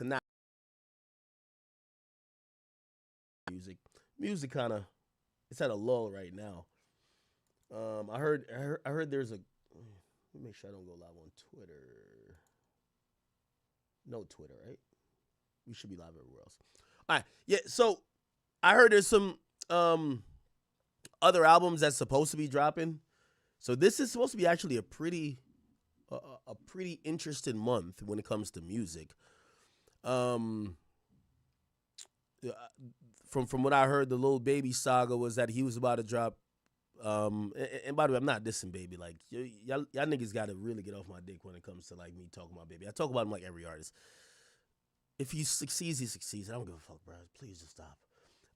not music kind of it's at a lull right now. I heard there's a. Let me make sure I don't go live on Twitter. No Twitter, right? We should be live everywhere else. All right, yeah. So I heard there's some other albums that's supposed to be dropping. So this is supposed to be actually a pretty interesting month when it comes to music. Um, uh, from what I heard, the little baby saga was that he was about to drop. And by the way, I'm not dissing baby. Like y'all niggas got to really get off my dick when it comes to like me talking about baby. I talk about him like every artist. If he succeeds, he succeeds. I don't give a fuck, bro. Please just stop.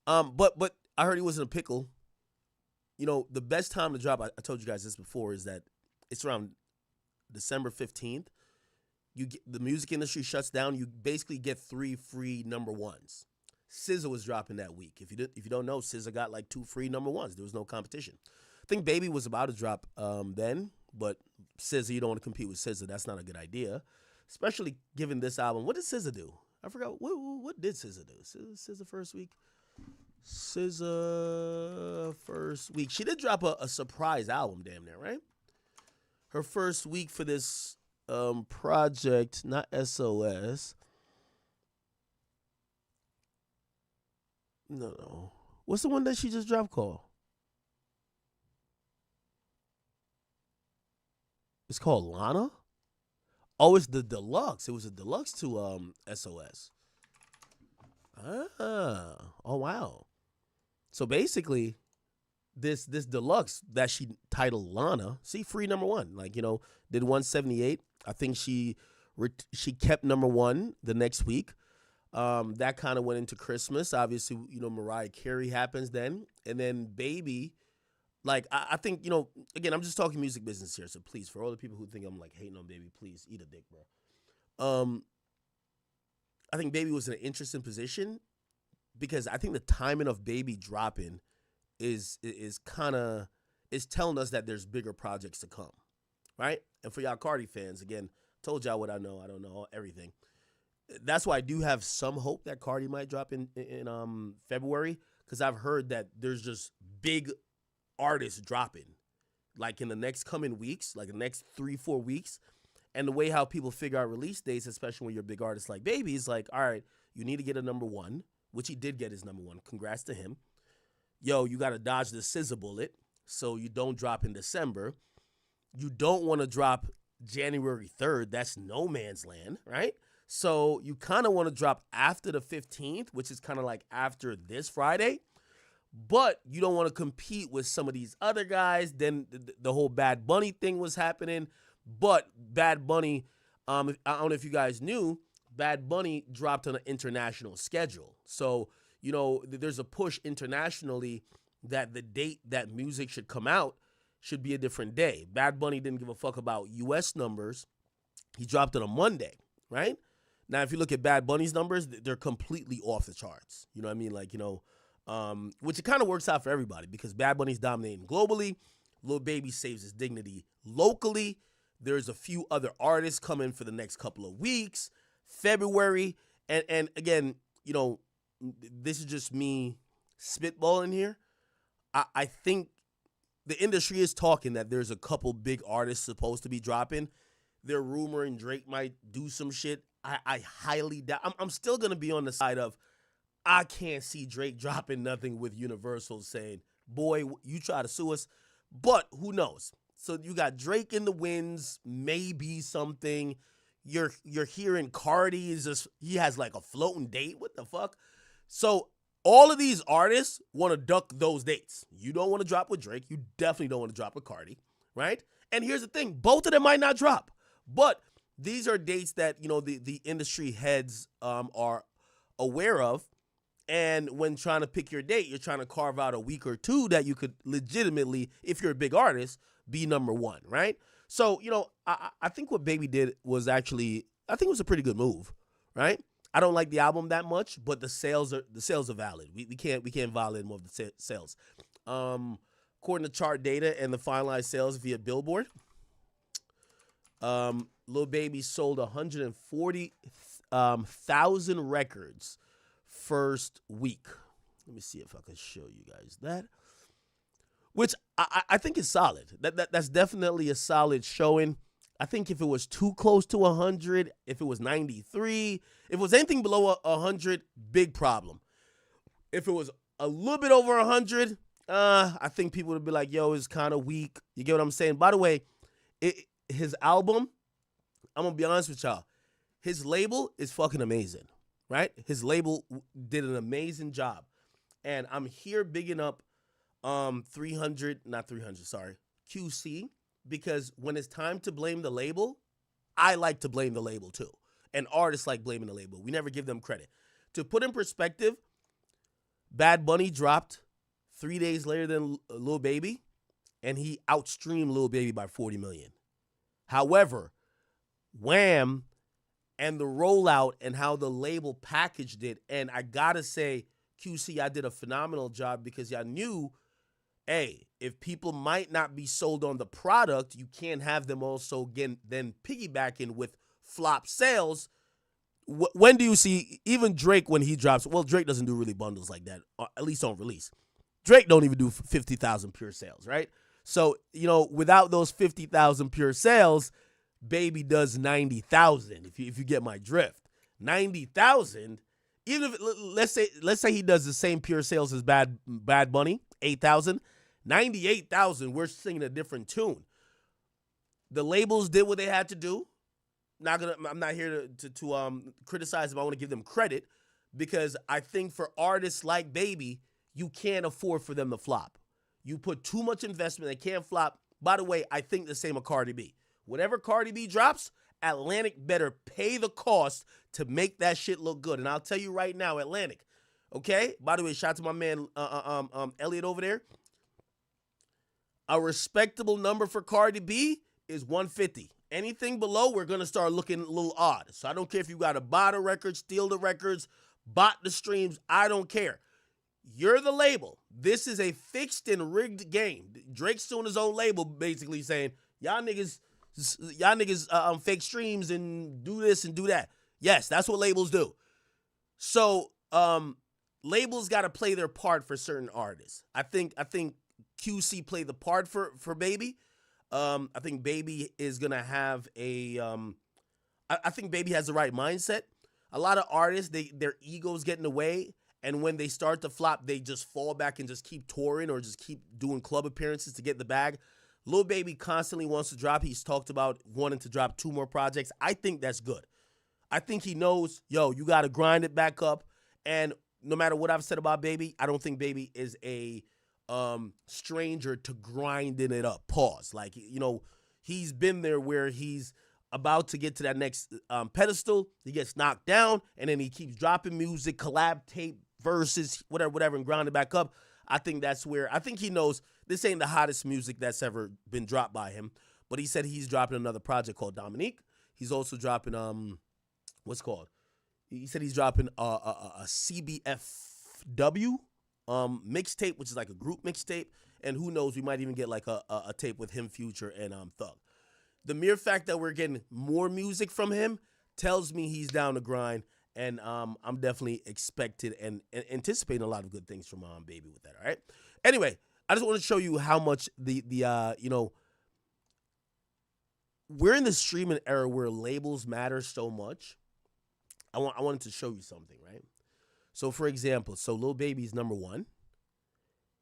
But I heard he was in a pickle. You know, the best time to drop. I told you guys this before is that it's around December 15th. The music industry shuts down. You basically get 3 free number ones. SZA was dropping that week. If you don't know, SZA got like 2 free number ones. There was no competition. I think Baby was about to drop then, but SZA, you don't want to compete with SZA. That's not a good idea, especially given this album. What did SZA do? I forgot. What did SZA do? SZA first week. SZA first week. She did drop a surprise album, damn near, right? Her first week for this project, not SOS. No. What's the one that she just dropped called? It's called Lana? Oh, it's the deluxe. It was a deluxe to SOS. Oh wow. So basically, this deluxe that she titled Lana, see, free number one. Like, you know, did 178. I think she kept number one the next week. That kind of went into Christmas. Obviously, you know, Mariah Carey happens then. And then Baby, like, I think, you know, again, I'm just talking music business here. So please, for all the people who think I'm like hating on Baby, please eat a dick, bro. I think Baby was in an interesting position because I think the timing of Baby dropping is kind of is telling us that there's bigger projects to come, right? And for y'all Cardi fans, again, told y'all what I know. I don't know everything. That's why I do have some hope that Cardi might drop in February, because I've heard that there's just big artists dropping like in the next coming weeks, like the next 3-4 weeks. And the way how people figure out release dates, especially when you're a big artist like Baby, is like, all right, you need to get a number one, which he did get his number one. Congrats to him. Yo, you got to dodge the SZA bullet so you don't drop in December. You don't want to drop January 3rd. That's no man's land, right? So you kind of want to drop after the 15th, which is kind of like after this Friday. But you don't want to compete with some of these other guys. Then the whole Bad Bunny thing was happening. But Bad Bunny, I don't know if you guys knew, Bad Bunny dropped on an international schedule. So, you know, there's a push internationally that the date that music should come out should be a different day. Bad Bunny didn't give a fuck about U.S. numbers. He dropped it on Monday, right? Now, if you look at Bad Bunny's numbers, they're completely off the charts. You know what I mean? Like, you know, which it kind of works out for everybody because Bad Bunny's dominating globally. Lil Baby saves his dignity locally. There's a few other artists coming for the next couple of weeks, February. And again, you know, this is just me spitballing here. I think the industry is talking that there's a couple big artists supposed to be dropping. They're rumoring Drake might do some shit. I highly doubt. I'm still going to be on the side of I can't see Drake dropping nothing with Universal saying, boy, you try to sue us. But who knows? So you got Drake in the winds, maybe something. You're hearing Cardi is just, he has like a floating date. What the fuck? So all of these artists want to duck those dates. You don't want to drop with Drake. You definitely don't want to drop with Cardi, right? And here's the thing. Both of them might not drop. But these are dates that, you know, the industry heads are aware of. And when trying to pick your date, you're trying to carve out a week or two that you could legitimately, if you're a big artist, be number one, right? So, you know, I think what Baby did was actually, I think it was a pretty good move, right? I don't like the album that much, but the sales are valid. We can't violate more of the sales. According to chart data and the finalized sales via Billboard, Lil Baby sold 1,000 records first week. Let me see if I can show you guys that. Which I think is solid. That's definitely a solid showing. I think if it was too close to 100, if it was 93, if it was anything below 100, big problem. If it was a little bit over 100, I think people would be like, yo, it's kind of weak. You get what I'm saying? By the way, his album, I'm going to be honest with y'all, his label is fucking amazing, right? His label did an amazing job. And I'm here bigging up QC, because when it's time to blame the label, I like to blame the label too. And artists like blaming the label. We never give them credit. To put in perspective, Bad Bunny dropped 3 days later than Lil Baby, and he outstreamed Lil Baby by 40 million. However, Wham and the rollout and how the label packaged it, and I gotta say, QC, I did a phenomenal job, because y'all knew, hey, if people might not be sold on the product, you can't have them also then piggybacking with flop sales. When do you see, even Drake when he drops, well, Drake doesn't do really bundles like that, at least on release. Drake don't even do 50,000 pure sales, right? So, without those 50,000 pure sales, Baby does 90,000, if you get my drift. 90,000, even if, let's say he does the same pure sales as Bad Bunny, 8,000, 98,000, we're singing a different tune. The labels did what they had to do. I'm not here to criticize them. I want to give them credit, because I think for artists like Baby, you can't afford for them to flop. You put too much investment, they can't flop. By the way, I think the same with Cardi B. Whatever Cardi B drops, Atlantic better pay the cost to make that shit look good. And I'll tell you right now, Atlantic, okay? By the way, shout out to my man Elliot over there. A respectable number for Cardi B is 150. Anything below, we're going to start looking a little odd. So I don't care if you got to buy the records, steal the records, bot the streams. I don't care. You're the label. This is a fixed and rigged game. Drake's doing his own label, basically saying, y'all niggas fake streams and do this and do that. Yes, that's what labels do. So labels got to play their part for certain artists. I think QC played the part for Baby. I think Baby is gonna have I think Baby has the right mindset. A lot of artists, their egos get in the way, and when they start to flop, they just fall back and just keep touring or just keep doing club appearances to get the bag. Lil Baby constantly wants to drop. He's talked about wanting to drop 2 more projects. I think that's good. I think he knows, yo, you got to grind it back up. And no matter what I've said about Baby, I don't think Baby is a stranger to grinding it up. Pause. Like, he's been there where he's about to get to that next pedestal. He gets knocked down, and then he keeps dropping music, collab tape, verses, whatever, and grind it back up. I think that's where, I think he knows this ain't the hottest music that's ever been dropped by him. But he said he's dropping another project called Dominique. He's also dropping, he said he's dropping a CBFW mixtape, which is like a group mixtape. And who knows, we might even get like a tape with him, Future, and Thug. The mere fact that we're getting more music from him tells me he's down to grind. And I'm definitely expected and anticipating a lot of good things from Baby with that, all right? Anyway, I just want to show you how much we're in the streaming era where labels matter so much. I wanted to show you something, right? So, for example, Lil Baby's number 1.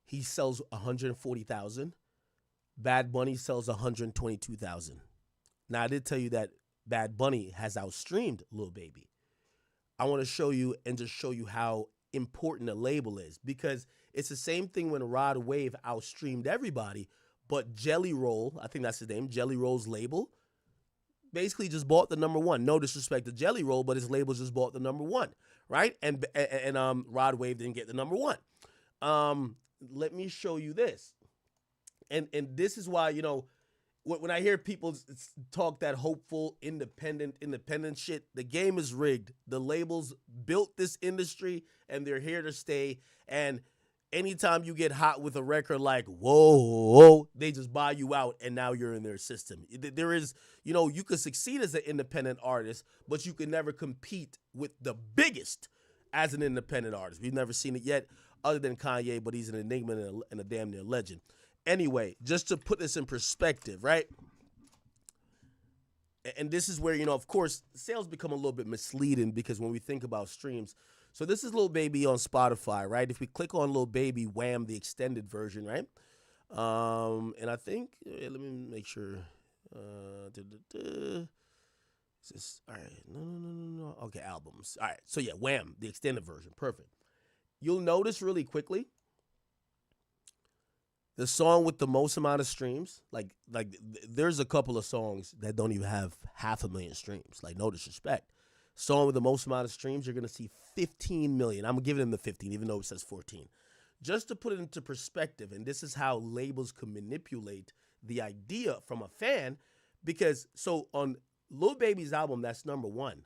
He sells 140,000. Bad Bunny sells 122,000. Now, I did tell you that Bad Bunny has outstreamed Lil Baby. I want to show you how important a label is, because it's the same thing when Rod Wave outstreamed everybody, but Jelly Roll, I think that's his name, Jelly Roll's label, basically just bought the number 1. No disrespect to Jelly Roll, but his label just bought the number 1, right? And Rod Wave didn't get the number 1. Let me show you this. And this is why, when I hear people talk that hopeful, independent shit, the game is rigged. The labels built this industry, and they're here to stay. And anytime you get hot with a record like whoa, they just buy you out and now you're in their system. There is, you could succeed as an independent artist, but you can never compete with the biggest as an independent artist. We've never seen it yet other than Kanye, but he's an enigma and a damn near legend. Anyway, just to put this in perspective, right? And this is where, of course, sales become a little bit misleading because when we think about streams, so this is Lil Baby on Spotify, right? If we click on Lil Baby, Wham, the extended version, right? And I think, let me make sure. Is this, all right, no. Okay, albums. All right, so yeah, Wham, the extended version, perfect. You'll notice really quickly, the song with the most amount of streams, like there's a couple of songs that don't even have 500,000 streams, like no disrespect. Song with the most amount of streams, you're going to see 15 million. I'm giving them the 15, even though it says 14. Just to put it into perspective, and this is how labels can manipulate the idea from a fan, because so on Lil Baby's album, that's number one.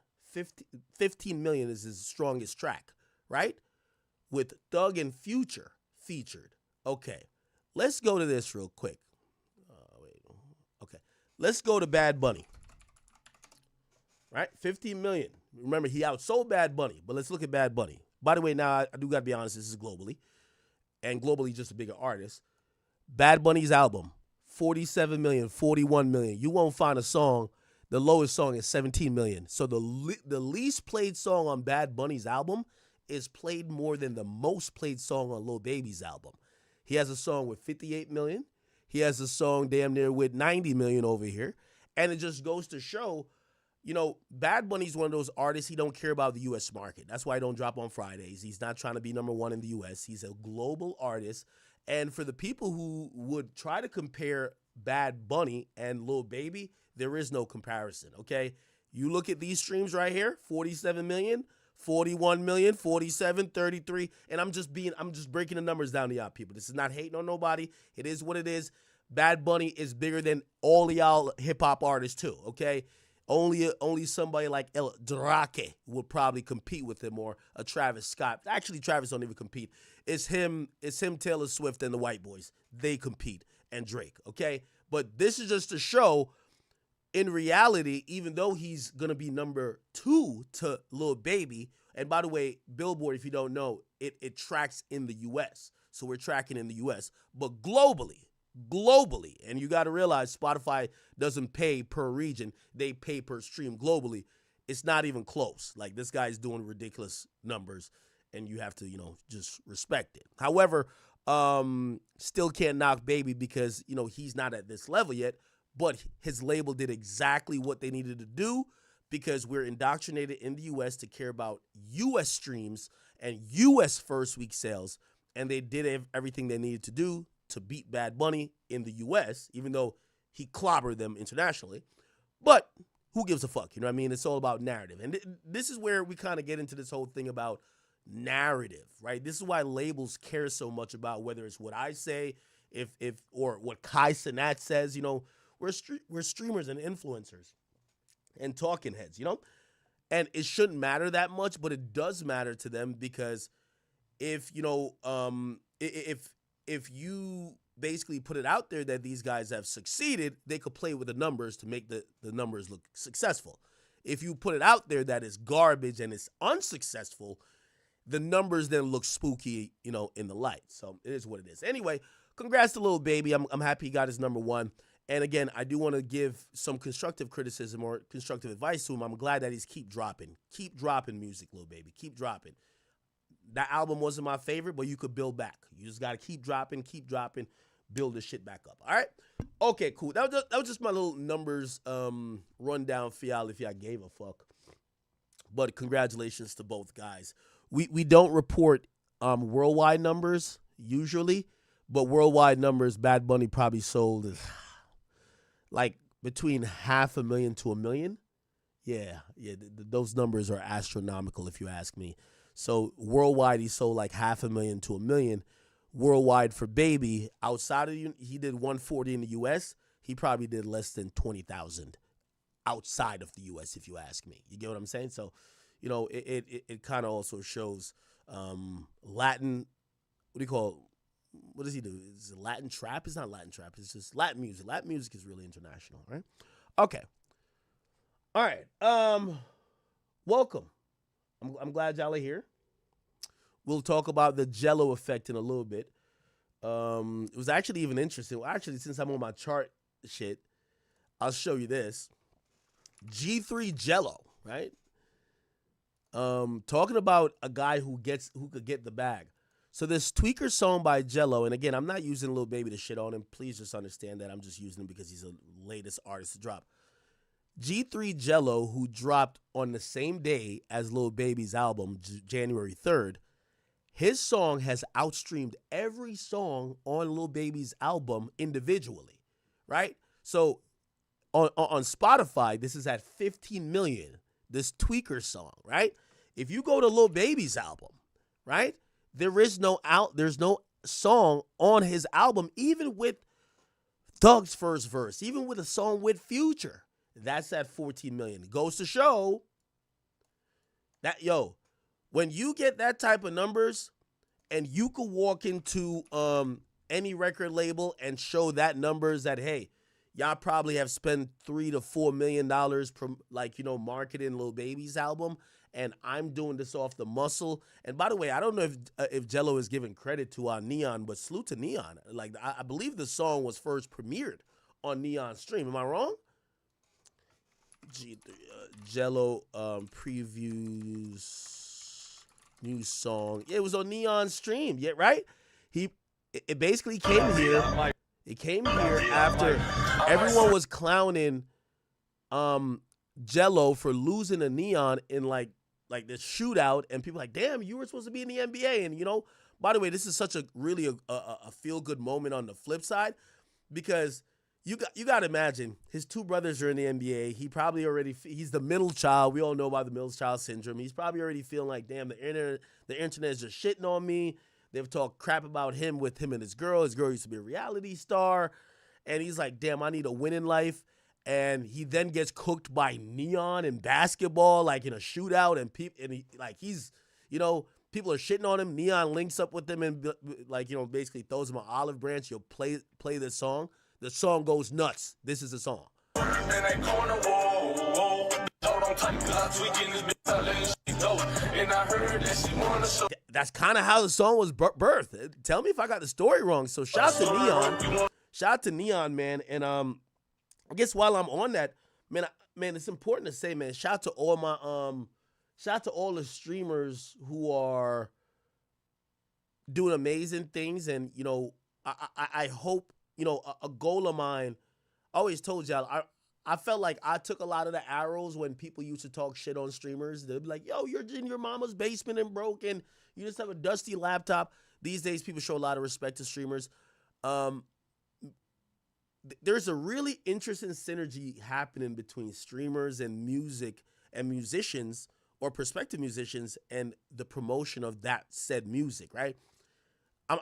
15 million is his strongest track, right? With Thug and Future featured. Okay, let's go to this real quick. Okay, let's go to Bad Bunny. Right, 15 million. Remember, he outsold Bad Bunny, but let's look at Bad Bunny. By the way, now I do gotta be honest, this is globally, and globally just a bigger artist. Bad Bunny's album, 47 million, 41 million. You won't find a song. The lowest song is 17 million. So the least played song on Bad Bunny's album is played more than the most played song on Lil Baby's album. He has a song with 58 million. He has a song damn near with 90 million over here. And it just goes to show, Bad Bunny's one of those artists, he don't care about the U.S. market. That's why he don't drop on Fridays. He's not trying to be number one in the U.S. He's a global artist. And for the people who would try to compare Bad Bunny and Lil Baby, there is no comparison, okay? You look at these streams right here, 47 million, 41 million, 47, 33, and I'm just breaking the numbers down to y'all people. This is not hating on nobody. It is what it is. Bad Bunny is bigger than all of y'all hip-hop artists too, okay? Only somebody like El Durk would probably compete with him, or a Travis Scott. Actually, Travis don't even compete. It's him, Taylor Swift, and the white boys. They compete, and Drake, okay? But this is just to show, in reality, even though he's going to be number 2 to Lil Baby, and by the way, Billboard, if you don't know, it tracks in the U.S., so we're tracking in the U.S., but globally, and you got to realize Spotify doesn't pay per region, they pay per stream globally. It's not even close. Like, this guy's doing ridiculous numbers, and you have to, just respect it. However, still can't knock Baby because, he's not at this level yet, but his label did exactly what they needed to do, because we're indoctrinated in the U.S. to care about U.S. streams and U.S. first week sales, and they did everything they needed to do to beat Bad Bunny in the U.S., even though he clobbered them internationally. But who gives a fuck? You know what I mean? It's all about narrative. And this is where we kind of get into this whole thing about narrative, right? This is why labels care so much about whether it's what I say, or what Kai Cenat says. We're streamers and influencers and talking heads, and it shouldn't matter that much, but it does matter to them, because if you basically put it out there that these guys have succeeded, they could play with the numbers to make the numbers look successful. If you put it out there that it's garbage and it's unsuccessful, the numbers then look spooky, in the light. So it is what it is. Anyway, congrats to Lil Baby. I'm happy he got his number 1. And again, I do want to give some constructive criticism or constructive advice to him. I'm glad that he's keep dropping music, Lil Baby. Keep dropping. That album wasn't my favorite, but you could build back. You just got to keep dropping, build this shit back up. All right? Okay, cool. That was just my little numbers rundown for y'all if y'all gave a fuck. But congratulations to both guys. We don't report worldwide numbers usually, but worldwide numbers, Bad Bunny probably sold like between 500,000 to 1 million. Yeah, those numbers are astronomical if you ask me. So worldwide, he sold like 500,000 to 1 million. Worldwide for Baby, outside of he did 140 in the U.S. He probably did less than 20,000 outside of the U.S. if you ask me. You get what I'm saying? So, it kind of also shows Latin what do you call? What does he do? Is it Latin trap? It's not Latin trap. It's just Latin music. Latin music is really international, right? Okay. All right. Welcome. I'm glad y'all are here. We'll talk about the Gelo effect in a little bit. It was actually even interesting. Well, actually, since I'm on my chart shit, I'll show you this. G3 Gelo, right? Talking about a guy who could get the bag. So this Tweaker song by Gelo, and again, I'm not using Lil Baby to shit on him. Please just understand that I'm just using him because he's the latest artist to drop. G3 Gelo, who dropped on the same day as Lil Baby's album, January 3rd, his song has outstreamed every song on Lil Baby's album individually, right? So on Spotify, this is at 15 million, this Tweaker song, right? If you go to Lil Baby's album, right, there's no song on his album, even with Thug's first verse, even with a song with Future. That's at 14 million. Goes to show that, when you get that type of numbers and you could walk into any record label and show that numbers that, hey, y'all probably have spent $3 to $4 million marketing Lil Baby's album, and I'm doing this off the muscle. And by the way, I don't know if Gelo is giving credit to Neon, but salute to Neon. Like, I believe the song was first premiered on Neon Stream. Am I wrong? Gelo previews new song. Yeah, it was on Neon Stream. Yeah, right? It basically came here. It came here after everyone was clowning Gelo for losing to Neon in like this shootout, and people like, damn, you were supposed to be in the NBA. And by the way, this is such a really a feel good moment on the flip side, because you got to imagine his two brothers are in the NBA. He's the middle child. We all know about the middle child syndrome. He's probably already feeling like, damn, the internet is just shitting on me. They've talked crap about him with him and his girl. His girl used to be a reality star. And he's like, damn, I need a win in life. And he then gets cooked by Neon in basketball, like in a shootout. And people are shitting on him. Neon links up with him and basically throws him an olive branch. You'll play this song. The song goes nuts. This is the song. That's kind of how the song was birthed. Tell me if I got the story wrong. So shout out to Neon. Shout out to Neon, man. And I guess while I'm on that, man, it's important to say, man, shout out to all the streamers who are doing amazing things. And I hope, a goal of mine, I always told y'all, I felt like I took a lot of the arrows when people used to talk shit on streamers. They'd be like, yo, you're in your mama's basement and broke, and you just have a dusty laptop. These days, people show a lot of respect to streamers. There's a really interesting synergy happening between streamers and music and musicians or prospective musicians and the promotion of that said music, right? I'm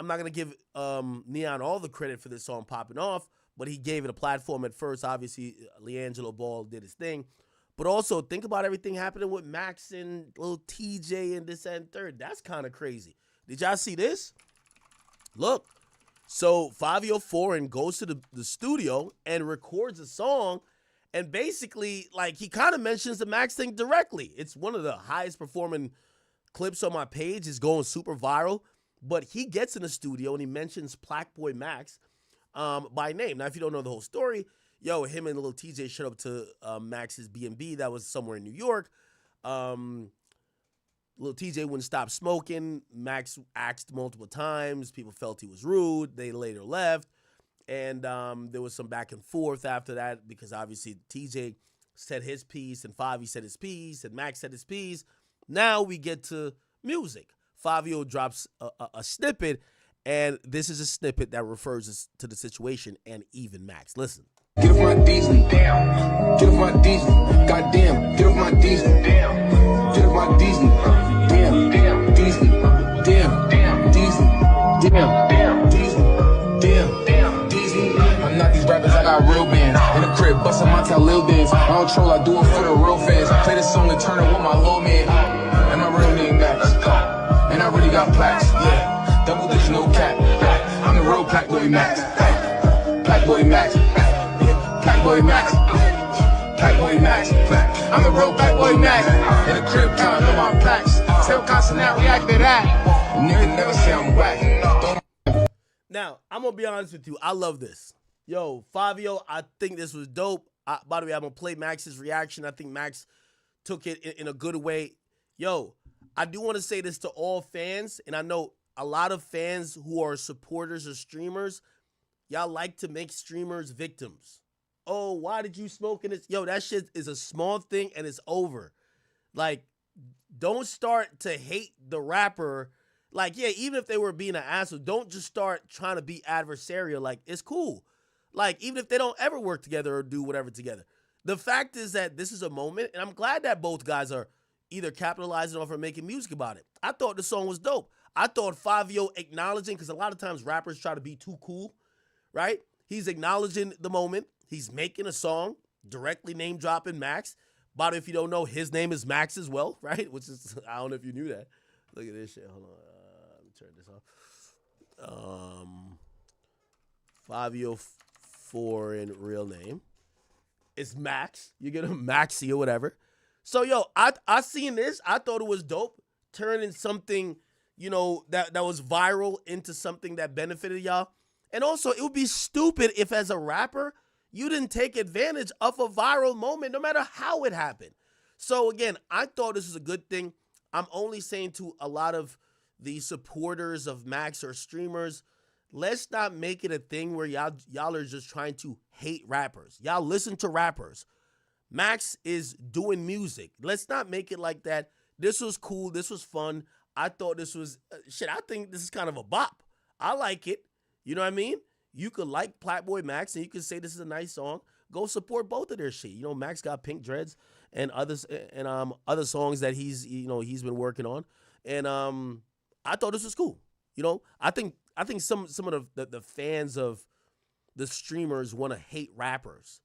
not going to give Neon all the credit for this song popping off, but he gave it a platform at first. Obviously, LiAngelo Ball did his thing. But also, think about everything happening with Max and little Tjay and this and third. That's kind of crazy. Did y'all see this? Look. So Fivio Foreign goes to the studio and records a song, and basically, he kind of mentions the Max thing directly. It's one of the highest performing clips on my page. It's going super viral. But he gets in the studio and he mentions Plaque Boy Max by name. Now, if you don't know the whole story, him and little Tjay showed up to Max's B&B that was somewhere in New York. Little Tjay wouldn't stop smoking. Max asked multiple times. People felt he was rude. They later left. And there was some back and forth after that because obviously Tjay said his piece and Fivio said his piece and Max said his piece. Now we get to music. Fivio drops a snippet, and this is a snippet that refers to the situation and even Max. Listen. Get off my Disney, damn. Get off my Disney, goddamn. Get off my Disney, damn. Get off my Disney, damn, damn, Disney, damn, damn, Disney, damn, damn, Disney, damn, damn, Disney. I'm not these rappers, I got real bands. In the crib, bustin' my tail, lil dance. I don't troll, I do it for the real fans. Play this song and turn it with my little man. And my real name Max. And I really got plaques, yeah. I'm the real bad boy Mac. In the crib counting on my packs. Tell constant now react to that. Nigga never say I'm whack. Now, I'm going to be honest with you. I love this. Yo, Fivio, I think this was dope. By the way, I'm going to play Max's reaction. I think Max took it in a good way. Yo, I do want to say this to all fans, and I know a lot of fans who are supporters of streamers, y'all like to make streamers victims. Oh, why did you smoke in this? Yo, that shit is a small thing, and it's over. Like, don't start to hate the rapper. Like, yeah, even if they were being an asshole, don't just start trying to be adversarial. Like, it's cool. Like, even if they don't ever work together or do whatever together. The fact is that this is a moment, and I'm glad that both guys are either capitalizing off or making music about it. I thought the song was dope. I thought Fivio acknowledging, because a lot of times rappers try to be too cool, right? He's acknowledging the moment. He's making a song, directly name-dropping Max. But if you don't know, his name is Max as well, right? Which is, I don't know if you knew that. Look at this shit. Hold on. Let me turn this off. Fivio foreign real name. It's Max. You get him Maxi or whatever. So, yo, I seen this. I thought it was dope. Turning something, you know, that was viral into something that benefited y'all. And also, it would be stupid if, as a rapper, you didn't take advantage of a viral moment, no matter how it happened. So, again, I thought this was a good thing. I'm only saying to a lot of the supporters of Max or streamers, let's not make it a thing where y'all are just trying to hate rappers. Y'all listen to rappers. Max is doing music. Let's not make it like that. This was cool. This was fun. I thought this was, I think this is kind of a bop. I like it. You know what I mean? You could like Platboy Max and you could say this is a nice song. Go support both of their shit. You know, Max got Pink Dreads and others and other songs that he's been working on. And I thought this was cool. You know, I think some of the fans of the streamers want to hate rappers.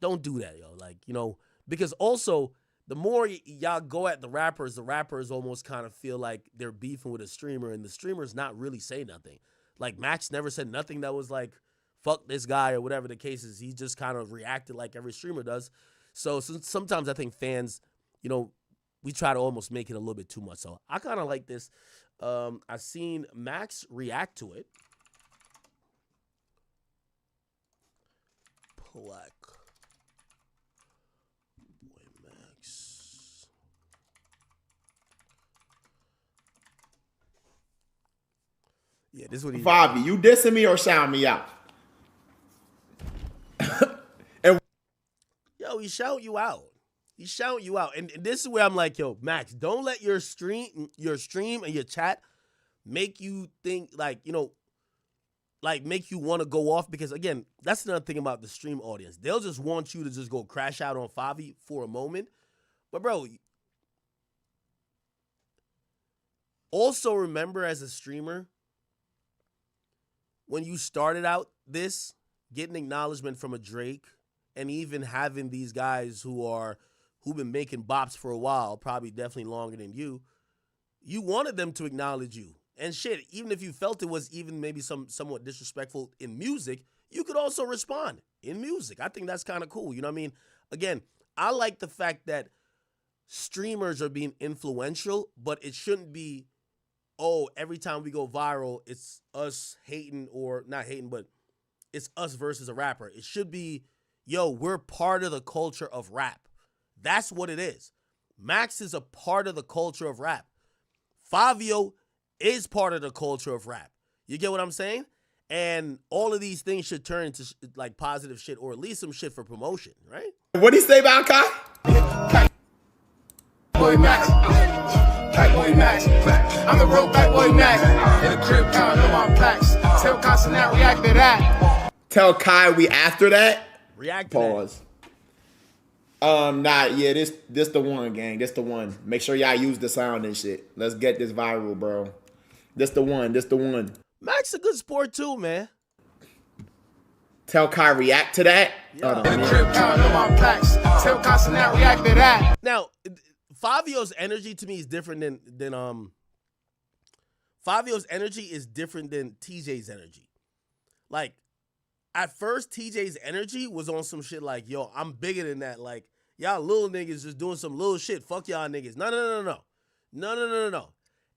Don't do that, yo. Like, you know, because also the more y'all go at the rappers almost kind of feel like they're beefing with a streamer, and the streamer's not really saying nothing. Like, Max never said nothing that was like, fuck this guy or whatever the case is. He just kind of reacted like every streamer does. So sometimes I think fans, you know, we try to almost make it a little bit too much. So I kind of like this. I've seen Max react to it. Black Boy Max. Yeah, this is what he. Bobby, you dissing me or shout me out? Yo, he shout you out. He shout you out. And this is where I'm like, yo, Max, don't let your stream and your chat make you think like, you know, like make you want to go off, because again, that's another thing about the stream audience. They'll just want you to just go crash out on Favi for a moment. But bro, also remember as a streamer, when you started out this, getting acknowledgement from a Drake and even having these guys who've been making bops for a while, probably definitely longer than you wanted them to acknowledge you. And shit, even if you felt it was even maybe somewhat disrespectful in music, you could also respond in music. I think that's kind of cool. You know what I mean? Again, I like the fact that streamers are being influential, but it shouldn't be, oh, every time we go viral, it's us hating, or not hating, but it's us versus a rapper. It should be, yo, we're part of the culture of rap. That's what it is. Max is a part of the culture of rap. Fivio is part of the culture of rap. You get what I'm saying? And all of these things should turn into like positive shit, or at least some shit for promotion, right? What'd he say about Kai? Boy Max. Boy Max. I'm the real bad boy Max. In the crib counting on my packs. Tell constant now react to that. Tell Kai we after that? React to Pause. This the one, gang. This the one. Make sure y'all use the sound and shit. Let's get this viral, bro. This the one. Max a good sport too, man. Tell Kai react to that. Yeah. In the crib counting on my packs. Tell constant now react to that. Now, Fivio's energy to me is different than Fivio's energy is different than Tjay's energy. Like, at first, Tjay's energy was on some shit like, yo, I'm bigger than that. Like, Y'all little niggas just doing some little shit. Fuck y'all niggas. No.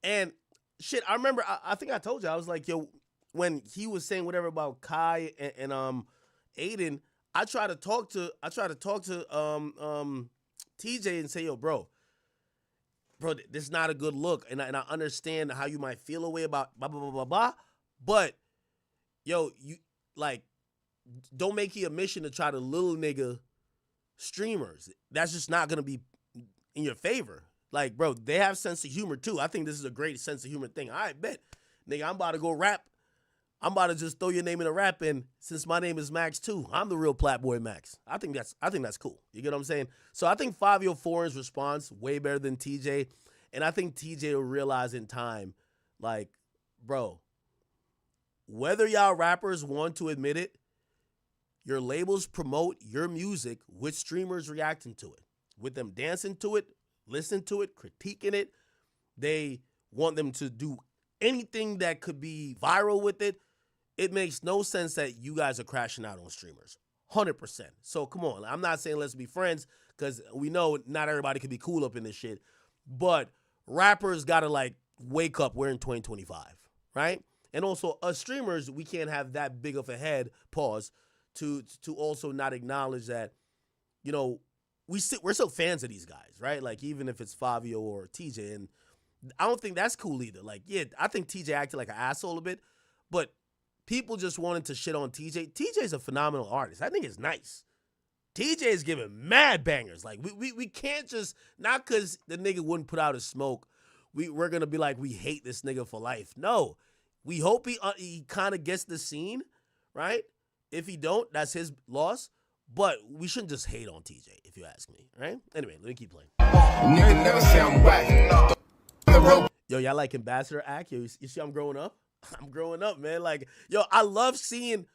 And shit, I remember, I think I told you, I was like, yo, when he was saying whatever about Kai and Aiden, I try to talk to TJ and say, yo, bro, this is not a good look. And I understand how you might feel a way about blah, blah, blah, blah, blah. But, yo, you, like, don't make it a mission to try to little nigga streamers. That's just not going to be in your favor. Like, bro, they have sense of humor, too. I think this is a great sense of humor thing. I bet. Nigga, I'm about to go rap. I'm about to just throw your name in a rap, and since my name is Max, too, I'm the real Platboy Max. I think that's cool. You get what I'm saying? So I think Fivio Foreign's response way better than TJ, and I think TJ will realize in time, like, bro, whether y'all rappers want to admit it, your labels promote your music with streamers reacting to it, with them dancing to it, listening to it, critiquing it. They want them to do anything that could be viral with it. It makes no sense that you guys are crashing out on streamers. 100%. So come on. I'm not saying let's be friends because we know not everybody can be cool up in this shit. But rappers got to like wake up. We're in 2025, right? And also us streamers, we can't have that big of a head, pause, to also not acknowledge that, you know, we're still fans of these guys, right? Like even if it's Fivio or TJ. And I don't think that's cool either. Like, yeah, I think TJ acted like an asshole a bit, but people just wanted to shit on TJ. TJ's a phenomenal artist. I think it's nice. TJ is giving mad bangers. Like, we can't just, not because the nigga wouldn't put out a smoke, we're going to be like, we hate this nigga for life. No. We hope he kind of gets the scene, right? If he don't, that's his loss. But we shouldn't just hate on TJ, if you ask me, right? Anyway, let me keep playing. Nigga never sound whack. Yo, y'all like Ambassador Act? Yo, you see I'm growing up? I'm growing up, man. Like, yo, I love seeing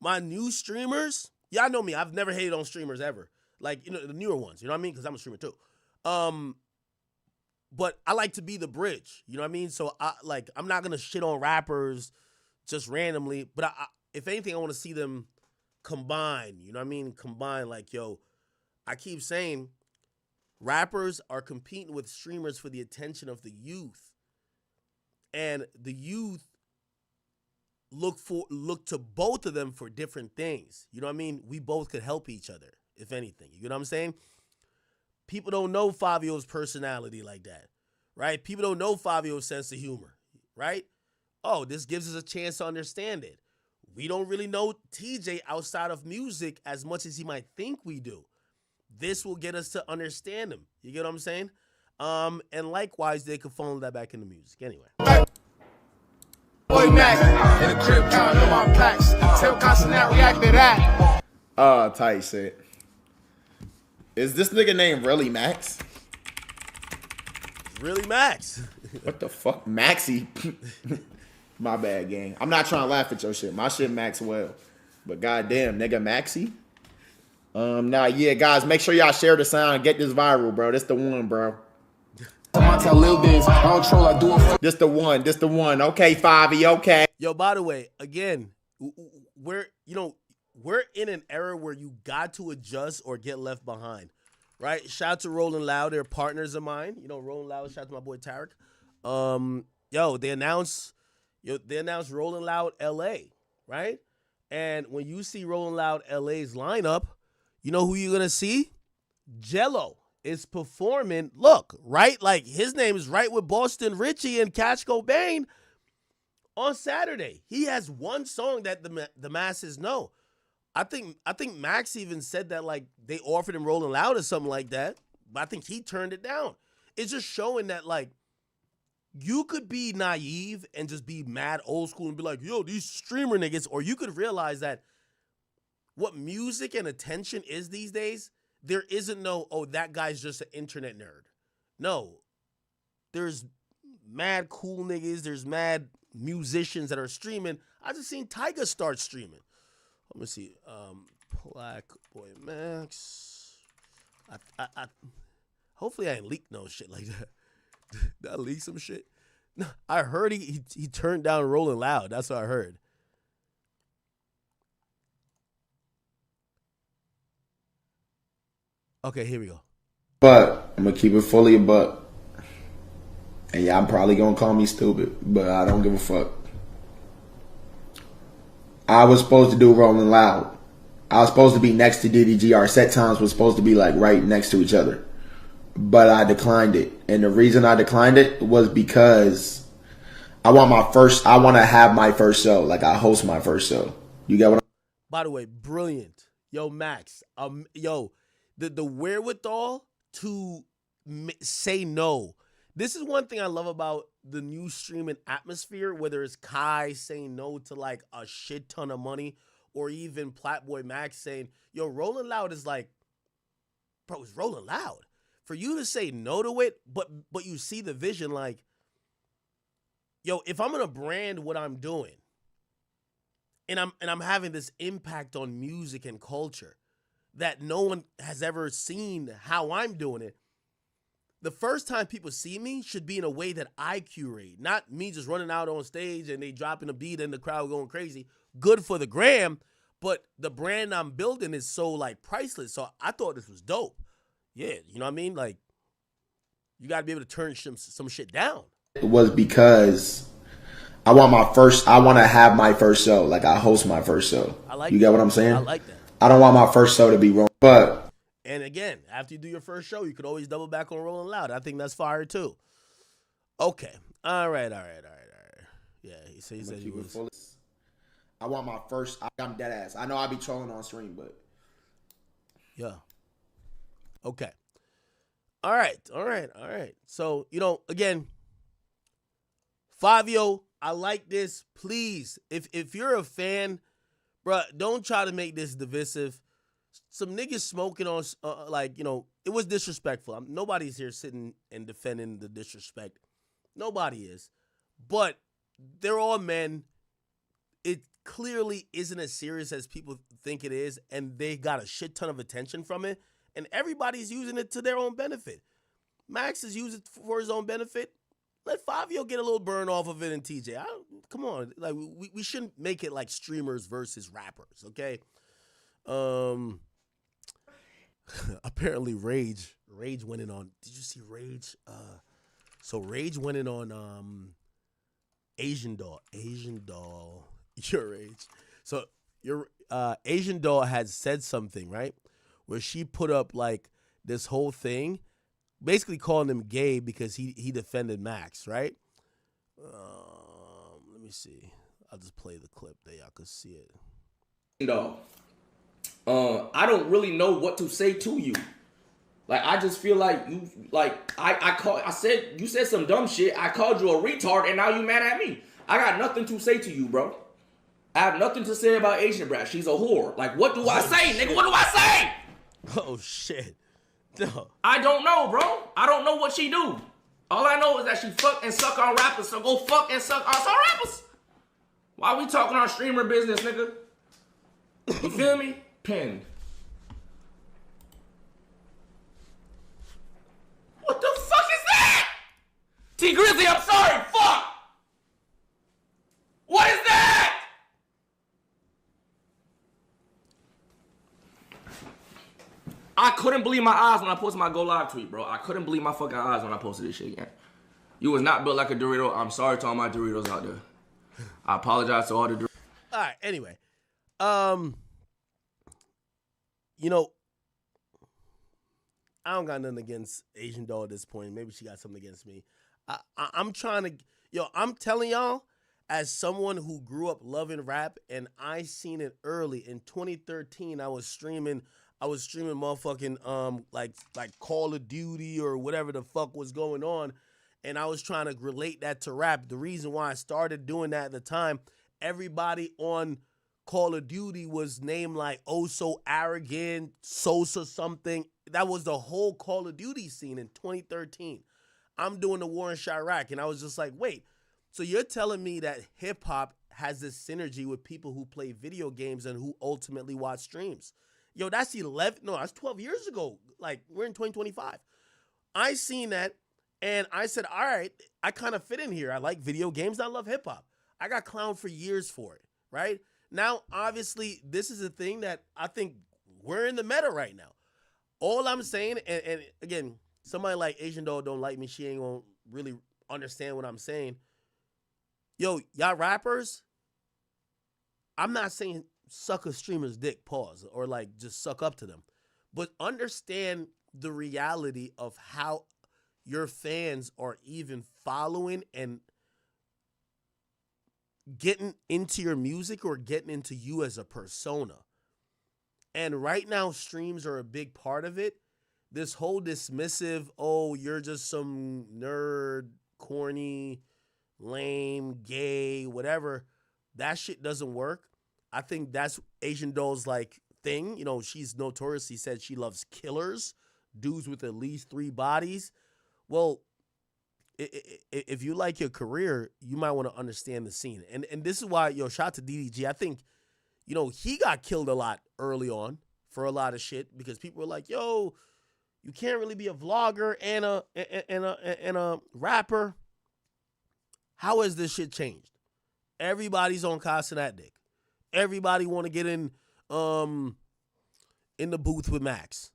my new streamers. Y'all know me. I've never hated on streamers ever. Like, you know, the newer ones. You know what I mean? Because I'm a streamer too. But I like to be the bridge. You know what I mean? So, I'm not going to shit on rappers just randomly. But if anything, I want to see them combine. You know what I mean? Combine. Like, yo, I keep saying rappers are competing with streamers for the attention of the youth. And the youth look to both of them for different things. You know what I mean? We both could help each other, if anything. You know what I'm saying? People don't know Fivio's personality like that, right? People don't know Fivio's sense of humor, right? Oh, this gives us a chance to understand it. We don't really know TJ outside of music as much as he might think we do. This will get us to understand him. You get what I'm saying? And likewise, they could funnel that back into music. Anyway. Boy Mac in the crib counting on my packs. Tell constant not react to that. Tight shit. Is this nigga name really Max? Really Max. What the fuck? Maxie? My bad, gang. I'm not trying to laugh at your shit. My shit Maxwell. But goddamn, nigga Maxie? Nah, yeah, guys, make sure y'all share the sound and get this viral, bro. This the one, bro. This the one. Okay, Fivio, okay. Yo, by the way, again, we're in an era where you got to adjust or get left behind, right? Shout out to Rolling Loud. They're partners of mine. You know, Rolling Loud, shout out to my boy Tarek. They announced Rolling Loud LA, right? And when you see Rolling Loud LA's lineup, you know who you're going to see? Gelo is performing. Look, right? Like, his name is right with Boston Richie and Cash Cobain on Saturday. He has one song that the masses know. I think Max even said that, like, they offered him Rolling Loud or something like that, but I think he turned it down. It's just showing that, like, you could be naive and just be mad old school and be like, yo, these streamer niggas, or you could realize that what music and attention is these days, there isn't no, oh, that guy's just an internet nerd. No. There's mad cool niggas. There's mad musicians that are streaming. I just seen Tyga start streaming. Let me see. Black Boy Max. I hopefully I ain't leaked no shit like that. Did I leak some shit? No, I heard he turned down Rolling Loud. That's what I heard. Okay, here we go. But I'm gonna keep it fully a buck. And y'all probably gonna call me stupid, but I don't give a fuck. I was supposed to do Rolling Loud. I was supposed to be next to DDG. Our set times was supposed to be like right next to each other. But I declined it. And the reason I declined it was because I want to have my first show. Like I host my first show. You get what I'm By the way, brilliant. Yo, Max. The wherewithal to say no. This is one thing I love about the new streaming atmosphere, whether it's Kai saying no to like a shit ton of money, or even Platboy Max saying, yo, Rolling Loud is like, bro, it's Rolling Loud. For you to say no to it, but you see the vision, like, yo, if I'm gonna brand what I'm doing, and I'm having this impact on music and culture that no one has ever seen how I'm doing it, the first time people see me should be in a way that I curate, not me just running out on stage and they dropping a beat and the crowd going crazy. Good for the gram, but the brand I'm building is so like priceless. So I thought this was dope. Yeah, you know what I mean? Like, you got to be able to turn some shit down. It was because I want to have my first show. Like I host my first show. I like you that. get what I'm saying? I like that. I don't want my first show to be wrong. But and again, after you do your first show, you could always double back on Rolling Loud. I think that's fire too. Okay. All right. Yeah, he said he was. I want my first. I'm dead ass. I know I be trolling on stream, but yeah. Okay. All right. So, again, Fivio, I like this. Please, if you're a fan, bruh, don't try to make this divisive. Some niggas smoking on, it was disrespectful. Nobody's here sitting and defending the disrespect. Nobody is. But they're all men. It clearly isn't as serious as people think it is, and they got a shit ton of attention from it, and everybody's using it to their own benefit. Max is using it for his own benefit. Let Fivio get a little burn off of it, and Tjay. Come on, like we shouldn't make it like streamers versus rappers, okay? Apparently Rage went in on. Did you see Rage? So Rage went in on Asian Doll. Your Rage. So your Asian Doll had said something, right? Where she put up like this whole thing, basically calling him gay because he defended Max, right? Let me see. I'll just play the clip there. Y'all can see it. No. I don't really know what to say to you. Like, I just feel like you, like, you said some dumb shit. I called you a retard, and now you mad at me. I got nothing to say to you, bro. I have nothing to say about Asian Brat. She's a whore. Like, what do I say, nigga? What do I say? Oh, shit. No. I don't know, bro. I don't know what she do. All I know is that she fuck and suck on rappers, so go fuck and suck on some rappers. Why we talking our streamer business, nigga? You feel me? Pinned. What the fuck is that? T Grizzly, I'm sorry. Fuck. What is that? I couldn't believe my eyes when I posted my Go Live tweet, bro. I couldn't believe my fucking eyes when I posted this shit again. You was not built like a Dorito. I'm sorry to all my Doritos out there. I apologize to all the Doritos. All right, anyway. I don't got nothing against Asian Doll at this point. Maybe she got something against me. I'm trying to, I'm telling y'all, as someone who grew up loving rap, and I seen it early in 2013, I was streaming motherfucking like Call of Duty or whatever the fuck was going on, and I was trying to relate that to rap. The reason why I started doing that at the time, everybody on Call of Duty was named like Oh So Arrogant, Sosa something. That was the whole Call of Duty scene in 2013. I'm doing the war in Chirac, and I was just like, wait, so you're telling me that hip hop has this synergy with people who play video games and who ultimately watch streams? Yo, that's 12 years ago. Like, we're in 2025. I seen that, and I said, all right, I kind of fit in here. I like video games, and I love hip hop. I got clowned for years for it, right? Now, obviously, this is a thing that I think we're in the meta right now. All I'm saying, and again, somebody like Asian Doll don't like me. She ain't gonna really understand what I'm saying. Yo, y'all rappers, I'm not saying suck a streamer's dick, pause, or like just suck up to them. But understand the reality of how your fans are even following and getting into your music or getting into you as a persona. And right now, streams are a big part of it. This whole dismissive, oh, you're just some nerd, corny, lame, gay, whatever, that shit doesn't work. I think that's Asian Doll's like thing. You know, she's notoriously said she loves killers, dudes with at least 3 bodies. Well, if you like your career, you might want to understand the scene. And this is why, yo, shout out to DDG. I think, you know, he got killed a lot early on for a lot of shit because people were like, yo, you can't really be a vlogger and a rapper. How has this shit changed? Everybody's on Casa that dick. Everybody want to get in the booth with Max.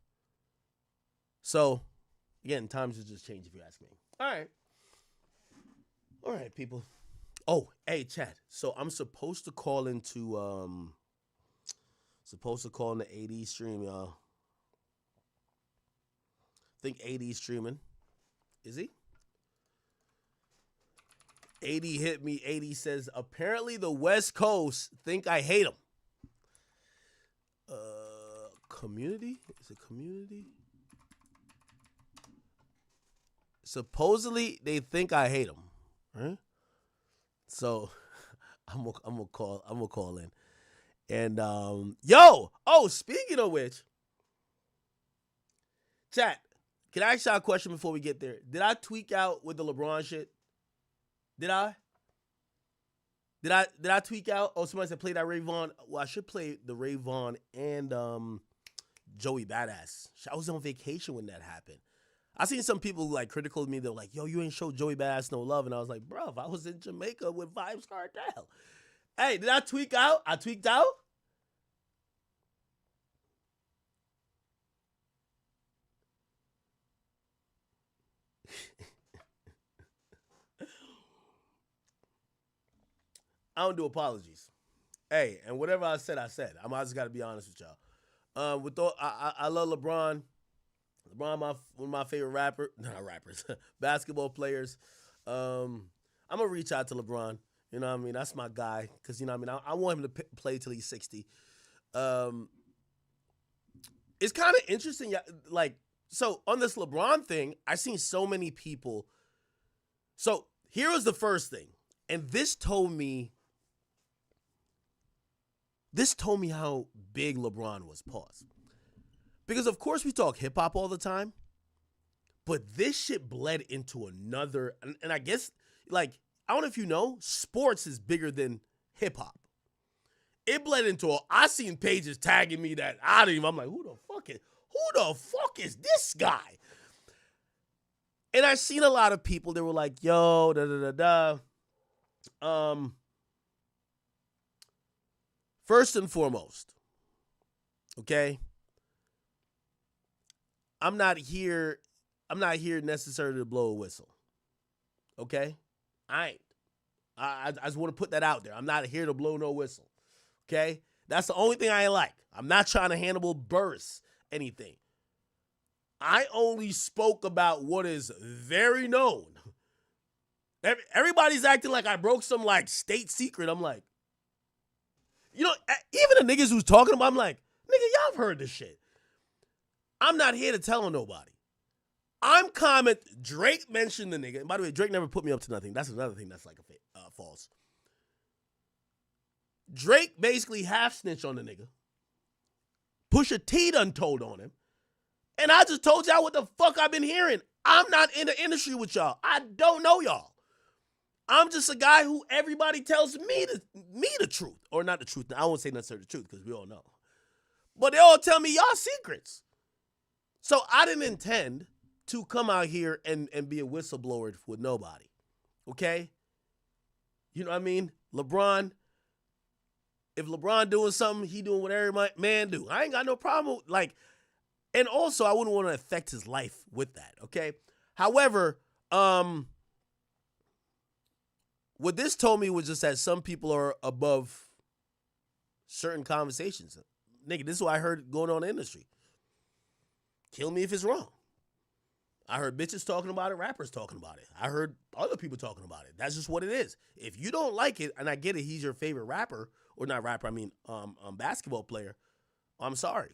So, again, times have just changed if you ask me. All right, people. Oh, hey, chat. So I'm supposed to call into the AD stream, y'all. I think AD streaming. Is he? AD hit me. AD says, apparently the West Coast think I hate him. Community? Is it community? Supposedly they think I hate him. Right? So I'm gonna call in. And speaking of which, chat, can I ask y'all a question before we get there? Did I tweak out with the LeBron shit? Did I tweak out? Oh, somebody said play that Ray Vaughn. Well, I should play the Ray Vaughn and Joey Badass. I was on vacation when that happened. I seen some people like critical of me. They're like, yo, you ain't show Joey Badass no love. And I was like, bro, I was in Jamaica with Vibes Cartel. Hey, did I tweak out? I tweaked out? I don't do apologies. Hey, and whatever I said. I just got to be honest with y'all. I love LeBron. LeBron, one of my favorite basketball players. I'm gonna reach out to LeBron. You know what I mean? That's my guy. Cause you know what I mean? I want him to play till he's 60. It's kind of interesting. Like, so on this LeBron thing, I seen so many people. So here was the first thing, and this told me how big LeBron was. Pause. Because, of course, we talk hip-hop all the time, but this shit bled into another, and I guess, like, I don't know if you know, sports is bigger than hip-hop. It bled into I seen pages tagging me that I'm like, who the fuck is this guy? And I seen a lot of people, they were like, yo, first and foremost, okay? I'm not here necessarily to blow a whistle. Okay? I ain't. I just want to put that out there. I'm not here to blow no whistle. Okay? That's the only thing I like. I'm not trying to Hannibal Buress anything. I only spoke about what is very known. Everybody's acting like I broke some like state secret. I'm like, you know, even the niggas who's talking about, I'm like, nigga, y'all have heard this shit. I'm not here to tell on nobody. Drake mentioned the nigga. And by the way, Drake never put me up to nothing. That's another thing that's like false. Drake basically half snitched on the nigga. Pusha T done told on him. And I just told y'all what the fuck I've been hearing. I'm not in the industry with y'all. I don't know y'all. I'm just a guy who everybody tells me the truth. Or not the truth. I won't say necessarily the truth because we all know. But they all tell me y'all secrets. So I didn't intend to come out here and be a whistleblower with nobody. Okay? You know what I mean? LeBron, if LeBron doing something, he doing what every man do. I ain't got no problem. Like, And also, I wouldn't want to affect his life with that, okay? However, what this told me was just that some people are above certain conversations. Nigga, this is what I heard going on in the industry. Kill me if it's wrong. I heard bitches talking about it, rappers talking about it. I heard other people talking about it. That's just what it is. If you don't like it, and I get it, he's your favorite rapper, or not rapper, I mean basketball player, I'm sorry.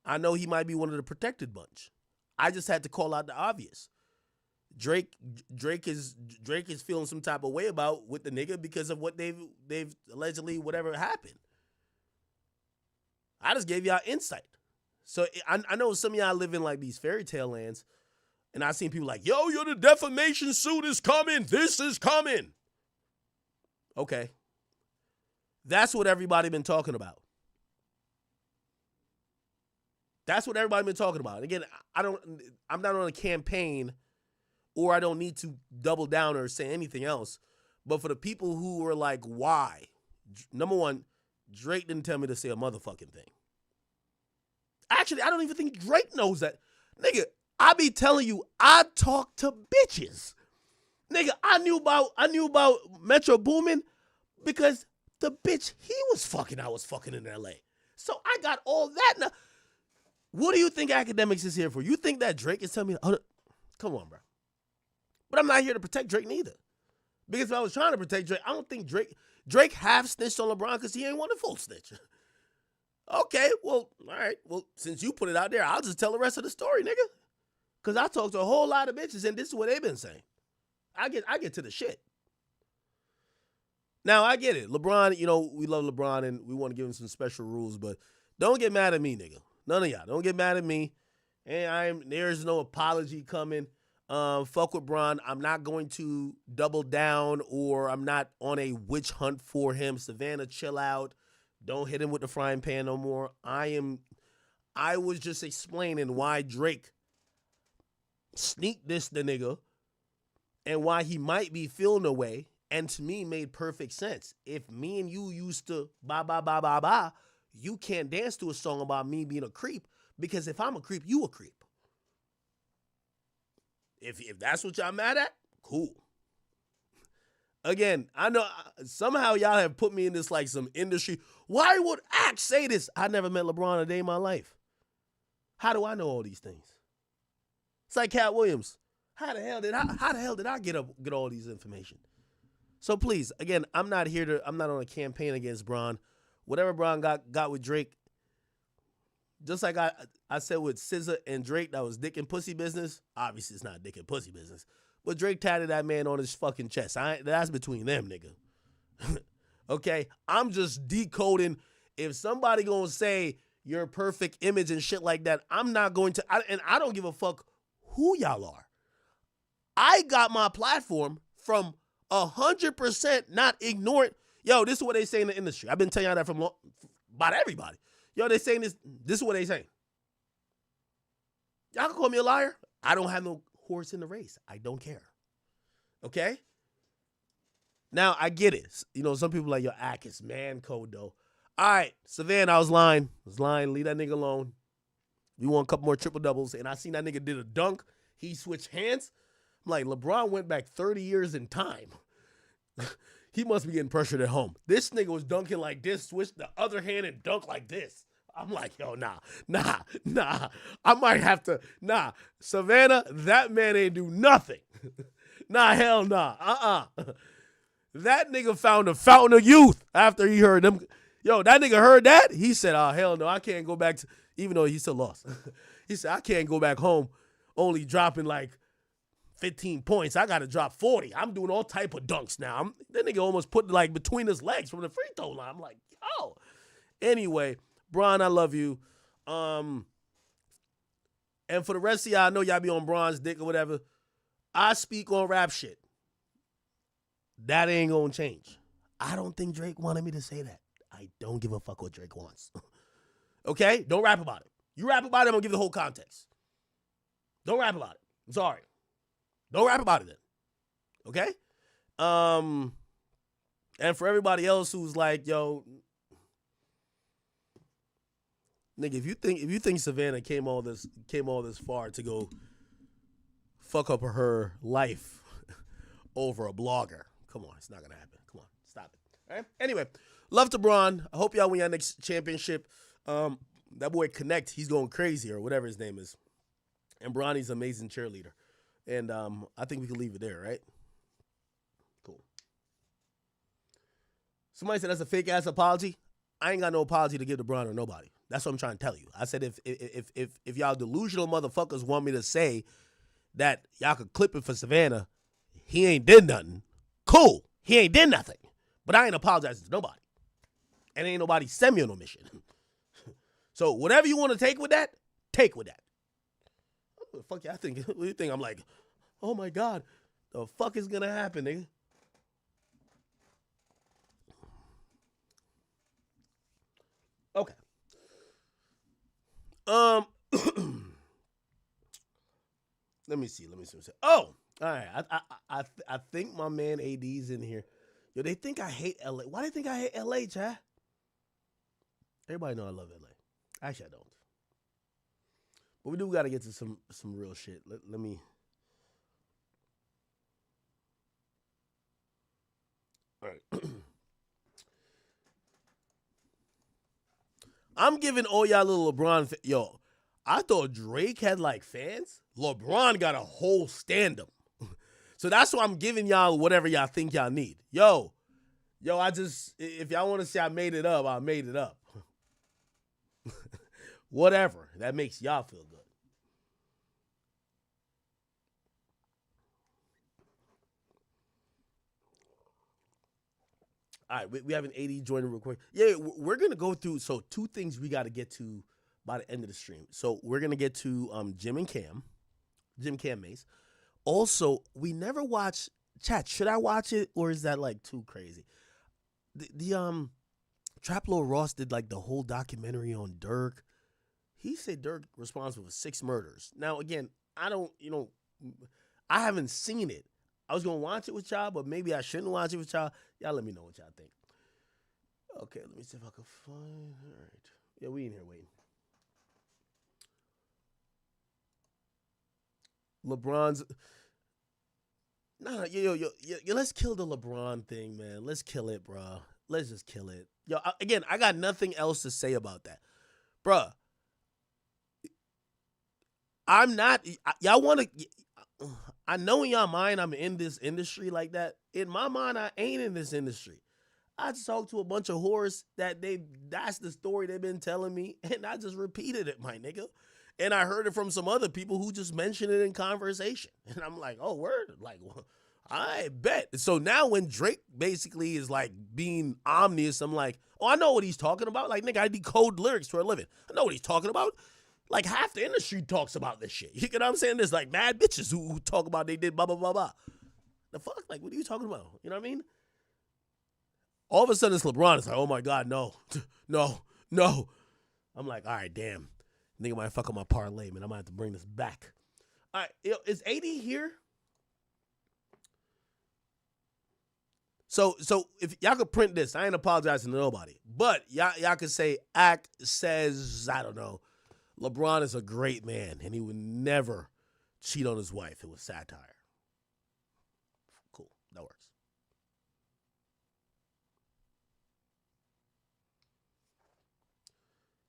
I know he might be one of the protected bunch. I just had to call out the obvious. Drake is feeling some type of way about with the nigga because of what they've allegedly whatever happened. I just gave y'all insight. So I know some of y'all live in like these fairy tale lands, and I've seen people like, yo, the defamation suit is coming. This is coming. Okay. That's what everybody been talking about. That's what everybody been talking about. Again, I'm not on a campaign, or I don't need to double down or say anything else. But for the people who are like, why? Number one, Drake didn't tell me to say a motherfucking thing. Actually, I don't even think Drake knows that. Nigga, I be telling you, I talk to bitches. Nigga, I knew about Metro Boomin because the bitch he was fucking, I was fucking in LA. So I got all that now. What do you think academics is here for? You think that Drake is telling me, oh, come on, bro. But I'm not here to protect Drake neither. Because if I was trying to protect Drake, I don't think Drake half snitched on LeBron because he ain't want a full snitch. Okay, well, all right. Well, since you put it out there, I'll just tell the rest of the story, nigga. Because I talked to a whole lot of bitches, and this is what they've been saying. I get to the shit. Now, I get it. LeBron, we love LeBron, and we want to give him some special rules, but don't get mad at me, nigga. None of y'all. Don't get mad at me. And there's no apology coming. Fuck with Bron. I'm not going to double down, or I'm not on a witch hunt for him. Savannah, chill out. Don't hit him with the frying pan no more. I was just explaining why Drake sneaked this the nigga and why he might be feeling the way, and to me made perfect sense. If me and you used to ba, you can't dance to a song about me being a creep, because if I'm a creep, you a creep. If that's what y'all mad at, cool. Again, I know somehow y'all have put me in this like some industry. Why would Axe say this? I never met LeBron a day in my life. How do I know all these things? It's like Cat Williams. How the hell did I get all these information? So please, again, I'm not on a campaign against Bron. Whatever Bron got with Drake, just like I said with SZA and Drake, that was dick and pussy business. Obviously, it's not dick and pussy business. But Drake tatted that man on his fucking chest. That's between them, nigga. Okay? I'm just decoding. If somebody gonna say your perfect image and shit like that, I'm not going to. And I don't give a fuck who y'all are. I got my platform from 100% not ignoring. Yo, this is what they say in the industry. I've been telling y'all that from about everybody. Yo, they saying this. This is what they saying. Y'all can call me a liar. I don't have no horse in the race. I don't care. Okay? Now, I get it. Some people like, your act is man code, though. All right, Savannah, I was lying. Leave that nigga alone. We want a couple more triple doubles, and I seen that nigga did a dunk. He switched hands. I'm like, LeBron went back 30 years in time. He must be getting pressured at home. This nigga was dunking like this, switched the other hand and dunk like this. I'm like, yo, nah. I might have to, Savannah, that man ain't do nothing. Hell nah. That nigga found a fountain of youth after he heard them. Yo, that nigga heard that. He said, oh, hell no, I can't go back to, even though he still lost. He said, I can't go back home only dropping like 15 points. I got to drop 40. I'm doing all type of dunks now. That nigga almost put like between his legs from the free throw line. I'm like, yo. Anyway, Bron, I love you. And for the rest of y'all, I know y'all be on Bron's dick or whatever. I speak on rap shit. That ain't gonna change. I don't think Drake wanted me to say that. I don't give a fuck what Drake wants. Okay? Don't rap about it. You rap about it, I'm gonna give the whole context. Don't rap about it. I'm sorry. Don't rap about it then. Okay? And for everybody else who's like, yo, Nigga, if you think Savannah came all this far to go fuck up her life over a blogger, come on, it's not gonna happen. Come on, stop it. All right. Anyway, love to Braun. I hope y'all win your next championship. That boy Connect, he's going crazy or whatever his name is, and Bronny's an amazing cheerleader. And I think we can leave it there, right? Cool. Somebody said that's a fake ass apology. I ain't got no apology to give to Braun or nobody. That's what I'm trying to tell you. I said if y'all delusional motherfuckers want me to say that y'all could clip it for Savannah, he ain't did nothing. Cool. He ain't did nothing. But I ain't apologizing to nobody. And ain't nobody send me on no mission. So whatever you want to take with that, take with that. What the fuck y'all think? What do you think? I'm like, oh my God, the fuck is gonna happen, nigga? Okay. Let me see. Oh, all right. I think my man AD's in here. Yo, they think I hate LA. Why do they think I hate LA, Tjay? Everybody know I love LA. Actually, I don't. But we do got to get to some real shit. Let me. All right. I'm giving all y'all little LeBron. Yo, I thought Drake had like fans. LeBron got a whole stand-up. So that's why I'm giving y'all whatever y'all think y'all need. Yo, if y'all want to say I made it up, I made it up. Whatever. That makes y'all feel good. All right, we have an 80 joining real quick. Yeah, we're going to go through, so two things we got to get to by the end of the stream. So we're going to get to Jim Cam Mace. Also, we never watch, chat, should I watch it or is that like too crazy? The Trap Lord Ross did like the whole documentary on Durk. He said Durk responsible for 6 murders. Now, again, I haven't seen it. I was going to watch it with y'all, but maybe I shouldn't watch it with y'all. Y'all let me know what y'all think. Okay, let me see if I can find. All right. Yeah, we in here waiting. LeBron's. Nah, yo, let's kill the LeBron thing, man. Let's kill it, bro. Let's just kill it. Yo, again, I got nothing else to say about that. Bruh. I'm not. Y'all want to. I know in y'all mind I'm in this industry like that. In my mind, I ain't in this industry. I just talked to a bunch of whores that's the story they've been telling me, and I just repeated it, my nigga. And I heard it from some other people who just mentioned it in conversation. And I'm like, oh, word? Like, well, I bet. So now when Drake basically is like being omnious, I'm like, oh, I know what he's talking about. Like, nigga, I decode lyrics for a living. I know what he's talking about. Like, half the industry talks about this shit. You know what I'm saying? There's like mad bitches who talk about they did blah, blah, blah, blah. The fuck? Like, what are you talking about? You know what I mean? All of a sudden, it's LeBron. It's like, oh my God, no. I'm like, all right, damn. Nigga might fuck up my parlay, man. I might have to bring this back. All right, yo, is AD here? So if y'all could print this, I ain't apologizing to nobody. But y'all could say, Act says, I don't know, LeBron is a great man, and he would never cheat on his wife. It was satire. Cool. That works.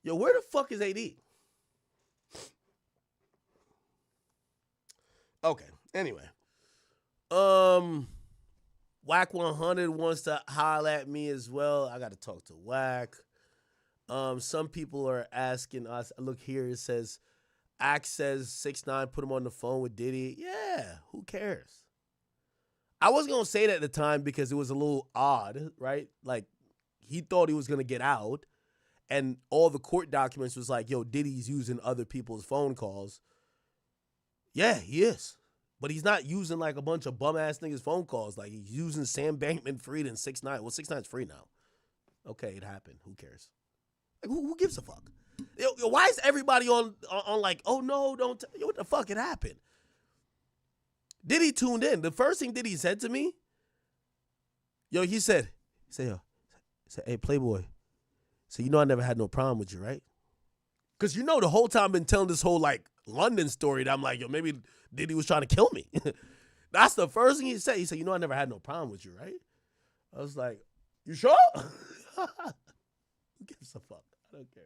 Yo, where the fuck is AD? Okay. Anyway. Whack 100 wants to holler at me as well. I got to talk to Whack. Some people are asking us. Look here, it says, Axe says 6ix9ine put him on the phone with Diddy. Yeah, who cares? I was gonna say that at the time because it was a little odd, right? Like he thought he was gonna get out, and all the court documents was like, yo, Diddy's using other people's phone calls. Yeah, he is. But he's not using like a bunch of bum-ass niggas' phone calls. Like he's using Sam Bankman-Fried and 6ix9ine. Well, 6ix9ine's free now. Okay, it happened. Who cares? Like, who gives a fuck? Yo, why is everybody on like, oh no, don't yo, what the fuck? It happened. Diddy tuned in. The first thing Diddy said to me, yo, he said, hey, Playboy. So you know I never had no problem with you, right? Because you know the whole time I've been telling this whole like London story that I'm like, yo, maybe Diddy was trying to kill me. That's the first thing he said. He said, you know, I never had no problem with you, right? I was like, you sure? Who gives a fuck? I don't care.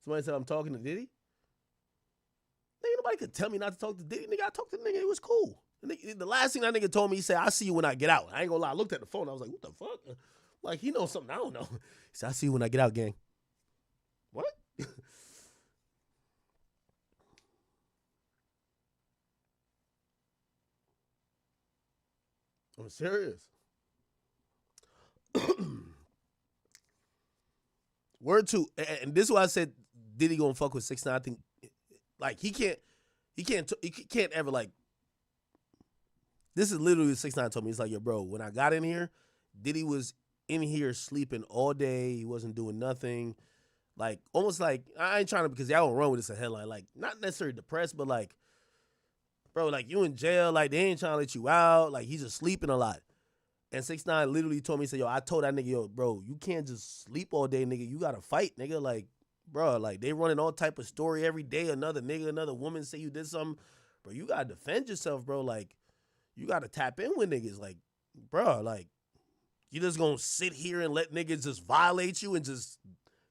Somebody said I'm talking to Diddy. Nigga, nobody could tell me not to talk to Diddy. Nigga, I talked to the nigga. It was cool. The last thing that nigga told me, he said, I'll see you when I get out. I ain't gonna lie. I looked at the phone. I was like, what the fuck? Like, he knows something I don't know. He said, I'll see you when I get out, gang. What? I'm serious. Word two, and this is why I said Diddy gonna fuck with 6ix9ine. I think, like, he can't ever, like, this is literally what 6ix9ine told me. He's like, yo, bro, when I got in here, Diddy was in here sleeping all day. He wasn't doing nothing. Like, almost like, I ain't trying to, because y'all don't run with this a headline. Like, not necessarily depressed, but like, bro, like, you in jail. Like, they ain't trying to let you out. Like, he's just sleeping a lot. And 6ix9ine literally told me, he said, yo, I told that nigga, yo, bro, you can't just sleep all day, nigga. You got to fight, nigga. Like, bro, like, they running all type of story every day. Another nigga, another woman say you did something. Bro, you got to defend yourself, bro. Like, you got to tap in with niggas. Like, bro, like, you just going to sit here and let niggas just violate you and just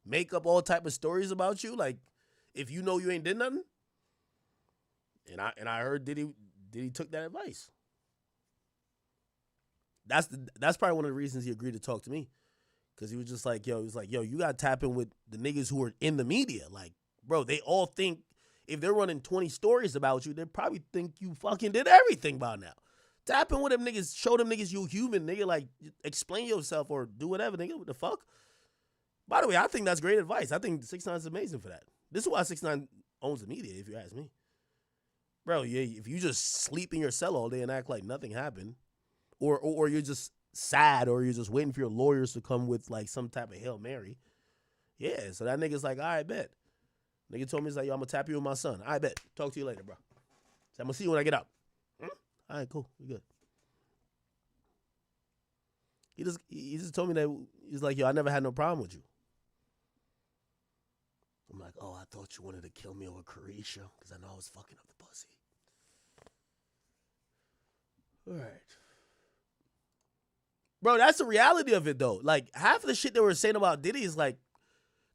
make up all type of stories about you? Like, if you know you ain't did nothing? And I heard Diddy took that advice. That's probably one of the reasons he agreed to talk to me. Because he was just like, yo, you got to tap in with the niggas who are in the media. Like, bro, they all think, if they're running 20 stories about you, they probably think you fucking did everything by now. Tap in with them niggas, show them niggas you human, nigga. Like, explain yourself or do whatever, nigga. What the fuck? By the way, I think that's great advice. I think 6ix9ine is amazing for that. This is why 6ix9ine owns the media, if you ask me. Bro, yeah, if you just sleep in your cell all day and act like nothing happened, or you're just sad, or you're just waiting for your lawyers to come with like some type of Hail Mary. Yeah, so that nigga's like, all right, bet. Nigga told me, he's like, yo, I'm gonna tap you with my son. All right, bet. Talk to you later, bro. So I'm gonna see you when I get out. All right, cool. We good. He just told me that, he's like, yo, I never had no problem with you. I'm like, oh, I thought you wanted to kill me over Carisha because I know I was fucking up the pussy. All right. Bro, that's the reality of it, though. Like, half of the shit they were saying about Diddy is like,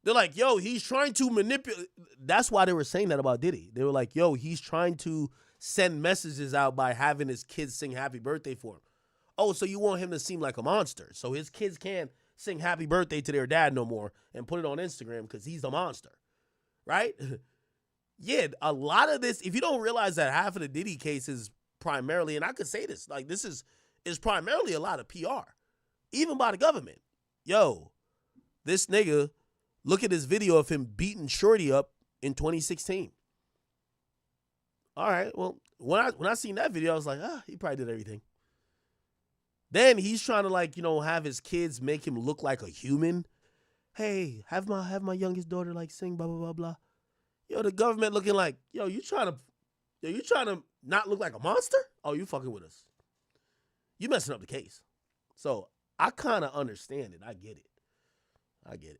they're like, yo, he's trying to manipulate. That's why they were saying that about Diddy. They were like, yo, he's trying to send messages out by having his kids sing happy birthday for him. Oh, so you want him to seem like a monster. So his kids can't sing happy birthday to their dad no more and put it on Instagram because he's a monster. Right? Yeah, a lot of this, if you don't realize that half of the Diddy case is primarily, and I could say this, like, this is primarily a lot of PR, even by the government. Yo, this nigga, look at this video of him beating Shorty up in 2016. All right, well, when I seen that video, I was like, he probably did everything. Then he's trying to, like, you know, have his kids make him look like a human. Hey, have my youngest daughter, like, sing blah blah blah blah. Yo, the government looking like, yo, you trying to not look like a monster? Oh, you fucking with us. You messing up the case. So I kind of understand it. I get it.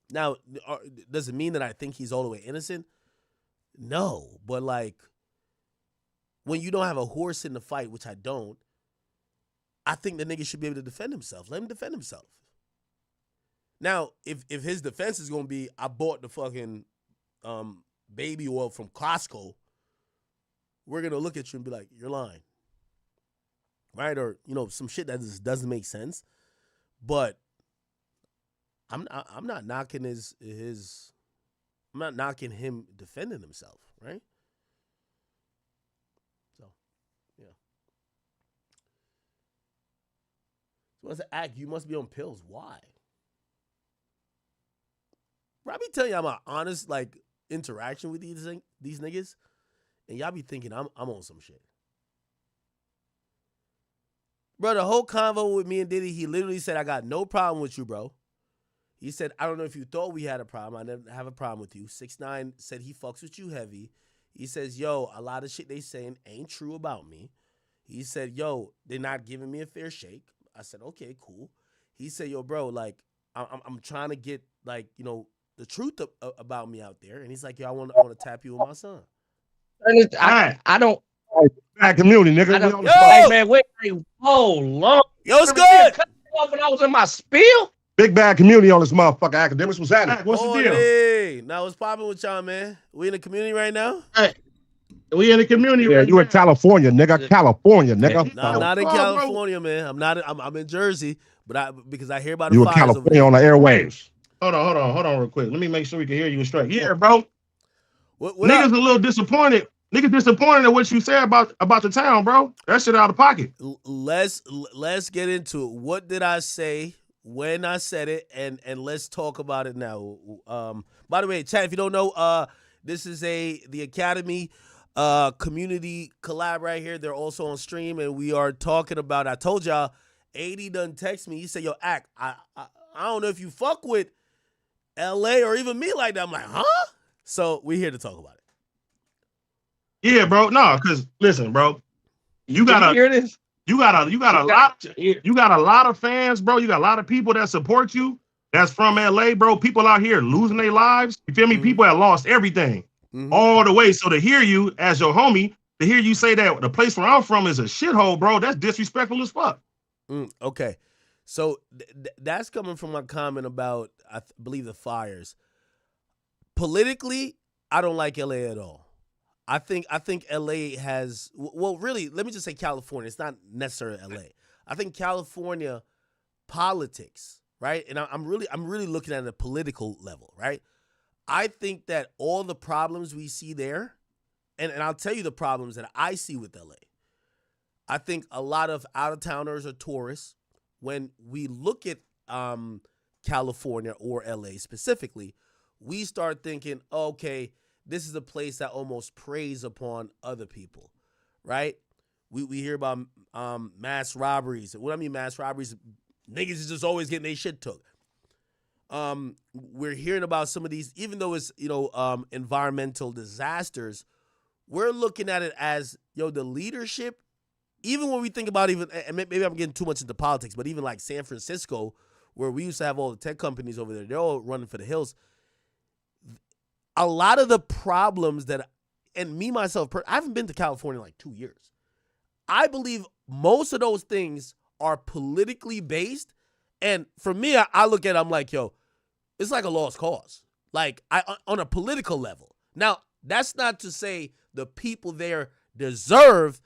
Now, does it mean that I think he's all the way innocent? No, but like, when you don't have a horse in the fight, which I don't, I think the nigga should be able to defend himself. Let him defend himself. Now, if his defense is going to be, I bought the fucking baby oil from Costco, we're going to look at you and be like, you're lying. Right? Or, you know, some shit that just doesn't make sense. But I'm not knocking I'm not knocking him defending himself, right? So, yeah. So as an act, you must be on pills. Why? Bro, I be telling you I'm an honest, like, interaction with these niggas, and y'all be thinking I'm on some shit. Bro, the whole convo with me and Diddy, he literally said, I got no problem with you, bro. He said, I don't know if you thought we had a problem. I never have a problem with you. 6ix9ine said he fucks with you heavy. He says, yo, a lot of shit they saying ain't true about me. He said, yo, they're not giving me a fair shake. I said, okay, cool. He said, yo, bro, like, I'm trying to get, like, you know, the truth about me out there. And he's like, yo, I want to tap you with my son. I don't. Bad community, nigga. I don't. We on the Yo! spot. Hey man, wait. Oh Lord. Yo, it's good. Cut me off when I was in my spiel. Big bad community on this motherfucker. Academics, what's happening? What's the deal? Hey, now what's popping with y'all, man? We in the community right now? Hey, We in the community. Yeah, right you in now. California, nigga. California, nigga. No, I'm not in Bro, bro. California, man. I'm in Jersey, but because I hear about the You in fires over California there. on the airwaves. Hold on real quick. Let me make sure we can hear you straight. Yeah, bro. What Niggas up? a little disappointed. Niggas disappointed at what you said about the town, bro. That shit out of pocket. Let's get into it. What did I say when I said it, and let's talk about it now. By the way, chat, if you don't know, this is the Academy community collab right here. They're also on stream, and we are talking about. I told y'all, 80 done text me. He said, "Yo, Act, I don't know if you fuck with LA or even me like that." I'm like, huh? So we're here to talk about it. Yeah, bro. No, cause listen, bro. You got hear this? a lot of fans, bro. You got a lot of people that support you. That's from LA, bro. People out here losing their lives. You feel me? Mhm. People that lost everything all the way. So to hear you as your homie, to hear you say that the place where I'm from is a shithole, bro, that's disrespectful as fuck. Okay, so that's coming from my comment about I believe the fires. Politically, I don't like LA at all. I think LA has really. Let me just say California. It's not necessarily LA. I think California politics, right? And I'm really looking at a political level, right? I think that all the problems we see there, and I'll tell you the problems that I see with LA. I think a lot of out-of-towners or tourists, when we look at California or LA specifically, we start thinking, okay, this is a place that almost preys upon other people, right? We hear about mass robberies. What I mean mass robberies, niggas is just always getting their shit took. We're hearing about some of these, even though it's, environmental disasters, we're looking at it as, the leadership, even when we think about and maybe I'm getting too much into politics, but even like San Francisco, where we used to have all the tech companies over there, they're all running for the hills. A lot of the problems and me, myself, I haven't been to California in like 2 years. I believe most of those things are politically based. And for me, I look at it, I'm like, yo, it's like a lost cause. Like, on a political level. Now, that's not to say the people there deserve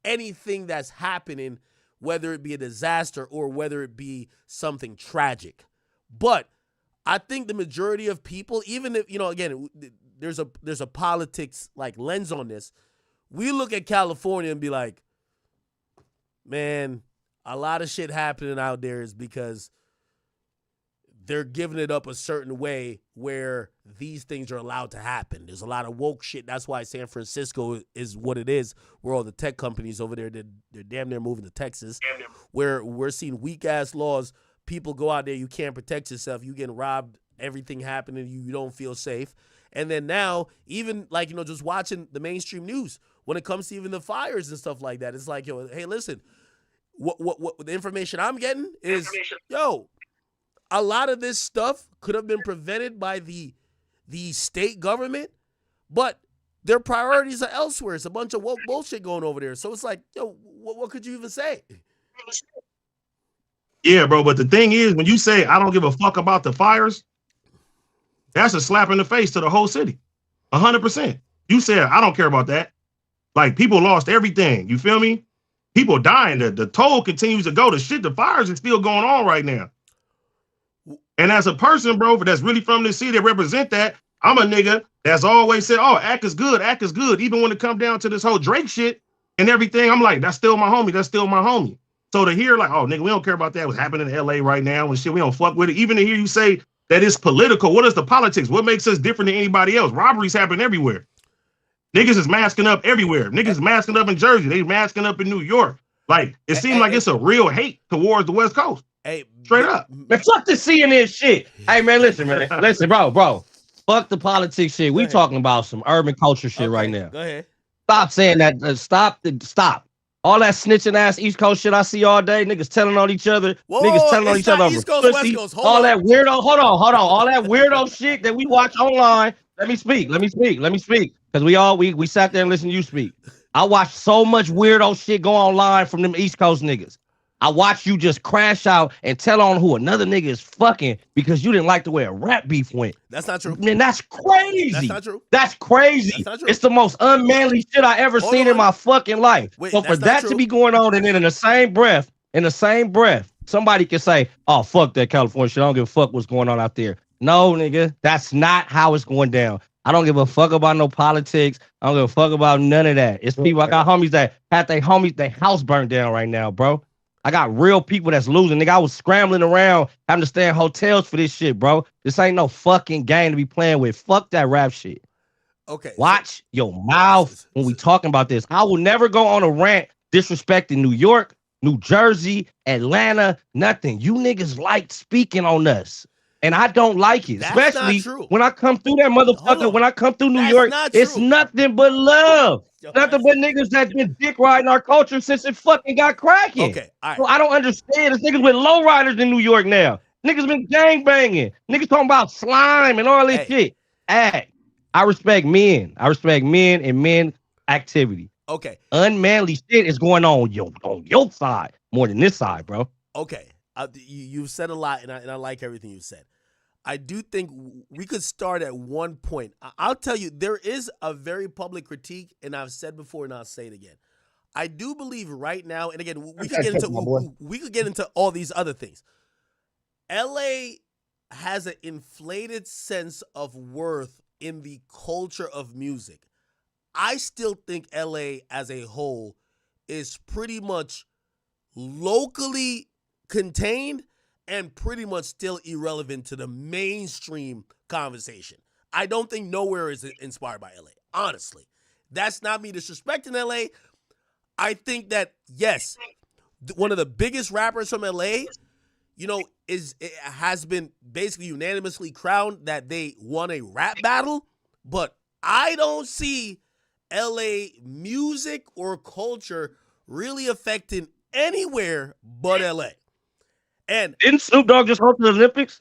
anything that's happening, whether it be a disaster or whether it be something tragic. But I think the majority of people, even if, again, there's a politics like lens on this, we look at California and be like, man, a lot of shit happening out there is because they're giving it up a certain way where these things are allowed to happen. There's a lot of woke shit. That's why San Francisco is what it is, where all the tech companies over there, they're damn near moving to Texas, where we're seeing weak-ass laws. People go out there, you can't protect yourself. You getting robbed, everything happening, you don't feel safe. And then now, even like, just watching the mainstream news, when it comes to even the fires and stuff like that, it's like, yo, hey, listen, what the information I'm getting is, a lot of this stuff could have been prevented by the state government, but their priorities are elsewhere. It's a bunch of woke bullshit going over there. So it's like, yo, what could you even say? Yeah, bro. But the thing is, when you say I don't give a fuck about the fires, that's a slap in the face to the whole city. 100%. You said I don't care about that. Like, people lost everything. You feel me? People dying. The toll continues to go. The fires is still going on right now. And as a person, bro, that's really from this city that represent that, I'm a nigga that's always said, oh, act is good, act is good. Even when it come down to this whole Drake shit and everything, I'm like, that's still my homie, that's still my homie. So to hear like, oh, nigga, we don't care about that, what's happening in LA right now and shit, we don't fuck with it. Even to hear you say that it's political, what is the politics? What makes us different than anybody else? Robberies happen everywhere. Niggas is masking up everywhere. Niggas is masking up in Jersey. They masking up in New York. Like, it seems like it's a real hate towards the West Coast. Hey, straight up. Man, fuck the CNN shit. Hey, man, listen, bro. Fuck the politics shit. We talking about some urban culture shit right now. Go ahead. Stop saying that. Stop. All that snitching ass East Coast shit I see all day, niggas telling on each other, Whoa, niggas telling on it's each other not over East Coast, pussy, West Coast. Hold all on. that weirdo, hold on, all that weirdo shit that we watch online. Let me speak, because we sat there and listened to you speak. I watched so much weirdo shit go online from them East Coast niggas. I watched you just crash out and tell on who another nigga is fucking because you didn't like the way a rap beef went. That's not true. Man, that's crazy. That's not true. That's crazy. That's not true. It's the most unmanly shit I ever Hold seen on. in my fucking life. Wait, so for that's not that true. to be going on and then in the same breath, somebody can say, oh, fuck that California shit. I don't give a fuck what's going on out there. No, nigga, that's not how it's going down. I don't give a fuck about no politics. I don't give a fuck about none of that. It's people, I got homies that had their house burned down right now, bro. I got real people that's losing. Nigga, I was scrambling around having to stay in hotels for this shit, bro. This ain't no fucking game to be playing with. Fuck that rap shit. Okay. Watch your mouth when we talking about this. I will never go on a rant disrespecting New York, New Jersey, Atlanta, nothing. You niggas like speaking on us. And I don't like it. That's Especially not true. when I come through that Hold motherfucker, on. when I come through New That's York, not it's true. nothing but love. Yo, Nothing but niggas that's been dick riding our culture since it fucking got cracking. Okay, all right. So I don't understand. It's niggas with lowriders in New York now. Niggas been gang banging. Niggas talking about slime and all this shit. Hey, I respect men. I respect men and men activity. Okay. Unmanly shit is going on your side more than this side, bro. Okay. You've said a lot, and I like everything you said. I do think we could start at one point. I'll tell you, there is a very public critique, and I've said before, and I'll say it again. I do believe right now, and again, we could get into all these other things. LA has an inflated sense of worth in the culture of music. I still think LA as a whole is pretty much locally contained and pretty much still irrelevant to the mainstream conversation. I don't think nowhere is inspired by LA, honestly. That's not me disrespecting LA. I think that, yes, one of the biggest rappers from LA, has been basically unanimously crowned that they won a rap battle, but I don't see LA music or culture really affecting anywhere but LA. And didn't Snoop Dogg just host the Olympics?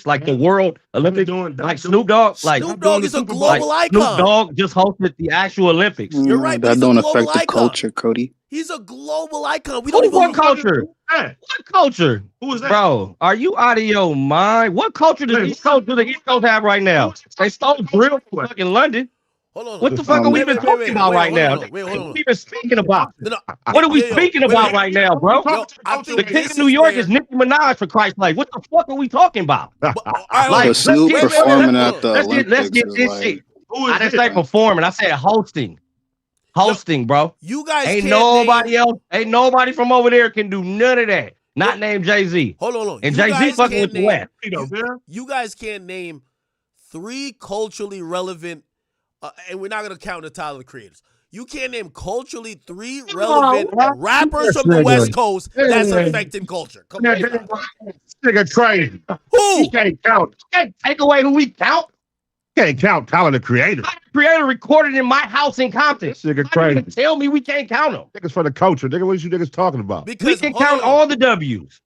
Like the World Olympics? Like Snoop Dogg? Like Snoop Dogg is a global icon. Snoop Dogg just hosted the actual Olympics. You're right, but That he's a don't global affect the icon. culture, Cody. He's a global icon. We don't even What culture? What culture? Who is that? Bro, are you out of your mind? What culture does the East Coast have right now? They stole drill from fucking London. Hold on. What the fuck are we even talking about right now? Hold on. What are we even speaking about? No, What are we speaking about right now, bro? I think The king this of New York where- is Nicki Minaj, for Christ's sake. What the fuck are we talking about? All right, Like, But let's Snoop get- performing at the let's Olympics get is this like, shit. Who is I didn't this? say performing. I said hosting. Hosting, bro. You guys Ain't can't nobody name, else. Ain't nobody from over there can do none of that. Not named Jay-Z. Hold on. And You Jay-Z guys fucking can't with the West. You guys can't name 3 culturally relevant, and we're not going to count the Tyler Creators. You can't name culturally 3 relevant rappers from the West Coast that's affecting culture. Come on. Nigga crazy. Who? You can't count. Can't take away who we count. Can't count Tyler the Creator. Creator recorded in my house in Compton. This nigga How you crazy. gonna tell me we can't count them? Niggas for the culture. Nigga, what you niggas talking about? We Because can hold count on. all the W's.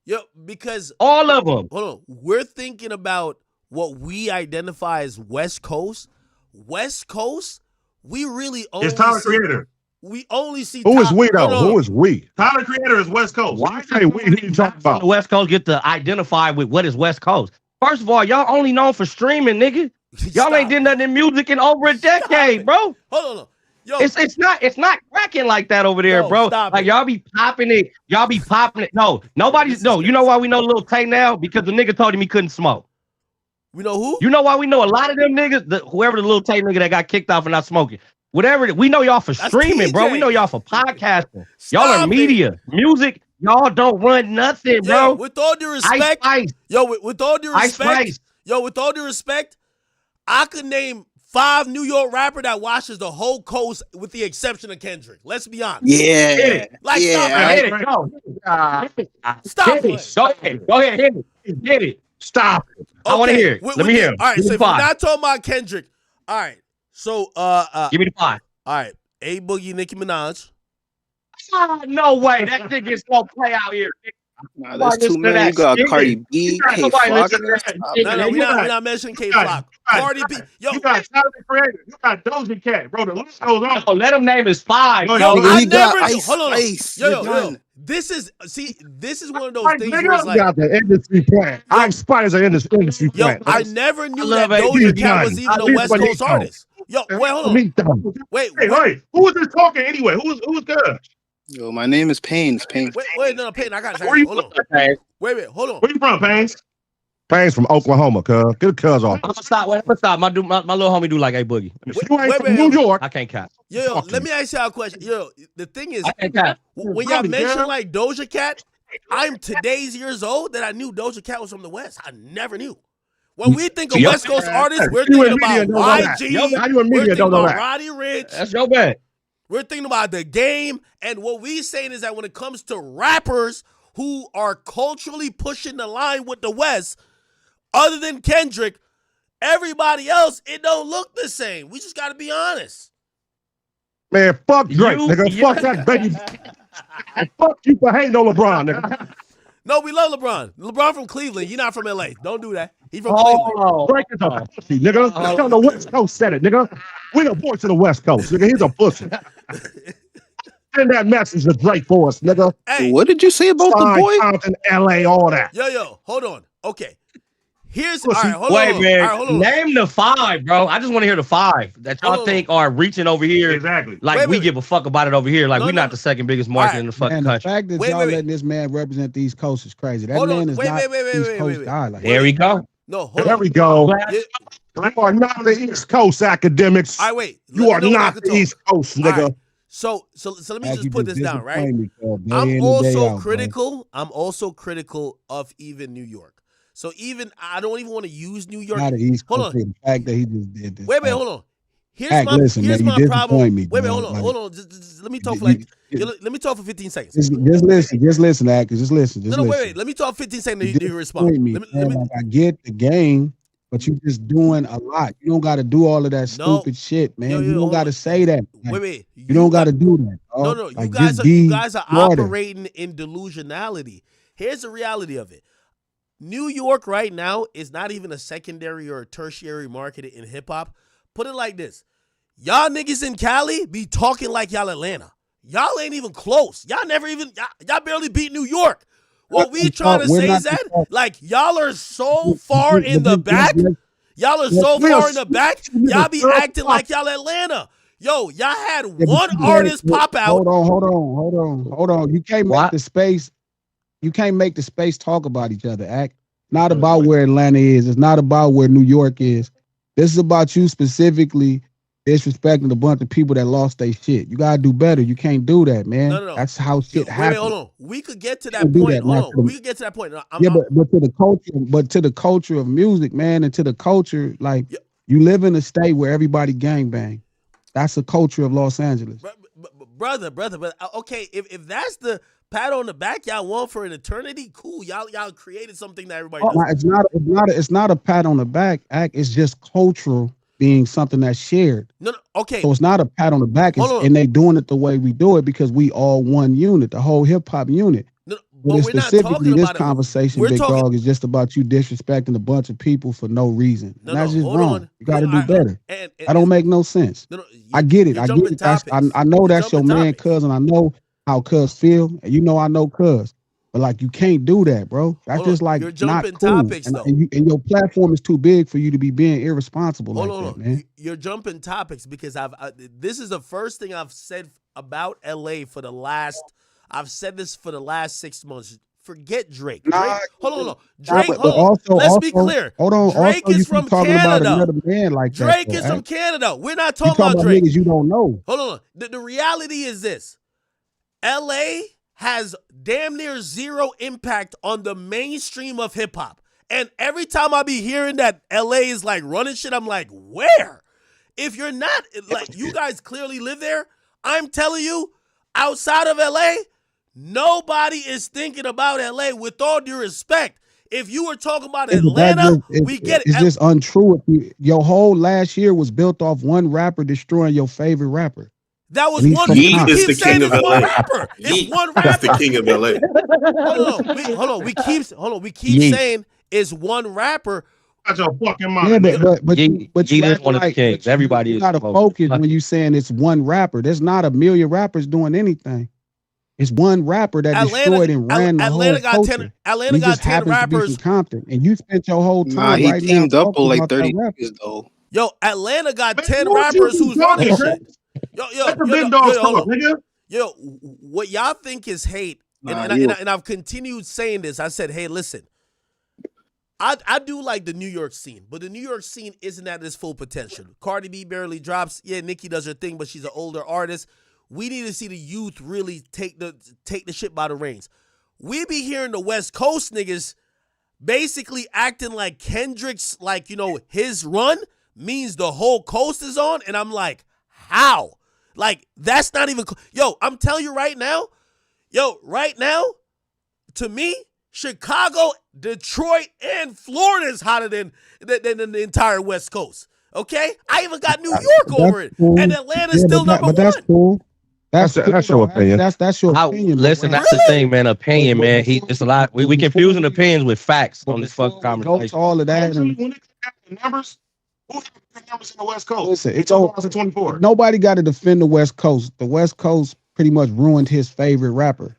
Because All of them. hold on, we're thinking about what we identify as West Coast. West Coast, we really only It's Tyler see, Creator. we only see Who is we though? Hold on. Who is we? Tyler Creator is West Coast. Why you say we? Who you talking The about? West Coast get to identify with what is West Coast. First of all, y'all only known for streaming, nigga. Y'all Stop ain't did nothing in music in over a Stop decade, it. bro. Hold on. Yo, It's not cracking like that over there, Yo, bro. stop Like it. y'all be popping it. Y'all be popping it. No, nobody's no. You know why we know Lil Tay now? Because the nigga told him he couldn't smoke. we know who? You know why we know a lot of them niggas? Whoever the Lil Tay nigga that got kicked off for not smoking. Whatever. We know y'all for That's streaming, bro. TJ. We know y'all for podcasting. Y'all Stop are it. media. Music, y'all don't run nothing, Yo, bro. with all due Ice respect, Spice. with all due Ice respect, Spice. with all due respect, I could name 5 New York rapper that washes the whole coast with the exception of Kendrick. Let's be honest. yeah, Like, yeah. stop Hit it. Go. Stop Hit it. it. Go ahead. Hit it. Hit it. Stop it. I want to hear it. Let me hear it. All right, Give so me if we're 5. not talking about Kendrick, all right. So Give me the 5. all right, A Boogie, Nicki Minaj, No way. That shit gets no play out here. Nah, there's too many. You got Cardi B, K Flock. No, we're not mentioning K Flock. Cardi B. Yo, You got Tyler the Creator. You got Doja Cat, bro. The list goes on. Oh, let him name his 5. Yo, yo, Nigga, I he got never. Ice Hold on. Spice. Yo, You're done. This is one of those Like, things nigga, where it's you like, got the industry plan. I Spice an industry yo, plan. I never knew love that it. Doja He's Cat was done. even a He's West what he Coast knows. artist. Yo, wait, hold on. Wait, Hey, wait, who was this talking anyway? Who was good? Yo, my name is Pain. It's Pain. no, Peyton, I got Where you it. Hold on. Okay. Wait, hold on. Where you from, Pains? Pains from Oklahoma, cuz. Get a cuz off. I'm gonna stop. My little homie do like a boogie. If you ain't from wait, New York, I can't cap. Yo, Fuck let you. me ask y'all a question. Yo, the thing is, I can't cap. when y'all Really, mention girl? like Doja Cat, I'm today's years old that I knew Doja Cat was from the West. I never knew. When we think of Yup. West Coast artists, we're You thinking in media about don't know that. YG. How you in We're media thinking don't know about that? Roddy Ricch. That's your bad. We're thinking about the game. And what we're saying is that when it comes to rappers who are culturally pushing the line with the West, other than Kendrick, everybody else, it don't look the same. We just got to be honest. Man, fuck Drake, You- nigga. you- Fuck that baby. And fuck you for hating on LeBron, nigga. No, we love LeBron. LeBron from Cleveland. You're not from LA. Don't do that. He's from Cleveland. Oh, Drake is a pussy, nigga. Tell the West Coast said it, nigga. We the voice of the West Coast, nigga. He's a pussy. Send that message to Drake for us, nigga. Hey, What did you say about the Sign, boy? Compton, LA, all that. yo, hold on. Okay. Here's Pussy. all right, hold wait, on. man. All right, hold on. Name the 5, bro. I just want to hear the 5 that y'all Hold on. think are reaching over here. Exactly. Like Wait, we wait. give a fuck about it over here. Like No, we're no. not the second biggest market Alright. in the fucking Man, the country. fact that Wait, y'all wait, wait. letting this man represent the East Coast is crazy. That Hold on. man is Wait, not wait, wait, East wait, Coast wait. guy. Like There we go. No, hold There on. we go. Yeah, You are not the East Coast academics. all right, wait. You Let are me know when I not can the talk. East Coast, All nigga. right. So let me Like, just you put this down, right? disappoint me, cuz, day I'm in and day also out, bro. critical. I'm also critical of even New York. So even I don't even want to use New York. Not the East Hold Coast. on. The fact that he just did this. Wait, hold on. Here's Act, my listen, here's man, you my problem. disappoint me, Wait, dog. hold on, Like, hold on. Just let me talk for you- like let me talk for 15 seconds. Just listen, Act. Just listen. Just No, listen. wait. Let me talk 15 seconds. You Do you respond? disappoint me, Let me, man. Like, I get the game, but you just doing a lot. You don't got to do all of that No. stupid shit, man. Yo, you don't hold got on. to say that. Like, wait. you don't got to do that. No, dog. no. Like, You guys just are be smarter. operating in delusionality. Here's the reality of it. New York right now is not even a secondary or a tertiary market in hip hop. Put it like this. Y'all niggas in Cali be talking like y'all Atlanta. Y'all ain't even close. Y'all never even, y'all barely beat New York. What we trying to say is that, like, y'all are so far in the back. Y'all are so far in the back. Y'all be acting like y'all Atlanta. Yo, y'all had one artist pop out. Hold on. You can't make What? the space. You can't make the space talk about each other. Act. Not about where Atlanta is. It's not about where New York is. This is about you specifically disrespecting a bunch of people that lost their shit. You gotta do better. You can't do that, man. No. That's how shit Wait, happens. hold on. We could get to that Can't do point. that, Hold man. on. We could get to that point. But to the culture of music, man, and to the culture, like, Yeah. you live in a state where everybody gangbang. That's the culture of Los Angeles. brother, but okay, if that's the pat on the back y'all want for an eternity, cool. Y'all created something that everybody does. It's not a pat on the back act. It's just cultural being something that's shared. No, okay. So it's not a pat on the back. Hold on. And they doing it the way we do it because we all one unit, the whole hip hop unit. No, But but it's we're not specifically talking this about it. conversation, We're Big talking- Dog, is just about you disrespecting a bunch of people for no reason. No, And that's no, just hold wrong. on. You got to No, do better. And That don't make no sense. No, I get it. you're I get jumping it. I topics. know You're that's your jumping man, topics. cuz, and I know how cuz feel. And you know I know cuz. But like, you can't do that, bro. That's Hold on. just like You're not jumping cool. topics, and, though. and your platform is too big for you to be being irresponsible Hold like on, that, man. You're jumping topics because this is the first thing I've said about LA for the last. I've said this for the last 6 months. Forget Drake. Nah, Hold on. Drake. but Hold on. also- Let's be also- clear. Hold on. Drake also, is you from keep talking about Canada. another man like that. Drake though, is from Act. Canada. We're not You talking about Drake. niggas you don't know. Hold on. The reality is this. LA has damn near zero impact on the mainstream of hip hop. And every time I be hearing that LA is like running shit, I'm like, where? If you're not, like, you guys clearly live there, I'm telling you, outside of LA, nobody is thinking about LA, with all due respect. If you were talking about Atlanta, we get it. It's just untrue. Your whole last year was built off one rapper destroying your favorite rapper. That was And he's one. from You Yeet Compton. is keep the saying king of it's one LA. rapper. It's Yeet. one That's the rapper. king of LA. Hold on. We keep Yeet. saying it's one rapper. Got your fucking Yeah, mind. but Yeet you is act one of the like kings. Everybody you is gotta smoking. focus when you saying it's one rapper. There's not a million rappers doing anything. It's one rapper that destroyed and ran the Atlanta whole got culture. 10. Atlanta And he got just 10 happens to be rappers. from Compton, and you spent your whole Nah, time he right now teamed up with talking like about that 30 rapper. niggas though. Yo, Atlanta got Man, 10 what you rappers who's talking, running bro? shit. Let the big dogs hold talk, on. nigga. Yo, what y'all think is hate, and I've continued saying this. I said, hey, listen, I do like the New York scene, but the New York scene isn't at its full potential. Cardi B barely drops. Yeah, Nicki does her thing, but she's an older artist. We need to see the youth really take the shit by the reins. We be hearing the West Coast niggas basically acting like Kendrick's, like, you know, his run means the whole coast is on, and I'm like, how? Like, that's not even, yo, I'm telling you right now, to me, Chicago, Detroit, and Florida is hotter than the entire West Coast. Okay? I even got New York over it, cool. and Atlanta's still number but that's one. cool. That's your opinion. That's your opinion. Listen, but that's the thing, man. Opinion, man. It's a lot. We confusing opinions with facts on this fucking go to conversation. all of that. When And, they got the numbers, who have the numbers in the West Coast? listen, In it's all 2024. nobody got to defend the West Coast. The West Coast pretty much ruined his favorite rapper.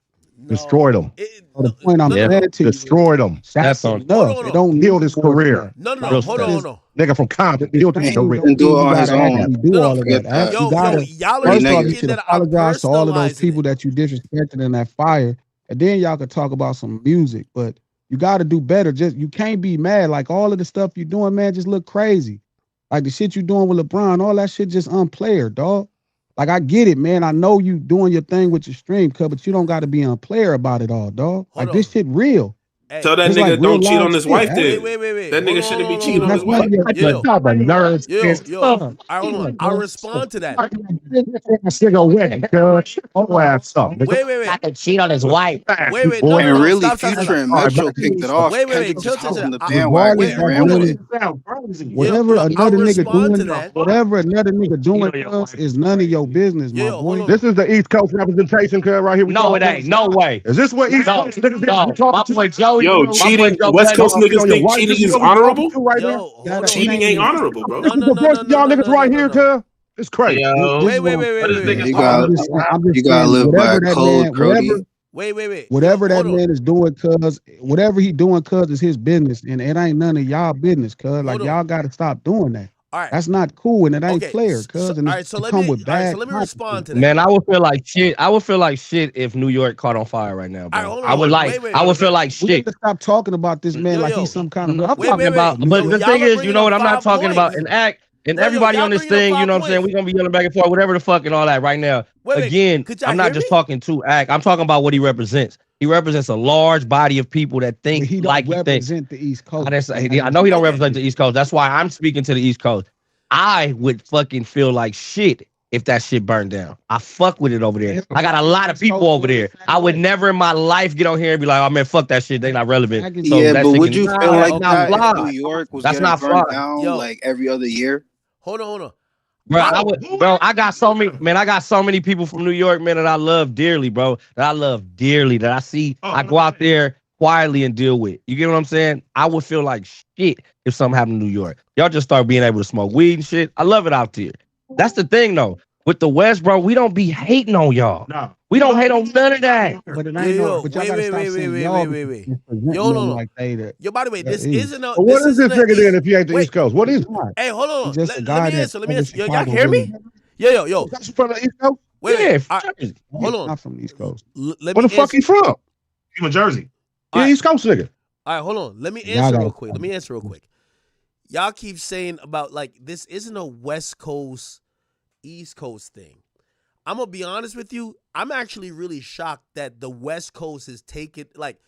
Destroyed him. So the point I'm saying to you, Destroyed him. that's That's on- enough. Hold on. It don't Killed need his more than career. that. No. Hold on. Nigga from Compton killed his career. He can do it on his own. Actually do No, all of forget that. that. Actually, Yo, gotta, y'all are first off, you thinking should that I'm apologize to all of those personalizing people it. that you disrespected in that fire, and then y'all could talk about some music. But you got to do better. Just you can't be mad. Like all of the stuff you doing, man, just look crazy. Like the shit you doing with LeBron, all that shit just unplayer, dog. Like I get it, man. I know you doing your thing with your stream cut, but you don't got to be unplayer about it all, dog. Hold Like this on. shit real. Hey, Tell that It's nigga like don't real cheat life on his shit, wife man. then. wait. That nigga shouldn't be cheating on his That's wife. not Yo. Stop a nerve. Yo. All right, hold on. I'll respond to that. Oh, ass up. nigga. Wait. I can cheat on his wife. Wait. No. And really, Stop. Future and All right, Metro back to kicked you. it off. Wait. Kendrick just Chill. hopped on the I- bandwagon wait, and wait, ran wait. with it. Whatever I'll another nigga respond to doing, that. whatever another nigga doing cuz, is none of your business, my Yo, hold boy. on. This is the East Coast representation, cuz, right here. No, it ain't. No way. Is this what East No, Coast niggas no. you talking My to? boy Joey. Yo, my boy cheating. Joe West Coast Budden- niggas think cheating is honorable. Right Yo, now? hold on. Cheating ain't honorable, bro. This is the voice of y'all niggas right here, cuz. It's crazy. Wait. What is You I'm gotta, just you gotta saying, live by whatever a that code, man, Crody. Wait. whatever Yo, that hold on. man is doing, cuz, whatever he doing, cuz, is his business, and it ain't none of y'all business, cuz. Like Hold on. y'all got to stop doing that. All right. That's not cool, and it ain't Okay. player, cuz. And All it right. So let come me. with All right. bad So let me respond to that. Man, I would feel like shit. I would feel like shit if New York caught on fire right now, bro. All right, hold I would on. like. Wait. I would feel like We shit. need to stop talking about this man like Yo. he's some kind of. I'm Wait, talking about, but Yo, the y'all thing are is, you bringing know up what? I'm not 5 talking about points. an act. And Yo, everybody y'all on this bringing up thing, you 5 know what I'm saying? points. We're gonna be yelling back and forth, whatever the fuck and all that right now. Wait, Again, could y'all I'm not hear just me? talking to act. I'm talking about what he represents. He represents a large body of people that But think he don't like he thinks. represent the East Coast. I know he don't represent the East Coast. That's why I'm speaking to the East Coast. I would fucking feel like shit if that shit burned down. I fuck with it over there. I got a lot of people over there. I would never in my life get on here and be like, oh man, fuck that shit. They not relevant. So Yeah, that but shit would can- you Nah, feel that's like not that if fly. New York was That's getting not burned fly. down Yo. like every other year? Hold on. Bro, I got so many people from New York, man, that I love dearly, bro. That I see. I go out there quietly and deal with. You get what I'm saying? I would feel like shit if something happened in New York. Y'all just start being able to smoke weed and shit. I love it out there. That's the thing, though. With the West, bro, we don't be hating on y'all. No. We don't hate on none of that. But it ain't no. But y'all gotta stop saying y'all. Wait. Yo, Yo, no. like they that. Yo, by the way, this Yeah, isn't a. But what is this isn't a nigga then East- if he ain't the Wait. East Coast? What is it? Hey, hold on. He's just a Let guy me that answer. covers Yo, y'all Chicago hear me? really. Yo. That's from the East Coast? Wait. Yeah, All right, He's hold on. not from the East Coast. Let Where me the fuck answer. he from? He from Jersey. He All an right. East Coast nigga. All right, hold on. Let me Y'all answer gotta real quick. Y'all keep saying about like this isn't a West Coast, East Coast thing. I'm gonna be honest with you. I'm actually really shocked that the West Coast is taking like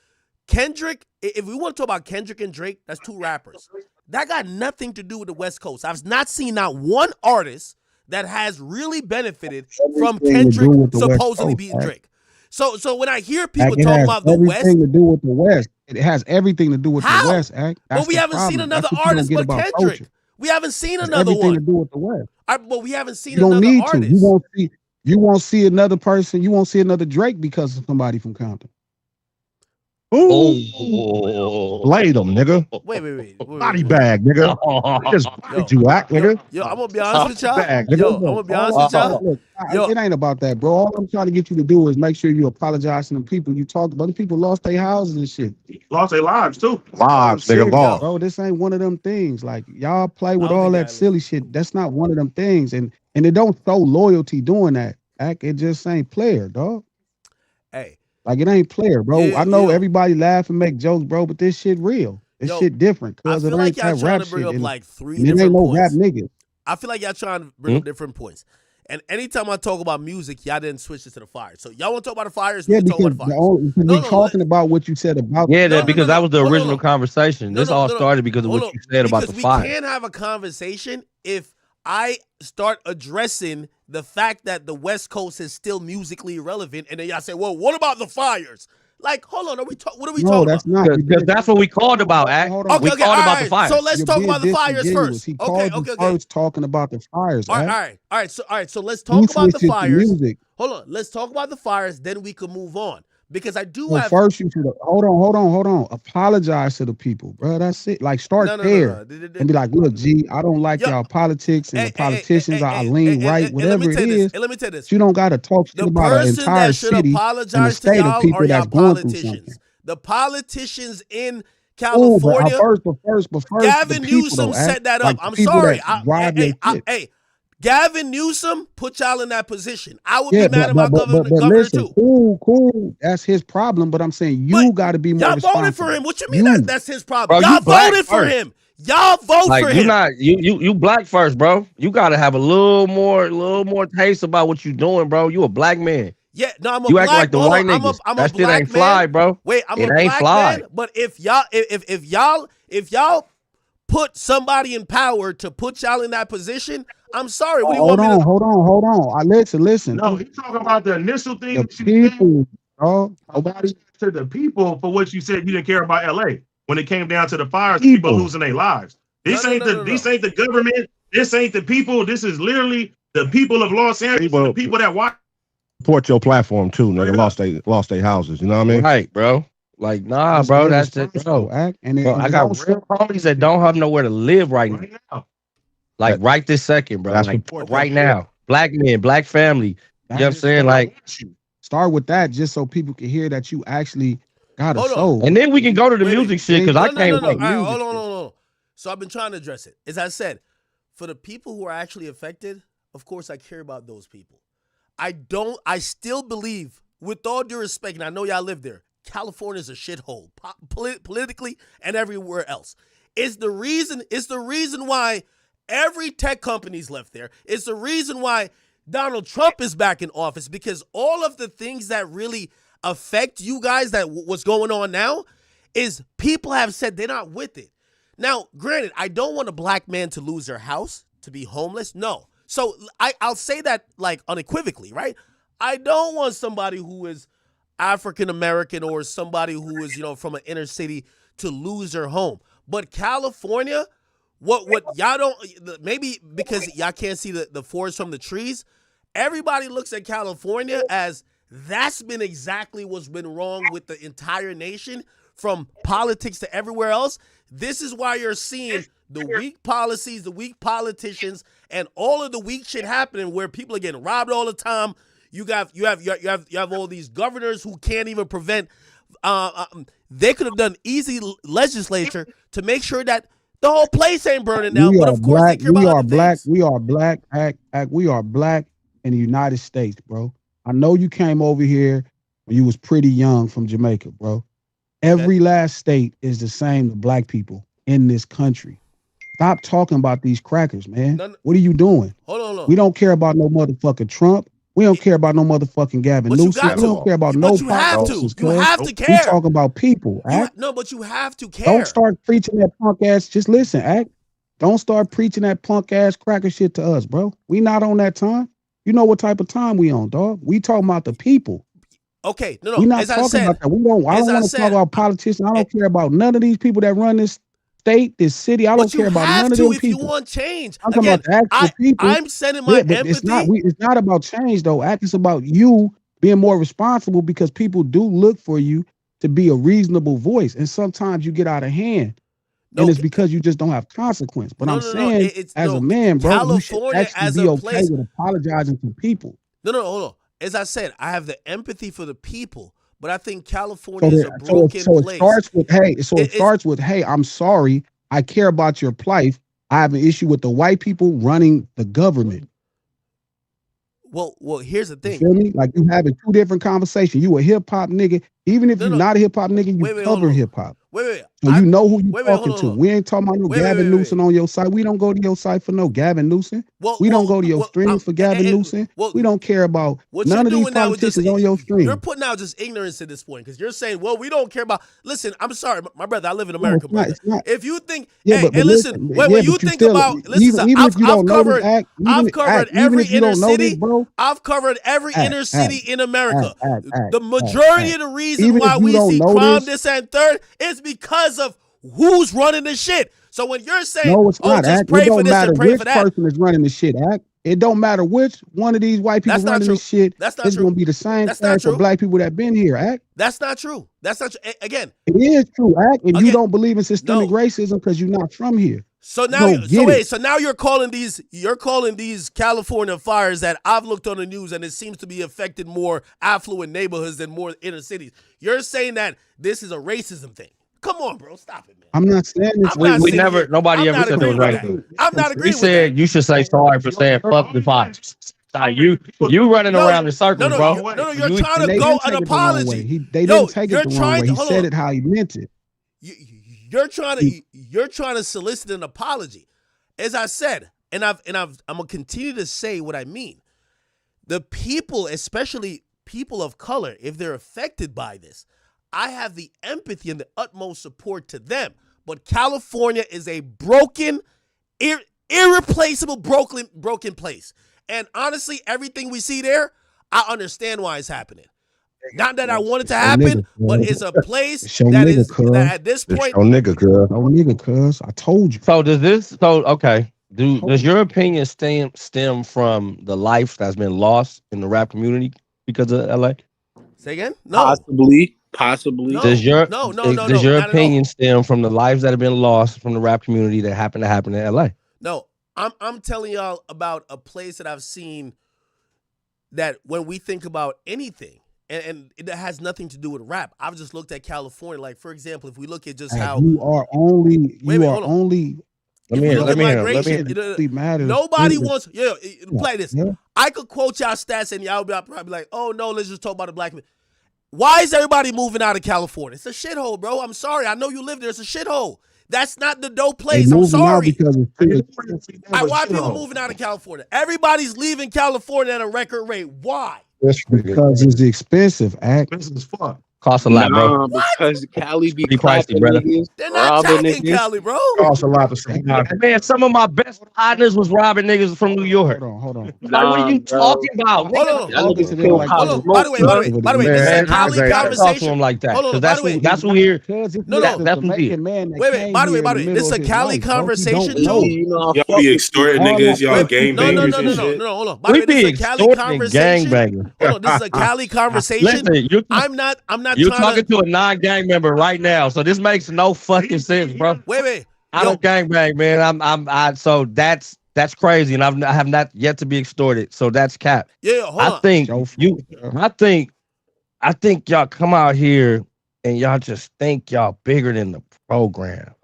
Kendrick. If we want to talk about Kendrick and Drake, that's 2 rappers. That got nothing to do with the West Coast. I've not seen not one artist that has really benefited from Everything to do Kendrick with the West supposedly Coast, beating right? Drake. So when I hear people It talking has about the West, everything to do with the West. It has everything to do with How? the West, Act. but That's we the haven't seen problem. another That's what you don't artist get but about Kendrick. culture. We haven't seen It's another everything to one. do with the West. But we haven't seen You don't another need to. artist. You won't see. You won't see another person. You won't see another Drake because of somebody from Compton. Ooh, laid him, nigga. Wait. Body bag, nigga. Just bodied you, act, nigga. Yo, I'm gonna be honest with y'all. Bag, Yo, nigga. I'm gonna be honest with y'all. Look, Yo. it ain't about that, bro. All I'm trying to get you to do is make sure you apologize to the people you talked about. The people lost their houses and shit. Lost their lives too. Lives, nigga, lost. Bro, this ain't one of them things. Like, y'all play with I don't all think that silly shit. That's not one of them things. And it don't show loyalty doing that. Act, it just ain't player, dog. Hey. Like, it ain't player, bro. Yeah, I know yo. everybody laugh and make jokes, bro, but this shit real. This Yo, shit different. I Cause it feel ain't like y'all that trying rap to bring shit. up And like 3 it different ain't no points. rap niggas. I feel like y'all trying to bring up different points. And anytime I talk about music, y'all didn't switch it to the fires. So y'all want to talk about the fires? Yeah, We can talk because about the fires. we talking about what you said about. Yeah, because that was the Hold original on. conversation. This all started because of what you said about the fire. Because we can't have a conversation if I start addressing the fact that the West Coast is still musically irrelevant, and then y'all say, "Well, what about the fires?" Like, hold on, what are we talking No, about? that's not. Because that's what we called about, Act. Hold on. We called about the fire. So let's You're talk being about the fires disingenuous. first. He called you first talking about the fires. All Act. right. So let's talk about the switched it to fires. music. Hold on. Let's talk about the fires. Then we can move on because I do Well, have. first you should hold on. Apologize to the people, bro. That's it. Like, start there and be like, look, G, I don't like y'all politics and the politicians. I lean right, whatever it is. Let me tell this. You don't got to talk shit about an person entire that should city and the apologize to state of y'all people are y'all that's going through something. politicians. The politicians in Oh, California. but first, Gavin the people, Newsom though, set that up. like I'm people sorry. that drive your shit. Hey, Gavin Newsom put y'all in that position. I would be Yeah, mad at my governor listen, too. cool. That's his problem. But I'm saying you got to be more Y'all responsible. voted for him. What you mean that's his problem? Bro, y'all you black voted for first. him. Y'all vote Like, for you him. not you black first, bro. You gotta have a little more taste about what you doing, bro. You a black man. Yeah, no, I'm a You black. act like the hold white on, niggas. I'm That a shit black ain't man. fly, bro. Wait, I'm It a ain't black fly. man. But if y'all put somebody in power to put y'all in that position, I'm sorry. What do you want me to? Hold on. Listen. No, he's talking about the initial thing The that you said people, nobody to the people for what you said you didn't care about LA. When it came down to the fires, people losing their lives. This ain't the government. This ain't the people. This is literally the people of Los Angeles. The people that watch. Support your platform too, nigga. Lost their houses. You know what I mean? Right, bro. Like, nah, bro. That's it, bro. Bro, I got real homies that don't have nowhere to live right now. Like, right this second, bro. Like, right now. Black men, black family. You know what I'm saying? Like, start with that just so people can hear that you actually got a soul. and then we can go to the music shit because I can't wait. All right, hold on. So I've been trying to address it. As I said, for the people who are actually affected, of course I care about those people. I still believe, with all due respect, and I know y'all live there, California's a shithole, politically and everywhere else. It's the reason why every tech company's left there. It's the reason why Donald Trump is back in office, because all of the things that really affect you guys, that what's going on now, is people have said they're not with it. Now, granted, I don't want a black man to lose their house, to be homeless. No. So I'll say that like unequivocally, right? I don't want somebody who is African American or somebody who is, from an inner city to lose their home. But California, what y'all don't, maybe because y'all can't see the forest from the trees, everybody looks at California as that's been exactly what's been wrong with the entire nation, from politics to everywhere else. This is why you're seeing the weak policies, the weak politicians, and all of the weak shit happening where people are getting robbed all the time. You have all these governors who can't even prevent. They could have done easy legislature to make sure that the whole place ain't burning down. But of course, they care about other things. We are black. We are black in the United States, bro. I know you came over here when you was pretty young from Jamaica, bro. Every last state is the same to black people in this country. Stop talking about these crackers, man. What are you doing? Hold on. We don't care about no motherfucking Trump. We don't care about no motherfucking Gavin Newsom. We don't care about no politicians. You have to care. We talking about people. No, but you have to care. Don't start preaching that punk ass. Just listen, Act. Don't start preaching that punk ass cracker shit to us, bro. We not on that time. You know what type of time we on, dog. We talking about the people. Okay, no. We not talking about that. I don't want to talk about politicians. I don't care about none of these people that run this state, this city. I don't care about none of them if people. You want change. I'm talking about the actual people. I'm sending my empathy. It's not about change though. It's about you being more responsible because people do look for you to be a reasonable voice, and sometimes you get out of hand. And it's because you just don't have consequence. But I'm saying, as a man, bro, you should actually be okay with apologizing to people. No, hold on. As I said, I have the empathy for the people, but I think California is a broken place. It starts with, hey, I'm sorry. I care about your plight. I have an issue with the white people running the government. Well, here's the thing. You feel me? Like you having two different conversations. You a hip hop nigga. Even if you're not a hip hop nigga, you cover hip hop. Wait. So you know who you talking to. We ain't talking about no Gavin Newsom on your site. We don't go to your site for no Gavin Newsom. We don't go to your streams for Gavin Newsom. We don't care about none of these politicians on your stream. You're putting out just ignorance at this point because you're saying, well, we don't care about. Listen, I'm sorry, my brother. I live in America, brother. If you think, listen, when you think about, listen, I've covered every inner city. I've covered every inner city in America. The majority of the reason why we see crime, this and third, is because of who's running the shit. So when you're saying, no, it's not, just pray for this and pray for that. It don't matter which person is running the shit, It don't matter which one of these white people running this shit. It's going to be the same thing for black people that been here, That's not true. That's not true. Again. It is true, And you don't believe in systemic racism because you're not from here. So now, so now you're calling these California fires that I've looked on the news and it seems to be affecting more affluent neighborhoods than more inner cities. You're saying that this is a racism thing. Come on, bro, stop it, man. I'm not saying this. Nobody ever said it was right. I'm not agreeing with that. He said you should say sorry for saying fuck the fires. You running around in circles, bro. No, you're trying to go an apology. They didn't take it the wrong way. He said it how he meant it. You're trying to solicit an apology. As I said, I'm gonna continue to say what I mean. The people, especially people of color, if they're affected by this, I have the empathy and the utmost support to them. But California is a broken, irreplaceable, broken place. And honestly, everything we see there, I understand why it's happening. Not that I want it to happen, but it's a place that at this point. Nigga, cuz. I told you. So does your opinion stem from the life that's been lost in the rap community because of LA? Say again? No. Possibly. No, does your opinion all. stem from the lives that have been lost from the rap community that happen in LA? No, I'm telling y'all about a place that I've seen that when we think about anything, and it has nothing to do with rap. I've just looked at California. Like, for example, if we look at just how you are only Let me hear. Nobody wants. Play this. Yeah. I could quote y'all stats and y'all would probably like, oh no, let's just talk about the black man. Why is everybody moving out of California? It's a shithole, bro. I'm sorry. I know you live there. It's a shithole. That's not the dope place. I'm sorry. Why are people moving out of California? Everybody's leaving California at a record rate. Why? Because it's expensive. Expensive as fuck. Costs a lot, bro. Because Cali be pricey, brother. They're not talking Cali, bro. Costs a lot to say. Man, some of my best partners was robbing niggas from New York. Hold on. What are you talking about? Hold on. By the way, this is a Cali conversation. Like that. Hold on. That's who here. No. That's who here. Wait. By the way, this is a Cali conversation too. Y'all be extorting niggas. Y'all gangbangers and shit. No. Hold on. By the way, this is a Cali conversation. Hold on. This is a Cali conversation. I'm not. You're talking to a non-gang member right now, so this makes no fucking sense, bro. Wait. I don't gangbang, man. So that's crazy, and I have not yet to be extorted. So that's cap. Yeah, hold on. I think y'all come out here and y'all just think y'all bigger than the program,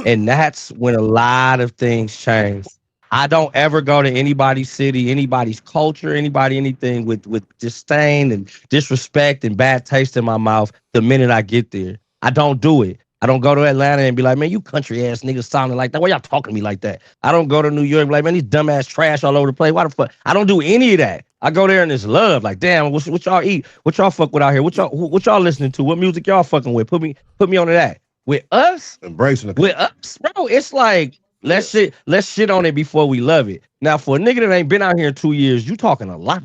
and that's when a lot of things change. I don't ever go to anybody's city, anybody's culture, anything with disdain and disrespect and bad taste in my mouth the minute I get there. I don't do it. I don't go to Atlanta and be like, man, you country ass niggas sounding like that. Why y'all talking to me like that? I don't go to New York and be like, man, these dumbass trash all over the place. Why the fuck? I don't do any of that. I go there and it's love. Like, damn, what y'all eat? What y'all fuck with out here? What y'all listening to? What music y'all fucking with? Put me on to that. With us? Embracing it. With us, bro, it's like, let's shit on it before we love it. Now, for a nigga that ain't been out here in 2 years, you talking a lot.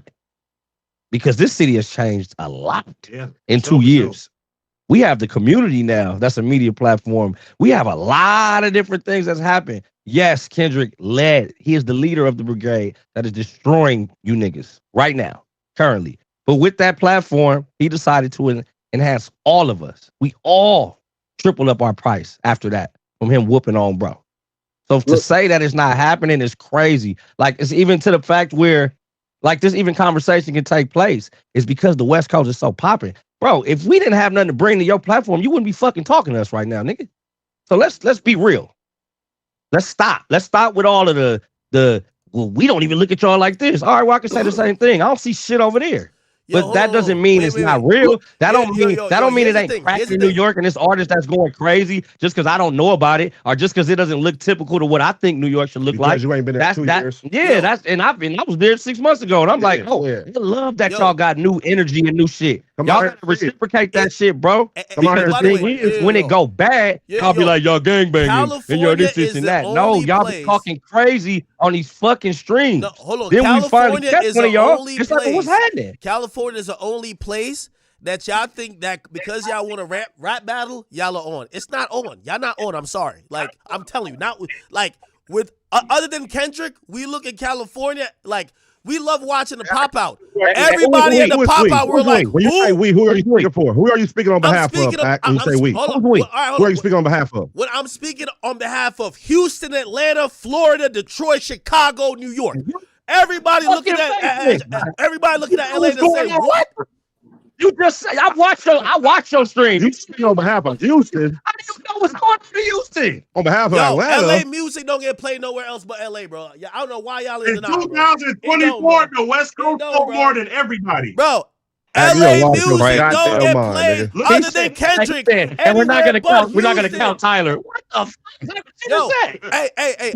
Because this city has changed a lot in 2 years. We have the community now. That's a media platform. We have a lot of different things that's happened. Yes, Kendrick led. He is the leader of the brigade that is destroying you niggas right now, currently. But with that platform, he decided to enhance all of us. We all tripled up our price after that from him whooping on bro. So to say that it's not happening is crazy. Like, it's even to the fact where, like, this even conversation can take place is because the West Coast is so popping. Bro, if we didn't have nothing to bring to your platform, you wouldn't be fucking talking to us right now, nigga. So let's be real. Let's stop. Let's stop with all of the well, we don't even look at y'all like this. All right, well, I can say the same thing. I don't see shit over there. But that doesn't mean it's not real. That don't mean it ain't cracking in New York and this artist that's going crazy just because I don't know about it or just because it doesn't look typical to what I think New York should look like. You ain't been there 2 years. Yeah, I was there 6 months ago, and I'm like, I love that y'all got new energy and new shit. Y'all gotta reciprocate that shit, bro. Because the thing is, when it go bad, y'all be like, y'all gangbanging and y'all this and that. No, y'all be talking crazy on these fucking streams. No, hold on. Then California we finally catch one of y'all. It's like, what's happening? California is the only place that y'all think that because y'all want a rap battle, y'all are on. It's not on. Y'all not on. I'm sorry. Like, I'm telling you, not like with other than Kendrick, we look at California like we love watching the pop out. Everybody in the pop out, we're like, when you say we, who are you speaking for? Who are you speaking on behalf of? When you say we, who are you speaking on behalf of? When I'm speaking on behalf of Houston, Atlanta, Florida, Detroit, Chicago, New York. Everybody looking at LA and say, what? You just say I watch your stream. You speaking on behalf of Houston? How do you know what's going on in Houston? On behalf of Atlanta, LA music don't get played nowhere else but LA, bro. Yeah, I don't know why y'all in 2024. The West Coast sold more than everybody, bro. LA music don't get played other than Kendrick. And we're not gonna count Tyler. What the fuck? Hey,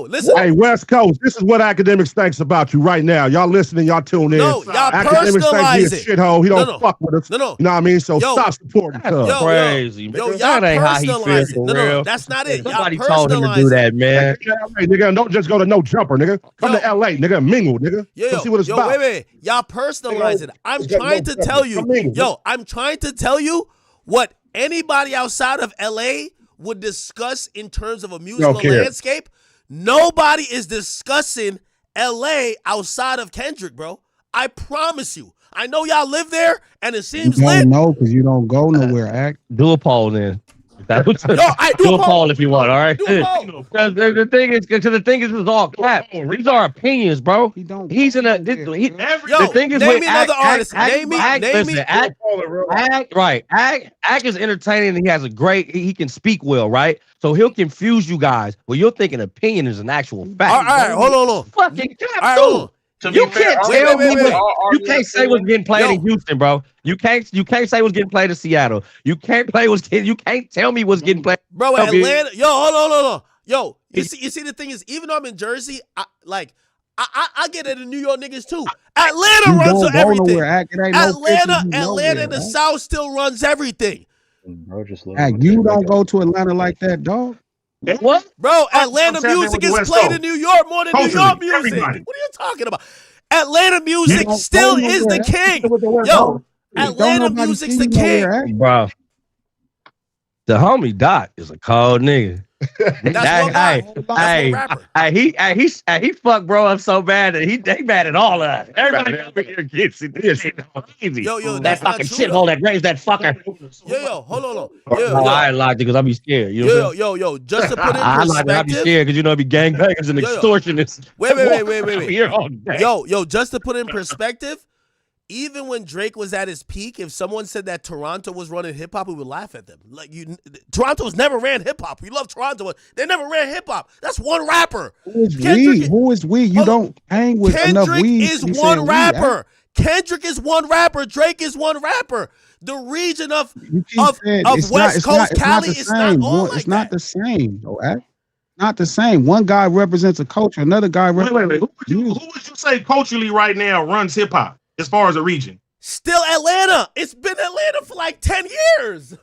listen. Hey, West Coast, this is what Academics thinks about you right now. Y'all listening, y'all tune in. No, y'all Academics personalize thinks he's a shithole. He don't fuck with us. No. You know what I mean? So stop supporting us. Crazy. Y'all that ain't how he feels for real. No, that's not it. Nobody told him to do that, man. Hey, nigga, don't just go to No Jumper, nigga. Come to LA, nigga. Mingle, nigga. Come see what it's about. Wait. Y'all personalize it. I'm trying to tell you what anybody outside of LA would discuss in terms of a musical landscape. Nobody is discussing LA outside of Kendrick, bro. I promise you. I know y'all live there, and it seems lit. No, because you don't go nowhere. Do a poll then. I do a poll if you want. All right. The thing is, this is all cap. These are opinions, bro. He's in a. The thing is, name me another artist. Name me. Act is entertaining. And he has a great. He can speak well, right? So he'll confuse you guys. Well, you're thinking opinion is an actual fact. All right, hold on. Fucking cap, dude. You can't tell me you can't say what's getting played in Houston, bro. You can't say what's getting played in Seattle. You can't tell me what's getting played. Bro, Atlanta. Yo, hold on. Yo, you see the thing is, even though I'm in Jersey, I get it in New York niggas too. Atlanta runs everything. Atlanta in the South still runs everything. Bro, you don't go to Atlanta like that, dog. What? Bro, Atlanta music is played in New York more than New York music. What are you talking about? Atlanta music still is the king. Yo, Atlanta music's the king. Bro, the homie Doc is a cold nigga. He fucked bro up so bad that they mad at all of us. Everybody over here gets it. Yo, that fucking shithole that raised that fucker. Yo, hold on. I ain't like it because I be scared. Yo, just to put in perspective. I be scared because it be gangbangers and extortionists. Wait. Yo, just to put in perspective. Even when Drake was at his peak, if someone said that Toronto was running hip hop, we would laugh at them. Toronto's never ran hip hop. We love Toronto. They never ran hip hop. That's one rapper. Who is we? You don't hang with enough we. Kendrick is one rapper. Kendrick is one rapper. Drake is one rapper. The region of West Coast Cali is not all like It's not the same, though. Not the same. One guy represents a culture. Another guy represents. Wait. Who would you say culturally right now runs hip hop? As far as a region, still Atlanta. It's been Atlanta for like 10 years.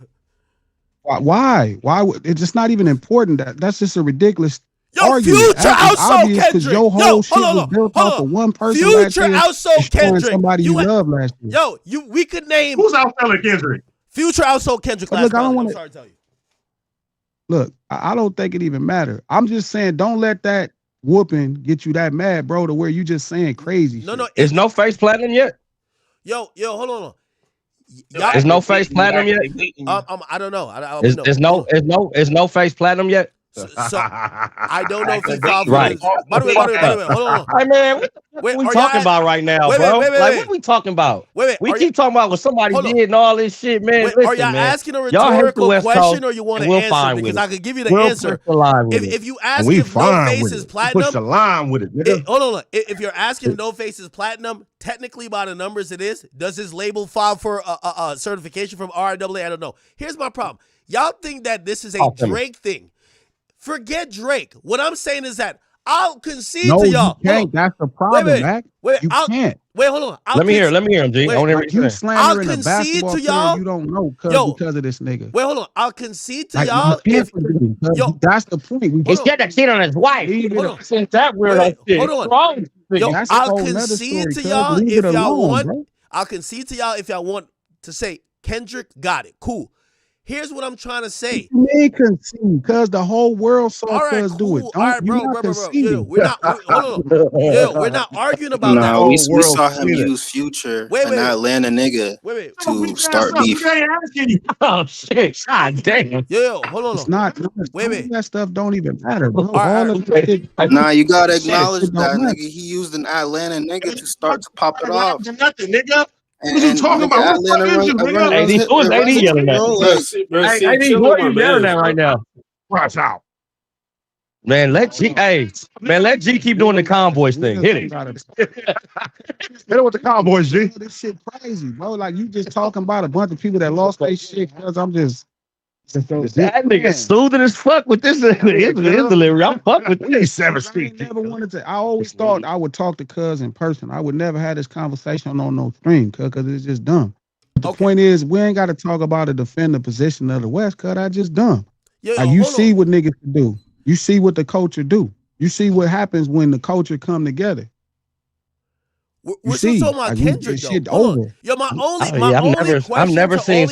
Why? It's just not even important. That's just a ridiculous argument. Future outsold Kendrick. Your whole shit was built off of one person. Future outsold Kendrick. Somebody you love last year. We could name who's outselling Kendrick. Future outsold Kendrick last Look, I month. don't I'm wanna- sorry to tell you. Look, I don't think it even matter. I'm just saying, don't let that whooping get you that mad, bro, to where you just saying crazy No, shit. no. Is No Face platinum yet? Yo, hold on. Is No Face platinum yet? I don't know. Is No Face platinum yet? So I don't know if he filed for Right. this. By the way, hold on. Hey man, what we talking about right now, bro? Like, what we talking about? Wait. We keep talking about what somebody did and all this shit, man. Wait, Listen, are y'all man. asking a Y'all hate the rhetorical West question Coast, or you want and to we'll answer? fine Because with I it. could give you the We'll answer. push the line with If it. you And ask we if No fine Face with is it. We push the platinum, line with it, nigga. hold on. If you're asking if No Face is platinum, technically by the numbers it is. Does his label file for a certification from RIAA? I don't know. Here's my problem. Y'all think that this is a Drake thing. Forget Drake. What I'm saying is that I'll concede No, to you y'all. can't. That's the problem, Mac. Wait, You can't. Wait, hold on. Let me hear him, G. I want to Like, you slandering a concede basketball to player y'all. you don't know because of this nigga. Wait, hold on. I'll concede to Like, y'all. you can't forget him, cuz that's the point. He said that shit on his wife. Since that weirdo shit. Hold on. Wrong. Yo, That's a I'll whole nother concede story, to cuz. y'all Leave if it y'all alone, want. bro. I'll concede to y'all if y'all want to say Kendrick got it. Cool. Here's what I'm trying to say. You may concede, cuz the whole world saw All right, cuz do it. cool. Don't, All right, you're bro. not conceding. We're not. Hold on. Yeah, we're not arguing about that. Nah, we world saw him seen it. use Future, Wait, an Atlanta nigga, Wait. to start beef. Oh shit! God damn. Yo, hold on. It's not. Wait. That stuff don't even matter, bro. All right, All of that shit. Nah, you gotta Shit, acknowledge it don't that, matter. nigga. He used an Atlanta nigga to start to pop it off. Nothing, nigga. And, What you talking nigga, about? What the fuck Atlanta is you, nigga? Hey, runs who is AD it, yelling at? bro. Bro, Like, bro, see, AD, chill who with are my you yelling at man. right now? Watch out. Man, let G keep doing the Convoys thing. Hit it. Hit it with the Cowboys, G. This shit crazy, bro. Like, you just talking about a bunch of people that lost their shit, cuz I'm just. That nigga soothing as fuck with his delivery. I'm fuck with this. I never wanted to. I always thought I would talk to cuz in person. I would never have this conversation on no stream, cuz it's just dumb. But the point is, we ain't got to talk about a defend the position of the West, cuz I just dumb. Like, you see what niggas do. You see what the culture do. You see what happens when the culture come together. We're still talking about Kendrick, shit though. Hold over. on. Yo, my only I've never seen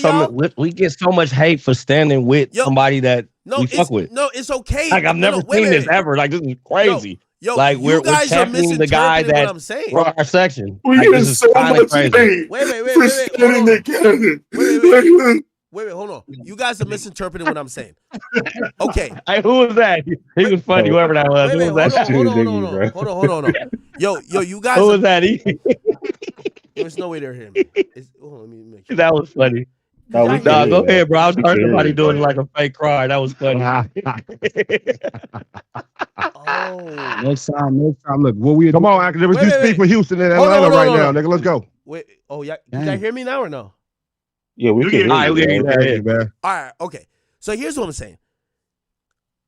we get so much hate for standing with somebody that we fuck with. No, it's okay. Like, I've never seen this ever. Like, this is crazy. Yo, like, you guys are championing the guy misinterpreting that what I'm saying. for our section. We Like, get this is so kind much of crazy. hate Wait, for standing together. Wait, hold on. You guys are misinterpreting what I'm saying. Okay. Hey, who was that? He was funny, whoever that was. Wait, Who was that? Hold on. Yo, you guys. Who was that? There's no way they're hearing me. Let me make sure. That was funny. Go ahead, bro. I was heard somebody doing like a fake cry. That was funny. Next time, look, what we Come on, academics. You speak for Houston and Atlanta right now, nigga. Let's go. Wait, you guys hear me now or no? Yeah, we can hear you, man. All right, okay. So here's what I'm saying.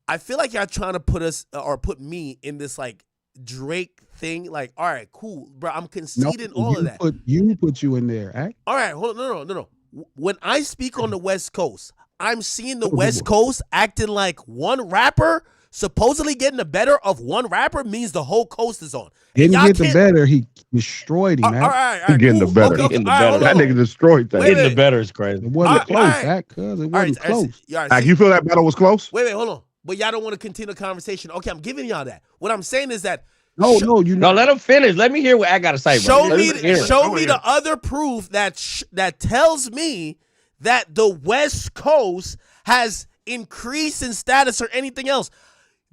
I feel like y'all trying to put us or put me in this like Drake thing. Like, all right, cool, bro. I'm conceding all of that. Put you in there, eh? All right, hold on, no. When I speak on the West Coast, I'm seeing the West Coast acting like one rapper supposedly getting the better of one rapper means the whole coast is on. Didn't get the better. He destroyed him, man. All right, He getting the better. Okay, Getting the better. That nigga destroyed that. Getting the better is crazy. It wasn't close, cuz it wasn't close. You feel that battle was close? Wait, hold on. But y'all don't want to continue the conversation. Okay, I'm giving y'all that. What I'm saying is that No, let him finish. Let me hear what I gotta say, bro. Show me the other proof that tells me that the West Coast has increased in status or anything else.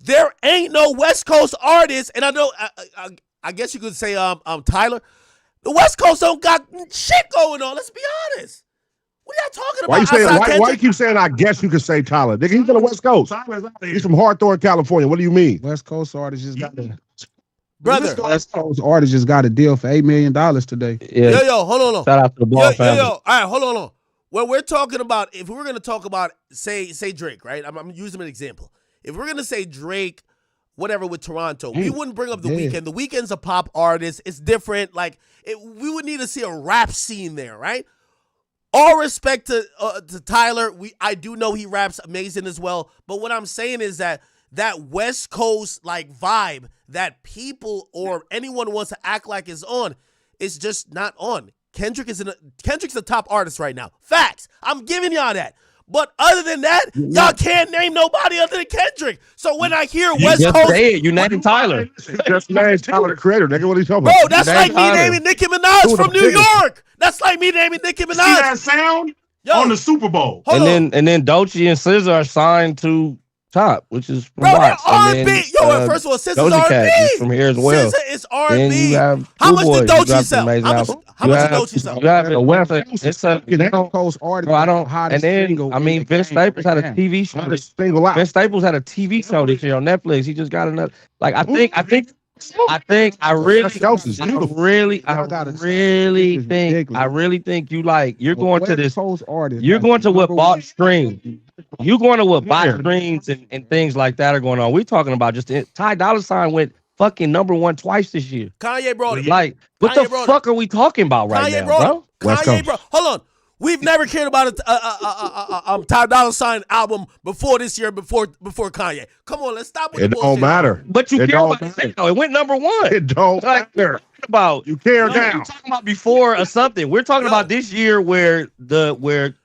There ain't no West Coast artist, and I know I guess you could say Tyler. The West Coast don't got shit going on. Let's be honest. What are y'all talking about? Why you keep saying I guess you could say Tyler? Nigga, he's from the West Coast. He's from Hawthorne, California. What do you mean? West Coast artists just got to West Coast artists just got a deal for $8 million today. Yeah. Yo, hold on. Shout out to the ball family. All right, hold on. Well, we're talking about, if we're gonna talk about say Drake, right? I'm using an example. If we're gonna say Drake, whatever with Toronto, we wouldn't bring up The Weeknd. The Weeknd's a pop artist. It's different. Like we would need to see a rap scene there, right? All respect to Tyler. I do know he raps amazing as well. But what I'm saying is that West Coast like vibe that people or anyone wants to act like is on, it's just not on. Kendrick's a top artist right now. Facts. I'm giving y'all that. But other than that, y'all can't name nobody other than Kendrick. So when I hear West Coast, you named Tyler. Just named Tyler the Creator, nigga. What are you talking bro, about? that's like me naming Nicki Minaj from New York. That's like me naming Nicki Minaj. See that sound on the Super Bowl. And then Doechii and SZA are signed to Top, which is from Watts. R&B. Yo, first of all, SZA's R&B. From here as well. SZA is R&B. How much did Doechii sell? How much did Doechii sell? You have a West Coast artist. I don't. And then I mean, Vince Staples had a TV show. Vince Staples had a TV show this year on Netflix. He just got another. Like I really think you're going to this. You're going to what bought streams. You're going to what bought streams and things like that are going on. We're talking about just Ty Dolla $ign went fucking #1 twice this year. Kanye brought it. Like what the fuck are we talking about right now, bro? Kanye bro. Hold on. We've never cared about a Ty Dolla $ign album before this year, before Kanye. Come on, let's stop with the bullshit. It don't matter. But you care about it. It went #1. It don't matter. About you care now. We're talking about before or something. We're talking about this year where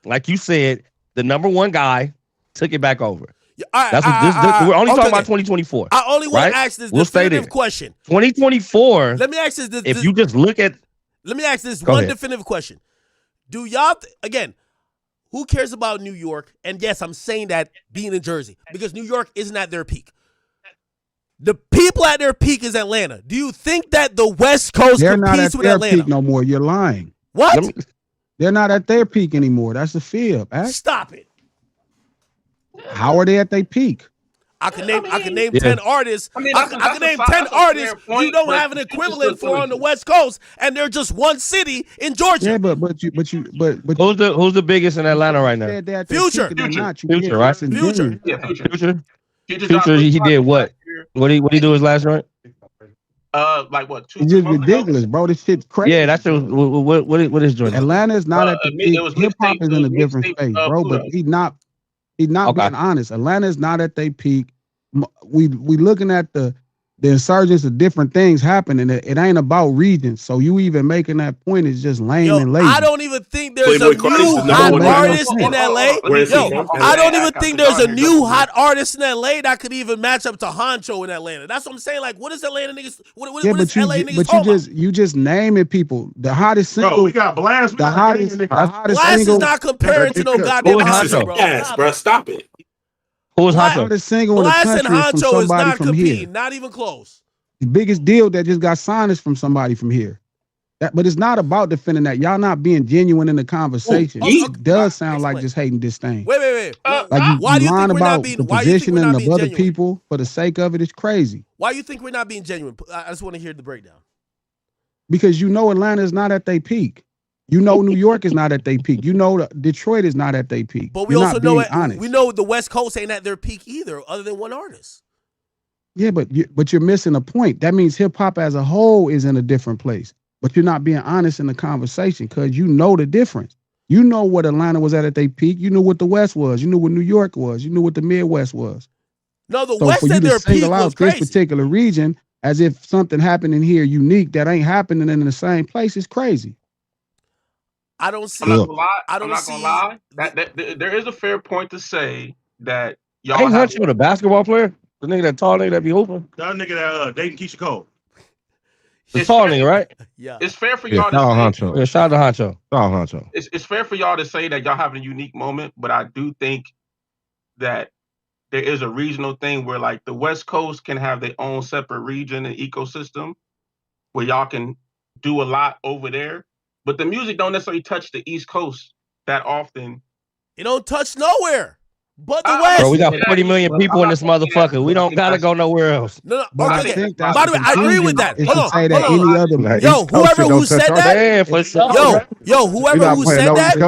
like you said, the #1 guy took it back over. That's what we're only talking about 2024. I only want to ask this definitive question. 2024. Let me ask this. If you just look at. Let me ask this one definitive question. Do y'all again? Who cares about New York? And yes, I'm saying that being in Jersey because New York isn't at their peak. The people at their peak is Atlanta. Do you think that the West Coast competes with Atlanta? They're not at their peak no more. You're lying. What? They're not at their peak anymore. That's the fib. Stop it. How are they at their peak? I can name 10 artists. I can name 10 artists you don't have an equivalent for on the West Coast, and they're just one city in Georgia. Yeah, but who's the biggest in Atlanta right now? Future, right? Future. Yeah, Future. Future. He did what? What he do his last joint? Like what? It's just ridiculous, bro. This shit's crazy. Yeah, that's what is joint? Atlanta is not at the peak. Hip hop is in a different space, bro. But he's not being honest. Atlanta is not at their peak. We looking at the insurgence of different things happening. It ain't about regions. So you even making that point is just lame and lazy. I don't even think there's a new hot artist in LA. I don't even think there's a new hot artist in LA that could even match up to Honcho in Atlanta. That's what I'm saying. Like, what is Atlanta niggas? What is LA niggas? But you just naming people. The hottest single. Bro, we got Blast. The hottest Blast single is not comparing to no goddamn Honcho, bro. Yes, bro. Stop it. Who was Honcho? The single in the Blast and country is Honcho from is somebody not from competing. here. Not even close. The biggest deal that just got signed is from somebody from here. But it's not about defending that. Y'all not being genuine in the conversation. It does sound like just hating this thing. Wait. Like why do you think lying we're about not being? the Why do you think we're positioning not of being other genuine? people for the sake of it is crazy. Why do you think we're not being genuine? I just want to hear the breakdown. Because you know Atlanta is not at their peak. You know New York is not at their peak. You know Detroit is not at their peak. But we also know we know the West Coast ain't at their peak either, other than one artist. Yeah, but you're missing a point. That means hip hop as a whole is in a different place. But you're not being honest in the conversation because you know the difference. You know what Atlanta was at their peak. You knew what the West was. You knew what New York was. You knew what the Midwest was. No, the West at their peak was crazy. This particular region as if something happened in here unique that ain't happening in the same place is crazy. I don't see. I'm not gonna lie. That there is a fair point to say that y'all. Ain't Huncho the basketball player? The nigga that tall nigga that be hooping? That nigga that dating Keisha Cole. The tall nigga, right? Yeah. It's fair for y'all to say. Yeah, shout out to Huncho. Huncho. It's fair for y'all to say that y'all have a unique moment, but I do think that there is a regional thing where like the West Coast can have their own separate region and ecosystem where y'all can do a lot over there. But the music don't necessarily touch the East Coast that often. It don't touch nowhere but the West. Bro, we got 40 million people in this motherfucker. We don't gotta go nowhere else. No. But Okay. I think By the way, I agree with that. It's Hold to on. say that Hold on. any other Yo, whoever who said that. Whoever who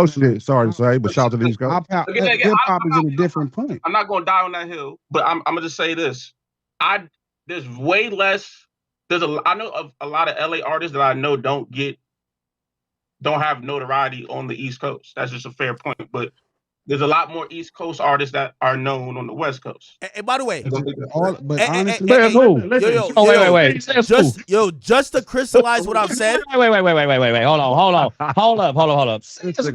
said that. Sorry to say, but shout out to these guys. Hip hop is in a different point. I'm not gonna die on that hill, but I'm gonna just say this. There's way less. I know of a lot of LA artists that I know don't have notoriety on the East Coast. That's just a fair point. But there's a lot more East Coast artists that are known on the West Coast. And by the way, But honestly, wait. Just to crystallize what I've said. Wait. Hold up. Says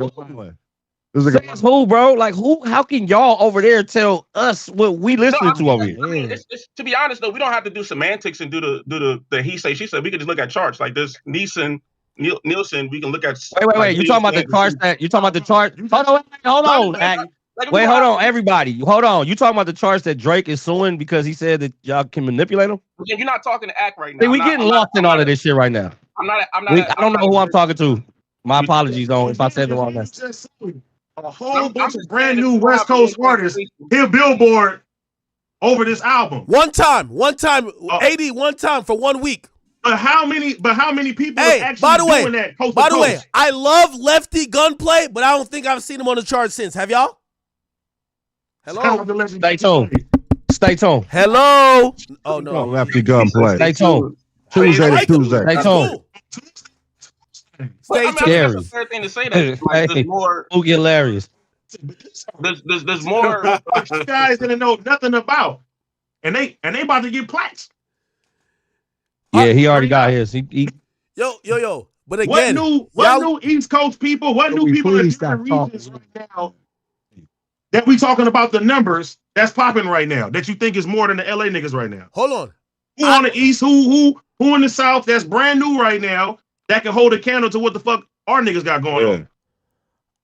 who, bro? Like who? How can y'all over there tell us what we listening to over here? I mean, it's, to be honest though, we don't have to do semantics and do the he say she said. We can just look at charts like this. Nielsen. We can look at. Wait. You talking about the charts that? You talking about the chart? Hold on. Wait, hold on, everybody. Hold on. You talking about the charts that Drake is suing because he said that y'all can manipulate him? Yeah, you're not talking to Act right now. See, we getting lost in all of this shit right now. I don't know who I'm talking to. My apologies on if I said the wrong name. A whole bunch of brand new West Coast artists hit Billboard over this album. One time, 80 one time for 1 week. But how many people are actually doing that? By the way, I love Lefty Gunplay, but I don't think I've seen him on the charts since. Have y'all? Hello? Stay tuned. Hello? Oh, no. Lefty Gunplay. Stay tuned. Tuesday to Tuesday. Stay tuned. Stay tuned. That's a fair thing to say that. Like, there's more. Who get hilarious? There's more guys that know nothing about, and they about to get plaques. Yeah, he already got his. Yo. But again, what new East Coast people? What new people in different regions right now that we talking about the numbers that's popping right now that you think is more than the LA niggas right now? Hold on. Who on the East? Who in the South that's brand new right now that can hold a candle to what the fuck our niggas got going on?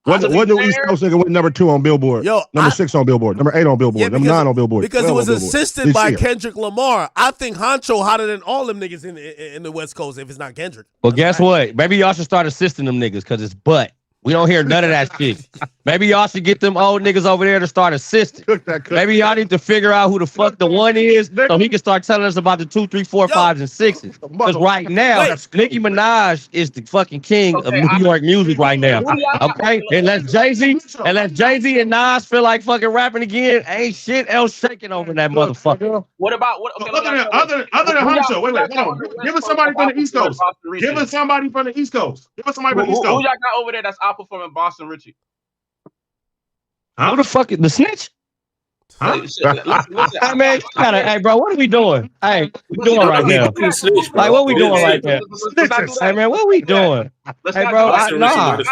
What new East Coast nigga went number 2 on Billboard? Number 6 on Billboard. Number 8 on Billboard. Number 9 on Billboard. Because it was assisted by Kendrick Lamar. I think Honcho hotter than all them niggas in the West Coast if it's not Kendrick. Well, guess what? Maybe y'all should start assisting them niggas because it's butt. We don't hear none of that shit. Maybe y'all should get them old niggas over there to start assisting. Maybe y'all need to figure out who the fuck the one is so he can start telling us about the 2, 3, 4, 5s, and 6s. Because right now, Nicki Minaj is the fucking king of New York music right now. Okay? Unless Jay-Z and Nas feel like fucking rapping again, ain't shit else shaking over that motherfucker. What about other than Honcho? Wait, hold on. Give us somebody from the East Coast. Give us somebody from the East Coast. Who y'all got over there that's outperforming Boston Richie? Who the fuck is the snitch? Listen, hey, bro, what are we doing? Hey, we doing right now? Like, what we doing right now? Hey, man, what we doing? Hey, bro, nah. That's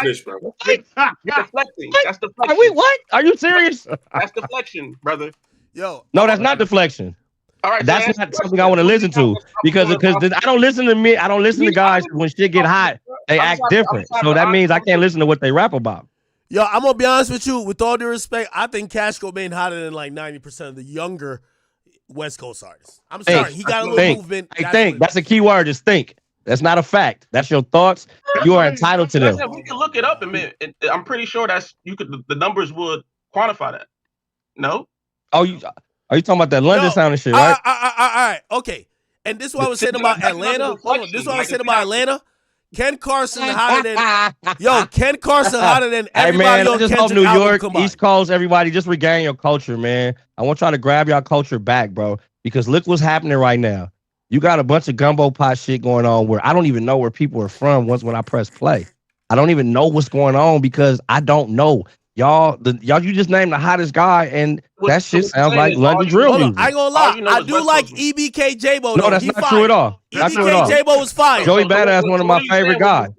deflection. What? Are you serious? That's deflection, brother. Yo, no, that's not deflection. All right, that's not something I want to listen to because I don't listen to me. I don't listen to guys when shit get hot. They act different, so that means I can't listen to what they rap about. Yo, I'm gonna be honest with you. With all due respect, I think Cash Cobain hotter than like 90% of the younger West Coast artists. I'm sorry, he got a little movement. I think that's a key word. Is think. That's not a fact. That's your thoughts. You are entitled to them. We can look it up, and I'm pretty sure the numbers would quantify that. No. Oh, are you talking about that London sound and shit, right? All right, okay. And this is what I was saying about Atlanta. Hold on, this is what I was saying about Atlanta. Ken Carson hotter than Ken Carson hotter than everybody. Hey man, I just hope New York, East Coast, everybody just regain your culture, man. I want y'all to grab your culture back, bro. Because look what's happening right now. You got a bunch of gumbo pot shit going on where I don't even know where people are from when I press play. I don't even know what's going on because I don't know. Y'all, you just named the hottest guy, and that shit sounds like London drill music. I ain't gonna lie, I do like EBK J-Bo. No, that's not true at all. EBK J-Bo was fire. Joey Badass, one of my favorite guys.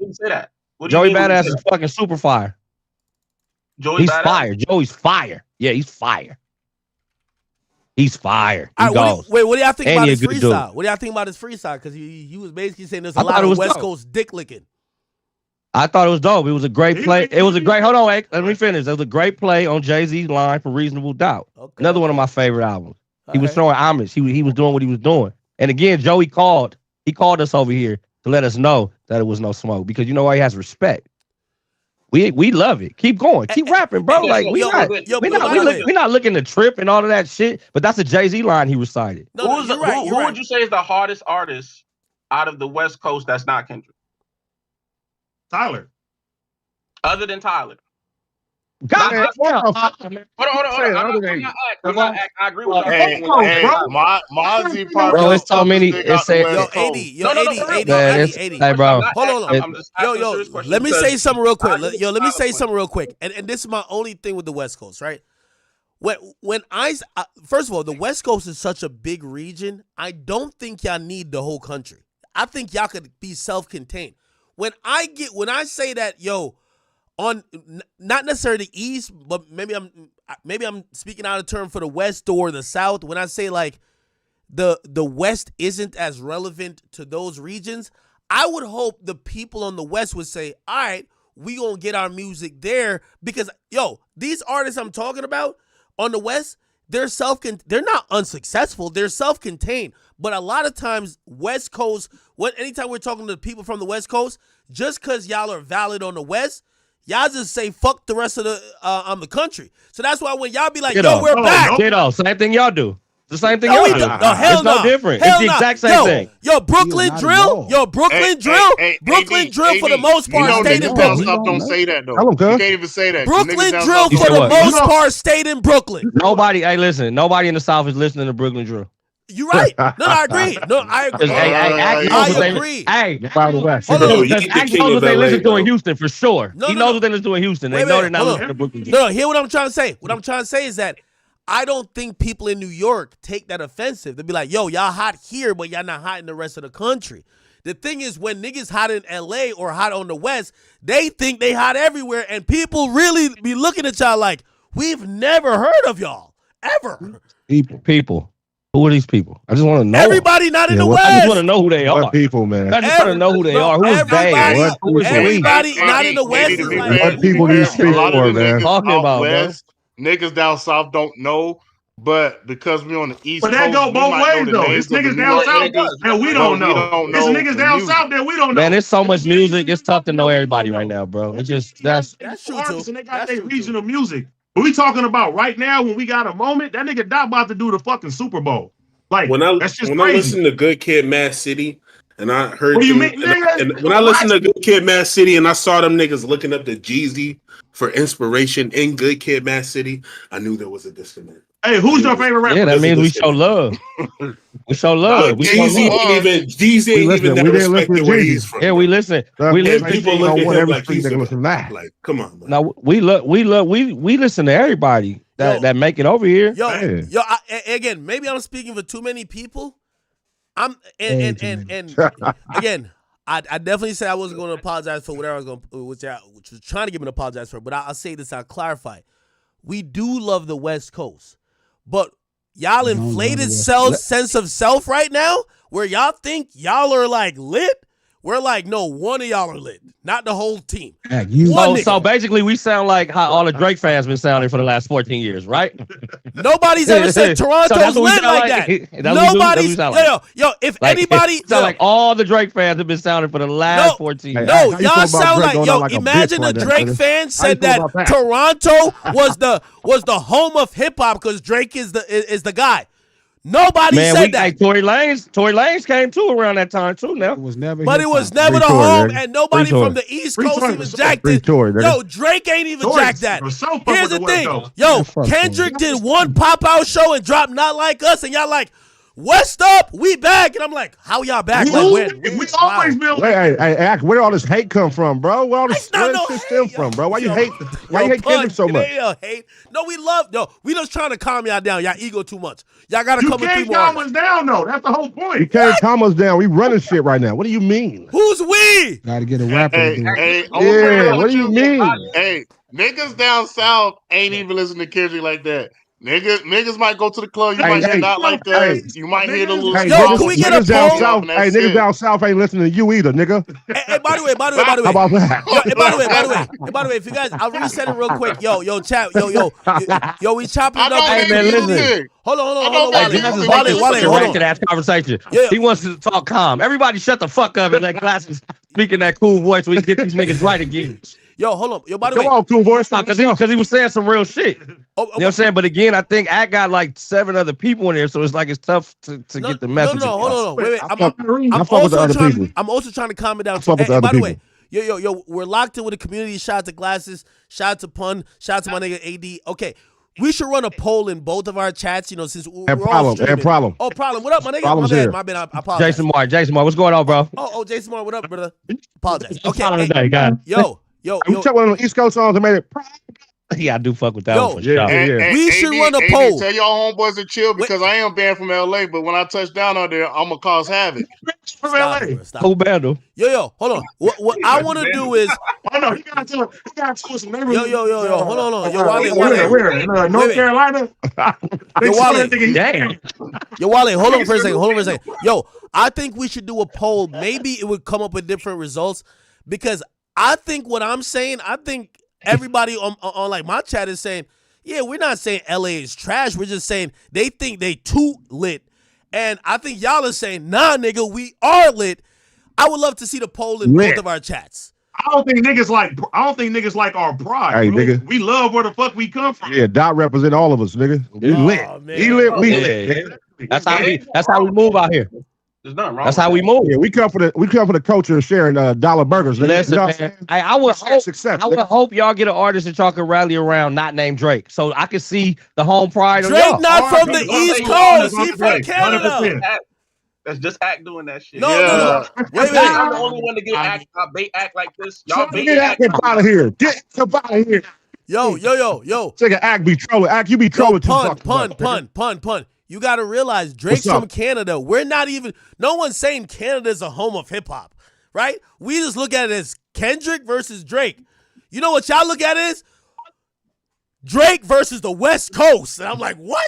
Joey Badass is fucking super fire. He's fire. Joey's fire. Yeah, he's fire. He's fire. What do y'all think about his freestyle? What do y'all think about his freestyle? Because he was basically saying there's a lot of West Coast dick licking. I thought it was dope. It was a great play. It was a great. Hold on, wait. Let me finish. It was a great play on Jay-Z's line for Reasonable Doubt. Okay. Another one of my favorite albums. He was showing homage. He was doing what he was doing. And again, Joey called. He called us over here to let us know that it was no smoke because you know why he has respect. We love it. Keep going. Keep rapping, bro. Like we're not looking to trip and all of that shit. But that's a Jay-Z line he recited. Who would you say is the hardest artist out of the West Coast that's not Kendrick? Tyler. Other than Tyler. God, Man, yeah. Hold on. I'm not act. I agree with you. Hey, Mozzie probably Bro, the it's so toughest many. nigga out It's the a, Yo, West 80, Coast. yo, 80, for real. 80, man, 80, it's, 80. hey, bro. Hold on. I'm just asking a serious question. Let me say something real quick. I think Let me it's say valid something real quick. And this is my only thing with the West Coast, right? When first of all, the West Coast is such a big region. I don't think y'all need the whole country. I think y'all could be self-contained. When I say that, yo, on not necessarily the East, but maybe I'm speaking out of turn for the West or the South. When I say like the West isn't as relevant to those regions, I would hope the people on the West would say, all right, we gonna get our music there because, yo, these artists I'm talking about on the West, they're not unsuccessful. They're self-contained. But a lot of times, West Coast, anytime we're talking to people from the West Coast, just because y'all are valid on the West, y'all just say fuck the rest of the country. So that's why when y'all be like, yo, we're back. Kiddo, same thing y'all do. The same thing No, y'all do. no, hell it's no different. It's the exact same thing. Yo, Brooklyn drill. Yo, Brooklyn drill. Brooklyn drill for the most part stayed in Brooklyn. Don't say that though. Tell him, You cuz. can't even say that. Brooklyn drill for the most part stayed in Brooklyn. Nobody in the South is listening to Brooklyn drill. You're right. No, I agree. No, I agree. I agree. Hey, Act knows what they listen to in Houston for sure. He knows what they listen to in Houston. They know they're not listening to Brooklyn drill. No, hear what I'm trying to say. What I'm trying to say is that I don't think people in New York take that offensive. They'll be like, yo, y'all hot here, but y'all not hot in the rest of the country. The thing is, when niggas hot in LA or hot on the West, they think they hot everywhere, and people really be looking at y'all like, we've never heard of y'all, ever. People. Who are these people? I just want to know. Everybody not in the West. I just want to know who they are. What people, man? I just want to know who they are. Who is they? Everybody not in the West is like, what people do you speak for, man? Talking about, West, niggas down south don't know, but because we on the East Coast, but that go both ways though. It's niggas down south and we don't know. It's niggas down south that we don't know. Man, there's so much music. It's tough to know everybody right now, bro. It's just that's true too. And they got their regional music. But we talking about right now when we got a moment. That nigga Doc about to do the fucking Super Bowl. Like that's just when crazy. I listen to Good Kid, Mad City, and I heard what do you mean, nigga? And when I listened to Good Kid, Mad City, and I saw them niggas looking up to Jeezy for inspiration in Good Kid, Mad City, I knew there was a disconnect. Hey, who's your favorite rapper? Yeah, that means we show love. We show love. Jeezy ain't even that respected where he's from. Yeah, we listen. We listen. People look at him like he's like, come on, man. Now we listen to everybody that make it over here. Yo, again, maybe I'm speaking for too many people. And again, I definitely said I wasn't going to apologize for whatever I was going to, which was trying to give an apologize for. But I'll say this, I'll clarify. We do love the West Coast, but y'all inflated sense of self right now, where y'all think y'all are like lit. We're like, no, one of y'all are lit, not the whole team. So basically, we sound like how all the Drake fans been sounding for the last 14 years, right? Nobody's ever said Toronto's lit like that. Nobody's. Yo, if anybody, sound like all the Drake fans have been sounding for the last 14 years. No, y'all sound like, yo, imagine the Drake fans said that Toronto was the home of hip hop because Drake is the guy. Nobody said that. Hey, Tory Lanez came too around that time too. Now it was never the home, and nobody from the East Coast even jacked it. Yo, Drake ain't even jacked that. Here's the thing, yo, Kendrick did one pop out show and dropped Not Like Us, and y'all like, West up, we back, and I'm like, how y'all back? Like, we always been. Hey, where all this hate come from, bro? Where all this shit stem from, bro? Why you hate? Why you hate Kendrick so much? Hate. No, we just trying to calm y'all down. Y'all ego too much. Y'all gotta come with 3 more. You can't calm us down though. That's the whole point. You can't calm us down. We running shit right now. What do you mean? Who's we? Gotta get a rapper. Yeah. What do you mean? Hey, niggas down south ain't even listening to Kendrick like that. Niggas might go to the club. You might hear not like that. You might hear the little. Yo, can we get a poll? Niggas down south ain't listening to you either, nigga. Hey, by the way. How about that? By the way, if you guys, I'll reset it real quick. Yo, chat. Yo, we chopping it up. Hey, man, listen. Hold on. Wale, to that conversation. Yeah. He wants to talk calm. Everybody shut the fuck up and let Glasses speak in that cool voice so we can get these niggas right again. Yo, hold on. Yo, by the way. Come on, cool voice. Because he was saying some real shit. You know what I'm saying? But again, I think I got like 7 other people in there, so it's like it's tough to get the message. No, hold on. Wait. I'm also trying to calm it down. By the way, Yo, we're locked in with the community. Shout out to Glasses. Shout out to Pun. Shout out to my nigga AD. Okay, we should run a poll in both of our chats, since we're all streaming. Problem. Oh, Problem. What up, my nigga? Problem's My bad. I apologize. Jason Moore, what's going on, bro? Oh, Jason Moore, what up, brother? Apologize. Okay. Today, guys. Yo. We took one of the East Coast songs and made it. Yeah, I do fuck with that one for sure. We should run a poll. Tell y'all homeboys to chill because I am banned from LA, but when I touch down on there, I'm gonna cause havoc. From LA. Who banned? Yo, hold on. What I want to do is. Oh no, he got to some neighborhood. Yo, hold on. Yo, Wale. Where? North Carolina. Yo, Wale. Damn. Yo, Wale, hold on for a second. Yo, I think we should do a poll. Maybe it would come up with different results because I think what I'm saying, everybody on like my chat is saying, yeah, we're not saying LA is trash. We're just saying they think they too lit. And I think y'all are saying, nah, nigga, we are lit. I would love to see the poll in both of our chats. I don't think niggas like our pride. Hey, bro. nigga. We love where the fuck we come from. Yeah, Dot represent all of us, nigga. He lit. Man. He lit. We lit. That's how we move out here. There's nothing wrong. That's how we move. Yeah, we come for the culture of sharing dollar burgers. Listen, man, I would hope y'all get an artist that y'all can rally around, not named Drake, so I can see the home pride of y'all. Drake not from the East Coast. He from Canada. That's just act doing that shit. No. Wait. I'm the only one to get act like this. Y'all get out of here. Get out of here. Yo. Take an act be trolling. Act, you be trolling too much. Pun. You got to realize Drake's from Canada. We're not even, no one's saying Canada is a home of hip hop, right? We just look at it as Kendrick versus Drake. You know what y'all look at it as? Drake versus the West Coast. And I'm like, what?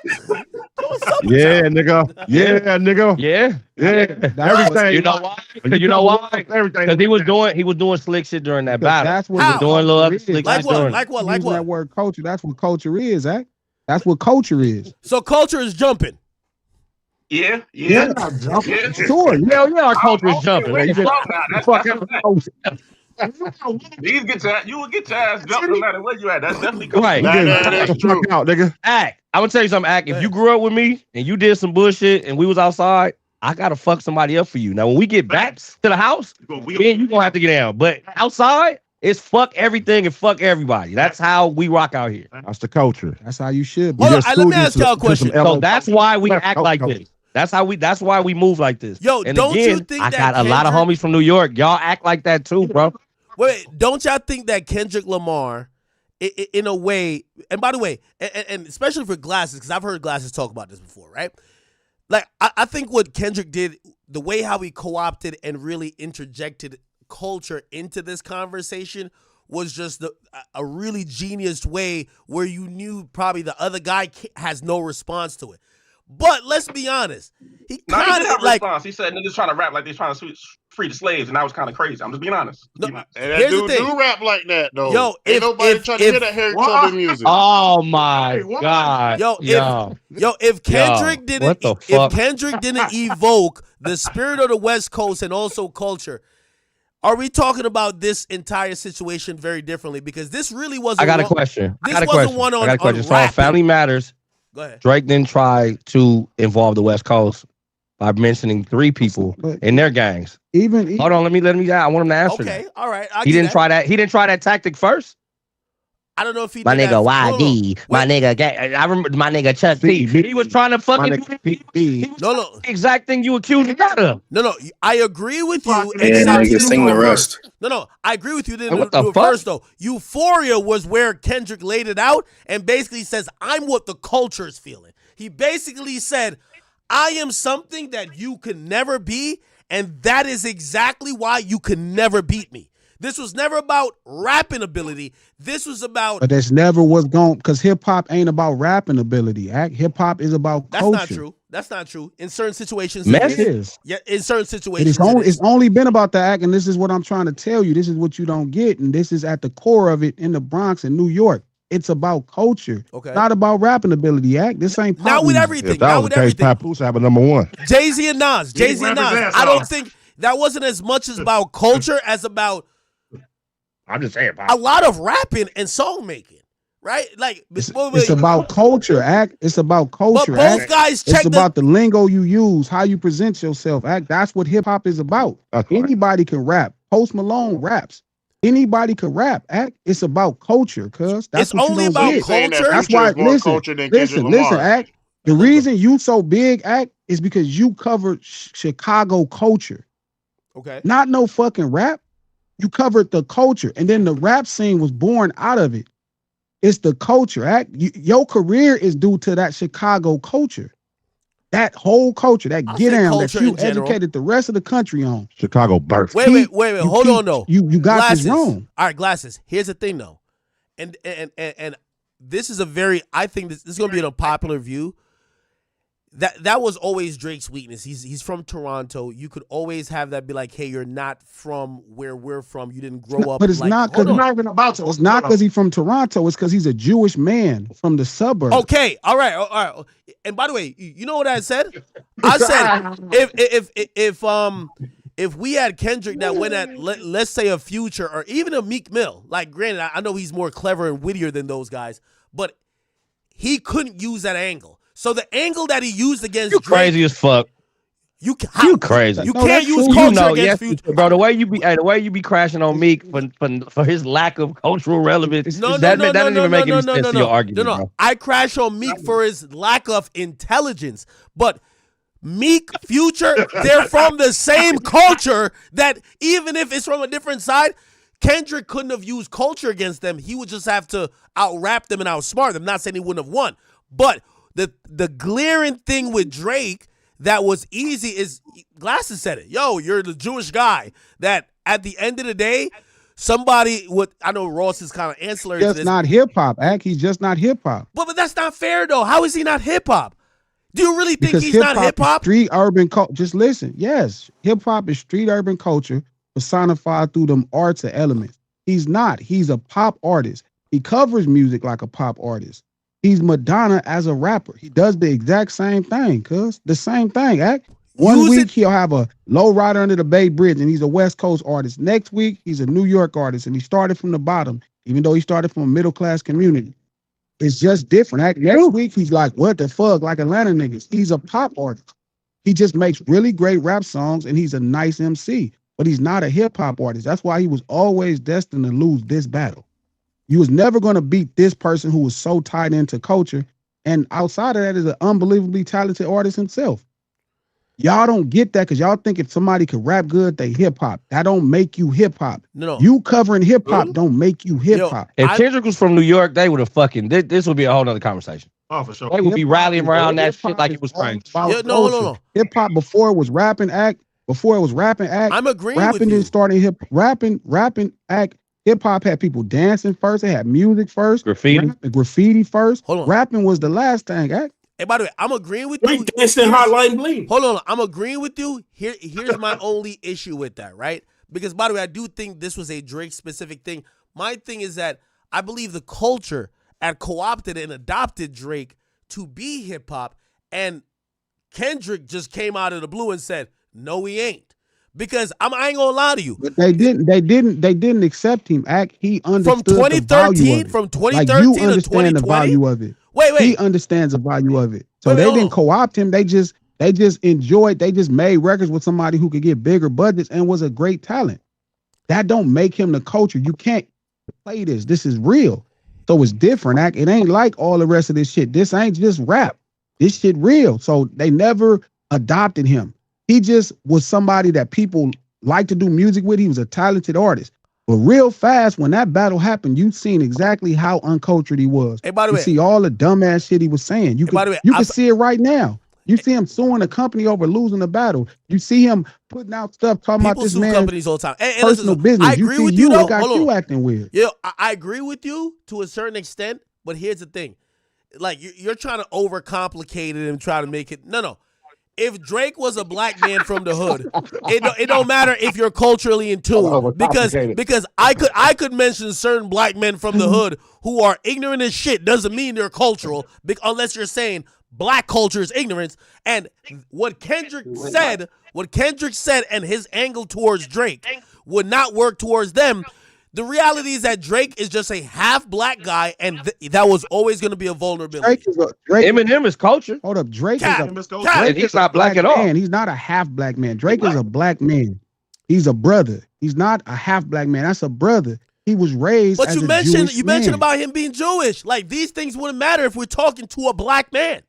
Yeah, nigga. Yeah. Everything. You know why? Everything. Because he was doing slick shit during that battle. That's what he was doing little other slick shit. Like what? That word culture. That's what culture is, Zach. That's what culture is. So culture is jumping. Yeah. Sure. Yeah, our culture is jumping. You will get your ass jumped no matter where you at. That's definitely cool. Right. That's true. Out, nigga. Act. I'm gonna tell you something, Act. If you grew up with me and you did some bullshit and we was outside, I gotta fuck somebody up for you. Now when we get back to the house, then you gonna have to get down. But outside, it's fuck everything and fuck everybody. That's how we rock out here. That's the culture. That's how you should be. Hold on, let me ask y'all a question. So that's why we act like this. That's why we move like this. Yo, and don't again, you think I that got a lot of homies from New York. Y'all act like that too, bro. Wait, don't y'all think that Kendrick Lamar, in a way, and by the way, and especially for Glasses, because I've heard Glasses talk about this before, right? Like, I think what Kendrick did, the way how he co-opted and really interjected culture into this conversation was just a really genius way where you knew probably the other guy has no response to it. But let's be honest, he kind of like response. He said niggas trying to rap like they're trying to free the slaves, and that was kind of crazy. I'm just being honest. No, and that dude do rap like that though. Yo, ain't nobody trying to hear that Harry Tubman music. Oh my god. If Kendrick didn't evoke the spirit of the West Coast and also culture, are we talking about this entire situation very differently? Because this really wasn't. I got a question. One on So on Family Matters, go ahead. Drake didn't try to involve the West Coast by mentioning 3 people in their gangs. Even hold on, let me. I want him to answer. Okay, that. all right. He didn't try that. He didn't try that tactic first. I don't know if he. My did nigga that. YD, my nigga. I remember my nigga Chuck P. He was trying to fucking. No. Exact thing you accused him of. No. I agree with you. Yeah, nigga, sing the rest. No. I agree with you. Didn't do it first though. Euphoria was where Kendrick laid it out and basically says, "I'm what the culture is feeling." He basically said, "I am something that you can never be, and that is exactly why you can never beat me." This was never about rapping ability. This was about. But that's never what's going, because hip hop ain't about rapping ability. Hip hop is about culture. That's not true. In certain situations, it is. Yeah, in certain situations, it's only been about the act, and this is what I'm trying to tell you. This is what you don't get, and this is at the core of it in the Bronx and New York. It's about culture, not about rapping ability. This ain't pop now with music. everything. If that was the case, Papoose have a #1. Jay-Z and Nas. I don't think that wasn't as much as about culture as about. I'm just saying, a lot of rapping and song making, right? Like it's about culture. It's about culture. But both guys check. It's about the lingo you use, how you present yourself. That's what hip hop is about. Anybody can rap. Post Malone raps. Anybody could rap. Act. It's about culture, cuz. That's It's what only you don't about get. saying that culture. That's Future why. is more culture than Kendrick Listen, Lamar. Act. The reason you so big, Act, is because you covered Chicago culture. Okay. Not no fucking rap. You covered the culture, and then the rap scene was born out of it. It's the culture. Act. Your career is due to that Chicago culture. That whole culture, that I'll get say down that culture you in general. educated the rest of the country on. Chicago birth. Wait. Hold on, though. You got Glasses. this wrong. All right, Glasses. Here's the thing, though, and this is a very. I think this is going to be an unpopular view. That was always Drake's weakness. He's from Toronto. You could always have that be like, hey, you're not from where we're from. You didn't grow up. But it's like, not because Not even about to. it's not because he's from Toronto. It's because he's a Jewish man from the suburbs. Okay, all right. And by the way, you know what I said? I said if we had Kendrick that went at let's say a Future or even a Meek Mill, like granted, I know he's more clever and wittier than those guys, but he couldn't use that angle. So the angle that he used against You Drake, crazy as fuck. You crazy. You No, can't that's use true. culture against Future. Bro. The way you be crashing on Meek for his lack of cultural relevance. That didn't even make any sense to your argument. Bro. I crash on Meek for his lack of intelligence, but Meek, Future, they're from the same culture that even if it's from a different side, Kendrick couldn't have used culture against them. He would just have to out-rap them and outsmart them. Not saying he wouldn't have won, but the glaring thing with Drake that was easy is Glasses said it. Yo, you're the Jewish guy that at the end of the day, somebody would, I know Ross is kind of ancillary to Just this. not hip hop, Act. He's just not hip hop. But that's not fair though. How is he not hip hop? Do you really think Because he's not hip hop? Street urban culture. Just listen. Yes, hip hop is street urban culture personified through them arts and elements. He's not. He's a pop artist. He covers music like a pop artist. He's Madonna as a rapper. He does the exact same thing, cuz. The same thing, Act. One week he'll have a low rider under the Bay Bridge and he's a West Coast artist. Next week, he's a New York artist and he started from the bottom, even though he started from a middle class community. It's just different. Act. Next week, he's like, what the fuck? Like Atlanta niggas. He's a pop artist. He just makes really great rap songs and he's a nice MC, but he's not a hip hop artist. That's why he was always destined to lose this battle. You was never going to beat this person who was so tied into culture. And outside of that is an unbelievably talented artist himself. Y'all don't get that because y'all think if somebody could rap good, they hip hop. That don't make you hip hop. No. You covering hip hop don't make you hip hop. If Kendrick was from New York, they would have fucking. This would be a whole nother conversation. Oh, for sure. They would be rallying around that shit like it was crazy. No. Hip hop before it was rapping Act. Before it was rapping Act. I'm agreeing with rapping you. didn't start in rapping Act. Hip hop had people dancing first. They had music first. Graffiti first. Hold on. Rapping was the last thing, Act. And by the way, I'm agreeing with you. Dancing Hotline Bling. Hold on, I'm agreeing with you. Here's my only issue with that, right? Because by the way, I do think this was a Drake specific thing. My thing is that I believe the culture had co-opted and adopted Drake to be hip hop, and Kendrick just came out of the blue and said, "No, he ain't." Because I ain't gonna lie to you. But they didn't accept him. Act. He understood From 2013, the from like 2013 you to understand 2020. the value of it. Wait. He understands the value of it. So Wait, they hold didn't co-opt him. They just enjoyed. They just made records with somebody who could get bigger budgets and was a great talent. That don't make him the culture. You can't play this. This is real. So it's different. Act. It ain't like all the rest of this shit. This ain't just rap. This shit real. So they never adopted him. He just was somebody that people like to do music with. He was a talented artist. But real fast, when that battle happened, you seen exactly how uncultured he was. Hey, by the you way, see all the dumbass shit he was saying. You can see it right now. You see him suing a company over losing the battle. You see him putting out stuff talking about this man companies all the time. Hey, personal listen, business. I agree see with you though. It got Hold you on. acting weird. Yeah, I agree with you to a certain extent, but here's the thing. Like, you're trying to overcomplicate it and try to make it. No. If Drake was a black man from the hood, it don't matter if you're culturally in tune, because I could mention certain black men from the hood who are ignorant as shit. Doesn't mean they're cultural, unless you're saying black culture is ignorance. And what Kendrick said, and his angle towards Drake would not work towards them. The reality is that Drake is just a half black guy, and that was always going to be a vulnerability. Eminem is culture. Hold up, Drake and he's not black at all. Man. He's not a half black man. Drake is a black man. He's a brother. He's not a half black man. That's a brother. He was raised But as you a mentioned Jewish you mentioned man. about him being Jewish. Like these things wouldn't matter if we're talking to a black man.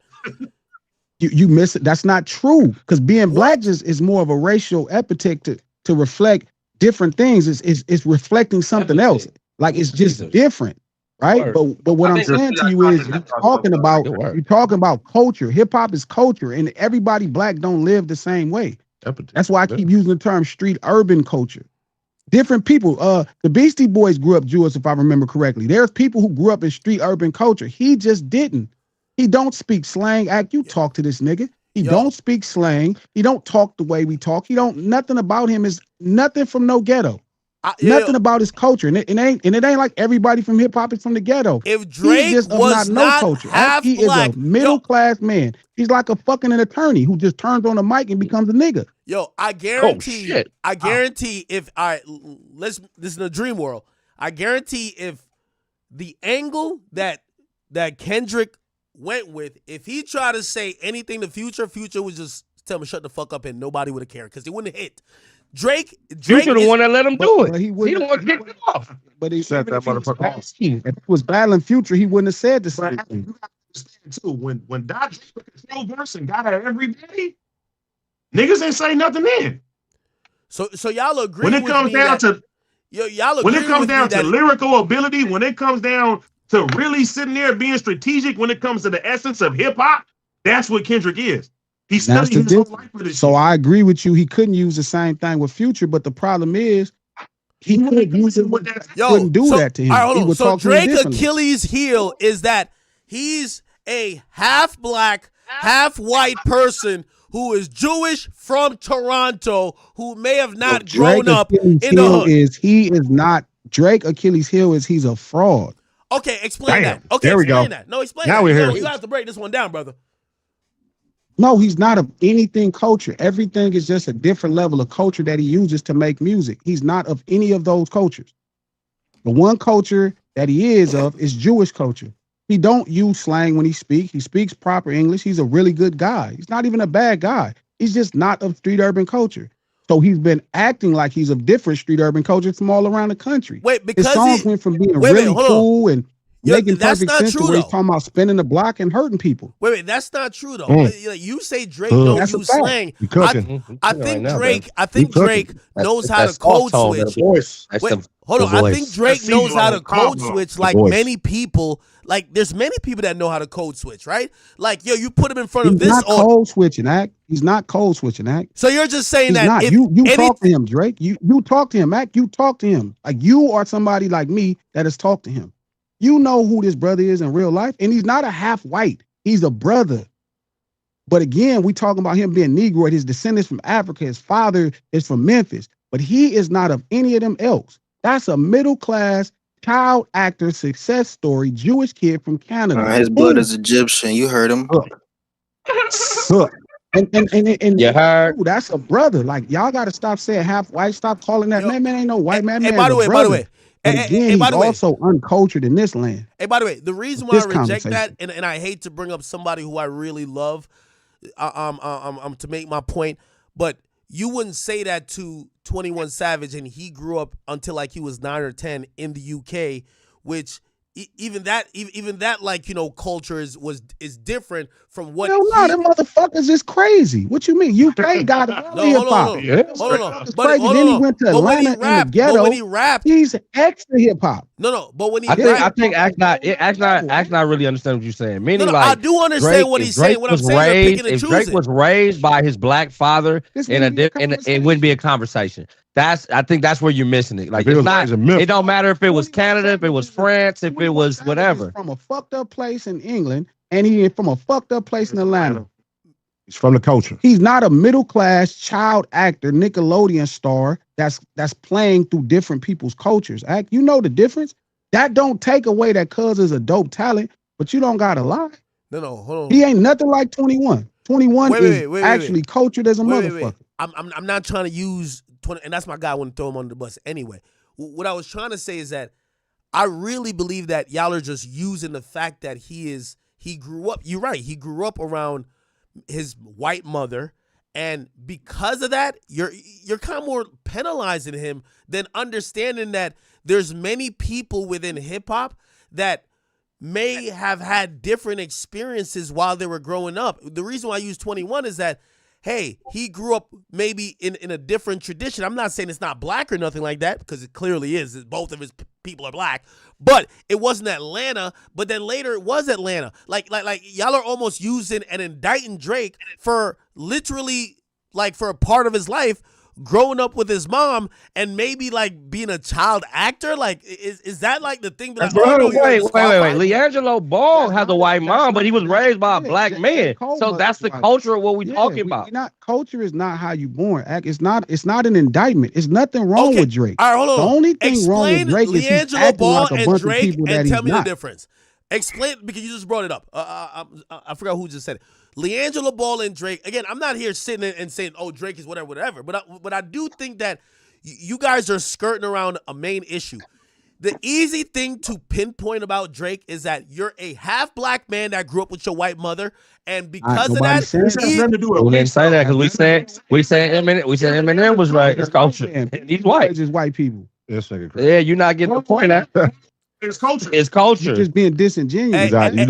You miss it. That's not true. Because being black just is more of a racial epithet to reflect different things. It's reflecting something else. Like it's just different. Right. But what I'm saying to you is you're talking about culture. Hip hop is culture, and everybody black don't live the same way. That's why I keep using the term street urban culture. Different people. The Beastie Boys grew up Jewish, if I remember correctly. There's people who grew up in street urban culture. He just didn't. He don't speak slang. You talk to this nigga. He don't speak slang. He don't talk the way we talk. Nothing about him is nothing from no ghetto. Nothing about his culture. And it ain't like everybody from hip hop is from the ghetto. If Drake He's just was not culture. half He black, is a middle class man. He's like a fucking attorney who just turns on the mic and becomes a nigga. Yo, I guarantee if this is a dream world. I guarantee if the angle that Kendrick went with, if he tried to say anything to Future would just tell him to shut the fuck up and nobody would have cared because he wouldn't hit. Drake Future the one that let him do it. He the one kicked it off. But he set that motherfucker off. If he was battling Future, he wouldn't have said the same thing. You gotta understand too, when Dodge took a control verse and got at everybody, niggas ain't say nothing then. So y'all agree when it comes down to when it comes down to lyrical ability, when it comes down to really sitting there being strategic, when it comes to the essence of hip hop, that's what Kendrick is. He studied his whole life for this So shit. I agree with you. He couldn't use the same thing with Future, but the problem is he couldn't use it with that. Couldn't do that to him. All right, hold He on. would So talk to him Drake differently. Achilles' heel is that he's a half black, half white person who is Jewish from Toronto who may have not grown up in the hood. He is not Drake Achilles' heel is he's a fraud. Okay, explain that. Okay, there we explain go. that. No, explain Now that. we're here. You have to break this one down, brother. No, he's not of anything culture. Everything is just a different level of culture that he uses to make music. He's not of any of those cultures. The one culture that he is of is Jewish culture. He don't use slang when he speaks. He speaks proper English. He's a really good guy. He's not even a bad guy. He's just not of street urban culture. So he's been acting like he's of different street urban cultures from all around the country. Wait, because his songs went from being really cool and making perfect sense to where he's talking about spinning the block and hurting people. Wait, that's not true though. Like, you say Drake don't That's a use fact. slang. You cooking. I think Drake knows how to code switch. Wait, hold on. I think Drake knows how to code switch like many people. Like there's many people that know how to code switch, right? Like yo, you put him in front of He's this. not cold switching, Act. He's not cold switching, Act. So you're just saying He's that not. if You talk to him, Drake. You talk to him, Act. You talk to him. Like you are somebody like me that has talked to him. You know who this brother is in real life, and he's not a half white. He's a brother. But again, we talking about him being Negroid. His descendants from Africa. His father is from Memphis, but he is not of any of them else. That's a middle class child actor success story, Jewish kid from Canada. His blood is Egyptian. You heard him. Look. And you heard? Ooh, that's a brother. Like y'all got to stop saying half white. Stop calling that man ain't no white man. Hey, Man, by the way. But again, he's also uncultured in this land. Hey, by the way, the reason why I reject that, and I hate to bring up somebody who I really love, to make my point, but you wouldn't say that to 21 Savage, and he grew up until like he was 9 or 10 in the UK, which even that like culture is different from what. Hell no, them motherfuckers is crazy. What you mean? UK got hip hop. Hold on. But then he went to Atlanta in the ghetto. But when he rapped, he's extra hip hop. No. But when he I think Act not really understand what you're saying. Meaning no, like I do understand what he's saying. What I'm saying is picking and choosing. If Drake was raised by his black father, it wouldn't be a conversation. I think that's where you're missing it. Like it's not. It don't matter if it was Canada, if it was France, if it was whatever. He's from a fucked up place in England, and he is from a fucked up place in Atlanta. He's from the culture. He's not a middle class child actor, Nickelodeon star that's playing through different people's cultures. You know the difference. That don't take away that cuz is a dope talent, but you don't gotta lie. No, hold on. He ain't nothing like 21. 21 is actually cultured as a motherfucker. I'm not trying to use 20, and that's my guy. I want to throw him under the bus anyway. What I was trying to say is that I really believe that y'all are just using the fact that he grew up. You're right. He grew up around his white mother, And because of that, you're kind of more penalizing him than understanding that there's many people within hip hop that may have had different experiences while they were growing up. The reason why I use 21 is that, hey, he grew up maybe in a different tradition. I'm not saying it's not black or nothing like that, because it clearly is. Both of his people are black. But it wasn't Atlanta, but then later it was Atlanta. Like y'all are almost using and indicting Drake for literally, like, for a part of his life growing up with his mom and maybe like being a child actor. Like, is that like the thing? Like, wait. LiAngelo Ball has a white mom, but he was raised by a black man. So that's the culture of what we're talking about. Culture is not how you born. It's not an indictment. It's nothing wrong with Drake. All right, hold on. The only thing wrong with Drake is he's acting Ball like a and bunch Drake, of people and that tell me not. the difference. Explain, because you just brought it up. I forgot who just said it. LiAngelo Ball and Drake. Again, I'm not here sitting and saying, "Oh, Drake is whatever." But I do think that you guys are skirting around a main issue. The easy thing to pinpoint about Drake is that you're a half black man that grew up with your white mother, and because of that, we didn't say that because we said Eminem was right. It's culture. He's white. It's just white people. Yeah, you're not getting the point out. It's culture. It's culture. You're just being disingenuous. By the way,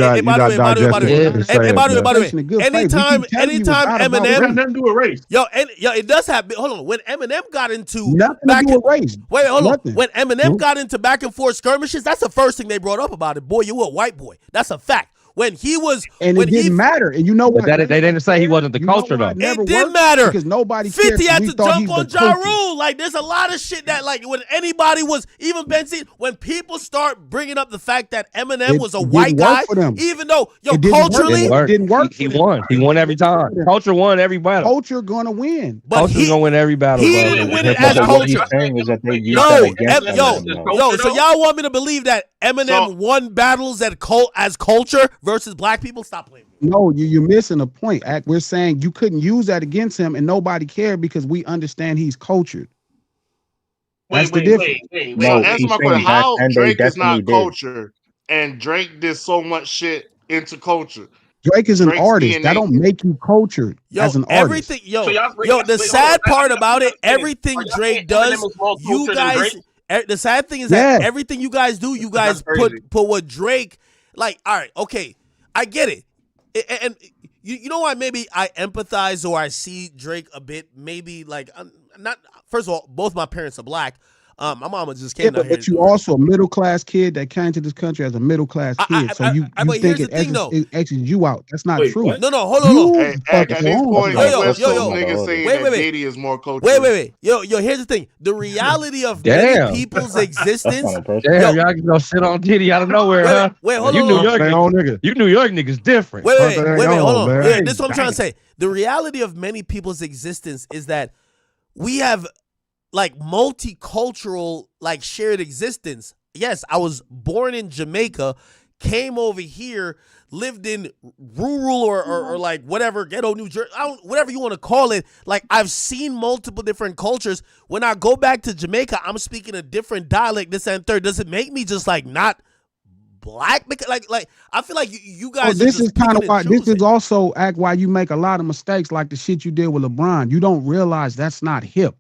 anytime Eminem, nothing to do with race. Yo, it does have. Hold on, when Eminem got into nothing to do with race. Wait, hold on. When Eminem got into back and forth skirmishes, that's the first thing they brought up about it. Boy, you a white boy. That's a fact. When he was, and it didn't matter. And you know what? They didn't say he wasn't the culture though. It didn't matter because nobody 50 had to jump on Ja Rule. Rule. Like, there's a lot of shit that, like, when anybody was, even Benson, when people start bringing up the fact that Eminem was a white guy, even though culturally it didn't work. He won. He won every time. Culture won every battle. Culture gonna win. But Culture's gonna win every battle. He didn't win it as culture. So y'all want me to believe that Eminem won battles as culture versus black people? Stop playing. No, you're missing a point. We're saying you couldn't use that against him, and nobody cared because we understand he's cultured. That's the difference. No, answer my question. How Drake is not culture, and Drake did so much shit into culture? Drake is an artist. That don't make you cultured as an artist. The sad part about it, everything Drake does, you guys. The sad thing is that everything you guys do, you guys put what Drake. Like, all right, okay, I get it. And you know why maybe I empathize or I see Drake a bit, maybe like, not, first of all, both my parents are black. My mama just came down here. But you also a middle class kid that came to this country as a middle class kid. So you think it X's you out. That's not true. No, hold on. At this point, niggas saying that Diddy is more cultural. Wait. Yo, here's the thing. The reality of many people's existence. Damn, y'all can go shit on Diddy out of nowhere, huh? Wait, hold on. You New York niggas different. Wait, hold on. Yeah, this is what I'm trying to say. The reality of many people's existence is that we have like multicultural, like shared existence. Yes, I was born in Jamaica, came over here, lived in rural or like whatever, ghetto New Jersey, whatever you want to call it. Like, I've seen multiple different cultures. When I go back to Jamaica, I'm speaking a different dialect, this and third. Does it make me just like not black? Because like I feel like you guys. This is kind of why. This is also why you make a lot of mistakes, like the shit you did with LeBron. You don't realize that's not hip.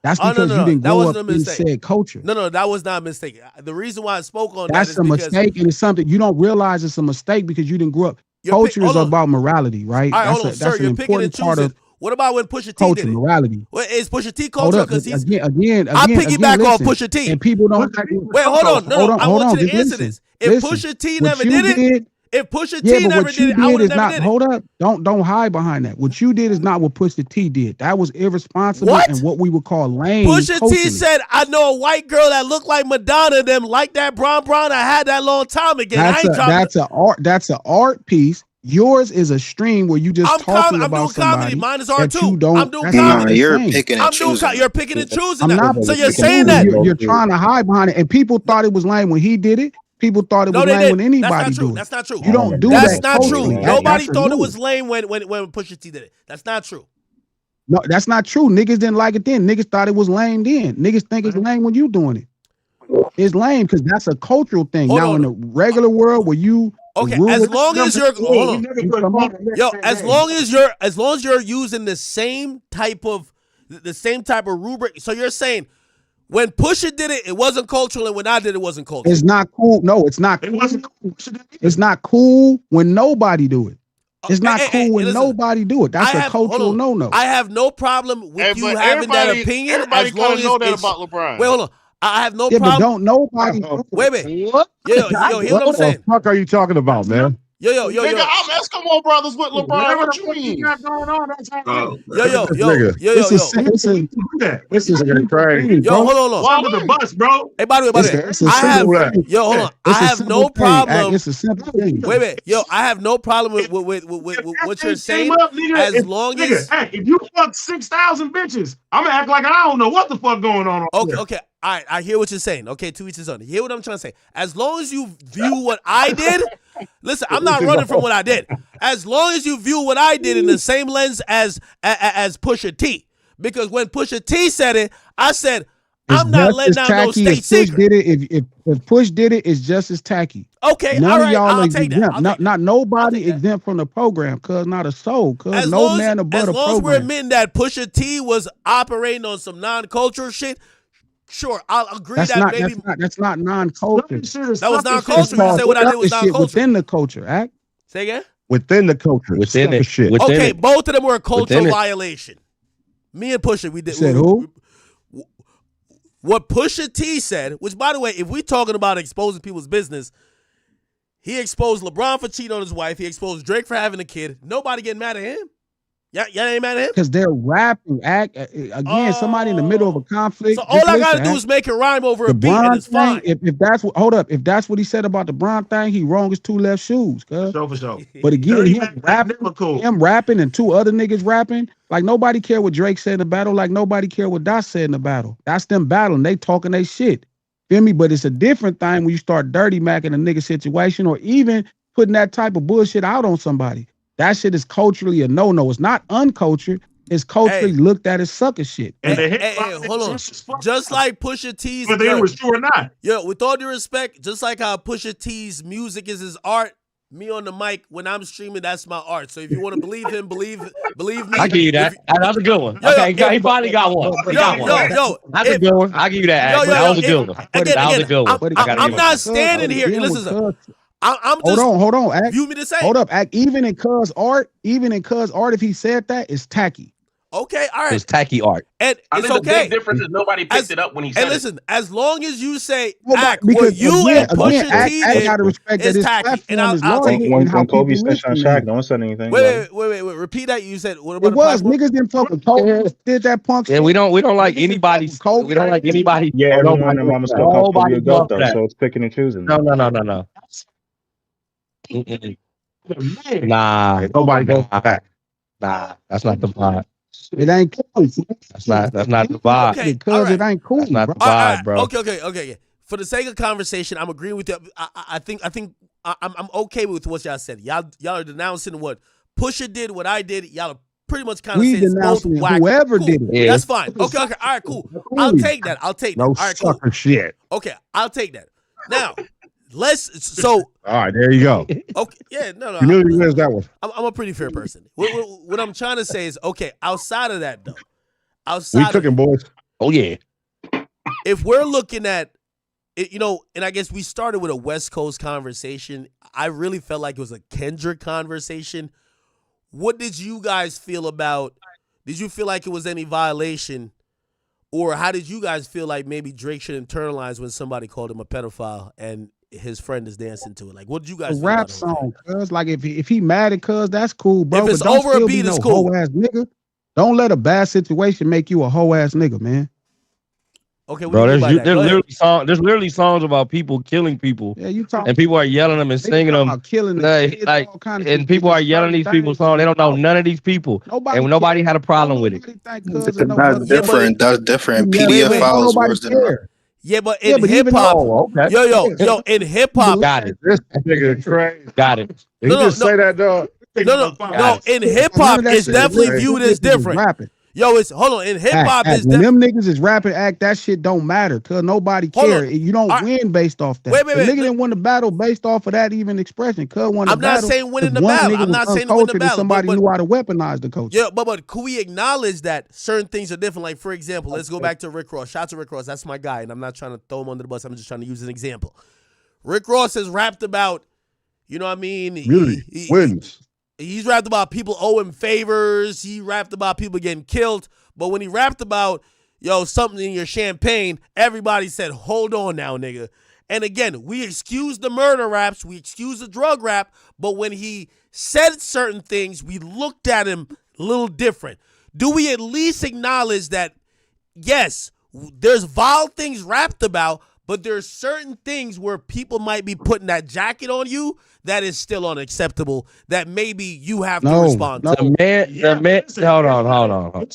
That's because you didn't grow up in said culture. No, that was not a mistake. The reason why I spoke on that's that is a mistake, and it's something you don't realize it's a mistake because you didn't grow up. Culture is about morality, right? All right, hold on, sir. You're picking and choosing. What about when Pusha T did it? Morality. Well, is Pusha T culture? Because he's again. I piggyback on Pusha T. And people don't. Wait, hold on. No, I want you to answer this. If Pusha T never did it. If Pusha T never did it, I would have never did it. Hold up. Don't hide behind that. What you did is not what Pusha T did. That was irresponsible and what we would call lame. Pusha T said, I know a white girl that looked like Madonna, them like that brown. I had that long time ago. That's an art piece. Yours is a stream where you just talking about doing somebody. Comedy. Mine is art too. I'm doing comedy. You're picking and choosing. You're picking and choosing. So you're saying that you're trying to hide behind it, and people thought it was lame when he did it. People thought it was lame when anybody do it. That's not true. You don't do that. That's not true. Nobody thought it was lame when Pusha T did it. That's not true. No, that's not true. Niggas didn't like it then. Niggas thought it was lame then. Niggas think it's lame when you doing it. It's lame because that's a cultural thing. In the regular world where you Okay, rule as is long as you're hold on. Yo, as Hey, long as you're using the same type of rubric. So you're saying when Pusha did it, it wasn't cultural, and when I did it, wasn't cultural. it's not cool. No, it's not. It Cool. wasn't cool. It's not cool when nobody do it. It's not cool when listen, nobody do it. That's a cultural no-no. I have no problem with you but having that everybody- opinion everybody as long kinda as know that it's- about LeBron. Wait, hold on. I have no Yeah, but problem. don't nobody. Wait a minute. What? Yo, here's what I'm saying. What the fuck are you talking about, man? Yo. Nigga, I'm Eskimo brothers with LeBron. What you mean? Yo. This is crazy. Yo, hold on. Why with the bus, bro? Hey, by the way, I have hold on. I have no problem. It's a simple thing. Wait a minute. Yo, I have no problem with what you're saying as long as. Hey, if you fuck 6,000 bitches, I'm gonna act like I don't know what the fuck going on. Okay. All right, I hear what you're saying. Okay, to each his own. Hear what I'm trying to say. As long as you view what I did, listen, I'm not running from what I did. As long as you view what I did in the same lens as Pusha T, because when Pusha T said it, I said I'm not letting out no state secret. Did it, if Push did it, it's just as tacky. Okay, none all of right, y'all I'll are take exempt. that. Not nobody exempt from the program, cause not a soul, cause no man above the program. As long as we're program. admitting that Pusha T was operating on some non-cultural shit, sure, I'll agree That's not non-culture. That was non-culture. You said what I did was non-culture. Within the culture, act. Say again? Within the culture. Within it. Shit. Okay, both of them were a cultural violation. Me and Pusha, we did. Said who? What Pusha T said, which by the way, if we're talking about exposing people's business, he exposed LeBron for cheating on his wife. He exposed Drake for having a kid. Nobody getting mad at him. Y'all ain't mad at him? Because they're rapping. Again, somebody in the middle of a conflict. So all I gotta do is make it rhyme over a beat, and it's fine. If that's what, hold up. If that's what he said about the Bron thing, he wrong as two left shoes. For sure. But again, him rapping and two other niggas rapping, like nobody care what Drake said in the battle, like nobody care what Dot said in the battle. That's them battling. They talking they shit. Feel me? But it's a different thing when you start dirty macking a nigga situation or even putting that type of bullshit out on somebody. That shit is culturally a no-no. It's not uncultured. It's culturally looked at as sucker shit. And hold on. Just like Pusha T's, whether it was true or not. Yo, with all due respect, just like how Pusha T's music is his art, me on the mic when I'm streaming, that's my art. So if you want to believe him, believe me. I give you that. That's a good one. He finally got one. Yo, that's a good one. I give you that. That was a good one. That was a good one. I'm not standing here. Listen. I'm just hold on, Act. You me to say. Hold up, Act. Even in Cuz art, if he said that, it's tacky. Okay, all right. It's tacky art. And it's okay. The big difference is nobody picked it up when he said it. And listen, as long as you say Act, what you and Pusha T did, gotta respect that it's tacky. And I'll take when Kobe snitched on Shaq, no one said anything. Wait. Repeat that. You said what about it was niggas didn't fucking Kobe did that punk shit. Yeah, we don't like anybody. We don't like anybody. Yeah, everyone and mama still calls Kobe a goat though, so it's picking and choosing. No. Nah, nobody goes back. Nah, that's not the vibe. It ain't cool. That's not the vibe. Okay, because it ain't cool. That's not the vibe, bro. Okay. For the sake of conversation, I'm agreeing with you. I think I'm okay with what y'all said. Y'all are denouncing what Pusha did, what I did. Y'all are pretty much kind of saying both whack. Whoever cool. did it. Yeah. That's fine. Okay. All right, cool. I'll take that. No all right, sucker cool. shit. Okay, I'll take that. Now, all right, there you go. Okay, yeah, no. Humility wins that one. I'm a pretty fair person. What I'm trying to say is, okay, outside of that though, we cooking, boys. Oh yeah. If we're looking at it, and I guess we started with a West Coast conversation. I really felt like it was a Kendrick conversation. What did you guys feel about? Did you feel like it was any violation? Or how did you guys feel like maybe Drake should internalize when somebody called him a pedophile and his friend is dancing to it? Like, what did you guys feel rap about song, cuz like if he mad at cuz, that's cool, bro. If it's but don't over a beat, it's cool. Hoe-ass nigga. Don't let a bad situation make you a hoe ass nigga, man. Okay, bro, there's literally songs about people killing people. Yeah, you talk. And people are yelling them and singing them. About killing and people are yelling these people's songs. They don't know none of these people. Nobody had a problem with it. That's different. That's different. PDF worse than that. Yeah, but in hip hop, yo, in hip hop, got it. This nigga crazy. Got it. Did you just say that, dog? No. In hip hop, it's definitely viewed as different. Yo, it's hold on. In hip hop, is when them niggas is rapping, that shit don't matter, cause nobody care. You don't win based off that. Wait, the nigga didn't win the battle based off of that even expression. Cuz won the I'm battle. not saying winning the battle. I'm not saying winning the battle. Somebody knew how to weaponize the culture. Yeah, but could we acknowledge that certain things are different? Like, for example, let's go back to Rick Ross. Shout out to Rick Ross. That's my guy, and I'm not trying to throw him under the bus. I'm just trying to use an example. Rick Ross has rapped about, you know what I mean? Wins. He's rapped about people owe him favors. He rapped about people getting killed. But when he rapped about, something in your champagne, everybody said, hold on now, nigga. And again, we excuse the murder raps. We excuse the drug rap. But when he said certain things, we looked at him a little different. Do we at least acknowledge that, yes, there's vile things rapped about, but there's certain things where people might be putting that jacket on you that is still unacceptable, that maybe you have to respond to. The man, hold on.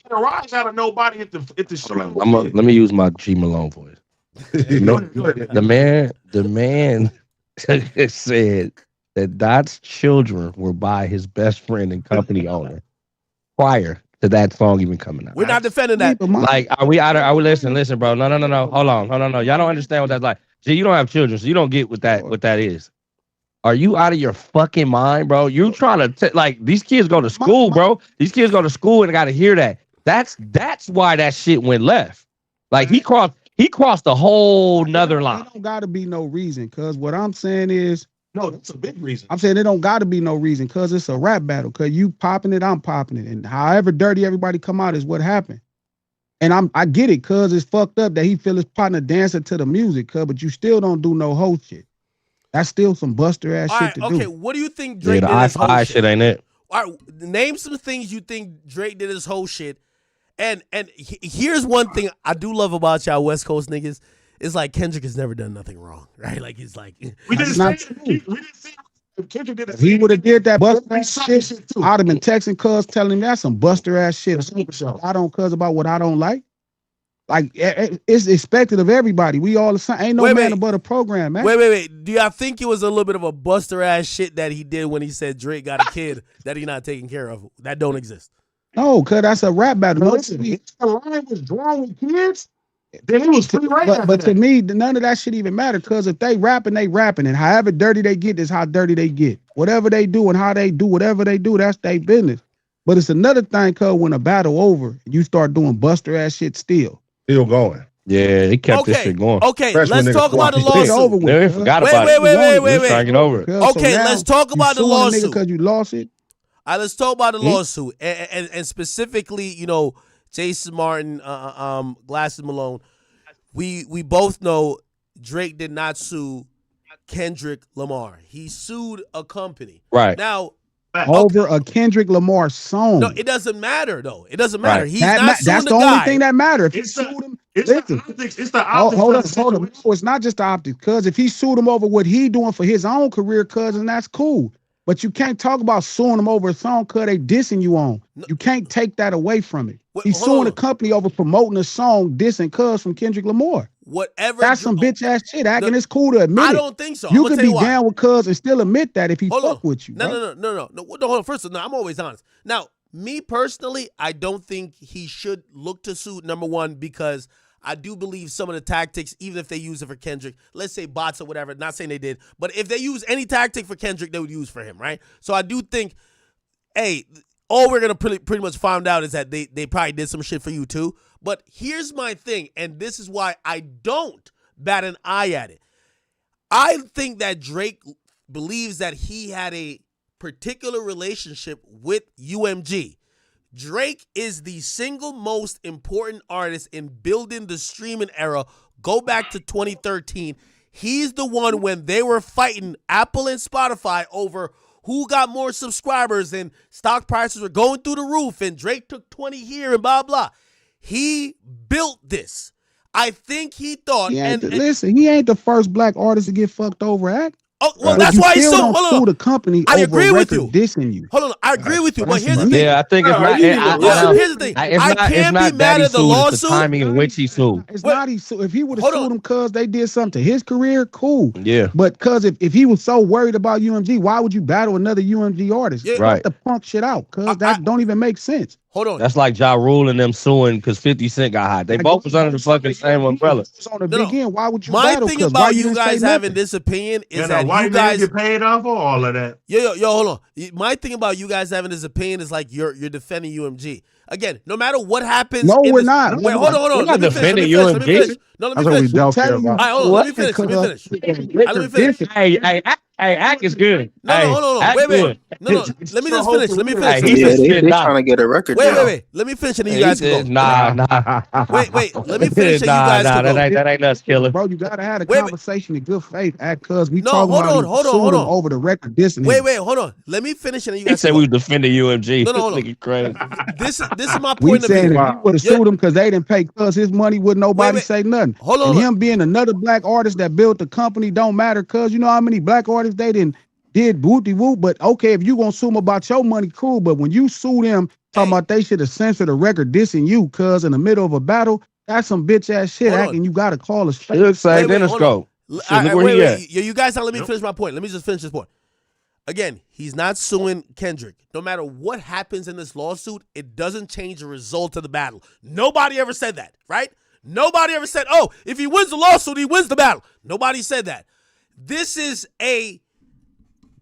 Rise out of nobody at the show. Let me use my G Malone voice. The man said that Dot's children were by his best friend and company owner prior to that song even coming out. We're not defending that. Like, are we listen, bro? No. Hold on. Y'all don't understand what that's like. Gee, you don't have children, so you don't get what that is. Are you out of your fucking mind, bro? You trying to like these kids go to school, bro. These kids go to school and got to hear that. That's why that shit went left. Like he crossed a whole nother line. It don't gotta be no reason, cause what I'm saying is no, that's a big reason. I'm saying it don't gotta be no reason, cause it's a rap battle. Cause you popping it, I'm popping it, and however dirty everybody come out is what happened. And I get it, cause it's fucked up that he feel his partner dancing to the music, cause but you still don't do no whole shit. That's still some buster ass shit to do. Okay, what do you think Drake did? The I shit ain't it? All right, name some things you think Drake did his whole shit. And here's one thing I do love about y'all West Coast niggas. It's like Kendrick has never done nothing wrong, right? Like it's like we didn't see if Kendrick did. If he would have did that buster ass shit, I'd have been texting cuz telling him that's some buster ass shit. I don't cuz about what I don't like. Like it's expected of everybody. We all the same. Ain't no man above a program, man. Wait. Do y'all think it was a little bit of a buster ass shit that he did when he said Drake got a kid that he not taking care of? That don't exist. No, cuz that's a rap battle. No, listen, if the line was drawn with kids, then it was free right. But to me, none of that shit even matter. Cuz if they rapping, they rapping, and however dirty they get is how dirty they get. Whatever they do and how they do whatever they do, that's their business. But it's another thing, cuz when a battle over, you start doing buster ass shit still. Still going. Yeah, he kept this shit going. Okay, let's talk about the lawsuit. They forgot about it. Wait. Trying to get over it. Okay, let's talk about the lawsuit. Because you lost it. All right, let's talk about the lawsuit and specifically, Jason Martin, Glasses Malone. We both know Drake did not sue Kendrick Lamar. He sued a company. Right. Now, over a Kendrick Lamar song. No, it doesn't matter though. It doesn't matter. Right. He's not suing that's the the guy. only thing that matters. If It's he sued him, the optics. It's the optics. Hold on. No, it's not just the optics. Cause if he sued him over what he doing for his own career, cousin, that's cool. But you can't talk about suing him over a song cause they dissing you on. You can't take that away from it. He's suing a company over promoting a song dissing cuz from Kendrick Lamar. Whatever. That's some bitch ass shit, and it's cool to admit it. I don't think so. You can be down with cuz and still admit that if he fuck with you. No. Hold on. First of all, I'm always honest. Now, me personally, I don't think he should look to sue, number one, because I do believe some of the tactics, even if they use it for Kendrick, let's say bots or whatever, not saying they did, but if they use any tactic for Kendrick, they would use for him, right? So I do think, hey, all we're going to pretty much find out is that they probably did some shit for you too. But here's my thing, and this is why I don't bat an eye at it. I think that Drake believes that he had a particular relationship with UMG. Drake is the single most important artist in building the streaming era. Go back to 2013. He's the one when they were fighting Apple and Spotify over who got more subscribers and stock prices were going through the roof and Drake took 20 here and blah, blah. He built this. I think he thought. Listen, he ain't the first black artist to get fucked over, act. Oh, well, But that's you why he's still so. don't sue the company I over agree with record you. dissing you. Hold on, I agree with you. But here's the That's thing. Yeah, I think it's not. Here's the thing. I can't be mad at the lawsuit. It's the timing in which he sued. It's not he sued. If he would have sued him because they did something to his career, cool. Yeah. But because if he was so worried about UMG, why would you battle another UMG artist? Yeah. Right. Cut the punk shit out, cause that don't even make sense. Hold on. That's like Ja Rule and them suing because 50 Cent got hot. They both was under the fucking same umbrella. It's on the big end. Why would you My battle? thing Cause about why you didn't guys say having nothing? this opinion is And that a white you man guys get paid off for all of that. Yo, hold on. My thing about you guys having this opinion is like you're defending UMG. Again, no matter what happens. No, we're not. Wait, hold on. We're not defending UMG. No, let That's me what we finish. don't care telling you- about. All right, hold on. Let me finish. Let me finish. Hey, Ack is good. No, hold on. Ack Wait. good. No. Let me just finish. Let me Hey, finish. he Yeah, just they said nah. trying to get a record. Wait. Let me finish and then you guys can go. Nah. Wait. Let me finish and you guys can go. That ain't us, killer. Bro, you gotta have a Wait. conversation in good faith, cause we No, talking hold about on, him hold on, suing hold him on. over the record dissing him. Wait, hold on. Let me finish and then you He guys said can we go. was defending UMG. No, hold on. Nigga crazy. This is my We point of saying view. if he would have sued him because they didn't pay cuz his money, would nobody Wait. say nothing. Hold on. And him being another black artist that built the company don't matter, cuz you know how many black artists they did whoop-de-whoop. But okay, if you gonna sue them about your money, cool. But when you sue them talking about they should have censored a record dissing you, cuz in the middle of a battle, that's some bitch ass shit. Hold on. And you gotta call us. He looks like Wait, Dennis hold on. Go. Shit, look where he at. You guys let me finish my point. Let me just finish this point. Again, he's not suing Kendrick. No matter what happens in this lawsuit, it doesn't change the result of the battle. Nobody ever said that, right? Nobody ever said, oh, if he wins the lawsuit, he wins the battle. Nobody said that. This is a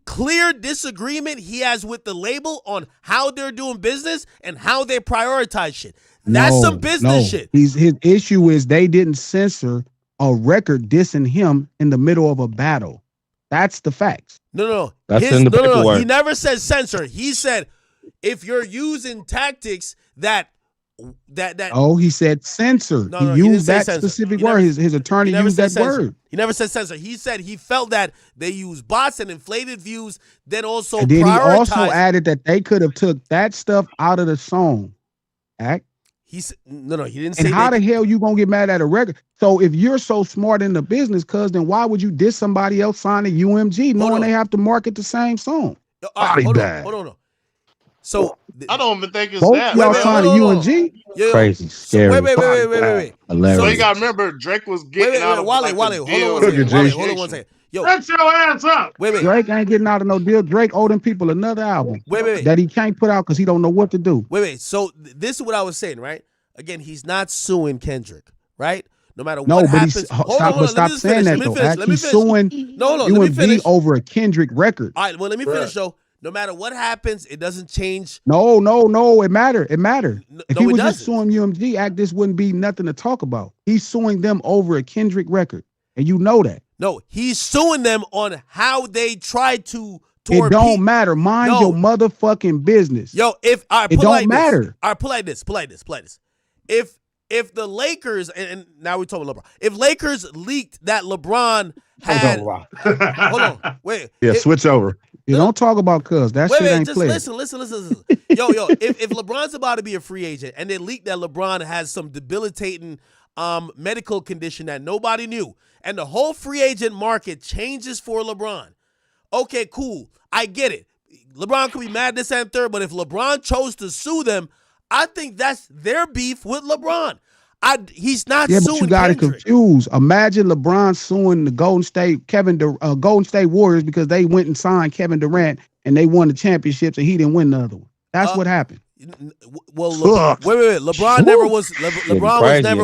clear disagreement he has with the label on how they're doing business and how they prioritize shit. That's some business shit. His issue is they didn't censor a record dissing him in the middle of a battle. That's the facts. No. That's in the paperwork. He never said censor. He said if you're using tactics that. Oh, he said censor. No, he he didn't used say that censor. specific He word. never- His attorney He never used said that censor. word. He never said censor. He said he felt that they used bots and inflated views, then also And then he also prioritized. added that they could have took that stuff out of the song. Act. He said no. He didn't And say how that. the hell you gonna get mad at a record? So if you're so smart in the business, cuz then why would you diss somebody else signing UMG knowing on. they have to market the same song? All right, Body hold bag. on. So I don't even think it's Both that. y'all wait, signing hold on. UMG. Yeah, Crazy, So, scary. wait. Hilarious. So you gotta remember, Drake was getting out of Wale, like, Wale, a hold deal on one second. with Wale, Hold on one second. Yo, Shut your ass up. wait. Drake ain't getting out of no deal. Drake owed them people another album Wait. that he can't put out because he don't know what to do. Wait. So this is what I was saying, right? Again, he's not suing Kendrick, right? No matter No, what but happens. he's Hold stop, on. but stop Let me just saying finish. that Let me though. finish. Act. Let me He's finish. suing No, let me UMG finish. over a Kendrick record. All right, well, let me finish, though. No matter what happens, it doesn't change. No, it mattered. It mattered. If No, he it was just doesn't. suing UMG, Act, this wouldn't be nothing to talk about. He's suing them over a Kendrick record, and you know that. No, he's suing them on how they tried to It don't matter. Mind your motherfucking business. Yo, if all right, it put don't like matter. This. All right, put like this. If the Lakers and now we're talking LeBron. If Lakers leaked that LeBron had hold on, wait. Yeah, switch over. You don't talk about cuz that shit ain't just played. listen. Yo, if LeBron's about to be a free agent and they leak that LeBron has some debilitating medical condition that nobody knew, and the whole free agent market changes for LeBron. Okay, cool. I get it. LeBron could be mad this and third, but if LeBron chose to sue them, I think that's their beef with LeBron. He's not Yeah, suing but you got it Kendrick. confused. Imagine LeBron suing the Golden State Warriors because they went and signed Kevin Durant and they won the championships and he didn't win the other one. That's what happened. Well, wait. LeBron never was. LeBron was never.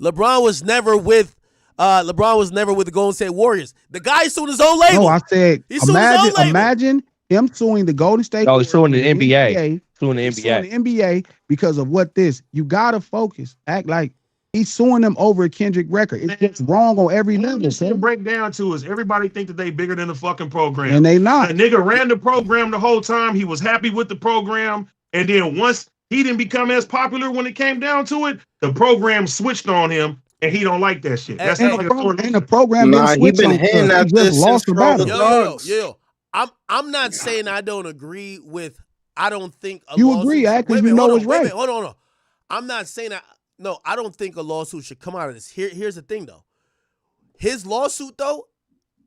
LeBron was never with. LeBron was never with the Golden State Warriors. The guy sued his own label. No, I said imagine him suing the Golden State. No, he's suing the NBA. Suing the NBA because of what this. You gotta focus. Act like he's suing them over a Kendrick record. It's just wrong on every level. The breakdown to is everybody think that they bigger than the fucking program, and they not. The nigga ran the program the whole time. He was happy with the program, and then once he didn't become as popular when it came down to it, the program switched on him. And he don't like that shit. That's and the program didn't switch on him. He just lost the battle. Yo. I'm not saying I don't agree with. I don't think you agree, because you know it's right. Hold on. I'm not saying that. No, I don't think a lawsuit should come out of this. Here's the thing, though. His lawsuit, though,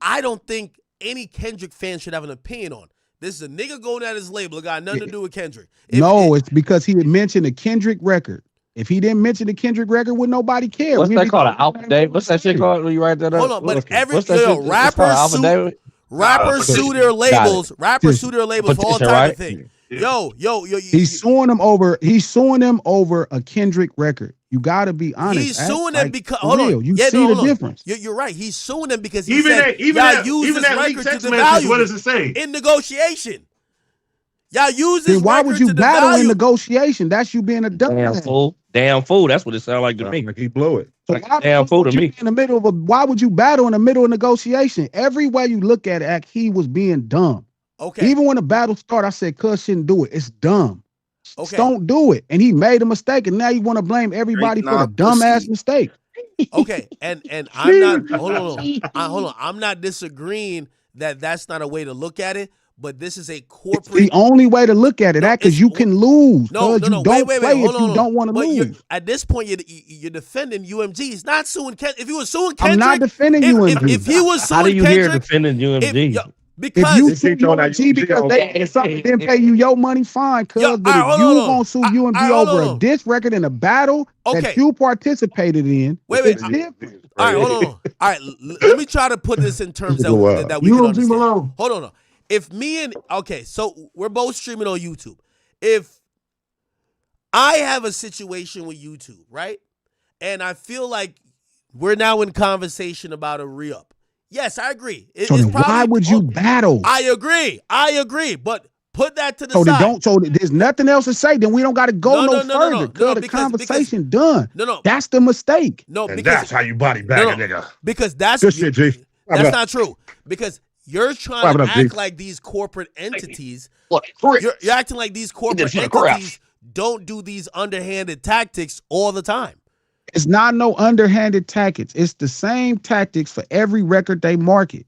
I don't think any Kendrick fan should have an opinion on. This is a nigga going at his label. It got nothing to do with Kendrick. It's because he had mentioned a Kendrick record. If he didn't mention the Kendrick record, would nobody care? What's that called? An affidavit? What's that shit called when you write that up? Hold on, but rappers sue their labels. Rappers sue their labels for all type of things. Yo. He's suing them over a Kendrick record. You gotta be honest. He's suing them because hold on. You see the difference. You're right. He's suing them because he even said that use this leaked record text to message. devalue What does it say? in negotiation. Y'all use this. Then why would you battle in negotiation? That's you being a dumbass. Damn fool. That's what it sounds like to me. He blew it. So damn fool to me. In the middle of why would you battle in the middle of negotiation? Every way you look at it, he was being dumb. Okay. Even when the battle started, I said, "Cuz shouldn't do it. It's dumb. Okay. Just don't do it." And he made a mistake, and now you want to blame everybody for the dumbass mistake. Okay, and I'm not. Hold on. I'm not disagreeing that that's not a way to look at it. But this is a corporate. It's the only way to look at it, because you can lose. No. You don't play if you don't want to lose. At this point, you're defending UMG. He's not suing Kendrick. If he was suing Kendrick, I'm not defending UMG. If he was suing how do you Kendrick, hear defending UMG? Because you sue UMG because they didn't pay you your money, fine. But if you gonna sue UMG over a diss record in a battle that you participated in, it's different. All right, hold on. All right, let me try to put this in terms that we can understand. Hold on. If so we're both streaming on YouTube. If I have a situation with YouTube, right? And I feel like we're now in conversation about a re-up. Yes, I agree. Why would you battle? I agree. But put that to the side. So there's nothing else to say. Then we don't got to go further. The conversation done. That's the mistake. And that's how you body bag a nigga. Because that's shit, G. That's not true. Because you're trying to act like these corporate entities. You're acting like these corporate entities don't do these underhanded tactics all the time. It's not no underhanded tactics. It's the same tactics for every record they market.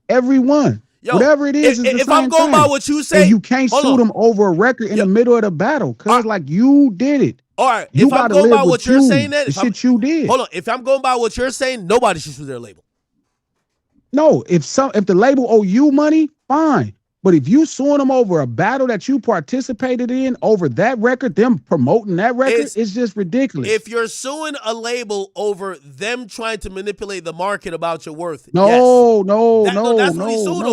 Every one. Whatever it is the if same I'm going thing. by what you say, and you can't sue them over a record in the middle of the battle because you did it. All right. You if I'm going by what you're saying, the shit you did. Hold on. If I'm going by what you're saying, nobody should sue their label. No, if the label owe you money, fine. But if you suing them over a battle that you participated in over that record, them promoting that record, it's just ridiculous. If you're suing a label over them trying to manipulate the market about your worth, no, no,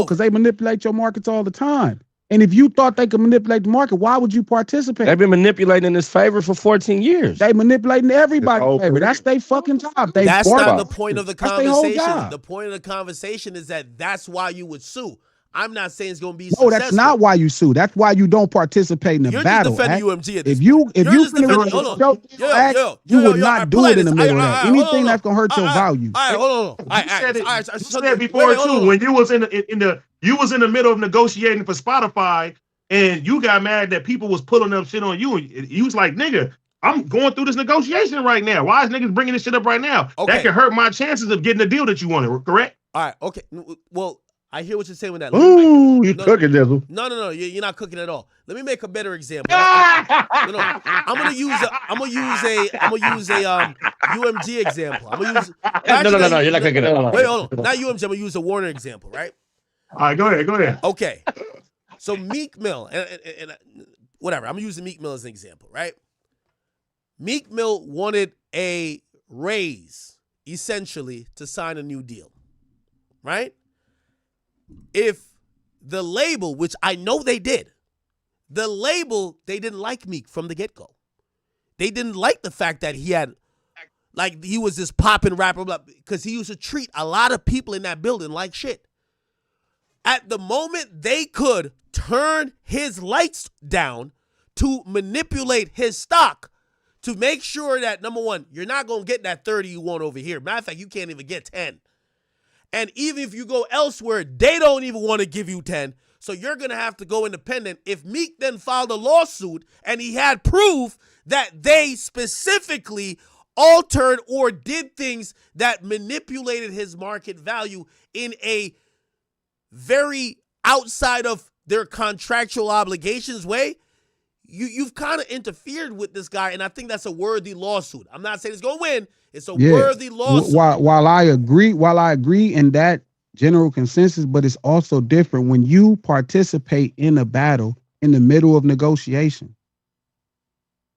because they manipulate your markets all the time. And if you thought they could manipulate the market, why would you participate? They've been manipulating this favor for 14 years. They manipulating everybody's favor. That's their fucking job. That's not the point of the conversation. The point of the conversation is that's why you would sue. I'm not saying it's going to be successful. No, that's not why you sue. That's why you don't participate in the battle. You're just defending UMG at this point. You would not do it in the middle of that. Anything that's going to hurt your value. All right, hold on. You said before too, when you was in the middle of negotiating for Spotify, and you got mad that people was pulling up shit on you, and you was like, nigga, I'm going through this negotiation right now. Why is niggas bringing this shit up right now? Okay. That can hurt my chances of getting the deal that you wanted, correct? All right, okay. Well, I hear what you're saying with that. Ooh, you cooking, Dizzle. No, you're not cooking at all. Let me make a better example. I'm gonna use a UMG example. I'm gonna use no, you're not cooking at all. Wait, hold on. Not UMG. I'm gonna use a Warner example, right? All right, go ahead. Okay, so Meek Mill and whatever. I'm gonna use Meek Mill as an example, right? Meek Mill wanted a raise essentially to sign a new deal, right? If the label, which I know they did, they didn't like Meek from the get-go. They didn't like the fact that he was this popping rapper, because he used to treat a lot of people in that building like shit. At the moment they could turn his lights down to manipulate his stock to make sure that, number one, you're not going to get that 30 you want over here. Matter of fact, you can't even get 10. And even if you go elsewhere, they don't even want to give you 10. So you're going to have to go independent. If Meek then filed a lawsuit and he had proof that they specifically altered or did things that manipulated his market value in a very outside of their contractual obligations way, you've kind of interfered with this guy, and I think that's a worthy lawsuit. I'm not saying it's going to win. It's a worthy lawsuit. While I agree in that general consensus, but it's also different when you participate in a battle in the middle of negotiation.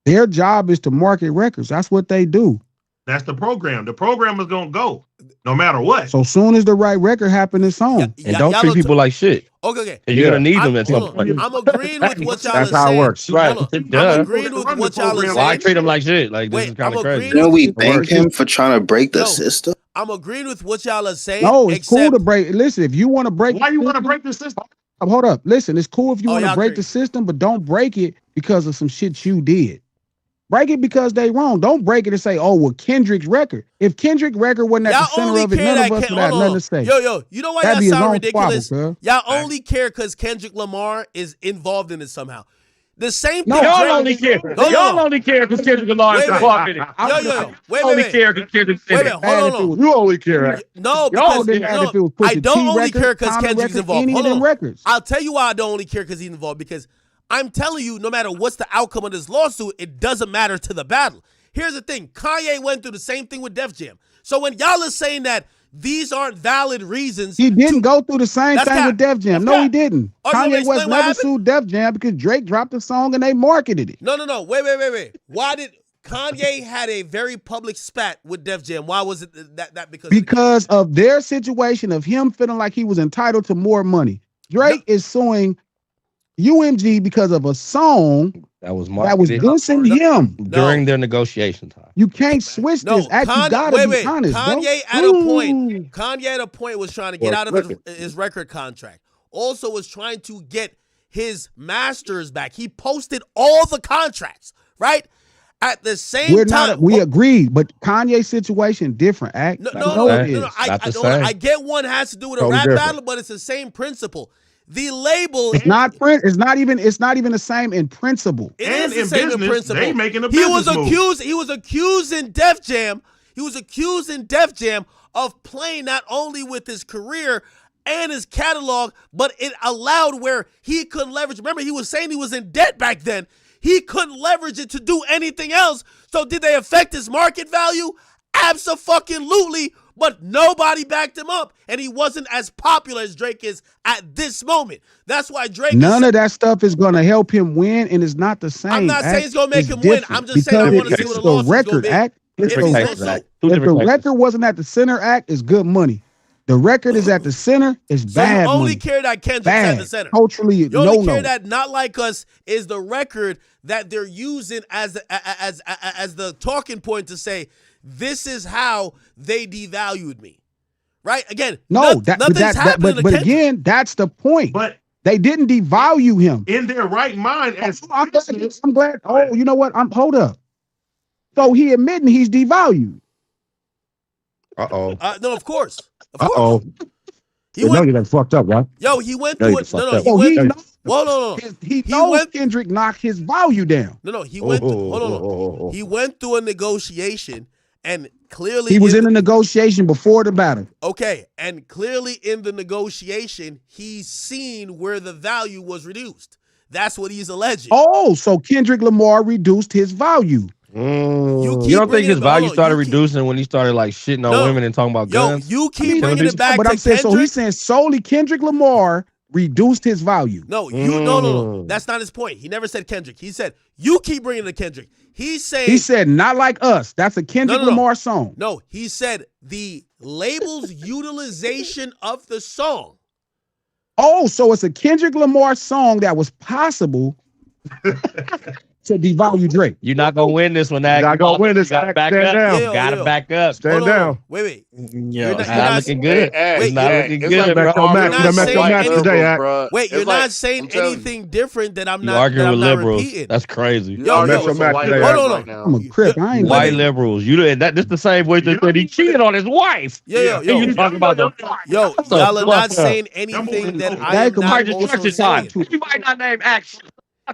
Their job is to market records. That's what they do. That's the program. The program is gonna go no matter what. So soon as the right record happens, it's on. And don't treat people like shit. Okay. And you're gonna need them at some point. I'm agreeing with what y'all are saying. That's how it works. Right. I'm agreeing with what y'all are saying. Well, I treat them like shit. Like, this is kind of crazy. You know, we thank him for trying to break the system. I'm agreeing with what y'all are saying. No, it's cool to break. Listen, if you want to break, why you want to break the system? Hold up. Listen, it's cool if you want to y'all break agree. the system, but don't break it because of some shit you did. Break it because they wrong. Don't break it and say, "Oh, well, Kendrick's record." If Kendrick's record wasn't at the center of it, none of us would have nothing to say. Yo, you know why That'd y'all be sound his own ridiculous? problem, Y'all only care because Kendrick Lamar is involved in it somehow. The same thing. No, y'all only care. Y'all only care because Kendrick Lamar is involved in it. Yo, wait. Only care because Kendrick's in it. Hold on. You only care. No, Y'all because didn't have if it was I Pusha don't T only record, care because Common Kendrick's record, involved. any of Hold them on. records. I'll tell you why I don't only care because he's involved. Because I'm telling you, no matter what's the outcome of this lawsuit, it doesn't matter to the battle. Here's the thing. Kanye went through the same thing with Def Jam. So when y'all are saying that these aren't valid reasons. He didn't go through the same thing with Def Jam. No, he didn't. Oh, you want me to Kanye West explain what never happened? sued Def Jam because Drake dropped the song and they marketed it. No. Wait. Why did Kanye had a very public spat with Def Jam? Why was it that Because of their situation of him feeling like he was entitled to more money. Drake is suing UMG because of a song that was dissing him during their negotiation time. You can't switch this. You gotta be honest. Kanye at a point was trying to get out of his record contract. Also was trying to get his masters back. He posted all the contracts, right? At the same time, we agreed, but Kanye's situation different. No. I get one has to do with a rap battle, but it's the same principle. The label it's not even the same in principle. It is the same in principle. They making a he was business He was accused in Def Jam. He was accused in Def Jam of playing not only with his career and his catalog, but it allowed where he couldn't leverage. Remember, he was saying he was in debt back then. He couldn't leverage it to do anything else. So did they affect his market value? Abso-fucking-lutely. But nobody backed him up, and he wasn't as popular as Drake is at this moment. That's why Drake. None of that stuff is going to help him win, and it's not the same. I'm not saying it's going to make him win. I'm just because saying I want to see what the lawsuit's going to be. If the record wasn't at the center act, it's good money. The record is at the center, it's bad money. You only money. care that Kendrick's at the center. Culturally, you only care that Not Like Us is the record that they're using as the talking point to say, this is how they devalued me, right? Again, nothing's happening. But again, that's the point. But they didn't devalue him in their right mind. I'm glad. Oh, you know what? Hold up. So he admitting he's devalued. No, of course. You know you done fucked up, right? Yo, he went through it. He knows Kendrick knocked his value down. He went. He went through a negotiation. And clearly he was in a negotiation before the battle. Okay, and clearly in the negotiation, he's seen where the value was reduced. That's what he's alleging. Oh, so Kendrick Lamar reduced his value. You don't think his value started reducing when he started like shitting on women and talking about guns? You keep bringing it back to Kendrick. So he's saying solely Kendrick Lamar reduced his value. No. That's not his point. He never said Kendrick. He said you keep bringing it to Kendrick. He said Not Like Us. That's a Kendrick Lamar song. No, he said the label's utilization of the song. Oh, so it's a Kendrick Lamar song that was possible to devalue Drake. You're not gonna win this one. You're not gonna win this. Gotta back up. You gotta back up. Stand down. Wait. You're not looking good. It's not looking good, bro. Wait, you're not saying anything different that I'm not. You arguing with liberals? Repeating. That's crazy. Hold on. I'm a crip. I ain't white liberals. This the same way that he cheated on his wife. Yo. You talking about the y'all are not saying anything that I am not also saying. You might not name action.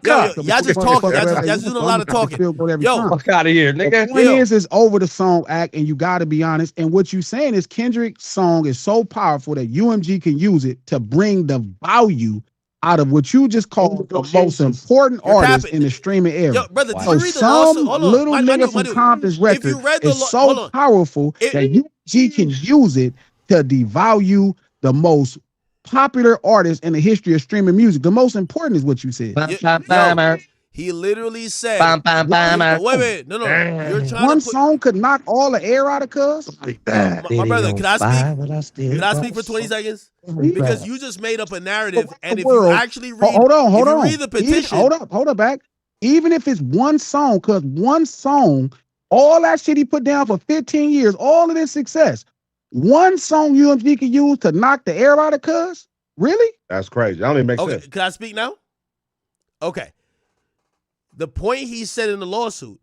Y'all just talking. Y'all just doing a lot of talking. Fuck out of here, nigga. The point is over the song act, and you got to be honest. And what you saying is Kendrick's song is so powerful that UMG can use it to bring the value out of what you just called the most important artist in the streaming era. Yo, brother, so some little nigga from Compton's record is so powerful that UMG can use it to devalue the most popular artist in the history of streaming music. The most important is what you said. Yo, he literally said, wait, no. You're trying one to put song could knock all the air out of cuz. my brother, can I speak? Can I speak for 20 seconds? Because you just made up a narrative, and if you actually read, hold on, read the petition, hold up, back. Even if it's one song, cuz one song, all that shit he put down for 15 years, all of this success, one song UMG can use to knock the air out of cuz? Really? That's crazy. That don't even make okay, sense. can I speak now? Okay. The point he said in the lawsuit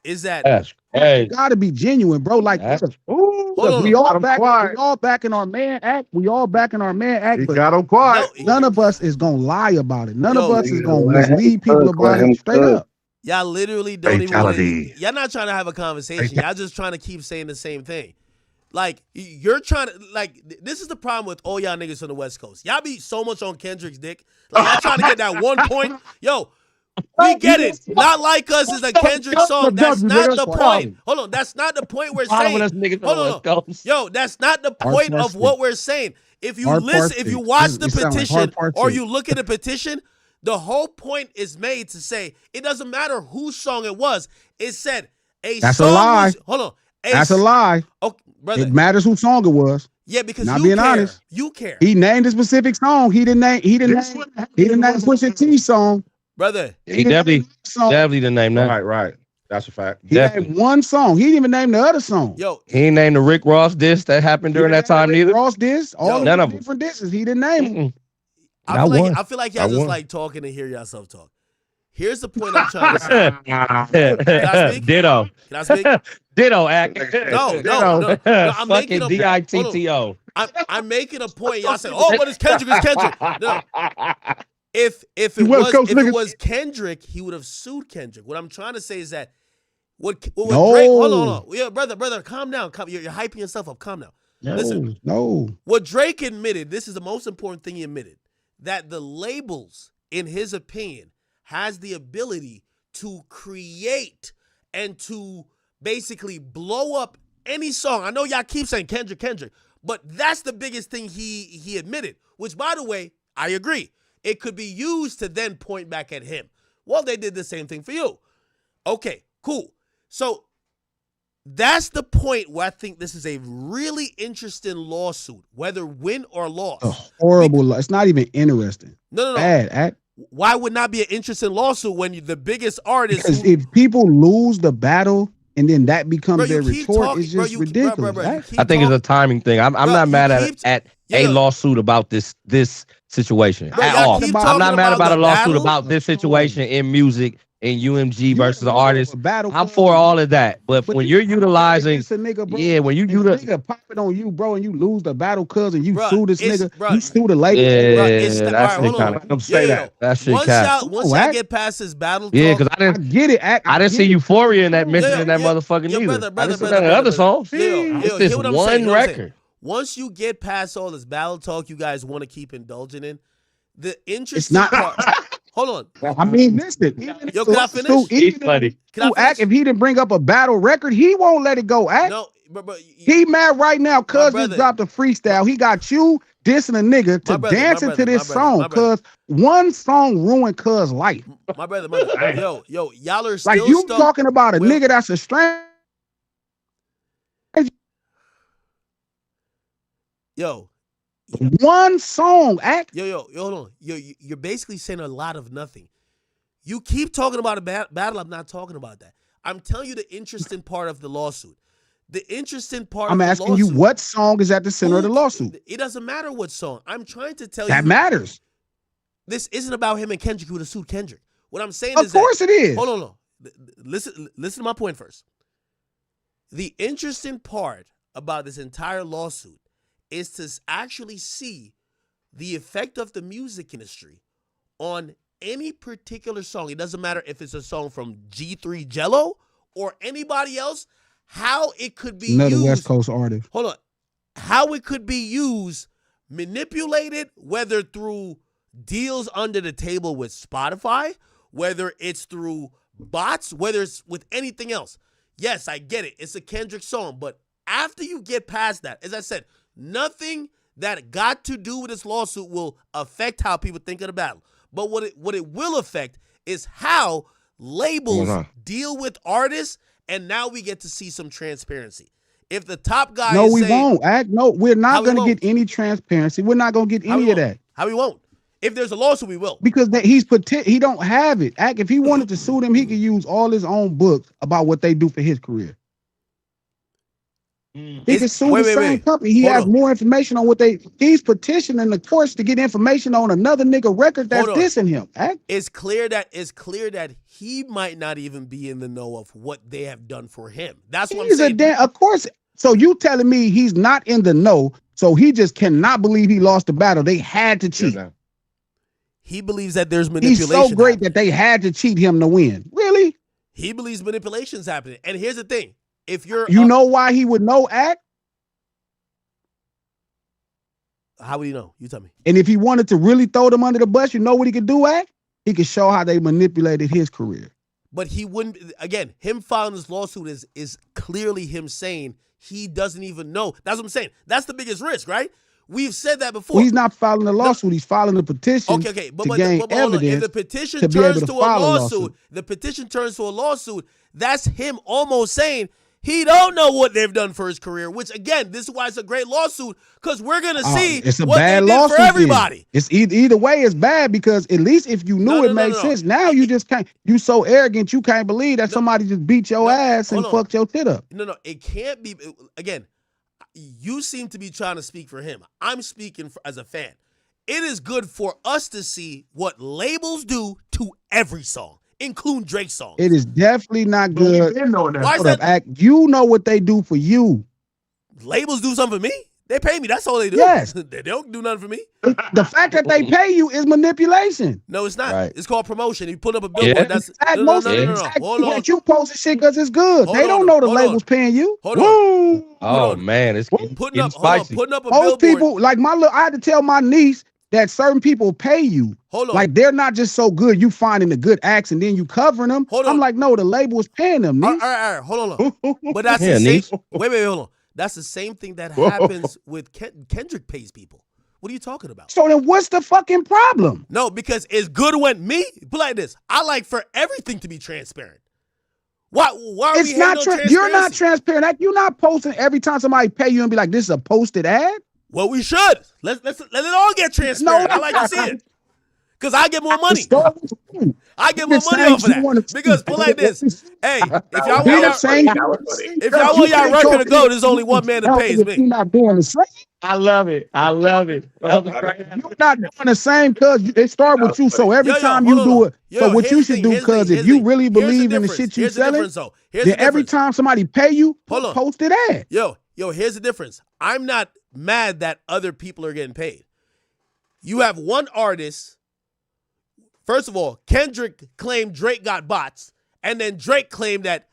is that you gotta be genuine, bro. Like, look, we all backing our man act. We all backing our man act. He But got him quiet. none of us is gonna lie about it. None of us is gonna mislead people about it. Straight up. Y'all literally don't even. Y'all not trying to have a conversation. Y'all just trying to keep saying the same thing. Like, you're trying to, like, this is the problem with all y'all niggas from the West Coast. Y'all be so much on Kendrick's dick. Like, y'all trying to get that 1 point. Yo, we get it. Not Like Us is a Kendrick song. That's not the point. Hold on. That's not the point we're saying. Hold on. Yo, that's not the point of what we're saying. If you listen, if you watch the petition or you look at the petition, the whole point is made to say it doesn't matter whose song it was. It said That's a lie. Hold on. That's a lie. Okay, brother. It matters whose song it was. Yeah, because not you being care. honest. You care. He named a specific song. He didn't name Pusha T song. Brother. He definitely didn't name that. Right. That's a fact. He named one song. He didn't even name the other song. Yo, he ain't named the Rick Ross diss that happened during that time neither. Ross diss, all none the of them. different disses. He didn't name them. I feel like y'all just like talking to hear yourself talk. Here's the point I'm trying to say. Can I speak? Ditto. Can I speak? Ditto, act. No. I'm making a DITTO. I'm making a point. Y'all say, "Oh, but it's Kendrick. It's Kendrick." No. If it was Kendrick, he would have sued Kendrick. What I'm trying to say is that what Drake? Hold on. Yeah, brother, calm down. You're hyping yourself up. Calm down. Listen. What Drake admitted. This is the most important thing he admitted. That the labels, in his opinion, has the ability to create and to basically blow up any song. I know y'all keep saying Kendrick, but that's the biggest thing he admitted, which, by the way, I agree. It could be used to then point back at him. Well, they did the same thing for you. Okay, cool. So that's the point where I think this is a really interesting lawsuit, whether win or loss. A horrible it's not even interesting. No. Bad. Why would not be an interesting lawsuit when the biggest artist? Because if people lose the battle and then that becomes their retort, it's just ridiculous. I think it's a timing thing. I'm not mad at a lawsuit about this situation at all. I'm not mad about a lawsuit about this situation in music and UMG versus the artist. I'm for all of that. But when you're utilizing, when you nigga pop it on you, bro, and you lose the battle cuz and you sue this nigga, you sue the label. That shit kind of say that. That shit once y'all get past this battle, because I get it. I didn't see Euphoria in that mention in that motherfucking either. I didn't see that in other songs. It's this one record. Once you get past all this battle talk you guys want to keep indulging in, the interesting part. Hold on. I mean, listen. Yo, can I finish? If he didn't bring up a battle record, he won't let it go. Act. No, but he mad right now because he dropped a freestyle. He got you dissing a nigga to dance into this song because one song ruined cuz life. My brother. Yo, y'all are still like you talking about a nigga that's a stranger. Yo. One song, act. Yo, hold on. You're basically saying a lot of nothing. You keep talking about a battle. I'm not talking about that. I'm telling you the interesting part of the lawsuit. The interesting part I'm of the asking lawsuit, you what song is at the center of the lawsuit. It doesn't matter what song. I'm trying to tell you. That matters. This isn't about him and Kendrick who would have sued Kendrick. What I'm saying is Of course it is. Hold on. Listen to my point first. The interesting part about this entire lawsuit is to actually see the effect of the music industry on any particular song. It doesn't matter if it's a song from G3 Gelo or anybody else, how it could be another used. West Coast artist. Hold on. How it could be used, manipulated, whether through deals under the table with Spotify, whether it's through bots, whether it's with anything else. Yes, I get it. It's a Kendrick song, but after you get past that, as I said, nothing that got to do with this lawsuit will affect how people think of the battle. But what it will affect is how labels deal with artists, and now we get to see some transparency. If the top guy no, is we saying, won't. Act no, we're not going to get any transparency. We're not going to get any of that. How we won't? If there's a lawsuit, we will. Because he don't have it. Act, if he wanted to sue them, he could use all his own books about what they do for his career. He can sue the same company. He has more information on what he's petitioning the courts to get information on another nigga record that's dissing him. Act. It's clear that he might not even be in the know of what they have done for him. That's what I'm saying. Of course. So you telling me he's not in the know, so he just cannot believe he lost the battle. They had to cheat. He believes that there's manipulation. He's so great that they had to cheat him to win. Really? He believes manipulation's happening. And here's the thing. If you're know why he would know, Act? How would you know? You tell me. And if he wanted to really throw them under the bus, you know what he could do, Act? He could show how they manipulated his career. But he wouldn't, again, him filing this lawsuit is clearly him saying he doesn't even know. That's what I'm saying. That's the biggest risk, right? We've said that before. Well, he's not filing a lawsuit. He's filing a petition to gain evidence. If the petition turns to a lawsuit, the petition turns to a lawsuit, that's him almost saying he don't know what they've done for his career, which, again, this is why it's a great lawsuit, because we're going to see it's a what bad they did lawsuit for everybody. It's either way, it's bad, because at least if you knew it made sense, now you just can't. You so arrogant, you can't believe that somebody just beat your ass and fucked your tit up. No, it can't be. Again, you seem to be trying to speak for him. I'm speaking as a fan. It is good for us to see what labels do to every song, including Drake's songs. It is definitely not good. Why is that? Act, you know what they do for you. Labels do something for me. They pay me. That's all they do. Yes. They don't do nothing for me. The fact that they pay you is manipulation. No, it's not. Right. It's called promotion. You put up a billboard. That's no. Hold on. You posting shit because it's good. They don't know the label's paying you. Hold on. Oh man, it's putting up spicy. putting up a Most billboard. people, like I had to tell my niece that certain people pay you. Hold on. Like they're not just so good. You finding the good acts and then you covering them. Hold on. I'm like, no, the label is paying them. All Niece. right. Hold on. But that's the same. Wait, hold on. That's the same thing that happens with Kendrick pays people. What are you talking about? So then what's the fucking problem? No, because it's good when put like this. I like for everything to be transparent. Why are it's we not transparency? You're not transparent. Like, you're not posting every time somebody pay you and be like, this is a posted ad. Well, we should. Let it all get transparent. I like to see it. Because I get more money. I get more money off of that. Because put like this. Hey, if y'all want y'all record to go, there's only one man that pays me. You're not doing the same. I love it. You're not doing the same because it started with you. So every time you do it, so what you should do, because if you really believe in the shit you selling, then every time somebody pay you, post it ad. Yo, here's the difference. I'm not mad that other people are getting paid. You have one artist. First of all, Kendrick claimed Drake got bots, and then Drake claimed that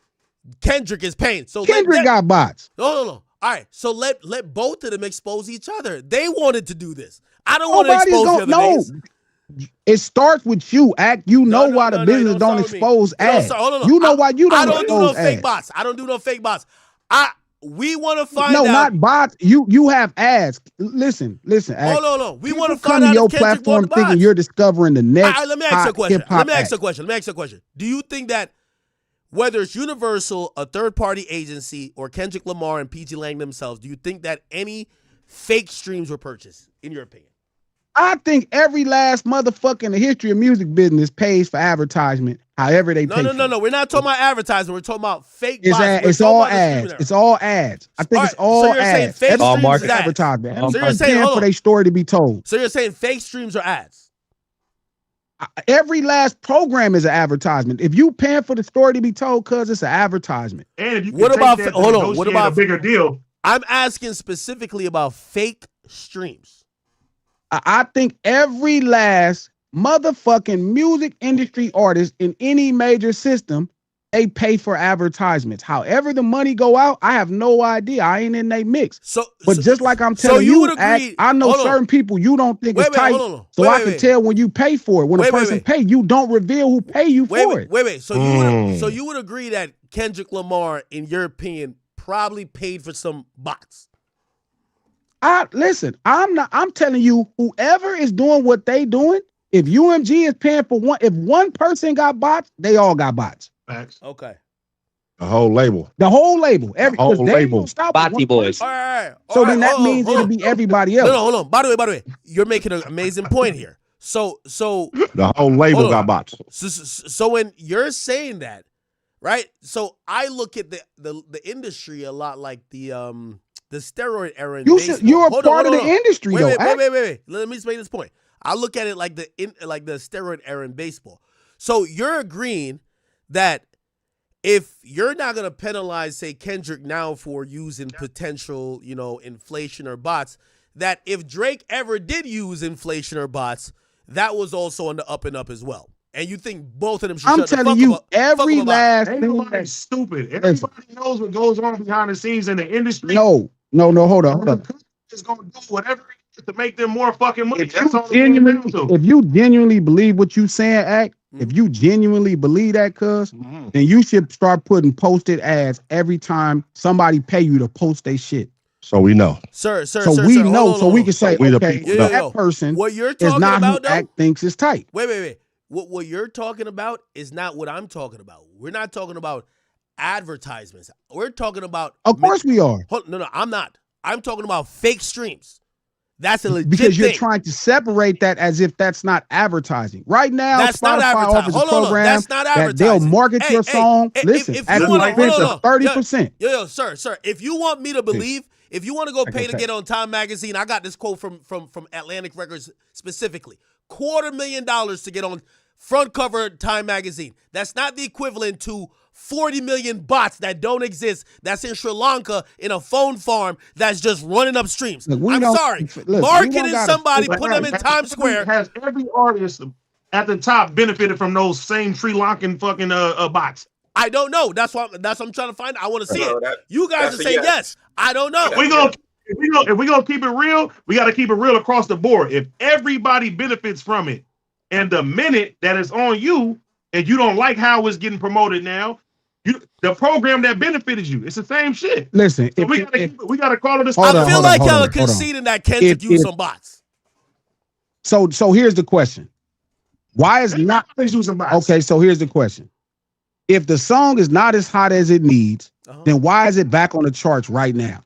Kendrick is paying. So Kendrick got bots. No. All right, so let both of them expose each other. They wanted to do this. I don't want to expose the other niggas. It starts with you, Act. You know why the business don't expose ads. You know why you don't expose ads. I don't do no fake bots. I don't do no fake bots. We want to find out. No, not bots. You have ads. Listen. Act. Hold on. We want to find out your if Kendrick platform thinking you're discovering the next. Let me ask you a question. Do you think that whether it's Universal, a third-party agency, or Kendrick Lamar and PG Lang themselves, do you think that any fake streams were purchased, in your opinion? I think every last motherfucker in the history of music business pays for advertisement, however they pay. No. We're not talking about advertising. We're talking about fake bots. It's all ads. It's all ads. I think it's all ads. Fake all marketing advertisement. So you're saying for their story to be told. So you're saying fake streams are ads? Every last program is an advertisement. If you paying for the story to be told, cause it's an advertisement. And if you what about a bigger deal? I'm asking specifically about fake streams. I think every last motherfucking music industry artist in any major system, they pay for advertisements. However the money go out, I have no idea. I ain't in they mix. But just like I'm telling you, I know certain people you don't think it's tight. So I can tell when you pay for it. When a person pay, you don't reveal who pay you for it. Wait. So you would agree that Kendrick Lamar, in your opinion, probably paid for some bots? Listen, I'm telling you, whoever is doing what they doing, if UMG is paying for one, if one person got bots, they all got bots. Facts. Okay. The whole label. The whole label. The whole label. Botty boys. All right. So then that means it'll be everybody else. No, hold on. By the way, you're making an amazing point here. So the whole label got bots. So when you're saying that, right? So I look at the industry a lot like the steroid era in baseball. You're a part of the industry, though. Wait. Let me just make this point. I look at it like the steroid era in baseball. So you're agreeing that if you're not gonna penalize, say, Kendrick now for using potential, inflation or bots, that if Drake ever did use inflation or bots, that was also on the up and up as well. And you think both of them should shut the fuck up? Every last thing. Ain't nobody stupid. Everybody knows what goes on behind the scenes in the industry. No, hold on. It's gonna do whatever it is to make them more fucking money. If you genuinely believe what you saying, if you genuinely believe that, then you should start putting posted ads every time somebody pay you to post their shit. So we know. Sir, we know, so we can say, we okay, that person what you're is talking not about, who Act thinks is tight. Wait. What you're talking about is not what I'm talking about. We're not talking about advertisements. We're talking about. Of course we are. No, I'm not. I'm talking about fake streams. That's a legit because you're thing. trying to separate that as if that's not advertising. Right now, that's Spotify not advertising. offers a program That's not that they'll market your song. Listen, at the expense of 30%. Yo, sir. If you want me to believe, if you want to go pay to get on Time Magazine, I got this quote from Atlantic Records specifically. $250,000 to get on front cover Time Magazine. That's not the equivalent to 40 million bots that don't exist, that's in Sri Lanka in a phone farm that's just running up streams. I'm sorry. Marketing somebody, put them in Times Square. Has every artist at the top benefited from those same Sri Lankan fucking bots? I don't know. That's what I'm trying to find. I want to see it. You guys are saying yes. I don't know. If we're gonna keep it real, we got to keep it real across the board. If everybody benefits from it, and the minute that it's on you, and you don't like how it's getting promoted now, the program that benefited you, it's the same shit. Listen, so we gotta call it a. I feel like y'all are conceding that Kendrick used some bots. So here's the question: why is not using bots? Okay, so here's the question: if the song is not as hot as it needs, then why is it back on the charts right now?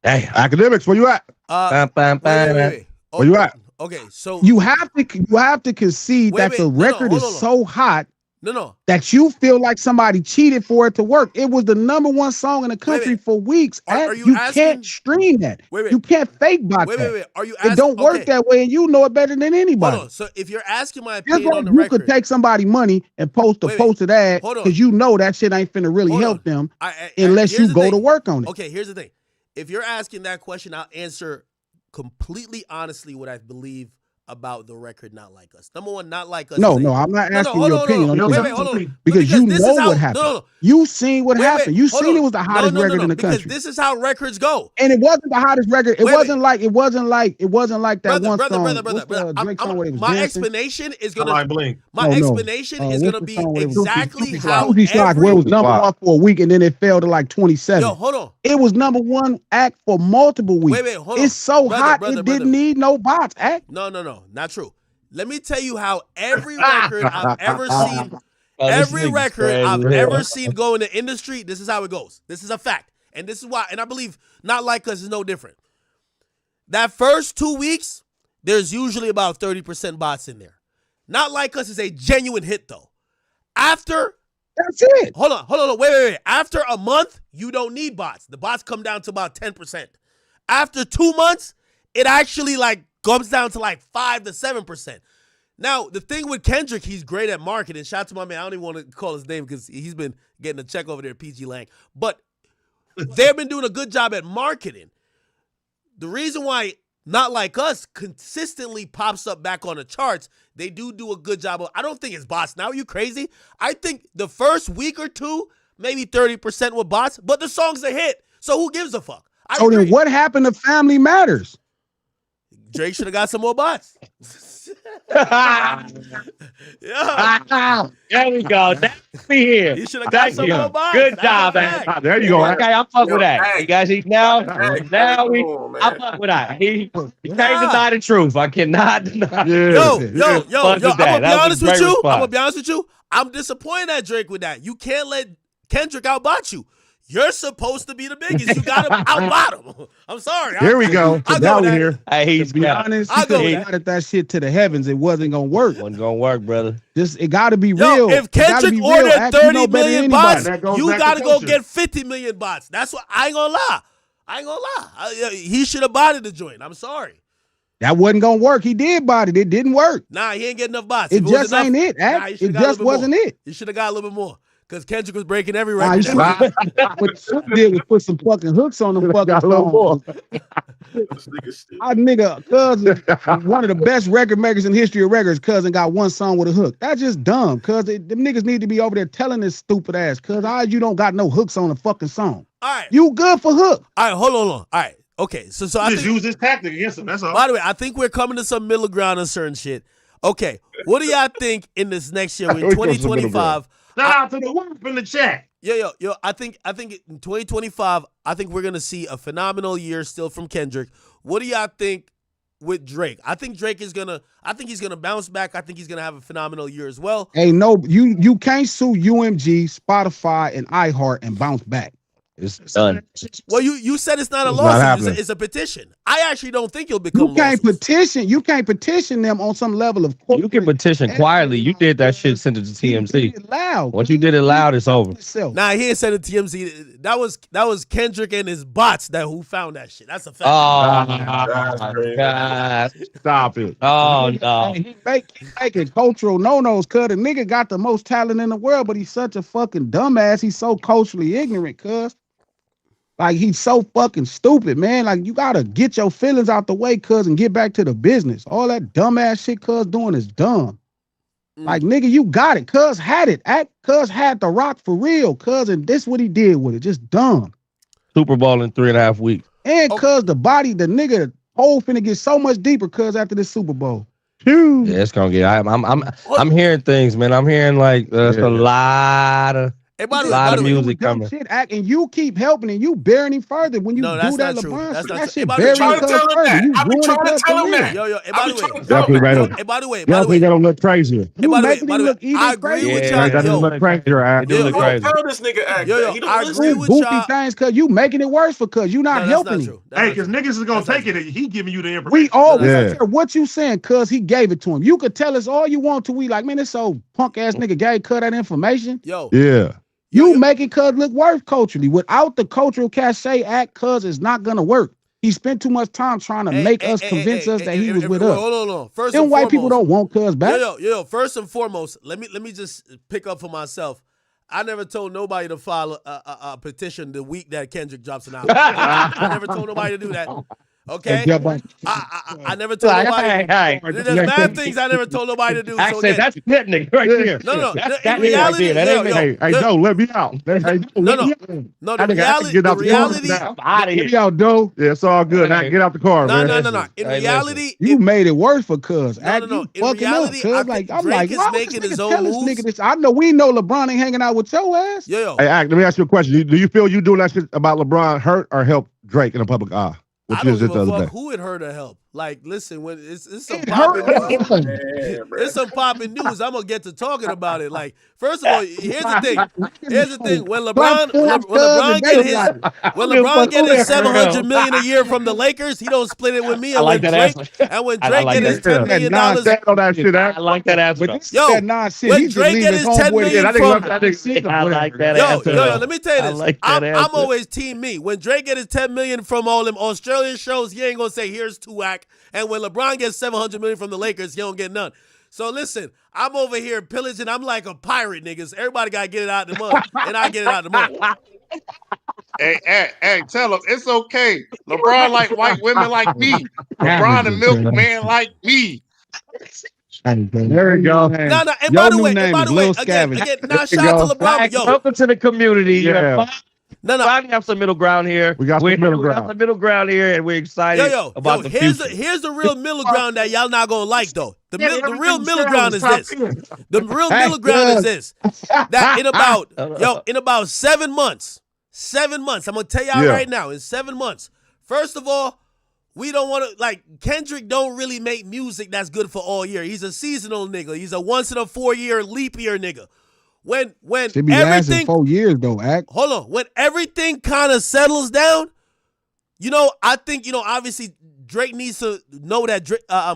Damn, academics, where you at? Wait. Where you at? Okay, so you have to concede that the record is so hot. No. That you feel like somebody cheated for it to work. It was the #1 song in the country for weeks. You can't stream that. You can't fake bot that. Wait. Are you asking? It don't work that way, and you know it better than anybody. Hold on. So if you're asking my opinion like on the you record, could take somebody money and post a posted ad because you know that shit ain't finna really help them unless you go to work on it. Okay, here's the thing. If you're asking that question, I'll answer completely honestly what I believe about the record Not Like Us. #1, Not Like Us. No, I'm not asking your opinion. Because you know what happened. You seen what happened. You seen it was the hottest record in the country. Because this is how records go. And it wasn't the hottest record. It wasn't like that one song. Drake song where it was my dancing? explanation is gonna be exactly how where it was #1 for a week and then it fell to like 27. Yo, hold on. It was #1 act for multiple weeks. Hold on. It's so hot it didn't need no bots act. No, not true. Let me tell you how every record I've ever seen, go in the industry, this is how it goes. This is a fact. And this is why, and I believe Not Like Us is no different. That first 2 weeks, there's usually about 30% bots in there. Not Like Us is a genuine hit though. After That's it. Hold on. Wait. After a month, you don't need bots. The bots come down to about 10%. After 2 months, it actually comes down to 5 to 7%. Now, the thing with Kendrick, he's great at marketing. Shout out to my man. I don't even want to call his name because he's been getting a check over there at PG Lang. But they've been doing a good job at marketing. The reason why Not Like Us consistently pops up back on the charts, they do a good job of, I don't think it's bots. Now, are you crazy? I think the first week or two, maybe 30% with bots, but the song's a hit. So who gives a fuck? Then what happened to Family Matters? Drake should have got some more bots. Yeah. There we go. That's me here. He should have got some more bots. Good job, man. There you go. Okay, I'm fuck with that. You guys, now I fuck with that. He can't deny the truth. I cannot deny. Yo, I'm gonna be honest with you. Response. I'm gonna be honest with you. I'm disappointed at Drake with that. You can't let Kendrick outbot you. You're supposed to be the biggest. You got to outbot him. I'm sorry. Here we go. Now we here. Hey, to be honest, I'll go he got that shit to the heavens. It wasn't gonna work. Wasn't gonna work, brother. It got to be real. If Kendrick ordered 30 million bots, you got to go get 50 million bots. That's what I ain't gonna lie. He should have botted the joint. I'm sorry. That wasn't gonna work. He did bot it. It didn't work. Nah, he ain't get enough bots. It just ain't it. It just wasn't it. He should have got a little bit more. Because Kendrick was breaking every record. What you did was put some fucking hooks on them fucking songs. Our nigga, Cousin, one of the best record makers in history of records, Cousin got one song with a hook. That's just dumb, cuz them niggas need to be over there telling this stupid ass, cuz you don't got no hooks on a fucking song. All right. You good for hook. All right, hold on. All right. Okay. So I just use this tactic against him. That's all. By the way, I think we're coming to some middle ground on certain shit. Okay. What do y'all think in this next year, in 2025? Shout out to the wolf in the chat. Yo, I think in 2025, I think we're gonna see a phenomenal year still from Kendrick. What do y'all think with Drake? I think he's gonna bounce back. I think he's gonna have a phenomenal year as well. Hey, no, you can't sue UMG, Spotify, and iHeart and bounce back. It's done. Well, you said it's not a lawsuit. It's a petition. I actually don't think you'll become. You can't petition them on some level of. You can petition quietly. You did that shit. Send it to TMZ. Loud. Once you did it loud, it's over. Nah, he ain't sent it to TMZ. That was Kendrick and his bots who found that shit. That's a fact. Oh God! Stop it. Oh no! He making cultural no-nos. Cuz the nigga got the most talent in the world, but he's such a fucking dumbass. He's so culturally ignorant, cuz. Like, he's so fucking stupid, man. Like, you gotta get your feelings out the way, cuz, and get back to the business. All that dumbass shit cuz doing is dumb. Like, nigga, you got it. Cuz had it. Cuz had the rock for real, cuz, and this what he did with it. Just dumb. Super Bowl in 3.5 weeks. And cuz the nigga hole finna get so much deeper, cuz, after this Super Bowl. Yeah, it's gonna get. I'm hearing things, man. I'm hearing like there's a lot of. A lot of music coming. Shit, and you keep helping and you burying him further when you do that LeBron shit. That shit burying him further. I've been trying to tell him that. Yo, by the way. Definitely right. By the way. Definitely got him look crazier. You making him look even I agree with y'all. y'all. Yo, look crazier. Do look crazy. Tell this nigga act. I agree with goofy y'all. things, cuz you making it worse cuz you not helping him. Hey, because niggas is gonna take it. He giving you the information. We always don't care what you saying, cuz he gave it to him. You could tell us all you want to. We like, man, this so punk ass nigga gave cut that information. Yo. Yeah. You making cuz look worse culturally. Without the cultural cachet act, cuz it's not gonna work. He spent too much time trying to make us convince us that he was with us. Hold on. First Them and white foremost, people don't want cuz back. Yo. First and foremost, let me just pick up for myself. I never told nobody to file a petition the week that Kendrick drops an album. I never told nobody to do that. Okay, I never told nobody. There's mad things I never told nobody to do. I said that's Pitney right there. No. That's In reality, hey, no, let me out. No. The reality. I'm out of here. Get out, Doe. Yeah, it's all good. Now get out the car, man. No. In reality, you made it worse for cuz. No. In reality, I'm like, Drake is making his own moves. I know we know LeBron ain't hanging out with your ass. Yo. Hey, Act, let me ask you a question. Do you feel you doing that shit about LeBron hurt or help Drake in the public eye? I don't give a fuck who it hurt or help. Like, listen, when it's some popping news. It's some popping news. I'm gonna get to talking about it. Like, first of all, here's the thing. When LeBron get his $700 million a year from the Lakers, he don't split it with me. And when Drake get his $10 million, I like that answer. Yo, when Drake get his $10 million from, I like that answer. Yo, let me tell you this. I'm answer. always team me. When Drake get his $10 million from all them Australian shows, he ain't gonna say here's Tuac. And when LeBron gets $700 million from the Lakers, he don't get none. So listen, I'm over here pillaging. I'm like a pirate, niggas. Everybody gotta get it out of the mud, and I get it out of the mud. Hey, tell him it's okay. LeBron like white women like me. LeBron a milkman like me. There we go. No. And by the way, again, now shout out to LeBron. Yo, welcome to the community. Yeah. No. Finally have some middle ground here. We got some middle ground. We got some middle ground here, and we're excited about the future. Here's the real middle ground that y'all not gonna like though. The real middle ground is this. The real middle ground is this. That in about 7 months. 7 months. I'm gonna tell y'all right now. In 7 months. First of all, we don't want to like Kendrick. Don't really make music that's good for all year. He's a seasonal nigga. He's a once in a 4-year leap year nigga. When should be lasting 4 years though, Act. Hold on. When everything kind of settles down, I think obviously Drake needs to know that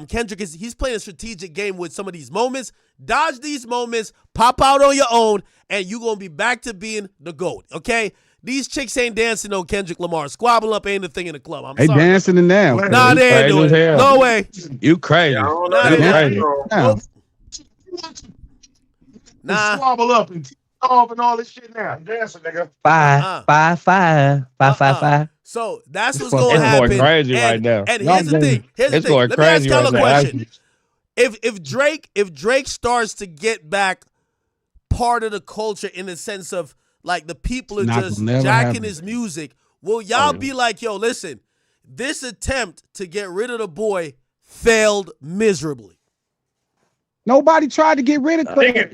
Kendrick he's playing a strategic game with some of these moments. Dodge these moments, pop out on your own, and you gonna be back to being the GOAT. Okay. These chicks ain't dancing on Kendrick Lamar. Squabble up ain't the thing in the club. They sorry. dancing in now. Nah, they ain't doing it. No way. You crazy. Nah. Squabble up and off and all this shit now. Dancing, nigga. Five. So that's what's going to happen. It's going crazy right now. And here's the thing. Let me ask y'all a question. If Drake starts to get back part of the culture in the sense of like the people are just jacking his music, will y'all be like, yo, listen, this attempt to get rid of the boy failed miserably? Nobody tried to get rid of Drake.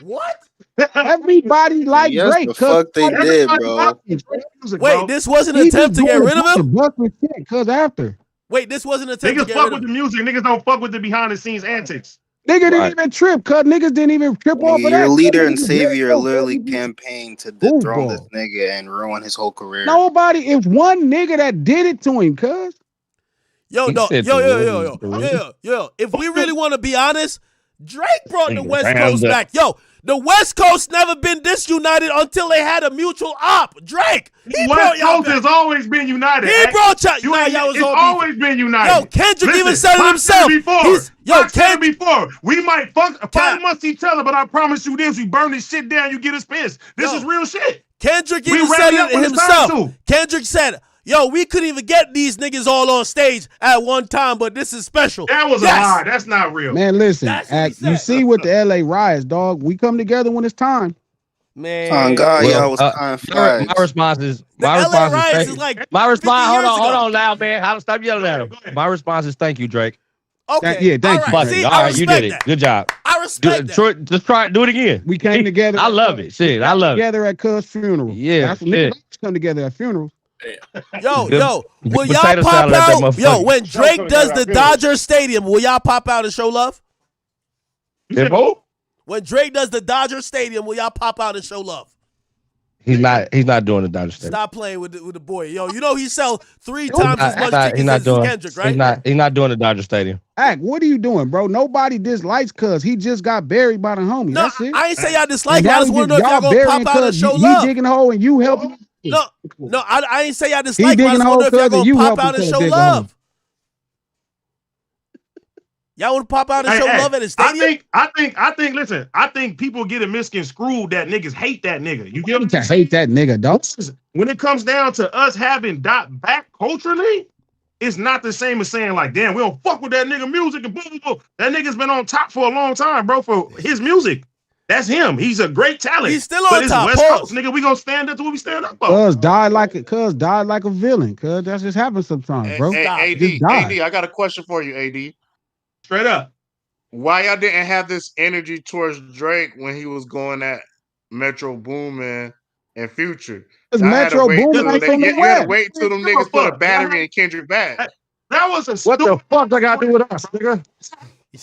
What? Everybody liked Drake. The fuck they did, bro. Wait, this wasn't an attempt to get rid of him? Wait, this wasn't an attempt to get rid of him? Niggas fuck with the music. Niggas don't fuck with the behind the scenes antics. Nigga didn't even trip, cuz niggas didn't even trip off of that. Your leader and savior literally campaigned to dethrone this nigga and ruin his whole career. Nobody, it's one nigga that did it to him, cuz. Yo. If we really want to be honest, Drake brought the West Coast back. Yo, the West Coast never been disunited until they had a mutual op. Drake, West Coast has always been united. He brought y'all. It's always been united. Yo, Kendrick even said it himself. Before. We might fight amongst each other, but I promise you this: we burn this shit down, you get us pissed. This is real shit. Kendrick even said it himself. Kendrick said, yo, we couldn't even get these niggas all on stage at one time, but this is special. That was a lie. That's not real. Man, listen, you see with the LA riots, dog, we come together when it's time. Man. Oh, God, y'all was kind my response is, hold on now, man. Stop yelling at him. My response is thank you, Drake. Okay. Thank you. See, all right, you did it. Good job. I respect that. Just try it. Do it again. We came together. I love it. Shit, I love it. Together at Cuz' funeral. Yeah. That's when niggas come together at funerals. Yo, will y'all pop out? Yo, when Drake does the Dodger Stadium, will y'all pop out and show love? When Drake does the Dodger Stadium, will y'all pop out and show love? He's not doing the Dodger Stadium. Stop playing with the boy. Yo, he sell 3 times as much tickets as Kendrick, right? He's not doing the Dodger Stadium. Act, what are you doing, bro? Nobody dislikes Cuz. He just got buried by the homie. No, that's it. I ain't say y'all dislike him. I just want to know if y'all gonna pop out and show love. He digging a hole and you helping. No, I ain't say y'all dislike him. I just want to know if y'all gonna pop out and show love. Y'all want to pop out and show love at the stadium? I think. Listen, I think people get it misconstrued that niggas hate that nigga. You get what I'm hate that nigga, dog. When it comes down to us having Dot back culturally, it's not the same as saying like, damn, we don't fuck with that nigga music and boom, boom, boom. That nigga's been on top for a long time, bro. For his music, that's him. He's a great talent. He's still on top. West Coast, nigga. We gonna stand up to what we stand up for. Cuz died like a villain. Cuz that just happens sometimes, bro. Hey, AD, I got a question for you, AD. Straight up. Why y'all didn't have this energy towards Drake when he was going at Metro Boomin and Future? Because Metro Boomin ain't from the You had to wait till them niggas put a battery in Kendrick back. That was a what the fuck I got to do with us, nigga?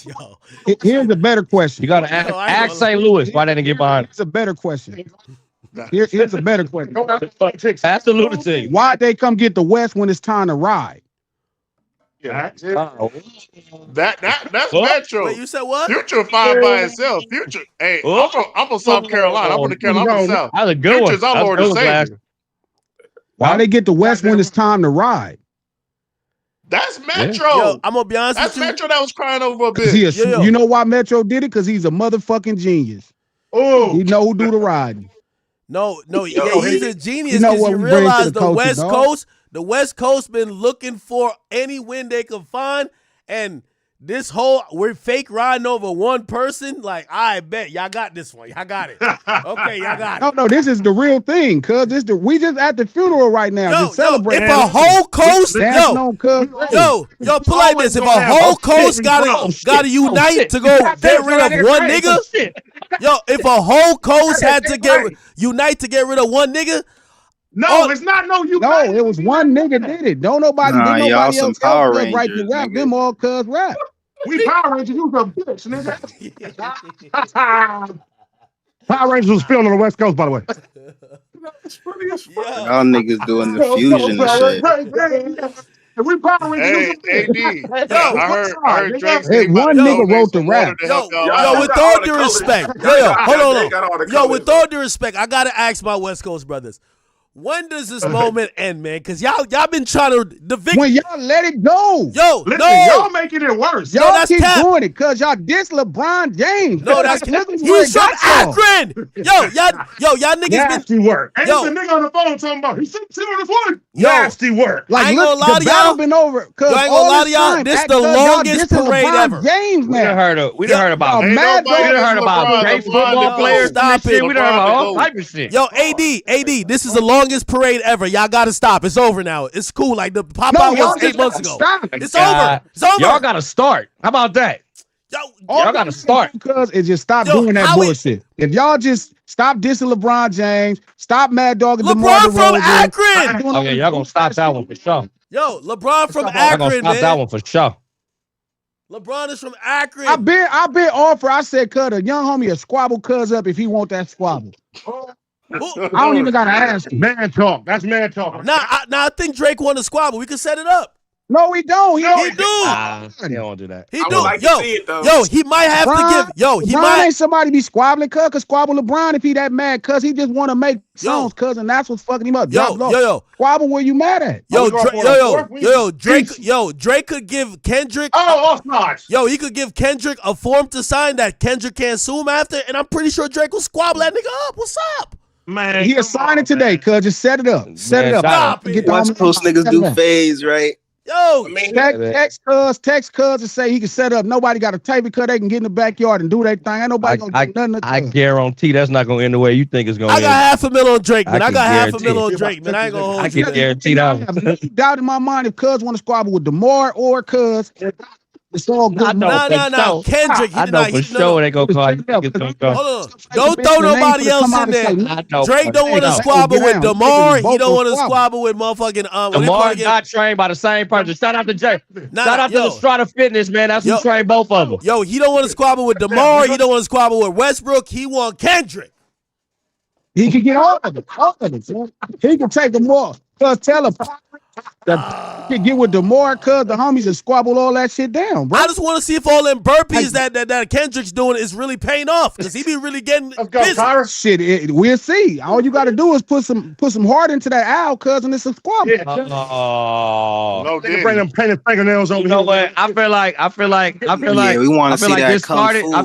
Yo. Here's a better question. You gotta ask St. Louis why they didn't get behind. It's a better question. Here's a better question. Ask the lunatic. Why'd they come get the West when it's time to ride? That's Metro. Wait, you said what? Future fine by itself. Future. Hey, I'm from South Carolina. I'm from the Carolina. I'm from South. That's a good Future's our Lord and Savior. Why they get the West when it's time to ride? That's Metro. Yo, I'm gonna be honest with you. That's Metro that was crying over a bit. You know why Metro did it? Because he's a motherfucking genius. Oh, he know who do the riding. No, he's a genius because you realize the West Coast. The West Coast been looking for any win they could find, and this whole we're fake riding over one person. Like, I bet y'all got this one. Y'all got it. Okay, y'all got it. No, this is the real thing, cuz we just at the funeral right now. Yo, just celebrating. If a whole coast, yo, put like this. If a whole coast gotta unite to go get rid of one nigga, yo, if a whole coast had to unite to get rid of one nigga. No, it's not you. No, it was one nigga did it. Don't nobody did nobody else Power right to Rangers, rap. nigga. Them all cuz rap. We Power Rangers, you a bitch, nigga. Power Rangers was filmed on the West Coast, by the way. Y'all niggas doing the fusion and shit. We Power Rangers. Hey, AD. I heard Drake say one nigga wrote the rap. Yo, with all due respect. Yo, hold on. Yo, with all due respect, I gotta ask my West Coast brothers. When does this moment end, man? Because y'all been trying to when y'all let it go. Yo, listen, no, y'all making it worse. Y'all keep doing it because y'all diss LeBron James. No, that's he's from Akron. Yo, y'all niggas nasty work. And yo, it's a nigga on the phone talking about he's sitting on the phone. Yo, nasty work. Like, I ain't look, gonna lie the to y'all. battle been over. Yo, I ain't gonna lie to y'all. This the longest parade ever. James, We done heard about great football players. Stop it. We done heard about all type of shit. Yo, AD, this is the longest parade ever. Y'all gotta stop. It's over now. It's cool. Like the pop out was 8 months ago. It's over. It's over. Y'all gotta start. How about that? Y'all gotta start. Because it just stop doing that bullshit. If y'all just stop dissing LeBron James, stop mad dogging LeBron from Akron. Okay, y'all gonna stop that one for sure. Yo, LeBron from Y'all gonna Akron, stop man. that one for sure. LeBron is from Akron. I been offer. I said, cut a young homie a squabble cuz up if he want that squabble. I don't even gotta ask him. Man talk. That's man talk. Nah, I think Drake won the squabble. We can set it up. No, we don't. He do. He don't do that. He do. Yo, he might have to give. Yo, he might. Ain't somebody be squabbling cuz squabble LeBron if he that mad cuz he just want to make songs cuz and that's what's fucking him up. Yo. Squabble where you mad at? Drake could give Kendrick. Nice. Yo, he could give Kendrick a form to sign that Kendrick can't sue him after, and I'm pretty sure Drake will squabble that nigga up. What's up? Man, he signed it today, cuz just set it up. Set it up. Stop it. West Coast niggas do phase, right? Yo, text cuz to say he can set up. Nobody got a tape because they can get in the backyard and do their thing. Ain't nobody gonna do nothing. I guarantee that's not gonna end the way you think it's gonna end. I got $500,000 on Drake, man. I got $500,000 on Drake, man. I ain't gonna hold you. I can guarantee that. I have no doubt in my mind if cuz want to squabble with DeMar or cuz. It's all good. No. Kendrick. I know for sure they gonna call you. Hold on. Don't throw nobody else in there. Drake don't want to squabble with DeMar. He don't want to squabble with motherfucking DeMar got trained by the same person. Shout out to Jay. Shout out to the Strata Fitness, man. That's who trained both of them. Yo, he don't want to squabble with DeMar. He don't want to squabble with Westbrook. He want Kendrick. He can get all of it. He can take them all. Cuz tell him. He can get with DeMar, cuz the homies and squabble all that shit down, bro. I just want to see if all them burpees that Kendrick's doing is really paying off, because he be really getting busy. Shit, we'll see. All you got to do is put some heart into that owl, cuz, and it's a squabble. No, bring them painted fingernails over. You know what? I feel like we want to see that this started. I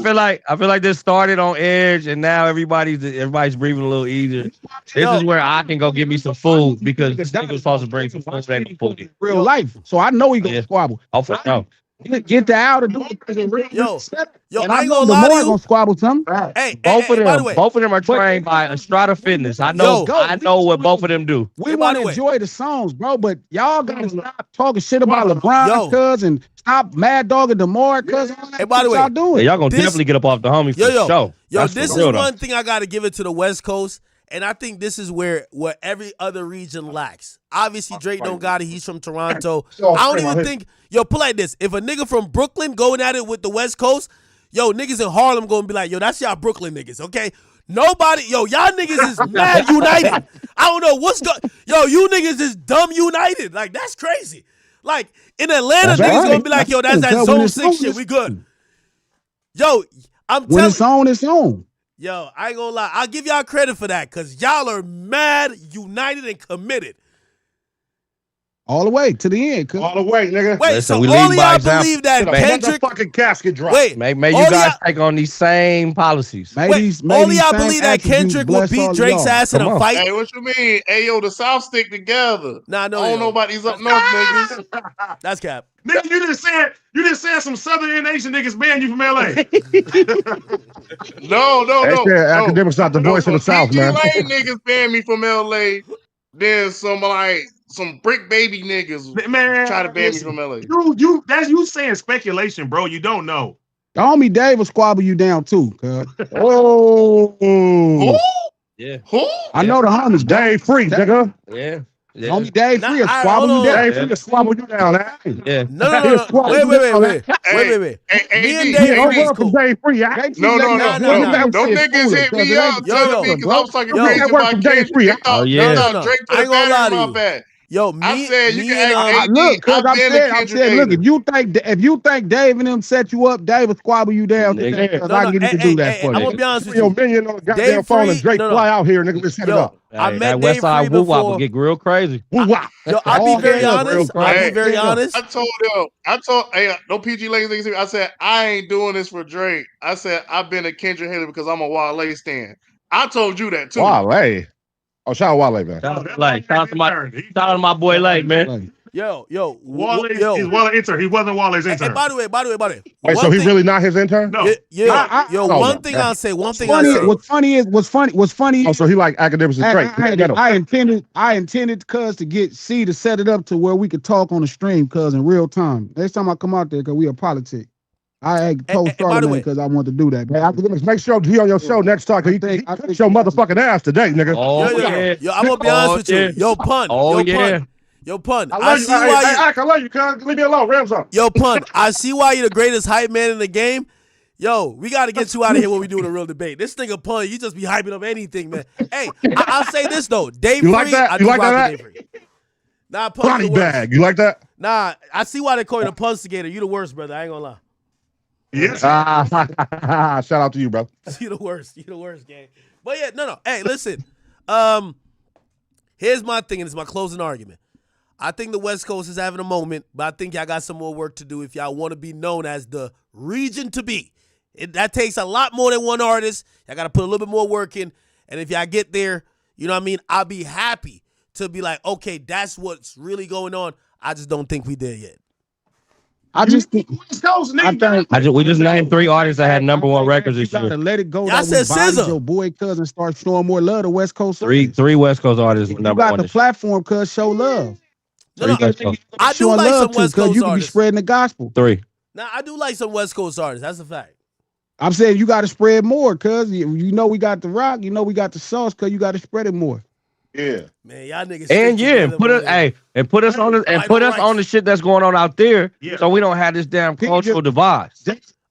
feel like this started on edge, and now everybody's breathing a little easier. This is where I can go get me some food, because this nigga was supposed to bring some food. Real life. So I know he gonna squabble. Oh, for sure. Get the out and do it. Yo, and I ain't gonna lie to you. Gonna squabble something. Hey, both of them are trained by Strata Fitness. I know what both of them do. We want to enjoy the songs, bro, but y'all gotta stop talking shit about LeBron, cuz, and stop mad dogging DeMar, cuz. Hey, by the way, y'all doing? Y'all gonna definitely get up off the homie for sure. Yo, this is one thing I gotta give it to the West Coast. And I think this is where every other region lacks. Obviously, Drake don't got it. He's from Toronto. I don't even think, put like this. If a nigga from Brooklyn going at it with the West Coast, niggas in Harlem gonna be like, that's y'all Brooklyn niggas, okay? Nobody, y'all niggas is mad united. I don't know what's you niggas is dumb united. Like, that's crazy. Like, in Atlanta, niggas gonna be like, that's that Zone 6 shit. We good. I'm telling you. When it's on, it's on. Yo, I ain't gonna lie. I'll give y'all credit for that, because y'all are mad, united, and committed. All the way to the end. All the way, nigga. Wait, Listen, so we all lead of by y'all example. believe that Kendrick? Motherfucking casket drop. Wait, May all you of guys y'all- take on these same policies. May Wait, these all of y'all same believe that attributes Kendrick will bless beat all of Drake's y'all. ass in Come a on. fight? Hey, what you mean? Hey, yo, the South stick together. Nah, no, I don't yo. know about these up north niggas. That's cap. Nigga, you just said some Southern Asian niggas ban you from LA. No. They said academics not the voice of the South, PG man. Lane niggas banned me from LA. Then some brick baby niggas Man, try to ban me listen, from LA. That's you saying speculation, bro. You don't know. The homie Dave will squabble you down too, cuz. Oh. Who? Yeah. Who? I know the homies. Dave Free, nigga. Yeah. Yeah. Homie Dave Free will squabble hold you on. down. Dave Free will squabble you down, eh? Yeah. No. Wait. Me and Yeah, Dave don't Free is run from cool. Dave Free, eh? No. Nah. Them niggas hit me up telling me because I was talking Yo. crazy That work about from Dave Kendrick. Free, They eh? thought, No. Drake put I a ain't gonna lie battery to in my you. back. Yo, I said you can and ask AD. Look, cuz I've been a Kendrick look, hater. if you think Dave and them set you up, Dave will squabble you down. Nigga. Cuz I can get him to do that for I'm you. gonna be honest with Your you. million on the goddamn Dave phone Free, and Drake fly out here, nigga. Let's set it up. I Hey, met that Dave West Side Free woo wop will before. get real crazy. Yo, I'll be All very hell, honest. real I'll be crazy. very honest. I told hey, no PG Lane niggas. I said I ain't doing this for Drake. I said I've been a Kendrick hater because I'm a Wale stan. I told you that too. Wale. Oh, shout out Wale, man. Shout out to my boy Lake, man. Yo, Wale intern. He wasn't Wale's Hey, intern. by the way. Wait, so he really not his intern? No. One thing I'll say. One thing I'll say. What's funny. Oh, so he like academics and Drake. I intended cuz to get C to set it up to where we could talk on the stream, cuz in real time. Next time I come out there, cuz we are politic. I told Charlamagne because I want to do that. Hey, academics, make sure he on your show next time because he kicked your motherfucking ass today, nigga. Oh, yeah. Yo, I'm gonna be honest with you. Yo, pun. Oh, Yo, pun. I love you. I love you, cuz. Leave me alone. Rams up. Yo, pun. I see why you're the greatest hype man in the game. Yo, we got to get you out of here when we doing a real debate. This nigga pun, you just be hyping up anything, man. Hey, I'll say this though. Dave Free, like that? I You do like rock that? with Dave Free. Nah, pun, Body you the worst. bag. You like that? Nah, I see why they call you the punstigator. You the worst, brother. I ain't gonna lie. Yes. Shout out to you, bro. You the worst. You the worst, gang. But yeah, no. Hey, listen. Here's my thing, and it's my closing argument. I think the West Coast is having a moment, but I think y'all got some more work to do if y'all want to be known as the region to be. That takes a lot more than one artist. Y'all got to put a little bit more work in. And if y'all get there, you know what I mean? I'll be happy to be like, okay, that's what's really going on. I just don't think we there yet. I just think we just named 3 artists that had #1 records this year. gotta let it go. Y'all said SZA. Your boy cousin start showing more love to West Coast. Three West Coast artists You got #1 the this year. platform, cuz show love. No, West Coast. I do Showing like love some West cuz Coast you can be artists. spreading the gospel. 3. Now, I do like some West Coast artists. That's a fact. I'm saying you got to spread more, cuz you know we got the rock, you know we got the sauce, cuz you got to spread it more. Yeah, man, y'all niggas. And yeah, put us on the shit that's going on out there, so we don't have this damn cultural divide.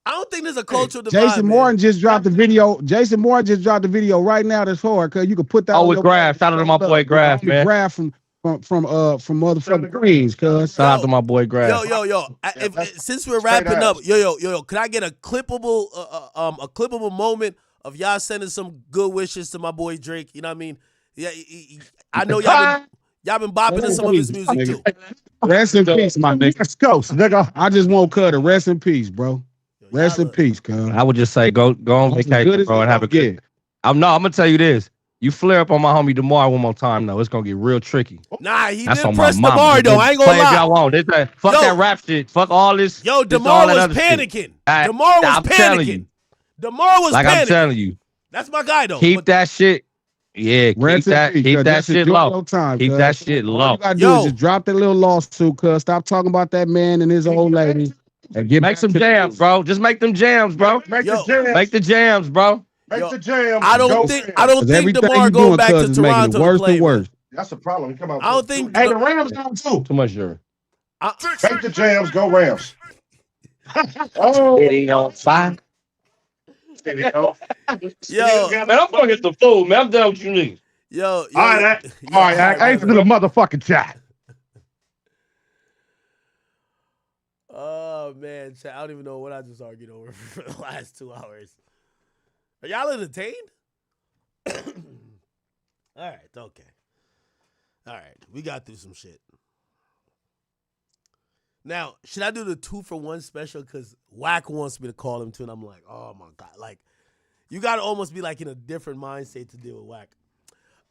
I don't think there's a cultural divide. Jason Morton just dropped the video. Jason Morton just dropped the video right now. That's hard, cuz you can put that. Oh, with Graf. Shout out to my boy Graf, man. Graf from motherfucking Queens, cuz. Shout out to my boy Graf. Yo. Since we're wrapping up, yo, could I get a clippable moment of y'all sending some good wishes to my boy Drake? You know what I mean? Yeah, I know y'all been bopping to some of his music too. Rest in peace, my nigga. West Coast, nigga. I just want cuz to rest in peace, bro. Rest in peace, cuz. I would just say go on vacation, bro, and have a good. I'm gonna tell you this. You flare up on my homie DeMar one more time, though, it's gonna get real tricky. Nah, he That's didn't on press my DeMar though. I ain't gonna Play if lie. y'all want. Fuck that rap shit. Fuck all this. Yo, this DeMar all that was other panicking. shit. DeMar was I'm telling panicking. you. DeMar was Like panicking. I'm telling you. That's my guy though. Keep that shit. Yeah, keep that shit low. Keep that shit low. All you gotta do is just drop that little lawsuit, cuz. Stop talking about that man and his old lady. And Make some jams, bro. Just make them jams, bro. Make the jams. Make the jams, bro. Make the jams. I don't think DeMar going back to Toronto to play. That's the problem. Come on. I don't think. Hey, the Rams down too. Too much jury. Make the jams. Go Rams. City on fire. Yo, man, I'm gonna get the food, man. I'm done with you niggas. Yo, all right, answer to the motherfucking chat. Oh man, chat, I don't even know what I just argued over for the last 2 hours. Are y'all entertained? All right, okay. All right, we got through some shit. Now, should I do the 2-for-1 special? Because Wack wants me to call him too, and I'm like, oh my God. Like, you gotta almost be like in a different mindset to deal with Wack.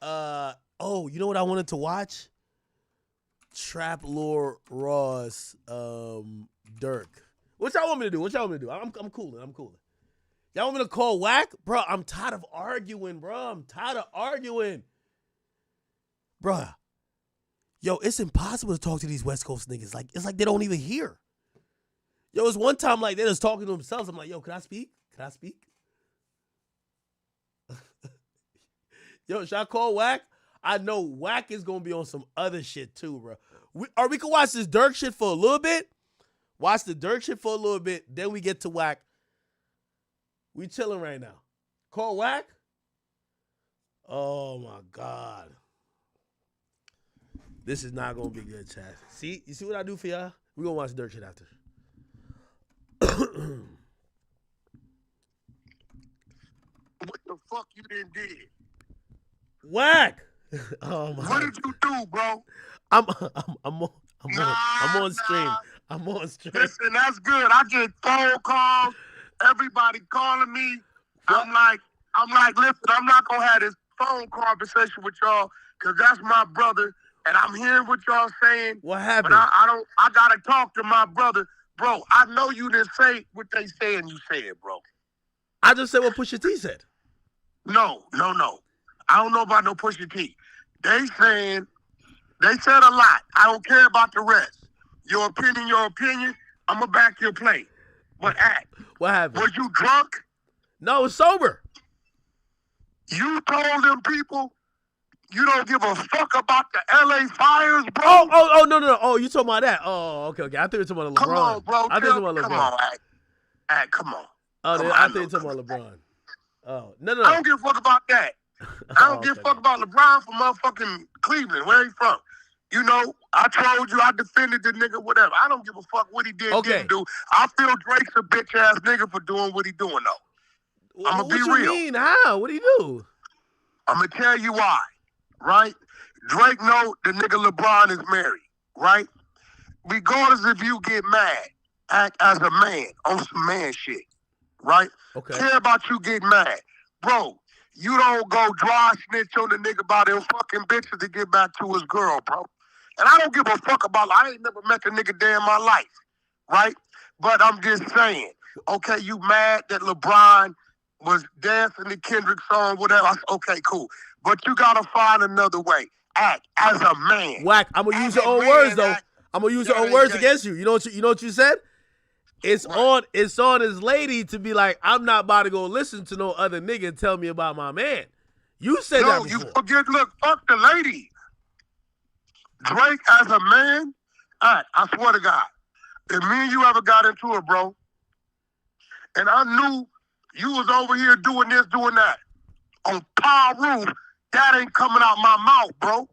You know what I wanted to watch? Trap Lord Ross, Durk. What y'all want me to do? I'm cooling. Y'all want me to call Wack? Bro, I'm tired of arguing, bro. Bro. Yo, it's impossible to talk to these West Coast niggas. Like, it's like they don't even hear. Yo, it's one time like they're just talking to themselves. I'm like, yo, can I speak? Yo, should I call Wack? I know Wack is gonna be on some other shit too, bro. We can watch this Durk shit for a little bit. Watch the Durk shit for a little bit. Then we get to Wack. We chilling right now. Call Wack? Oh my God. This is not gonna be good, chat. See, you see what I do for y'all? We're gonna watch Durk shit after. What the fuck you done did? Wack! Oh my. What did you do, bro? I'm on stream. I'm on stream. Listen, that's good. I get phone calls. Everybody calling me. I'm like, listen, I'm not gonna have this phone conversation with y'all because that's my brother, and I'm hearing what y'all saying. What happened? But I gotta talk to my brother, bro. I know you didn't say what they saying you said, bro. I just said what Pusha T said. No. I don't know about no Pusha T. They said a lot. I don't care about the rest. Your opinion. I'm gonna back your play. But what happened? Was you drunk? No, it's sober. You told them people you don't give a fuck about the LA fires, bro. Oh, no. Oh, you talking about that? Oh, okay. I think you're talking about LeBron. Come on, bro. I think you're talking about LeBron. Come on. Oh, I think you're talking about LeBron. Oh, no. I don't give a fuck about that. I don't give a fuck about LeBron from motherfucking Cleveland. Where he from? You know, I told you I defended the nigga, whatever. I don't give a fuck what he didn't do. I feel Drake's a bitch ass nigga for doing what he doing though. I'm gonna be real. What you mean? How? What do you do? I'm gonna tell you why. Right? Drake know the nigga LeBron is married. Right? Regardless if you get mad, act as a man on some man shit. Right? Okay. Care about you getting mad. Bro, you don't go dry snitch on the nigga about them fucking bitches to get back to his girl, bro. And I don't give a fuck about, I ain't never met the nigga day in my life, right? But I'm just saying, okay, you mad that LeBron was dancing the Kendrick song, whatever. Okay, cool. But you gotta find another way. Act as a man. Wack, I'm gonna use your own words though. I'm gonna use your own words against you. You know what you said? It's on his lady to be like, I'm not about to go listen to no other nigga tell me about my man. You said that before. You forget, look, fuck the lady. Drake as a man, I swear to God, if me and you ever got into it, bro, and I knew you was over here doing this, doing that, on Power Roof, that ain't coming out my mouth, bro.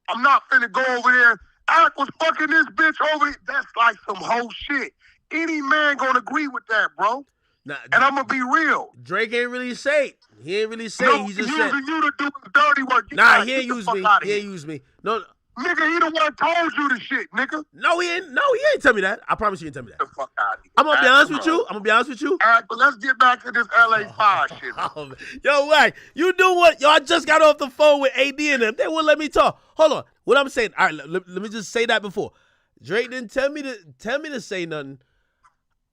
I'm not finna go over there. Alec was fucking this bitch over here. That's like some whole shit. Any man gonna agree with that, bro. Nah, and I'm gonna be real. Drake ain't really say it. He ain't really say it. He just said you to do his dirty work. Nah, he ain't use me. He ain't use me. No. Nigga, he the one told you the shit, nigga. No, he ain't tell me that. I promise you he didn't tell me that. The fuck out of here. I'm gonna be honest with you. All right, but let's get back to this LA fire shit. Yo, Wack, you do what? Yo, I just got off the phone with AD and them. They wouldn't let me talk. Hold on. What I'm saying, all right, let me just say that before. Drake didn't tell me to say nothing.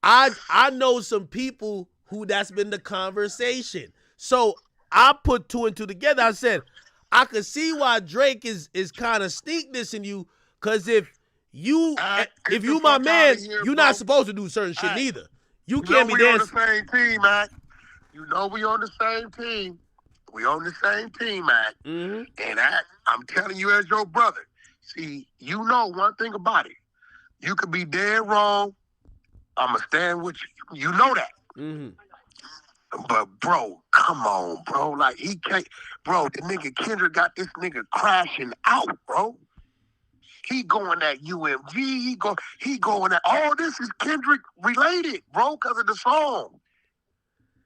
I know some people who that's been the conversation. So I put two and two together. I said, I could see why Drake is kind of sneak dissing you, because if you my man, you're not supposed to do certain shit neither. You can't be dancing. We on the same team, man. You know we on the same team. We on the same team, man. Mm-hmm. And I'm telling you as your brother. See, you know one thing about it. You could be dead wrong. I'ma stand with you. You know that. Mm-hmm. But bro, come on, bro. Like he can't, bro. The nigga Kendrick got this nigga crashing out, bro. He going at UMG. He going at all this is Kendrick related, bro, because of the song.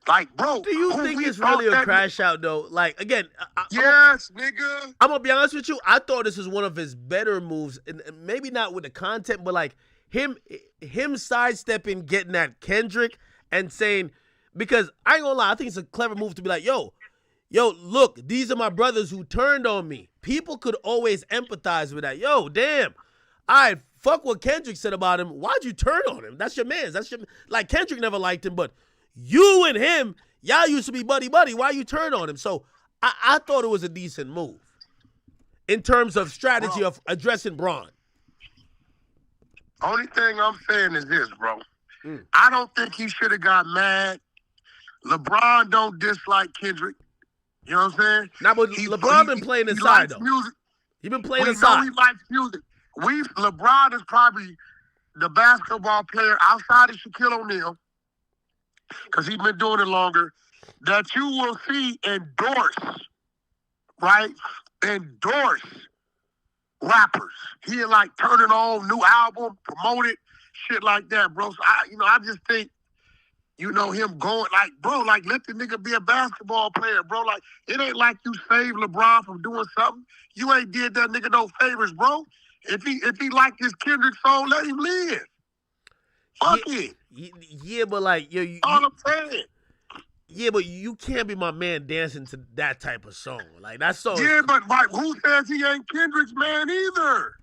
Like, bro, do you think it's really a crash out though? Like again, yes, nigga. I'm gonna be honest with you. I thought this was one of his better moves, and maybe not with the content, but like him sidestepping, getting at Kendrick and saying, because I ain't gonna lie, I think it's a clever move to be like, yo, look, these are my brothers who turned on me. People could always empathize with that. Yo, damn. I fuck what Kendrick said about him. Why'd you turn on him? That's your man. Like Kendrick never liked him, but you and him, y'all used to be buddy. Why you turn on him? So I thought it was a decent move in terms of strategy of addressing Braun. Only thing I'm saying is this, bro. I don't think he should have got mad. LeBron don't dislike Kendrick. You know what I'm saying? Now, but LeBron been playing inside, though. Music. He been playing we inside. Know he likes music. LeBron is probably the basketball player outside of Shaquille O'Neal, because he's been doing it longer, that you will see endorse, right? Endorse rappers. He like turning on new album, promote it, shit like that, bro. So I just think, him going like, bro, like let the nigga be a basketball player, bro. Like it ain't like you saved LeBron from doing something. You ain't did that nigga no favors, bro. If he like this Kendrick song, let him live. Fuck it. Yeah, but like all I'm saying. Yeah, but you can't be my man dancing to that type of song. Like that song. Yeah, but like, who says he ain't Kendrick's man either?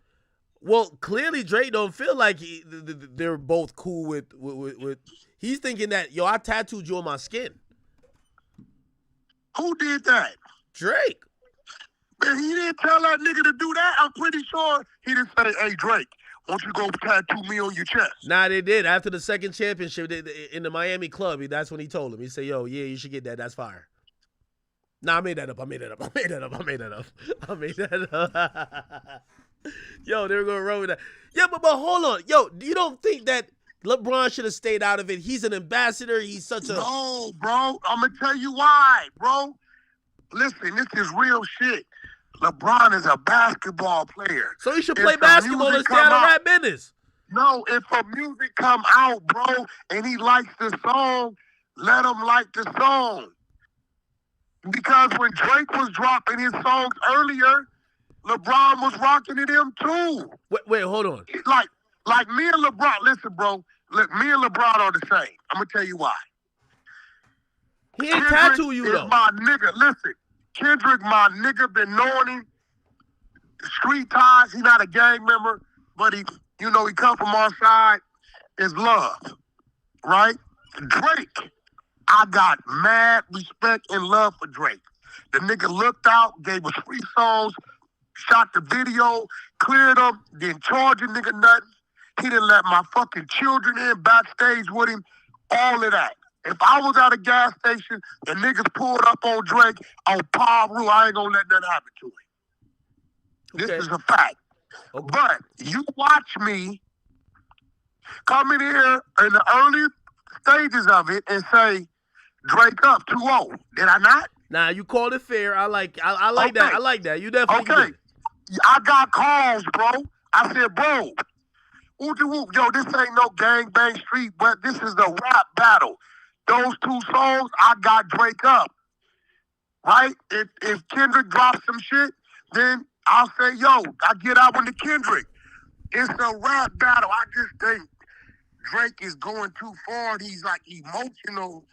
Well, clearly Drake don't feel like they're both cool with. He's thinking that I tattooed you on my skin. Who did that? Drake. Man, he didn't tell that nigga to do that. I'm pretty sure he didn't say, "Hey Drake, why don't you go tattoo me on your chest?" Nah, they did. After the second championship in the Miami club, that's when he told him. He said, yo, yeah, you should get that. That's fire. Nah, I made that up. Yo, they were going to roll with that. Yeah, but hold on. Yo, you don't think that LeBron should have stayed out of it? He's an ambassador. He's such a... No, bro. I'm going to tell you why, bro. Listen, this is real shit. LeBron is a basketball player. So he should play basketball and stay out of rap business. No, if a music come out, bro, and he likes the song, let him like the song. Because when Drake was dropping his songs earlier, LeBron was rocking to them too. Wait, hold on. Like me and LeBron, listen, bro, me and LeBron are the same. I'm going to tell you why. He ain't tattoo you, though. My nigga, listen. Kendrick, my nigga, been knowing him. Street ties, he not a gang member, but he come from our side. Is love, right? Drake, I got mad respect and love for Drake. The nigga looked out, gave us free songs, shot the video, cleared them, didn't charge a nigga nothing. He didn't let my fucking children in backstage with him, all of that. If I was at a gas station and niggas pulled up on Drake on Paru, I ain't gonna let that happen to him. Okay. This is a fact. Okay. But you watch me come in here in the early stages of it and say, Drake up 2-0. Did I not? Nah, you called it fair. I like that. I like that. You definitely did. I got calls, bro. I said, bro, yo, this ain't no gang bang street, but this is the rap battle. Those two songs, I got Drake up. Right? If Kendrick drops some shit, then I'll say, yo, I get out with the Kendrick. It's a rap battle. I just think Drake is going too far. He's like emotional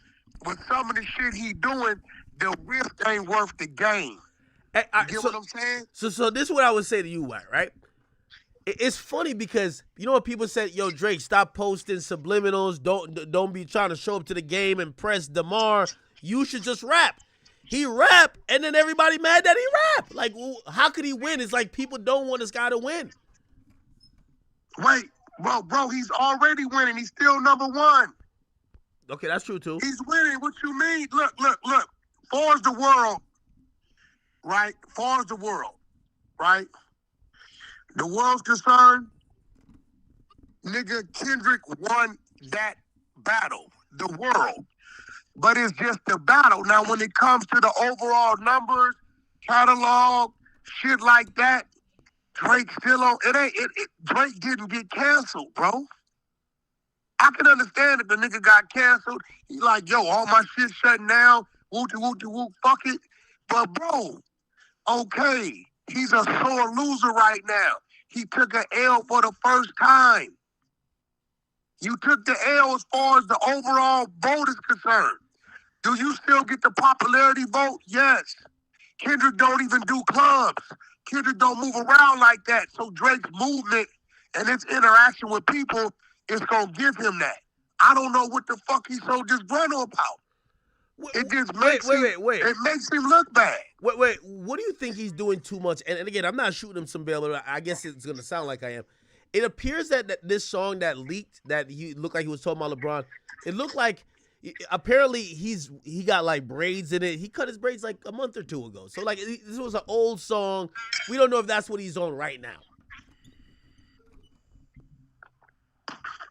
with some of the shit he doing. The risk ain't worth the game. You get what I'm saying? So this is what I would say to you, right? It's funny because you know what people said, yo, Drake, stop posting subliminals. Don't be trying to show up to the game and press DeMar. You should just rap. He rap, and then everybody mad that he rap. Like, how could he win? It's like people don't want this guy to win. Wait, bro, he's already winning. He's still number one. Okay, that's true too. He's winning. What you mean? Look. Far as the world, right? Far as the world, right? The world's concerned, nigga, Kendrick won that battle. The world. But it's just the battle. Now, when it comes to the overall numbers, catalog, shit like that, Drake still on. Drake didn't get canceled, bro. I can understand if the nigga got canceled. He's like, yo, all my shit shutting down. Woo, fuck it. But, bro, okay, he's a sore loser right now. He took an L for the first time. You took the L as far as the overall vote is concerned. Do you still get the popularity vote? Yes. Kendrick don't even do clubs. Kendrick don't move around like that. So Drake's movement and his interaction with people is going to give him that. I don't know what the fuck he's so disgruntled about. It just makes it makes him look bad. Wait. What do you think he's doing too much? And again, I'm not shooting him some bail, but I guess it's going to sound like I am. It appears that this song that leaked, that he looked like he was talking about LeBron, it looked like apparently he got like braids in it. He cut his braids like a month or two ago. So like this was an old song. We don't know if that's what he's on right now.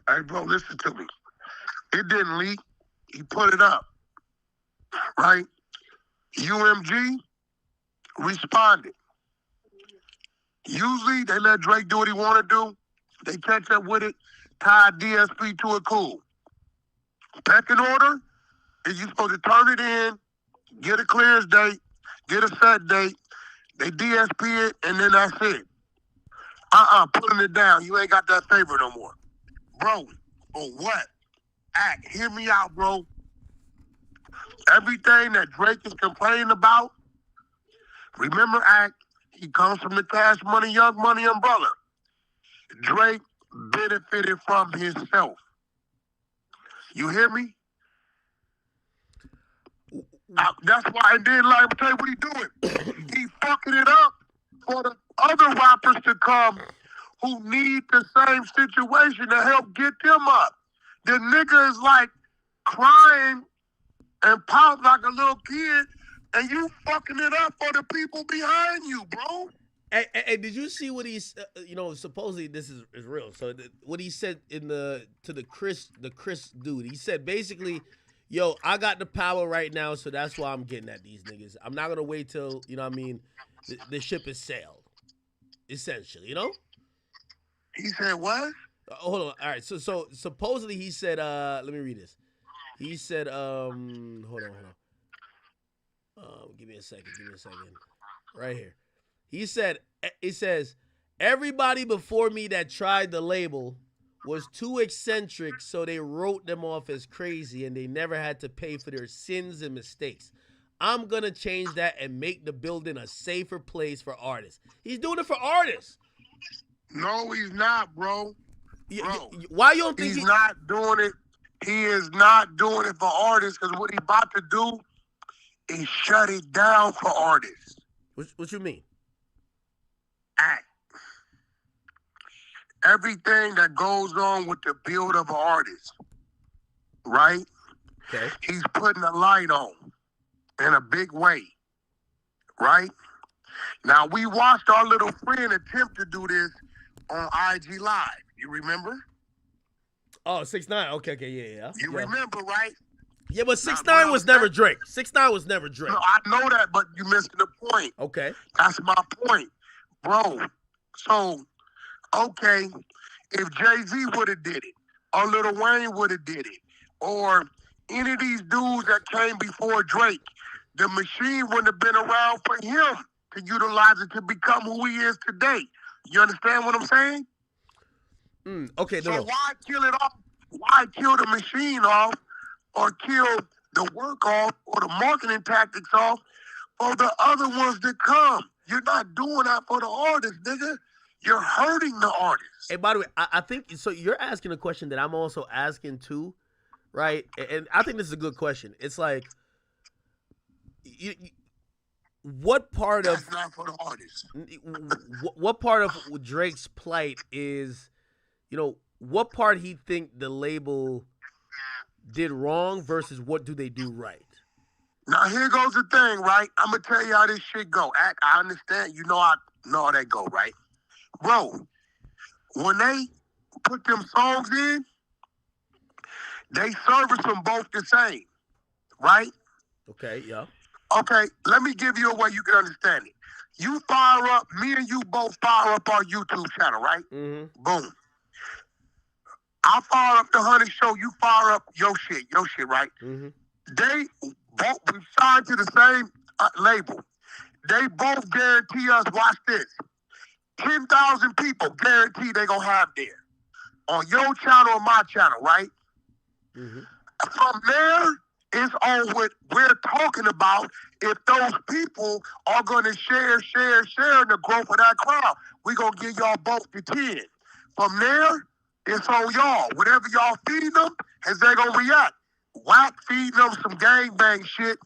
Hey, bro, listen to me. It didn't leak. He put it up. Right? UMG responded. Usually they let Drake do what he want to do. They catch up with it, tie DSP to it, cool. Pecking order is you supposed to turn it in, get a clearance date, get a set date, they DSP it, and then that's it. Putting it down. You ain't got that favor no more. Bro, or what? Act, hear me out, bro. Everything that Drake is complaining about, remember, Act, he comes from the Cash Money, Young Money umbrella. Drake benefited from himself. You hear me? That's why, and then like, I'm tell you what he doing. He fucking it up for the other rappers to come who need the same situation to help get them up. The nigga is like crying and pout like a little kid, and you fucking it up for the people behind you, bro. Hey, did you see what he's? Supposedly this is real. So what he said to the Chris dude, he said basically, "Yo, I got the power right now, so that's why I'm getting at these niggas. I'm not gonna wait till the ship is sailed." Essentially, He said what? Hold on. All right. So supposedly he said, let me read this. He said, hold on. Give me a second. Right here. He said, it says, everybody before me that tried the label was too eccentric, so they wrote them off as crazy and they never had to pay for their sins and mistakes. I'm going to change that and make the building a safer place for artists. He's doing it for artists. No, he's not, bro. Why you don't think he's not doing it? He is not doing it for artists, because what he about to do is shut it down for artists. What you mean? Act. Everything that goes on with the build of an artist, right? Okay. He's putting a light on in a big way, right? Now, we watched our little friend attempt to do this on IG Live. You remember? Oh, 6ix9ine. Okay, yeah. You remember, right? Yeah, but 6ix9ine was never Drake. 6ix9ine was never Drake. No, I know that, but you missed the point. Okay. That's my point. Bro, so, okay, if Jay-Z would have did it, or Lil Wayne would have did it, or any of these dudes that came before Drake, the machine wouldn't have been around for him to utilize it to become who he is today. You understand what I'm saying? Okay. So why kill it off? Why kill the machine off, or kill the work off, or the marketing tactics off for the other ones to come? You're not doing that for the artist, nigga. You're hurting the artist. Hey, by the way, I think so. You're asking a question that I'm also asking too, right? And I think this is a good question. It's like, what part of that's not for the artist? What part of Drake's plight is, what part he think the label did wrong versus what do they do right? Now here goes the thing, right? I'm gonna tell you how this shit go. I understand. You know I know how that go, right? Bro, when they put them songs in, they service them both the same, right? Okay, yeah. Okay, let me give you a way you can understand it. You fire up, me and you both fire up our YouTube channel, right? Mm-hmm. Boom. I fire up the Honey Show, you fire up your shit, right? Mm-hmm. They both, we signed to the same label. They both guarantee us, watch this, 10,000 people guarantee they gonna have there on your channel or my channel, right? Mm-hmm. From there, it's on what we're talking about. If those people are going to share in the growth of that crowd, we're going to give y'all both the 10. From there, it's on y'all. Whatever y'all feeding them, as they going to react. Whack feeding them some gangbang shit.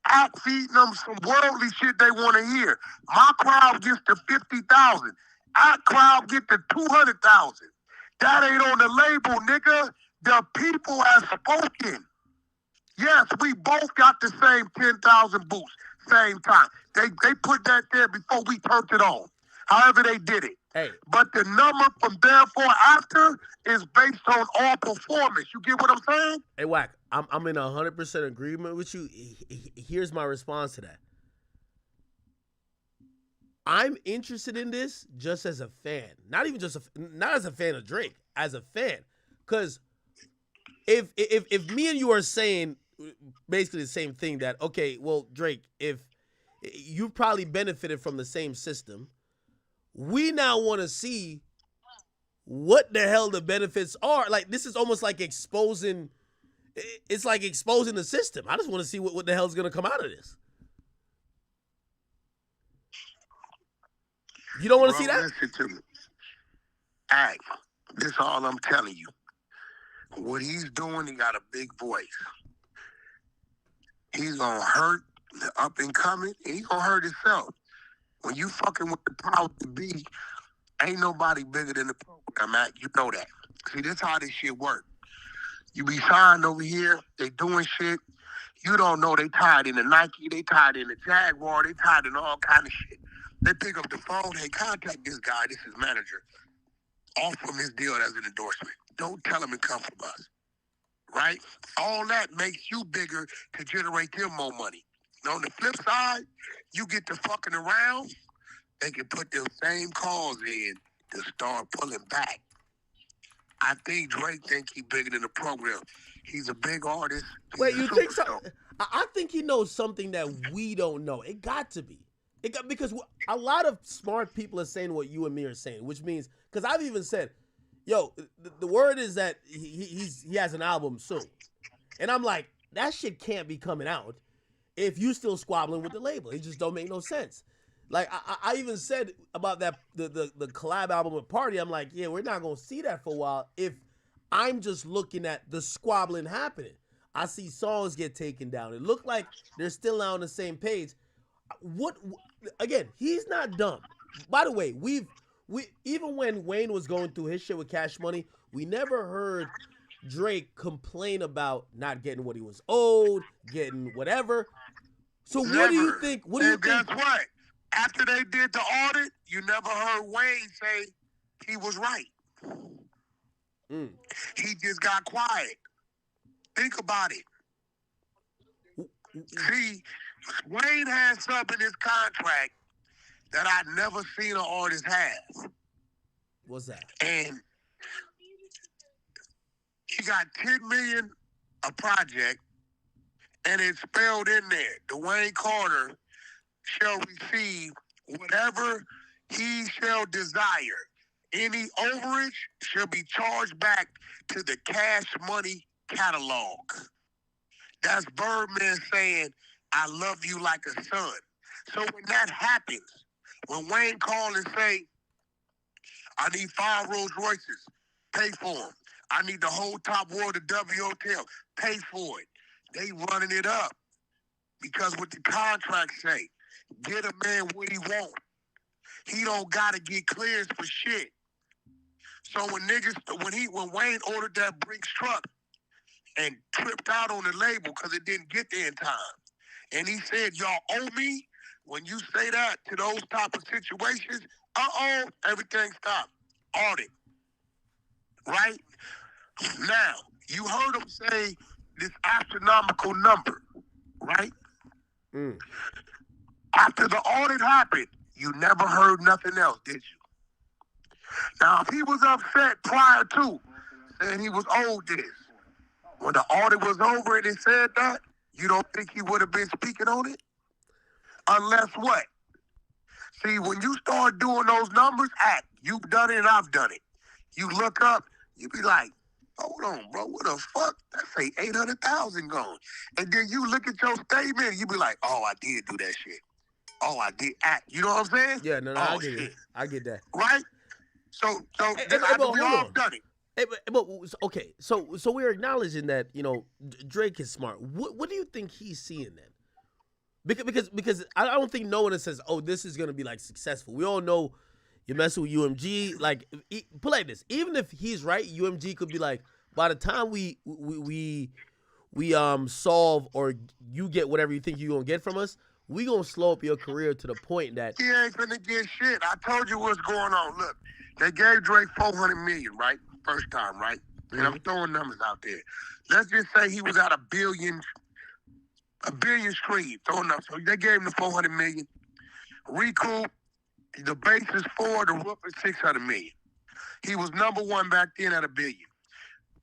Act feeding them some worldly shit they want to hear. My crowd gets to 50,000. Act crowd get to 200,000. That ain't on the label, nigga. The people have spoken. Yes, we both got the same 10,000 boosts, same time. They put that there before we turned it on. However they did it. Hey. But the number from therefore after is based on all performance. You get what I'm saying? Hey, Wack, I'm in 100% agreement with you. Here's my response to that. I'm interested in this just as a fan, not as a fan of Drake, as a fan, because if me and you are saying basically the same thing, that okay, well, Drake, if you probably benefited from the same system, we now want to see what the hell the benefits are. Like, this is almost like exposing. It's like exposing the system. I just want to see what the hell is going to come out of this. You don't want to see that? Listen to me. Hey, this is all I'm telling you. What he's doing, he got a big voice. He's going to hurt the up and coming, and he's going to hurt himself. When you fucking with the power to be, ain't nobody bigger than the program, Mac. You know that. See, this how this shit work. You be signed over here, they doing shit. You don't know they tied in the Nike, they tied in the Jaguar, they tied in all kind of shit. They pick up the phone, hey, contact this guy, this is manager. Offer him his deal as an endorsement. Don't tell him to come from us. Right? All that makes you bigger to generate them more money. And on the flip side, you get to fucking around, they can put them same calls in to start pulling back. I think Drake think he bigger than the program. He's a big artist. Wait, you think so? I think he knows something that we don't know. It got to be. Because a lot of smart people are saying what you and me are saying, which means, because I've even said, yo, the word is that he has an album soon. And I'm like, that shit can't be coming out if you still squabbling with the label. It just don't make no sense. Like, I even said about that the collab album with Party, I'm like, yeah, we're not going to see that for a while if I'm just looking at the squabbling happening. I see songs get taken down. It looked like they're still not on the same page. Again, he's not dumb. By the way, we even when Wayne was going through his shit with Cash Money, we never heard Drake complain about not getting what he was owed, getting whatever. So Never. What do you think? What do you Guess think? what? After they did the audit, you never heard Wayne say he was right. He just got quiet. Think about it. See, Wayne has something in his contract that I never seen an artist have. What's that? And he got $10 million a project, and it's spelled in there. Dwayne Carter shall receive whatever he shall desire. Any overage shall be charged back to the Cash Money catalog. That's Birdman saying, I love you like a son. So when that happens, when Wayne call and say, I need 5 Rolls Royces, pay for them. I need the whole top world of W Hotel, pay for it. They running it up. Because what the contract say, get a man what he want. He don't gotta get clearance for shit. So when Wayne ordered that Brinks truck and tripped out on the label because it didn't get there in time, and he said, y'all owe me, when you say that to those type of situations, everything stopped. Audit. Right? Now, you heard him say this astronomical number, right? After the audit happened, you never heard nothing else, did you? Now, if he was upset prior to, saying he was owed this, when the audit was over and he said that, you don't think he would have been speaking on it? Unless what? See, when you start doing those numbers, you've done it and I've done it. You look up, You be like, hold on, bro, what the fuck? That say 800,000 gone. And then you look at your statement, and you be like, oh, I did do that shit. Oh, I did act. You know what I'm saying? Yeah, no, oh, I get shit. it. I get that. Right? So Hey, then after but we hold all on. done it. Hey, but okay, so we're acknowledging that, you know, Drake is smart. What do you think he's seeing then? Because I don't think no one says, oh, this is gonna be like successful. We all know you're messing with UMG. Like, put like this, even if he's right, UMG could be like, by the time we solve or you get whatever you think you're gonna get from us, we gonna slow up your career to the point that he ain't finna get shit. I told you what's going on. Look, they gave Drake 400 million, right? First time, right? And I'm throwing numbers out there. Let's just say he was at a billion stream, throwing up. So they gave him the 400 million. Recoup, the base is 4, the roof is 600 million. He was number one back then at $1 billion.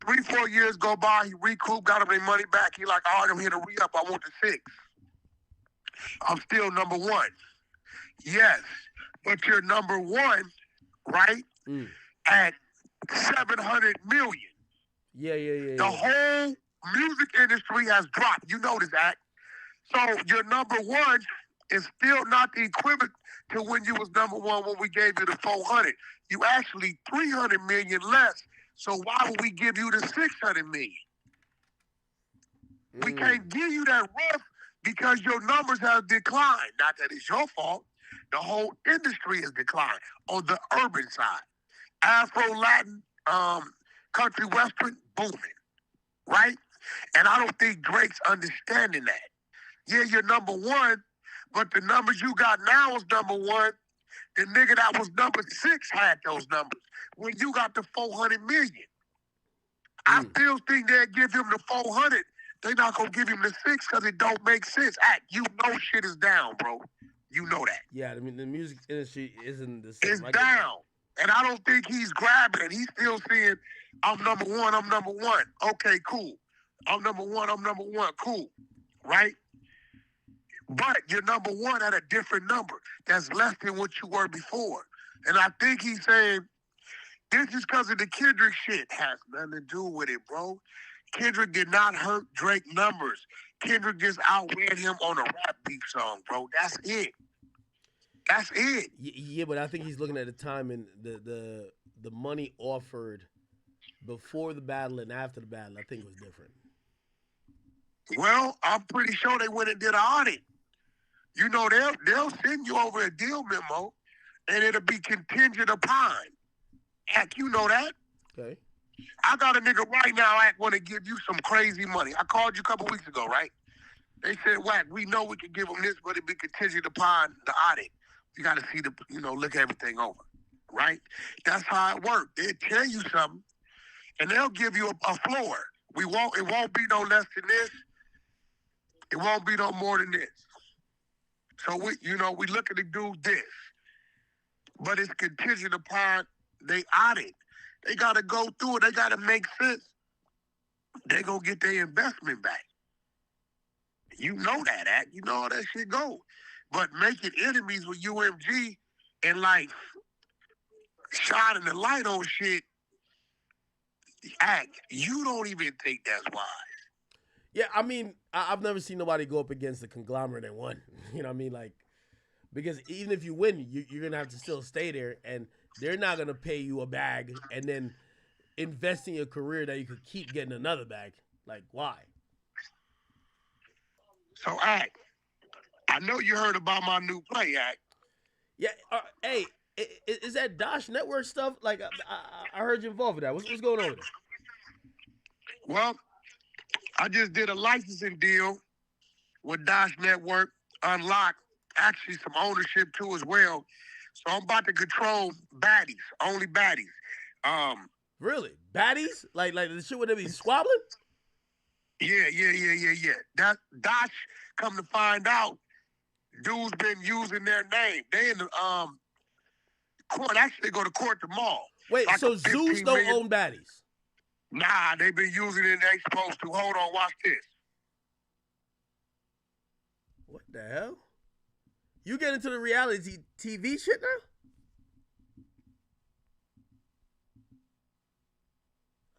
3-4 years go by, he recouped, got him their money back. He like, all right, I'm here to re-up. I want the 6. I'm still number one. Yes, but you're number one, right? At 700 million. Yeah. The whole music industry has dropped. You know this, Act. So your number one is still not the equivalent to when you was number one when we gave you the 400. You actually 300 million less. So why would we give you the 600 million? We can't give you that rough because your numbers have declined. Not that it's your fault. The whole industry has declined on the urban side. Afro, Latin, country, western, booming, right? And I don't think Drake's understanding that. Yeah, you're number one, but the numbers you got now is number one. The nigga that was number 6 had those numbers. When you got the 400 million, I still think they'll give him the 400. They're not gonna give him the 6 because it don't make sense. Act, you know shit is down, bro. You know that. Yeah, I mean the music industry isn't the same. It's down. And I don't think he's grabbing it. He's still saying, I'm number one, I'm number one. Okay, cool. I'm number one, cool. Right? But you're number one at a different number. That's less than what you were before. And I think he's saying, this is because of the Kendrick shit. Has nothing to do with it, bro. Kendrick did not hurt Drake numbers. Kendrick just outran him on a rap beef song, bro. That's it. That's it. Yeah, but I think he's looking at the time and the money offered before the battle and after the battle. I think it was different. Well, I'm pretty sure they went and did an audit. You know, they'll send you over a deal memo, and it'll be contingent upon. Act, you know that. Okay. I got a nigga right now, Act, want to give you some crazy money. I called you a couple weeks ago, right? They said, Wack, we know we can give them this, but it'll be contingent upon the audit. You got to see look everything over, right? That's how it works. They'll tell you something, and they'll give you a floor. It won't be no less than this. It won't be no more than this. So we looking to do this, but it's contingent upon they audit. They got to go through it. They got to make sense. They gonna get their investment back. You know that, Act. You know how that shit go. But making enemies with UMG and like shining the light on shit, Act, you don't even think that's wise. Yeah, I mean, I've never seen nobody go up against the conglomerate and won. You know what I mean? Like, because even if you win, you're going to have to still stay there, and they're not going to pay you a bag and then invest in your career that you could keep getting another bag. Like, why? So, Act, I know you heard about my new play, Act. Yeah, hey, is that Dosh Network stuff? Like, I heard you involved with that. What's going on with it? Well, I just did a licensing deal with Dosh Network, unlocked actually some ownership too as well. So I'm about to control baddies, only baddies. Really? Baddies? Like the shit where they be squabbling? Yeah. That Dosh, come to find out, dudes been using their name. They in the court. Actually, they go to court tomorrow. Wait, like so Zeus don't own baddies? Nah, they've been using it. They supposed to. Hold on, watch this. What the hell? You get into the reality TV shit now?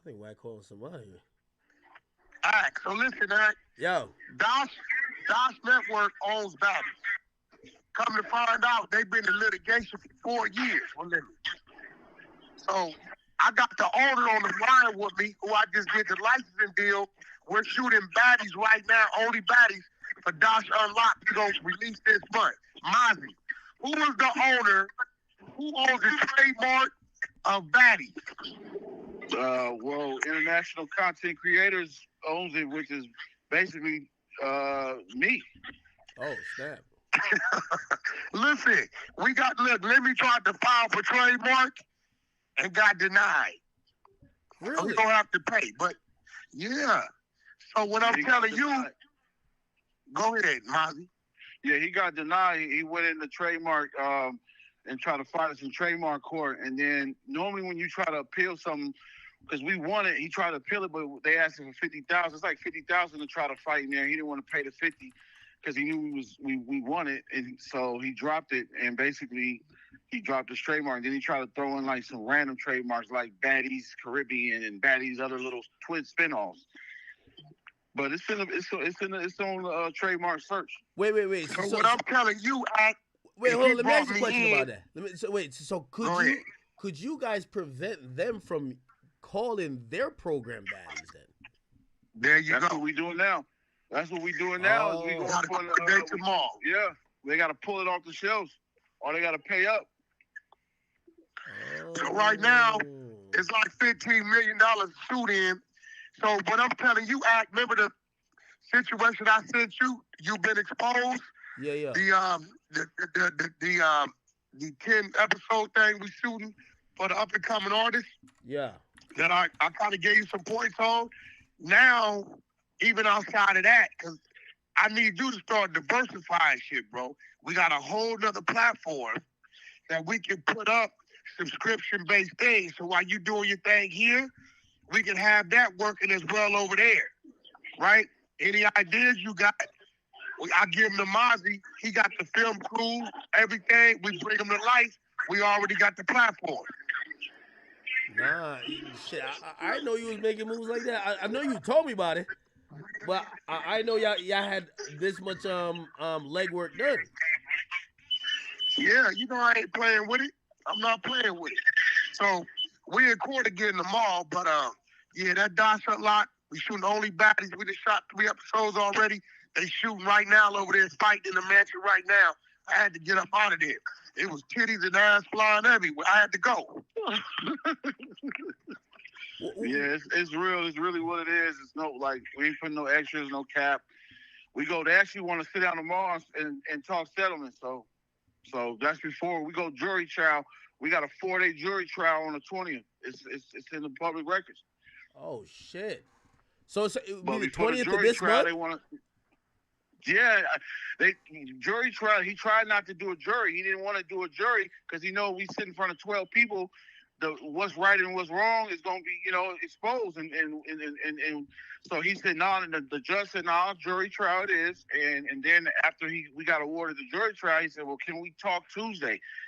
think White calling somebody. All right, so listen, all right. Yo. Dosh Network owns Baddies. Come to find out, they've been in litigation for 4 years with them. So I got the owner on the line with me, who I just did the licensing deal. We're shooting Baddies right now, only Baddies for Dosh Unlocked. We're going to release this month. Mozzie, who is the owner? Who owns the trademark of Baddies? Well, International Content Creators owns it, which is basically me. Oh, snap. Listen, let me try to file for trademark and got denied. Really? So we're going to have to pay. But, yeah. So what I'm telling you, go ahead, Mozzie. Yeah, he got denied. He went in the trademark and tried to fight us in trademark court. And then normally when you try to appeal something, because we won it, he tried to appeal it, but they asked him for $50,000. It's like $50,000 to try to fight in there. He didn't want to pay the $50,000 because he knew we won it, and so he dropped it. And basically, he dropped his trademark. Then he tried to throw in like some random trademarks like Baddies Caribbean and Baddies other little twin spinoffs. But it's on trademark search. Wait. So what I'm telling you, wait, hold on. Let me ask you a question in. about that. So could you guys prevent them from calling their program Baddies then? There you That's go. what we doing now. That's what we doing now. Is we going gotta for go today, tomorrow. Yeah, they got to pull it off the shelves, or they got to pay up. So right now, it's like $15 million shoot in. So what I'm telling you, remember the situation I sent you? You've been exposed. Yeah. The 10 episode thing we shooting for the up and coming artists. Yeah. That I kind of gave you some points on. Now, even outside of that, because I need you to start diversifying shit, bro. We got a whole nother platform that we can put up subscription-based things. So while you doing your thing here, we can have that working as well over there, right? Any ideas you got? I give them to Mozzie. He got the film crew, everything. We bring them to life. We already got the platform. Nah, shit. I know you was making moves like that. I know you told me about it, but I know y'all had this much legwork done. Yeah, you know I ain't playing with it. I'm not playing with it. So we in court again tomorrow, but yeah, that Dosh Unlocked, we shooting only Baddies. We just shot 3 episodes already. They shooting right now over there, fighting in the mansion right now. I had to get up out of there. It was titties and ass flying everywhere. I had to go. Yeah, it's real. It's really what it is. It's no, like, we ain't putting no extras, no cap. We go, they actually want to sit down tomorrow and talk settlement. So that's before we go jury trial. We got a 4-day jury trial on the 20th. It's in the public records. Oh shit! So it But be the before 20th of this trial, month. they want to. Yeah, jury trial. He tried not to do a jury. He didn't want to do a jury because he know we sit in front of 12 people. What's right and what's wrong is going to be, exposed. And so he said, no, and the judge said, no, jury trial it is. And then after we got awarded the jury trial, he said, well, can we talk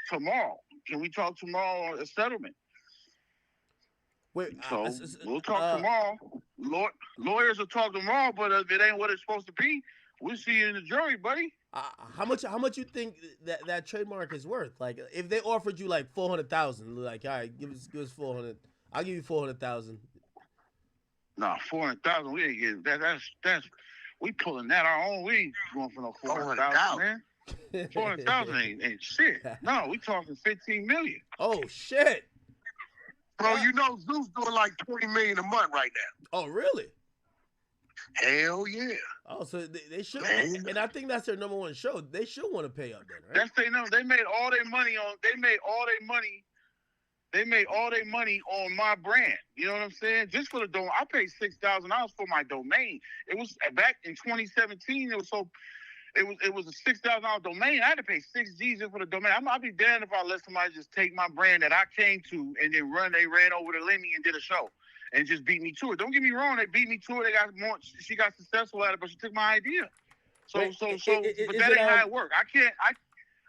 tomorrow? Can we talk tomorrow a settlement? Wait, so we'll talk tomorrow. Lawyers will talk tomorrow, but if it ain't what it's supposed to be, we'll see you in the jury, buddy. How much you think that trademark is worth? Like, if they offered you like 400,000, like, all right, give us 400. I'll give you 400,000. Nah, 400,000. We ain't getting that. That's we pulling that our own. We ain't going for no 400,000, man. 400,000 ain't shit. No, we talking 15 million. Oh shit, bro! You know Zeus doing like 20 million a month right now. Oh really? Hell yeah! Oh, so they should, and I think that's their number one show. They should want to pay up then, right? That's they know. They made all their money on. They made all their money on my brand. You know what I'm saying? Just for the domain, I paid $6,000 for my domain. It was back in 2017. It was a $6,000 domain. I had to pay 6 G's for the domain. I'd be damned if I let somebody just take my brand that I came to and then they ran over to Lenny and did a show and just beat me to it. Don't get me wrong, they beat me to it. They got more. She got successful at it, but she took my idea. But that ain't how it work.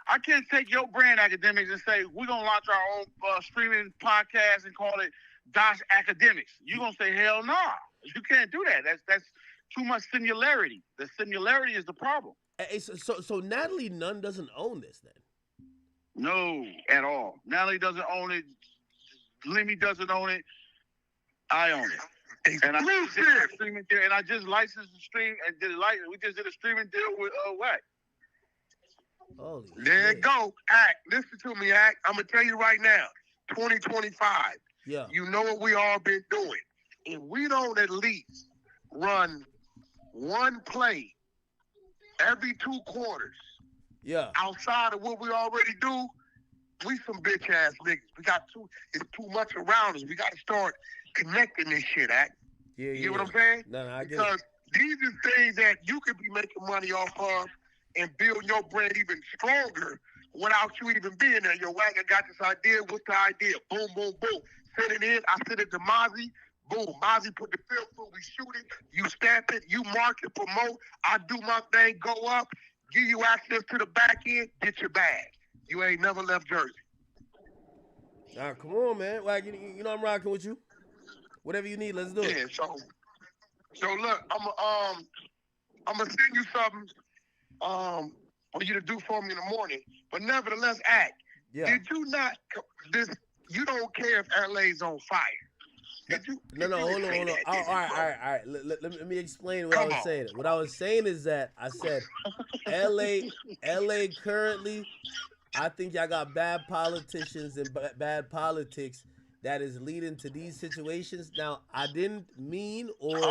I can't take your brand academics and say we're gonna launch our own streaming podcast and call it Dash academics. You gonna say hell no? You can't do that. That's too much similarity. The similarity is the problem. Hey, so Natalie Nunn doesn't own this then? No, at all. Natalie doesn't own it. Lemmy doesn't own it. I own it. And I did a streaming deal, and I just licensed the stream and we just did a streaming deal with Wack. Holy there you go. Act. Listen to me, Act. I'm gonna tell you right now. 2025. Yeah. You know what we all been doing. If we don't at least run one play every 2 quarters, outside of what we already do, we some bitch ass niggas. It's too much around us. We got to start connecting this shit, Act. Yeah, you know what I'm saying? No, I get because these are things that you could be making money off of and build your brand even stronger without you even being there. Your Wagon got this idea. What's the idea? Boom, boom, boom. Send it in. I send it to Mozzie. Boom. Mozzie put the film through. We shoot it. You stamp it. You mark it, promote. I do my thing. Go up. Give you access to the back end. Get your bag. You ain't never left Jersey. All right, come on, man. Like, you know I'm rocking with you. Whatever you need, let's do it. Yeah, so look, I'm gonna send you something for you to do for me in the morning. But nevertheless, Act. Yeah. Did you not you don't care if LA's on fire. No, hold on. All right. Let me explain what I was saying. What I was saying is that I said LA currently, I think y'all got bad politicians and bad politics that is leading to these situations. Now, I didn't mean hold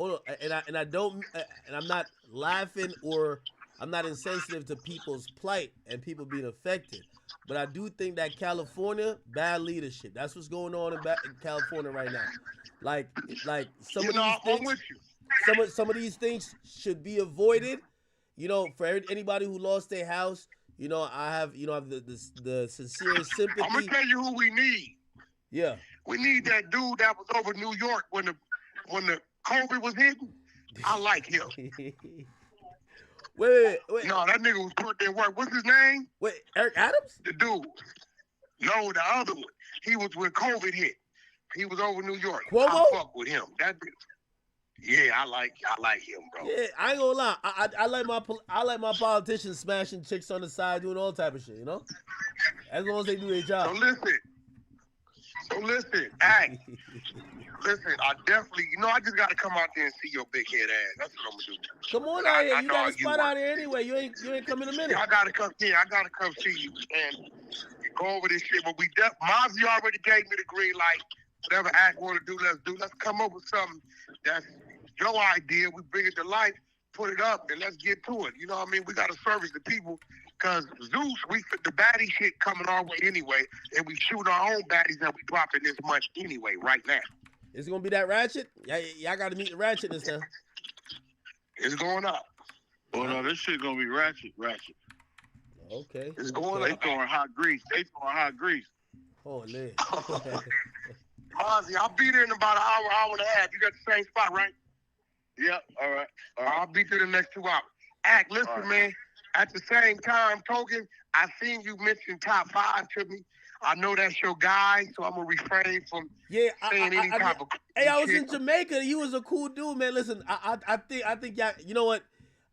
on, and I don't, and I'm not laughing or I'm not insensitive to people's plight and people being affected. But I do think that California, bad leadership. That's what's going on in California right now. Like some of these things, some of these things should be avoided. You know, for anybody who lost their house, you know, I have the sincere sympathy. I'm gonna tell you who we need. Yeah, we need that dude that was over New York when the COVID was hitting. I like him. Wait. No, that nigga was put in work. What's his name? Wait, Eric Adams? The dude. No, the other one. He was when COVID hit. He was over New York. Cuomo? I fuck with him. That dude. Yeah, I like him, bro. Yeah, I ain't gonna lie. I like my politicians smashing chicks on the side, doing all type of shit. You know, as long as they do their job. So listen, hey, listen. I definitely, I just gotta come out there and see your big head ass. That's what I'm gonna do. Come on out here. You got a spot out here anyway. You ain't coming in a minute. Yeah, I gotta come see you and go over this shit. But Mozzie already gave me the green light. Whatever Act want to do, let's do. Let's come up with something that's your idea. We bring it to life, put it up, and let's get to it. You know what I mean? We gotta service the people. Because Zeus, the baddie shit coming our way anyway, and we shoot our own baddies that we dropping this much anyway, right now. It's going to be that ratchet? Y'all got to meet the ratchet this time. It's going up. Oh, no, this shit going to be ratchet. Okay. It's going up. They throwing hot grease. Holy. Ozzy, I'll be there in about an hour and a half. You got the same spot, right? Yep. All right. I'll be there the next 2 hours. Act, listen, man. At the same time, Token, I seen you mention top 5 to me. I know that's your guy, so I'm gonna refrain from saying any type of. Hey, I was in Jamaica. You was a cool dude, man. Listen, I think y'all. You know what?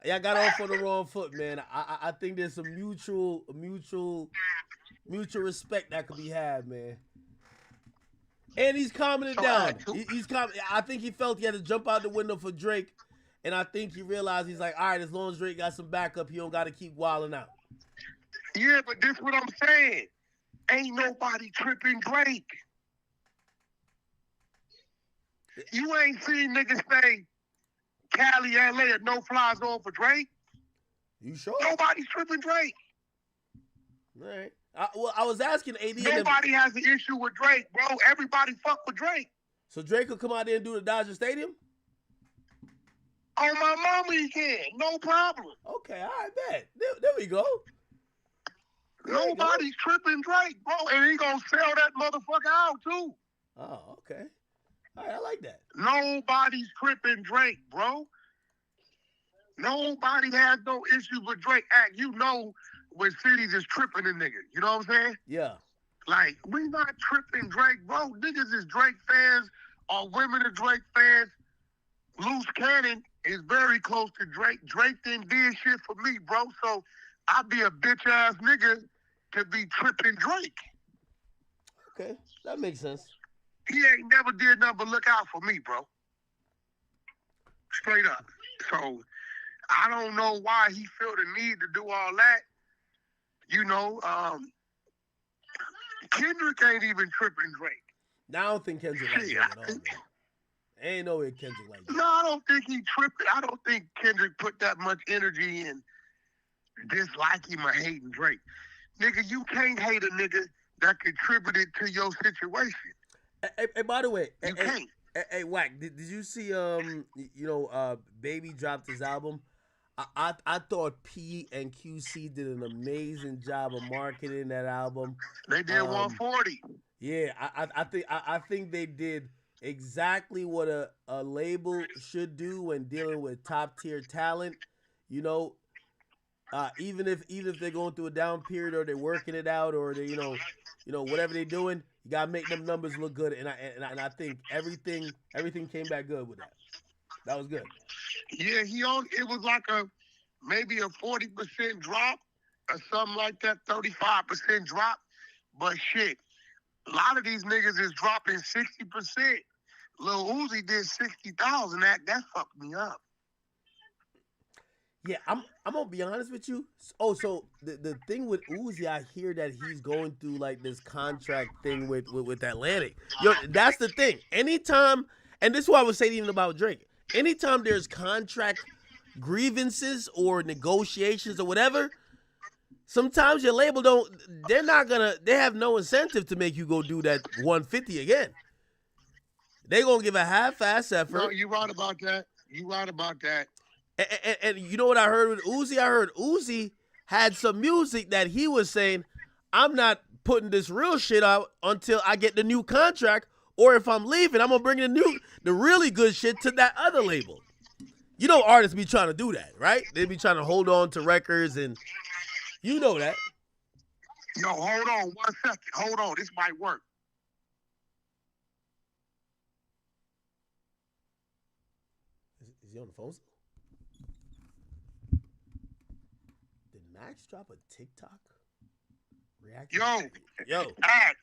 Y'all got off on the wrong foot, man. I think there's some mutual respect that could be had, man. And he's calming it down. He's calm. I think he felt he had to jump out the window for Drake. And I think he realized he's like, all right, as long as Drake got some backup, he don't got to keep wilding out. Yeah, but this what I'm saying. Ain't nobody tripping Drake. You ain't seen niggas say Cali, LA, or no fly zone for Drake. You sure? Nobody's tripping Drake. All right. I was asking AD. Nobody has an issue with Drake, bro. Everybody fuck with Drake. So Drake will come out there and do the Dodger Stadium? On my mama, he can. No problem. Okay, all right, bet. There we go. Nobody's tripping Drake, bro. And he gonna sell that motherfucker out, too. Oh, okay. All right, I like that. Nobody's tripping Drake, bro. Nobody has no issues with Drake. Act, you know when cities is tripping a nigga. You know what I'm saying? Yeah. Like, we not tripping Drake, bro. Niggas is Drake fans or women are Drake fans. Loose Cannon is very close to Drake. Drake didn't did shit for me, bro. So I'd be a bitch ass nigga to be tripping Drake. Okay, that makes sense. He ain't never did nothing but look out for me, bro. Straight up. So I don't know why he feel the need to do all that. You know, Kendrick ain't even tripping Drake. Now, I don't think Kendrick like Drake at all, man. Ain't no way Kendrick like Drake. No, I don't think he tripping. I don't think Kendrick put that much energy in disliking or hating Drake. Nigga, you can't hate a nigga that contributed to your situation. Hey, by the way, you can't. Hey, Wack, did you see Baby dropped his album? I thought P and QC did an amazing job of marketing that album. They did 140. Yeah, I think they did exactly what a label should do when dealing with top tier talent. You know, even if they're going through a down period or they're working it out or they whatever they're doing, you gotta make them numbers look good. And I think everything came back good with that. That was good. Yeah, it was like maybe a 40% drop or something like that, 35% drop. But shit, a lot of these niggas is dropping 60%. Lil Uzi did 60,000. That fucked me up. Yeah, I'm gonna be honest with you. Oh, so the thing with Uzi, I hear that he's going through like this contract thing with Atlantic. Yo, that's the thing. Anytime, and this is what I was saying even about Drake. Anytime there's contract grievances or negotiations or whatever, sometimes your label they have no incentive to make you go do that 150 again. They gonna give a half-ass effort. No, you right about that. And you know what I heard with Uzi? I heard Uzi had some music that he was saying, I'm not putting this real shit out until I get the new contract, or if I'm leaving, I'm gonna bring the really good shit to that other label. You know artists be trying to do that, right? They be trying to hold on to records, and you know that. Yo, hold on 1 second. Hold on, this might work. Is he on the phone? Did Max drop a TikTok reaction? Yo. Act.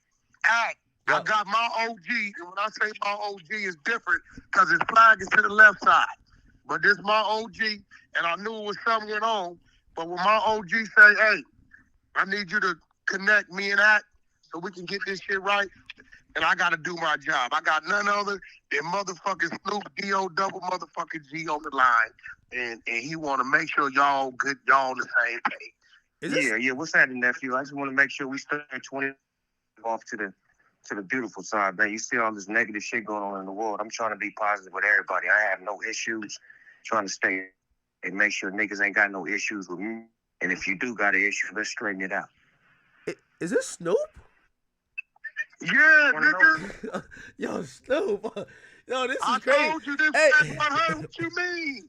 I got my OG, and when I say my OG, it's different because his flag is to the left side. But this my OG, and I knew it was something going on. But when my OG say, hey, I need you to connect me and Act so we can get this shit right, and I got to do my job. I got none other than motherfucking Snoop D.O. double motherfucking G on the line. And he want to make sure y'all good, y'all on the same page. Yeah. What's happening, nephew? I just want to make sure we stay 20 off to the beautiful side, man. You see all this negative shit going on in the world. I'm trying to be positive with everybody. I have no issues. Trying to stay and make sure niggas ain't got no issues with me. And if you do got an issue, let's straighten it out. Is this Snoop? Yeah, nigga. Yo, Snoop. Yo, this is I crazy. told you this. Hey. What you mean?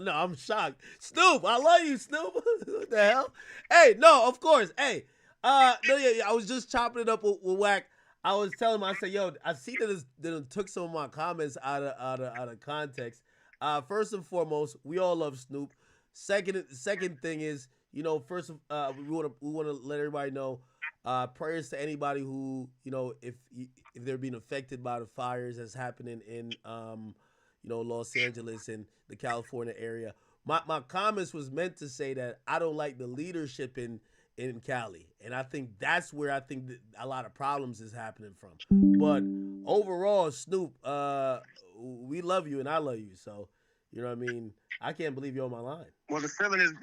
No, I'm shocked. Snoop, I love you, Snoop. What the hell? Hey, no, of course. Hey, I was just chopping it up with Wack. I was telling him, I said, yo, I see that it took some of my comments out of context. First and foremost, we all love Snoop. Second thing is, first we want to let everybody know, prayers to anybody who, if they're being affected by the fires that's happening in Los Angeles and the California area. My comments was meant to say that I don't like the leadership in Cali, and I think that's where I think that a lot of problems is happening from. But overall, Snoop, we love you and I love you, so you know what I mean. I can't believe you're on my line. Well, the feeling is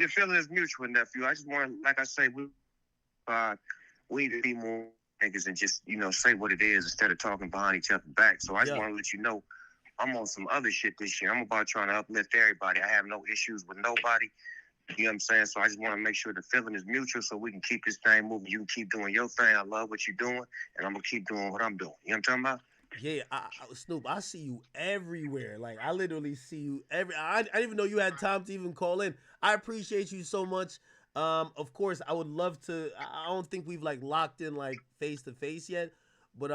mutual, nephew. I just want, like I say, we need to be more niggas and just say what it is instead of talking behind each other's back. So I just want to let you know I'm on some other shit this year. I'm about trying to uplift everybody. I have no issues with nobody. You know what I'm saying? So I just want to make sure the feeling is mutual so we can keep this thing moving. You can keep doing your thing. I love what you're doing, and I'm going to keep doing what I'm doing. You know what I'm talking about? Yeah, Snoop, I see you everywhere. Like, I literally see you I didn't even know you had time to even call in. I appreciate you so much. Of course, I would love to. I don't think we've like locked in like face to face yet, but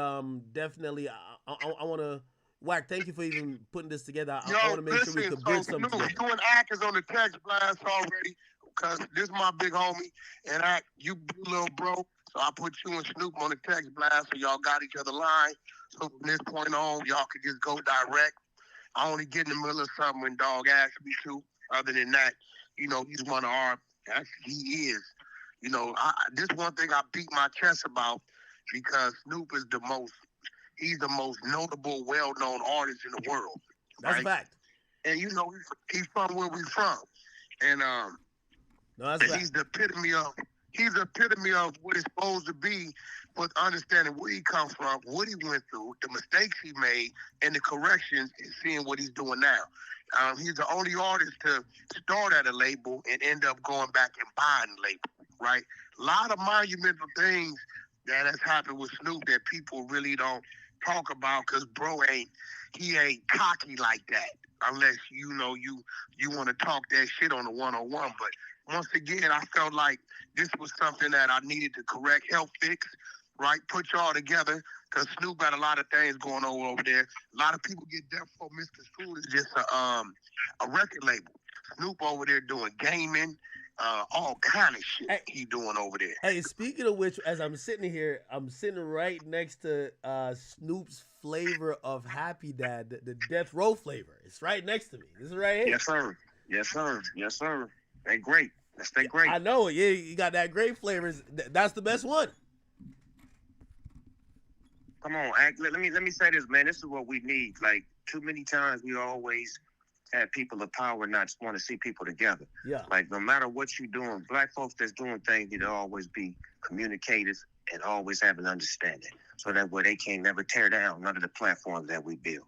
definitely I want to. Wack, thank you for even putting this together. I want to make sure we could bridge something together. You and Ack is on the text blast already, because this is my big homie, and Ack, you little bro. So I put you and Snoop on the text blast, so y'all got each other line. So from this point on, y'all could just go direct. I only get in the middle of something when dog asks me to. Other than that, you know, he's one of our. He is. You know, this one thing I beat my chest about, because Snoop is he's the most notable, well-known artist in the world. That's right? a fact. And you know, he's from where we from. And no, that's and he's the epitome of what it's supposed to be, with understanding where he comes from, what he went through, the mistakes he made, and the corrections, and seeing what he's doing now. He's the only artist to start at a label and end up going back and buying a label, right? A lot of monumental things that has happened with Snoop that people really don't talk about, because he ain't cocky like that, unless you know you want to talk that shit on the one-on-one. But once again, I felt like this was something that I needed to correct, help fix, right? Put y'all together, because Snoop got a lot of things going on over there. A lot of people get Death Row misconstrued as just a record label. Snoop over there doing gaming, all kind of shit he doing over there. Hey, speaking of which, as I'm sitting here, I'm sitting right next to Snoop's flavor of Happy Dad, the Death Row flavor. It's right next to me. This is right here. Yes, sir. Yes, sir. Yes, sir. They great. They great. I know. Yeah, you got that great flavors. That's the best one. Come on, Act. Let me say this, man. This is what we need. Like, too many times we always have people of power not want to see people together. Yeah. Like, no matter what you're doing, black folks that's doing things need to always be communicative and always have an understanding, so that way they can't never tear down none of the platforms that we build.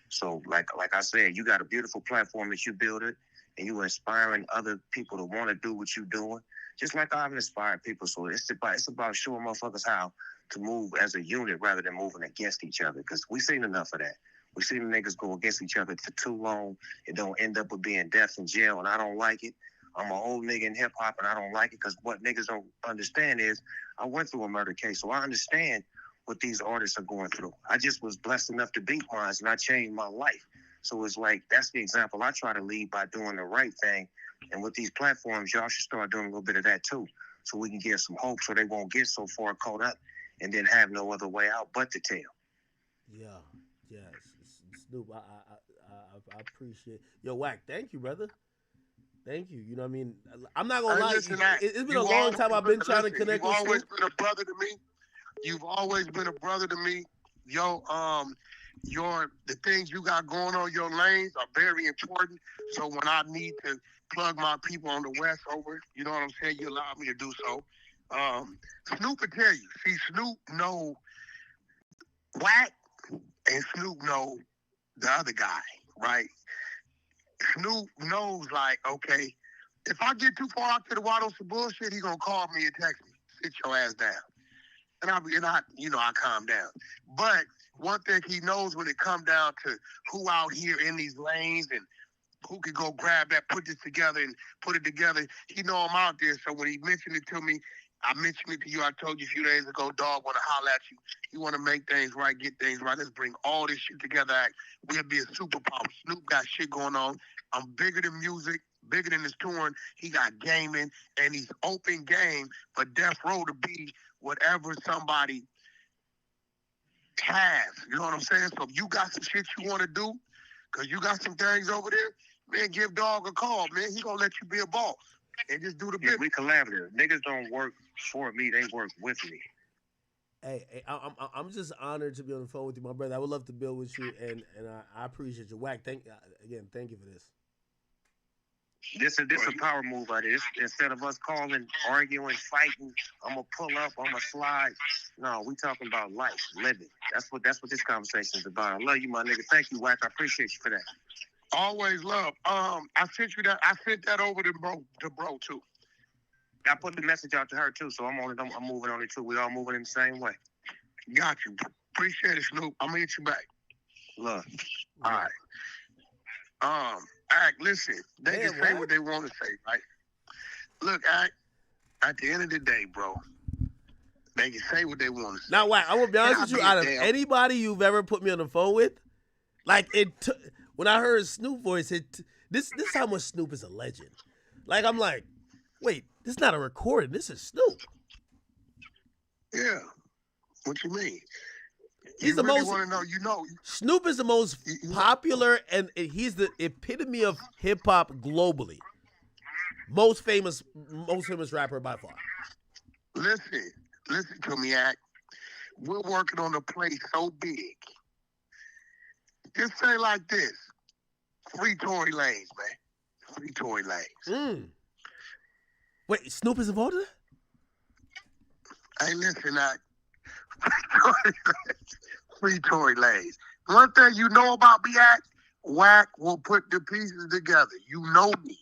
So, like I said, you got a beautiful platform that you build it, and you inspiring other people to want to do what you're doing, just like I've inspired people. So it's about showing motherfuckers how to move as a unit rather than moving against each other, because we seen enough of that. We seen the niggas go against each other for too long. It don't end up with being death in jail, and I don't like it. I'm an old nigga in hip hop, and I don't like it, because what niggas don't understand is I went through a murder case, so I understand what these artists are going through. I just was blessed enough to beat mine, and I changed my life. So it's like, that's the example I try to lead by doing the right thing. And with these platforms, y'all should start doing a little bit of that too, so we can give some hope, so they won't get so far caught up and then have no other way out but to tell. Yeah, yes, Snoop. I appreciate. Yo, Wack, thank you, brother. Thank you. You know what I mean? I'm not gonna lie. Listen, It's been a long time I've been trying to connect with You've always Snoop. been a brother to me. You've always been a brother to me. Yo, the things you got going on, your lanes are very important. So when I need to plug my people on the West over, you know what I'm saying, you allow me to do so. Snoop will tell you. See, Snoop know Wack, and Snoop know the other guy, right? Snoop knows, like, okay, if I get too far out to the water on some bullshit, he gonna call me and text me, sit your ass down. And I calm down. But one thing he knows, when it come down to who out here in these lanes and who could go grab that, put this together and put it together, he know I'm out there. So when he mentioned it to me, I mentioned it to you. I told you a few days ago, dog, want to holler at you. You want to make things right, get things right. Let's bring all this shit together. We'll be a superpower. Snoop got shit going on. I'm bigger than music, bigger than his touring. He got gaming, and he's open game for Death Row to be whatever somebody has. You know what I'm saying? So if you got some shit you want to do, because you got some things over there, man, give dog a call, man. He going to let you be a boss. And just do the business. We collaborative. Niggas don't work for me; they work with me. Hey, I'm just honored to be on the phone with you, my brother. I would love to build with you, and I appreciate you. Wack, thank you for this. This is a power move out here. Instead of us calling, arguing, fighting, I'm gonna pull up, I'm gonna slide. No, we talking about life, living. That's what this conversation is about. I love you, my nigga. Thank you, Wack. I appreciate you for that. Always love. I sent you that. I sent that over to bro too. I put the message out to her too, so I'm moving on it too. We all moving in the same way. Got you. Appreciate it, Snoop. I'm gonna hit you back. Love. All right. Ack, listen. They can say what they want to say, right? Look, Ack, At the end of the day, bro, they can say what they want to say. Now, Wack, I'm gonna be honest with you. Out of anybody you've ever put me on the phone with, like when I heard Snoop voice, this is how much Snoop is a legend. Like I'm like, wait, this is not a recording. This is Snoop. Yeah. What you mean? He's you the really most. Want to know? You know. Snoop is the most popular, and he's the epitome of hip hop globally. Most famous rapper by far. Listen to me, Act. We're working on a play so big. Just say like this: free Tory Lanez, man. Free Tory Lanez. Wait, Snoop is involved in that? Hey, listen, Act. Free Tory Lanez. One thing you know about me, Act, Wack will put the pieces together. You know me.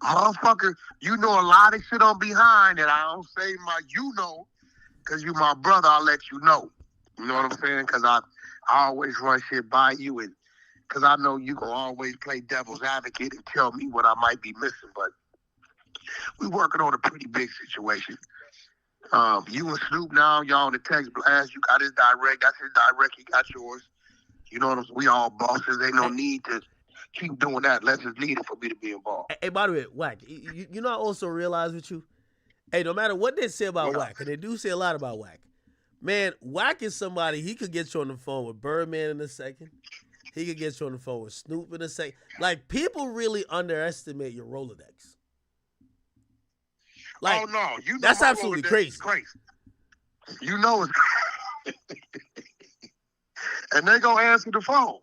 Motherfucker, you know a lot of shit on behind that I don't say because you my brother, I'll let you know. You know what I'm saying? Because I always run shit by you, and because I know you gonna always play devil's advocate and tell me what I might be missing, but we working on a pretty big situation. You and Snoop now, y'all on the text blast. You got his direct. That's his direct. He got yours. You know what I'm saying? We all bosses. Ain't no need to keep doing that unless it's needed for me to be involved. Hey, by the way, Wack, you know I also realize with you, hey, no matter what they say about Wack, and they do say a lot about Wack, man, Wack is somebody, he could get you on the phone with Birdman in a second. He could get you on the phone with Snoop in a second. Like, people really underestimate your Rolodex. Like, oh, no. You know that's absolutely crazy. You know it's and they gonna answer the phone.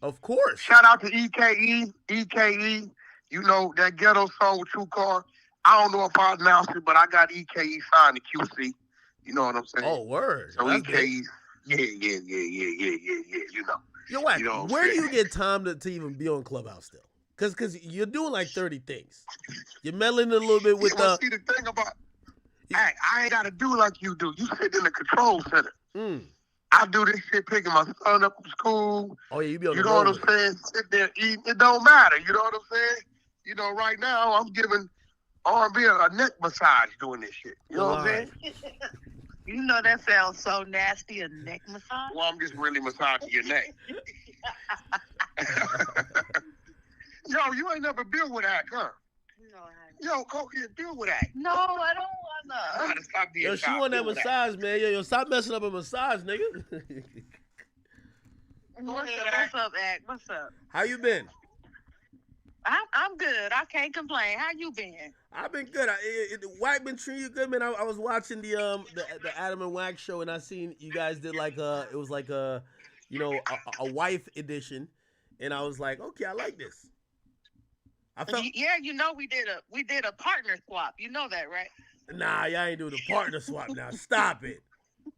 Of course. Shout out to EKE. EKE, you know, that Ghetto Soul 2 car. I don't know if I announced it, but I got EKE signed to QC. You know what I'm saying? Oh, word. So That's EKE, yeah, you know. Yo, Wack, you know where do you get time to even be on Clubhouse still? Because you're doing like 30 things. You're meddling a little bit with see the thing about, I ain't got to do like you do. You sit in the control center. I do this shit picking my son up from school. Oh, yeah, you be on You the know road what I'm saying? Sit there eating. It don't matter. You know what I'm saying? You know, right now, I'm giving R&B a neck massage doing this shit. You know what I'm saying? You know that sounds so nasty, a neck massage. Well, I'm just really massaging your neck. Yo, you ain't never been with that, huh? No, I haven't. Yo, go get deal with that. No, I don't wanna. Stop being Yo, she want that massage, man. Yo, stop messing up a massage, nigga. What's up, Ack? What's up? How you been? I'm good. I can't complain. How you been? I've been good. Wack been treating you good, man. I was watching the Adam and Wack show, and I seen you guys did like it was like a wife edition, and I was like, okay, I like this. Yeah, you know we did a partner swap. You know that, right? Nah, y'all ain't doing the partner swap now. Stop it.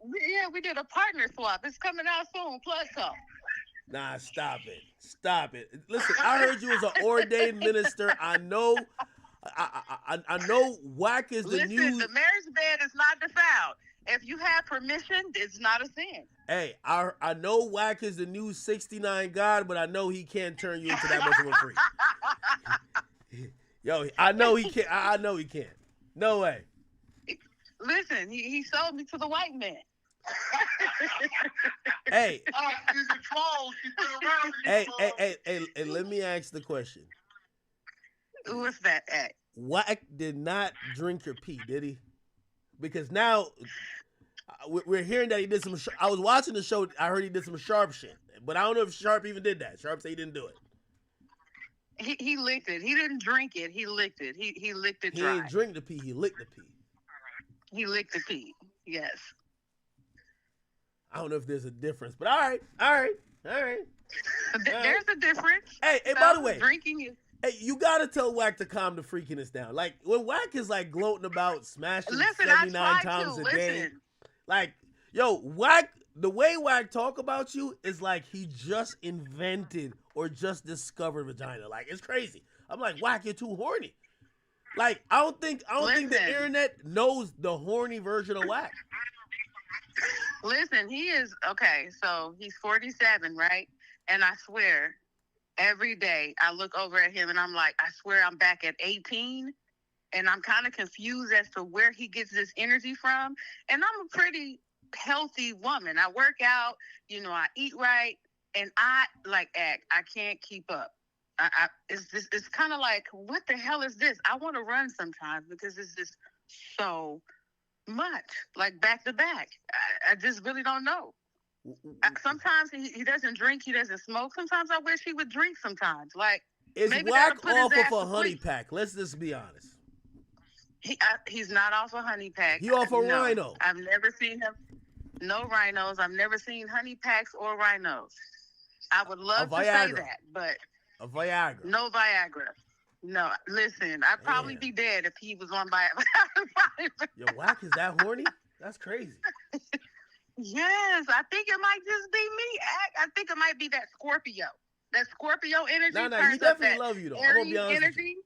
Yeah, we did a partner swap. It's coming out soon. Plus call. Nah, stop it. Stop it. Listen, I heard you was an ordained minister. I know I know Wack is the new. Listen, the marriage bed is not defiled. If you have permission, it's not a sin. Hey, I know Wack is the new 69 God, but I know he can't turn you into that much of a freak. Yo, I know he can't. I know he can't. No way. Listen, he sold me to the white man. Hey. She's a troll. She's been around. Hey, let me ask the question. What's that at? Wack did not drink your pee, did he? Because now we're hearing that he did some. I was watching the show. I heard he did some Sharp shit, but I don't know if Sharp even did that. Sharp said he didn't do it. He licked it. He didn't drink it. He licked it. He licked it dry. He didn't drink the pee. He licked the pee. He licked the pee. Yes. I don't know if there's a difference, but all right. There's a difference. Hey, by the way, drinking is. Hey, you gotta tell Wack to calm the freakiness down. Like when Wack is like gloating about smashing 79 times a day. Like, yo, Wack, the way Wack talk about you is like he just invented or just discovered vagina. Like it's crazy. I'm like, Wack, you're too horny. Like I don't think the internet knows the horny version of Wack. Listen, he is okay. So he's 47, right? And I swear, every day I look over at him and I'm like, I swear I'm back at 18 and I'm kind of confused as to where he gets this energy from. And I'm a pretty healthy woman. I work out, you know, I eat right, and I like act. I can't keep up. It's kind of like, what the hell is this? I want to run sometimes because it's just so much, like back to back. I just really don't know. Sometimes he doesn't drink, he doesn't smoke. Sometimes I wish he would drink sometimes. Like, Is maybe Wack that'll put his off ass of a to honey sleep. pack? Let's just be honest. He's not off a honey pack. He off a No. rhino. I've never seen him. No rhinos. I've never seen honey packs or rhinos. I would love to say that, but a Viagra. No Viagra. No, listen, I'd probably be dead if he was on Viagra. Yo, Wack is that horny? That's crazy. Yes, I think it might just be me. I think it might be that Scorpio. That Scorpio energy. No, turns he up definitely that love you though. I'm Aries gonna be honest energy. with you.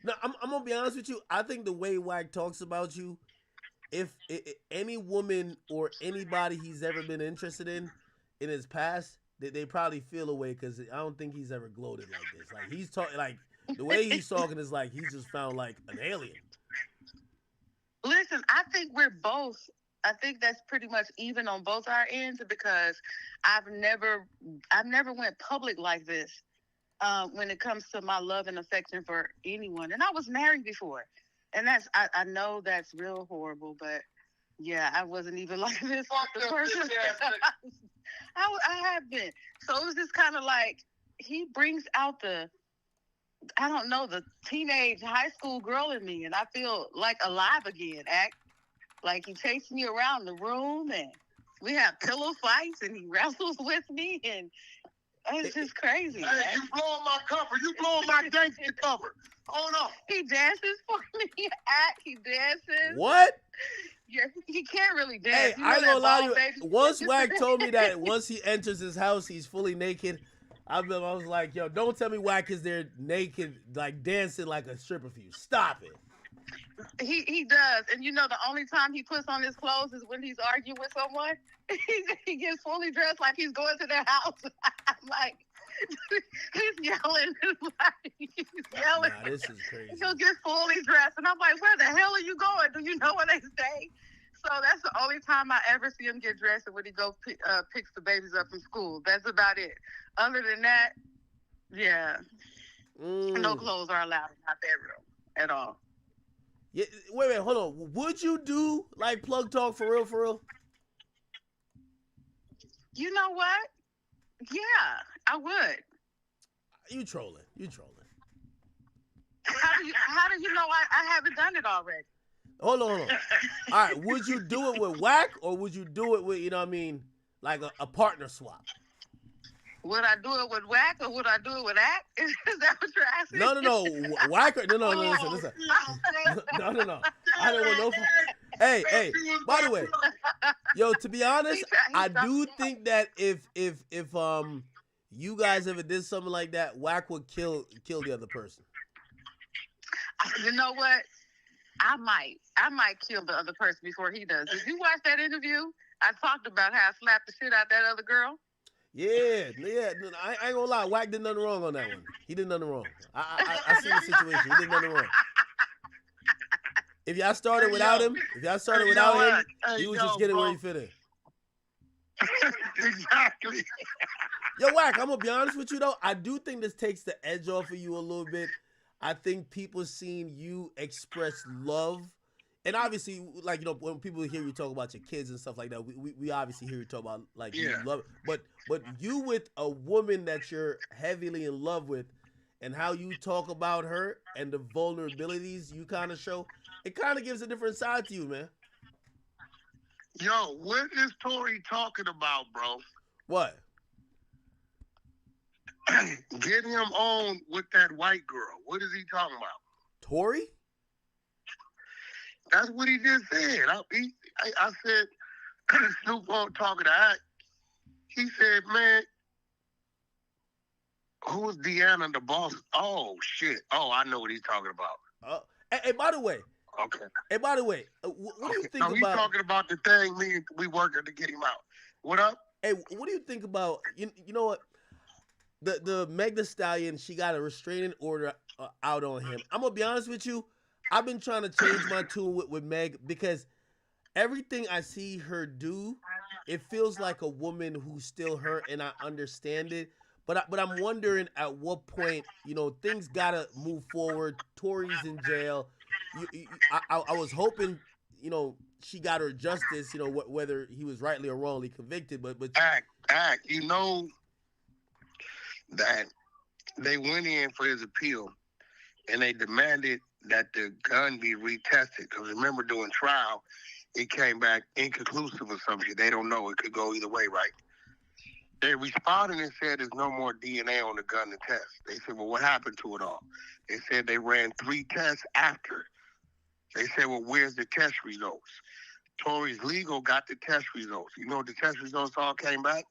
No, I'm gonna be honest with you. I think the way Wack talks about you, if any woman or anybody he's ever been interested in his past, they probably feel away because I don't think he's ever gloated like this. Like he's talking, like the way he's talking is like he's just found like an alien. Listen, I think we're both. I think that's pretty much even on both our ends because I've never went public like this when it comes to my love and affection for anyone. And I was married before, and I know that's real horrible, but yeah, I wasn't even like this with the person. I have been. So it was just kind of like he brings out the teenage high school girl in me, and I feel like alive again. Like he takes me around the room, and we have pillow fights, and he wrestles with me, and it's just crazy. Hey, you blowing my cover. You blowing my gangster cover. Oh no. He dances for me. He dances. What? Yeah, he can't really dance. Hey, You know I ain't gonna that lie ball, to you. baby? Once Wack told me that once he enters his house, he's fully naked. I was like, yo, don't tell me Wack is there naked, like dancing like a stripper for you. Stop it. He does, and you know the only time he puts on his clothes is when he's arguing with someone. He gets fully dressed like he's going to their house. I'm like, he's yelling, he's yelling. Nah, this is crazy. He'll get fully dressed, and I'm like, where the hell are you going? Do you know where they stay? So that's the only time I ever see him get dressed, and when he goes picks the babies up from school. That's about it. Other than that, yeah, no clothes are allowed in my bedroom at all. Yeah, wait, hold on. Would you do like plug talk for real, for real? You know what? Yeah, I would. You trolling. You trolling. How do you know I haven't done it already? Hold on. All right, would you do it with Wack or would you do it with, you know what I mean, like a partner swap? Would I do it with Wack or would I do it with Act? Is that what you're asking? No. Wack. No. Listen. No. I don't want no. Hey. By the way, yo, to be honest, I do think that if you guys ever did something like that, Wack would kill the other person. You know what? I might kill the other person before he does. Did you watch that interview? I talked about how I slapped the shit out that other girl. Yeah. I ain't gonna lie. Wack did nothing wrong on that one. He did nothing wrong. I see the situation. He did nothing wrong. If y'all started without him, he was just getting where he fit in. Exactly. Yo, Wack, I'm gonna be honest with you though. I do think this takes the edge off of you a little bit. I think people seeing you express love, and obviously, like, you know, when people hear you talk about your kids and stuff like that, we obviously hear you talk about like you love it. But you with a woman that you're heavily in love with, and how you talk about her and the vulnerabilities you kind of show, it kind of gives a different side to you, man. Yo, what is Tori talking about, bro? What? Getting him on with that white girl. What is he talking about? Tori? That's what he just said. I said, Snoop Dogg talking to Act. He said, man, who's Deanna the boss? Oh, shit. Oh, I know what he's talking about. Hey, by the way. Okay. Hey, by the way, what do you think about... he's talking about the thing we working to get him out. What up? Hey, what do you think about... You know what? The Meg Thee Stallion, she got a restraining order out on him. I'm going to be honest with you. I've been trying to change my tune with Meg because everything I see her do, it feels like a woman who's still hurt, and I understand it. But I'm wondering at what point, things gotta move forward. Tory's in jail. I was hoping, she got her justice. Whether he was rightly or wrongly convicted. But act. You know that they went in for his appeal, and they demanded that the gun be retested. Because remember, during trial, it came back inconclusive or something. They don't know. It could go either way, right? They responded and said there's no more DNA on the gun to test. They said, well, what happened to it all? They said they ran 3 tests after. They said, well, where's the test results? Tory's legal got the test results. You know what the test results all came back?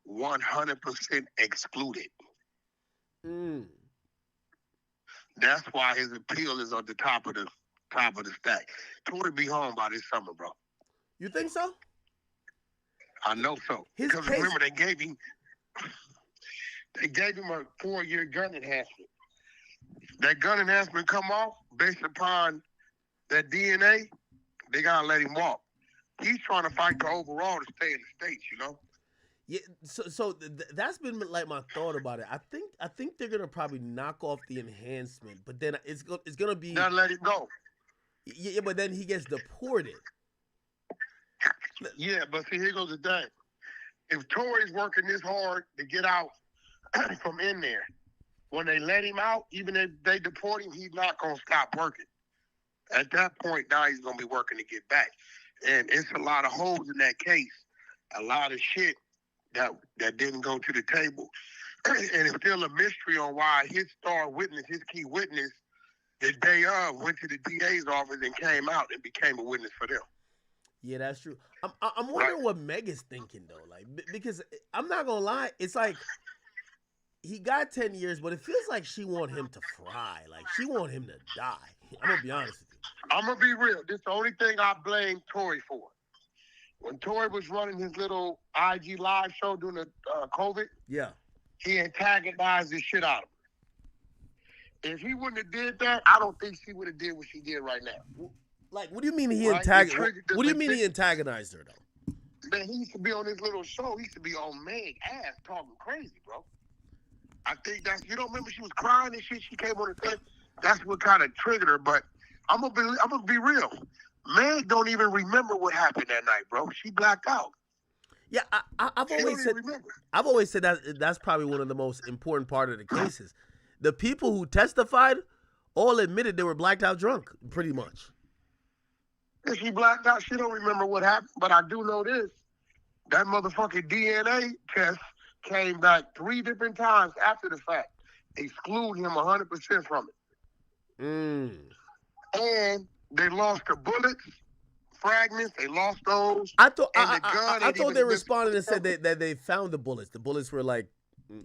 100% excluded. That's why his appeal is on the top of the stack. Tory be home by this summer, bro. You think so? I know so. Because remember, they gave him a 4-year gun enhancement. That gun enhancement come off based upon that DNA. They gotta let him walk. He's trying to fight the overall to stay in the States, Yeah, so that's been like my thought about it. I think they're gonna probably knock off the enhancement, but then it's gonna be not let it go. Yeah, but then he gets deported. Yeah, but see, here goes the thing. If Tory's working this hard to get out from in there, when they let him out, even if they deport him, he's not gonna stop working. At that point, now he's gonna be working to get back, and it's a lot of holes in that case, a lot of shit that didn't go to the table. And it's still a mystery on why his star witness, his key witness, the day of went to the DA's office and came out and became a witness for them. Yeah, that's true. I'm wondering what Meg is thinking though, like because I'm not gonna lie, it's like he got 10 years, but it feels like she want him to fry, like she want him to die. I'm gonna be honest with you. I'm gonna be real. This is the only thing I blame Tory for. When Tory was running his little IG live show during the COVID, yeah, he antagonized the shit out of her. If he wouldn't have did that, I don't think she would have did what she did right now. Like, what do you mean he antagonized? What do you mean he antagonized her though? Man, he used to be on this little show. He used to be on Meg ass talking crazy, bro. I think you don't remember she was crying and shit. She came on the thing. That's what kind of triggered her. But I'm gonna be real. Meg don't even remember what happened that night, bro. She blacked out. Yeah, I've always said that's probably one of the most important part of the cases. The people who testified all admitted they were blacked out drunk, pretty much. If she blacked out, she don't remember what happened. But I do know this: that motherfucking DNA test came back 3 different times after the fact, excluding him 100% from it. And they lost the bullets, fragments. They lost those. I thought they responded and said that they found the bullets. The bullets were like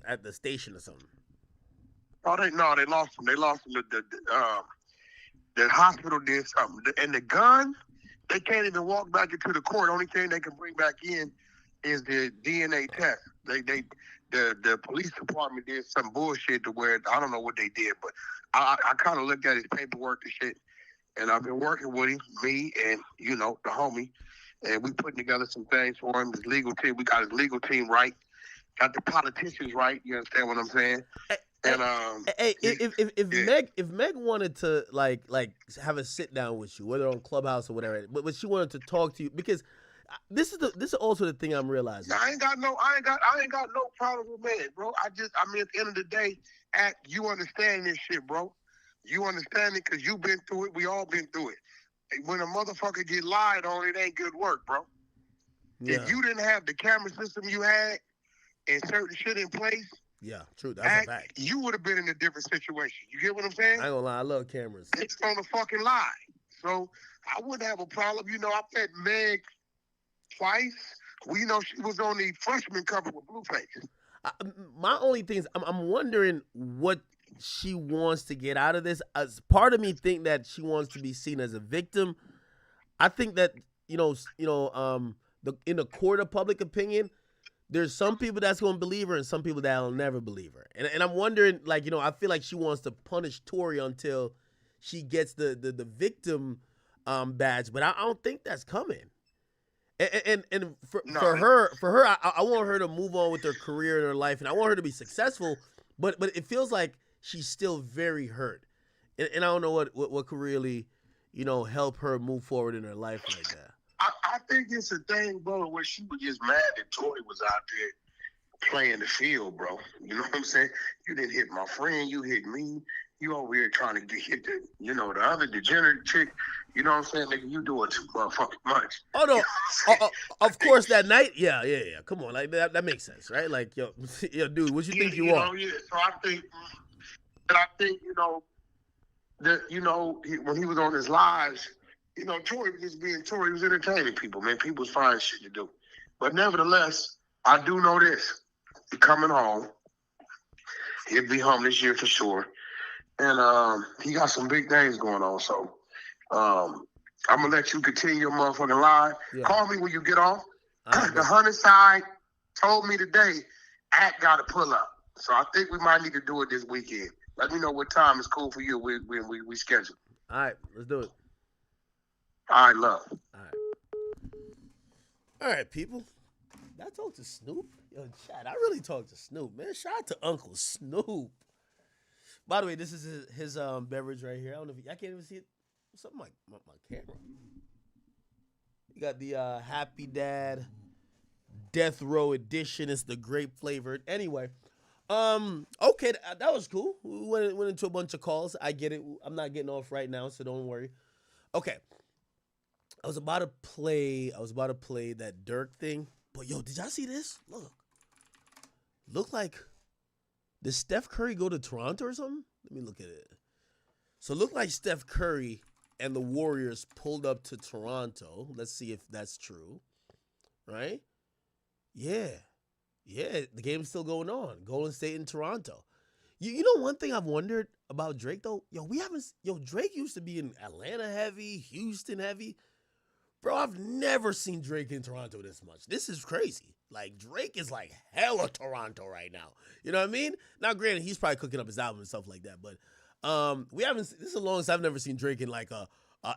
at the station or something. Oh, they lost them. They lost them. The hospital did something. And the gun, they can't even walk back into the court. Only thing they can bring back in is the DNA test. The police department did some bullshit to where I don't know what they did, but I kind of looked at his paperwork and shit, and I've been working with him, me and the homie, and we putting together some things for him. His legal team, we got his legal team right, got the politicians right. You understand what I'm saying? And if Meg wanted to like have a sit down with you, whether on Clubhouse or whatever, but she wanted to talk to you, because this is also the thing I'm realizing. I ain't got no problem with Meg, bro. I mean, at the end of the day, you understand this shit, bro. You understand it because you been through it. We all been through it. When a motherfucker get lied on, it ain't good work, bro. Yeah. If you didn't have the camera system you had and certain shit in place, yeah, true. That's a fact. You would have been in a different situation. You get what I'm saying? I ain't gonna lie, I love cameras. It's on the fucking lie. So I wouldn't have a problem. I met Meg twice. We know she was on the freshman cover with Blueface. My only thing is, I'm wondering what she wants to get out of this. As part of me think that she wants to be seen as a victim. I think that in the court of public opinion, there's some people that's going to believe her and some people that'll never believe her. And I'm wondering, I feel like she wants to punish Tory until she gets the victim badge, but I don't think that's coming. And for her, I want her to move on with her career and her life, and I want her to be successful. But it feels like she's still very hurt, and I don't know what could really, help her move forward in her life like that. I think it's a thing, bro, where she was just mad that Tory was out there playing the field, bro. You know what I'm saying? You didn't hit my friend, you hit me. You over here trying to hit the other degenerate chick. You know what I'm saying? Nigga, you doing too motherfucking much. Oh no, of course that night, yeah. Come on, like that makes sense, right? Like, yo, dude, what you think you are? Yeah. So I think, when he was on his lives, Tory was just being Tory. He was entertaining people, man. People was finding shit to do. But nevertheless, I do know this. He coming home. He'll be home this year for sure. And he got some big things going on. So I'm going to let you continue your motherfucking live. Yeah. Call me when you get off. The Hunter side told me today, Act got to pull up. So I think we might need to do it this weekend. Let me know what time is cool for you when we schedule. All right, let's do it. All right, love. All right, people. Did I talk to Snoop? Yo, Chad, I really talked to Snoop, man. Shout out to Uncle Snoop. By the way, this is his beverage right here. I don't know if I can't even see it. What's up, my camera? You got the Happy Dad Death Row Edition. It's the grape flavored. Anyway, okay, that was cool. We went into a bunch of calls. I get it. I'm not getting off right now, so don't worry. Okay. I was about to play that Durk thing. But yo, did y'all see this? Look like, did Steph Curry go to Toronto or something? Let me look at it. So it looked like Steph Curry and the Warriors pulled up to Toronto. Let's see if that's true. Right? Yeah. The game's still going on. Golden State and Toronto. You know one thing I've wondered about Drake though? Drake used to be in Atlanta heavy, Houston heavy. Bro, I've never seen Drake in Toronto this much. This is crazy. Like, Drake is like hella Toronto right now. You know what I mean? Now, granted, he's probably cooking up his album and stuff like that, but this is the longest I've never seen Drake in like a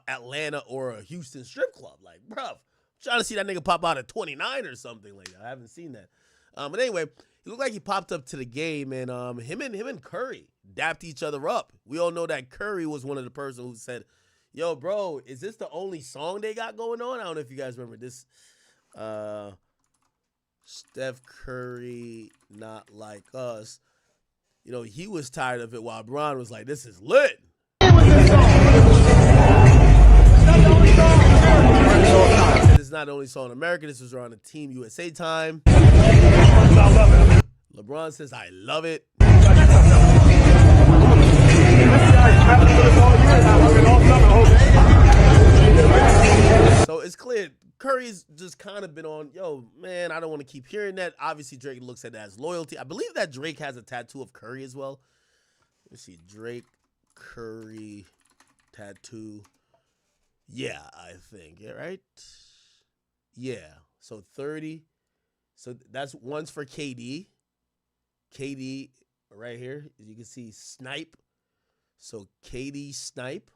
Atlanta or a Houston strip club. Like, bro, I'm trying to see that nigga pop out at 29 or something like that. I haven't seen that. But anyway, it looked like he popped up to the game, and him and Curry dapped each other up. We all know that Curry was one of the person who said, yo, bro, is this the only song they got going on? I don't know if you guys remember this. Steph Curry, Not Like Us. He was tired of it while Bron was like, this is lit. This is not the only song in America. This was around the Team USA time. LeBron says, I love it. So it's clear Curry's just kind of been on, yo, man, I don't want to keep hearing that. Obviously, Drake looks at that as loyalty. I believe that Drake has a tattoo of Curry as well. Let's see, Drake, Curry, tattoo. Yeah, I think. Yeah, right? Yeah. So 30. So that's one's for KD. KD right here. You can see Snipe. So KD Snipe,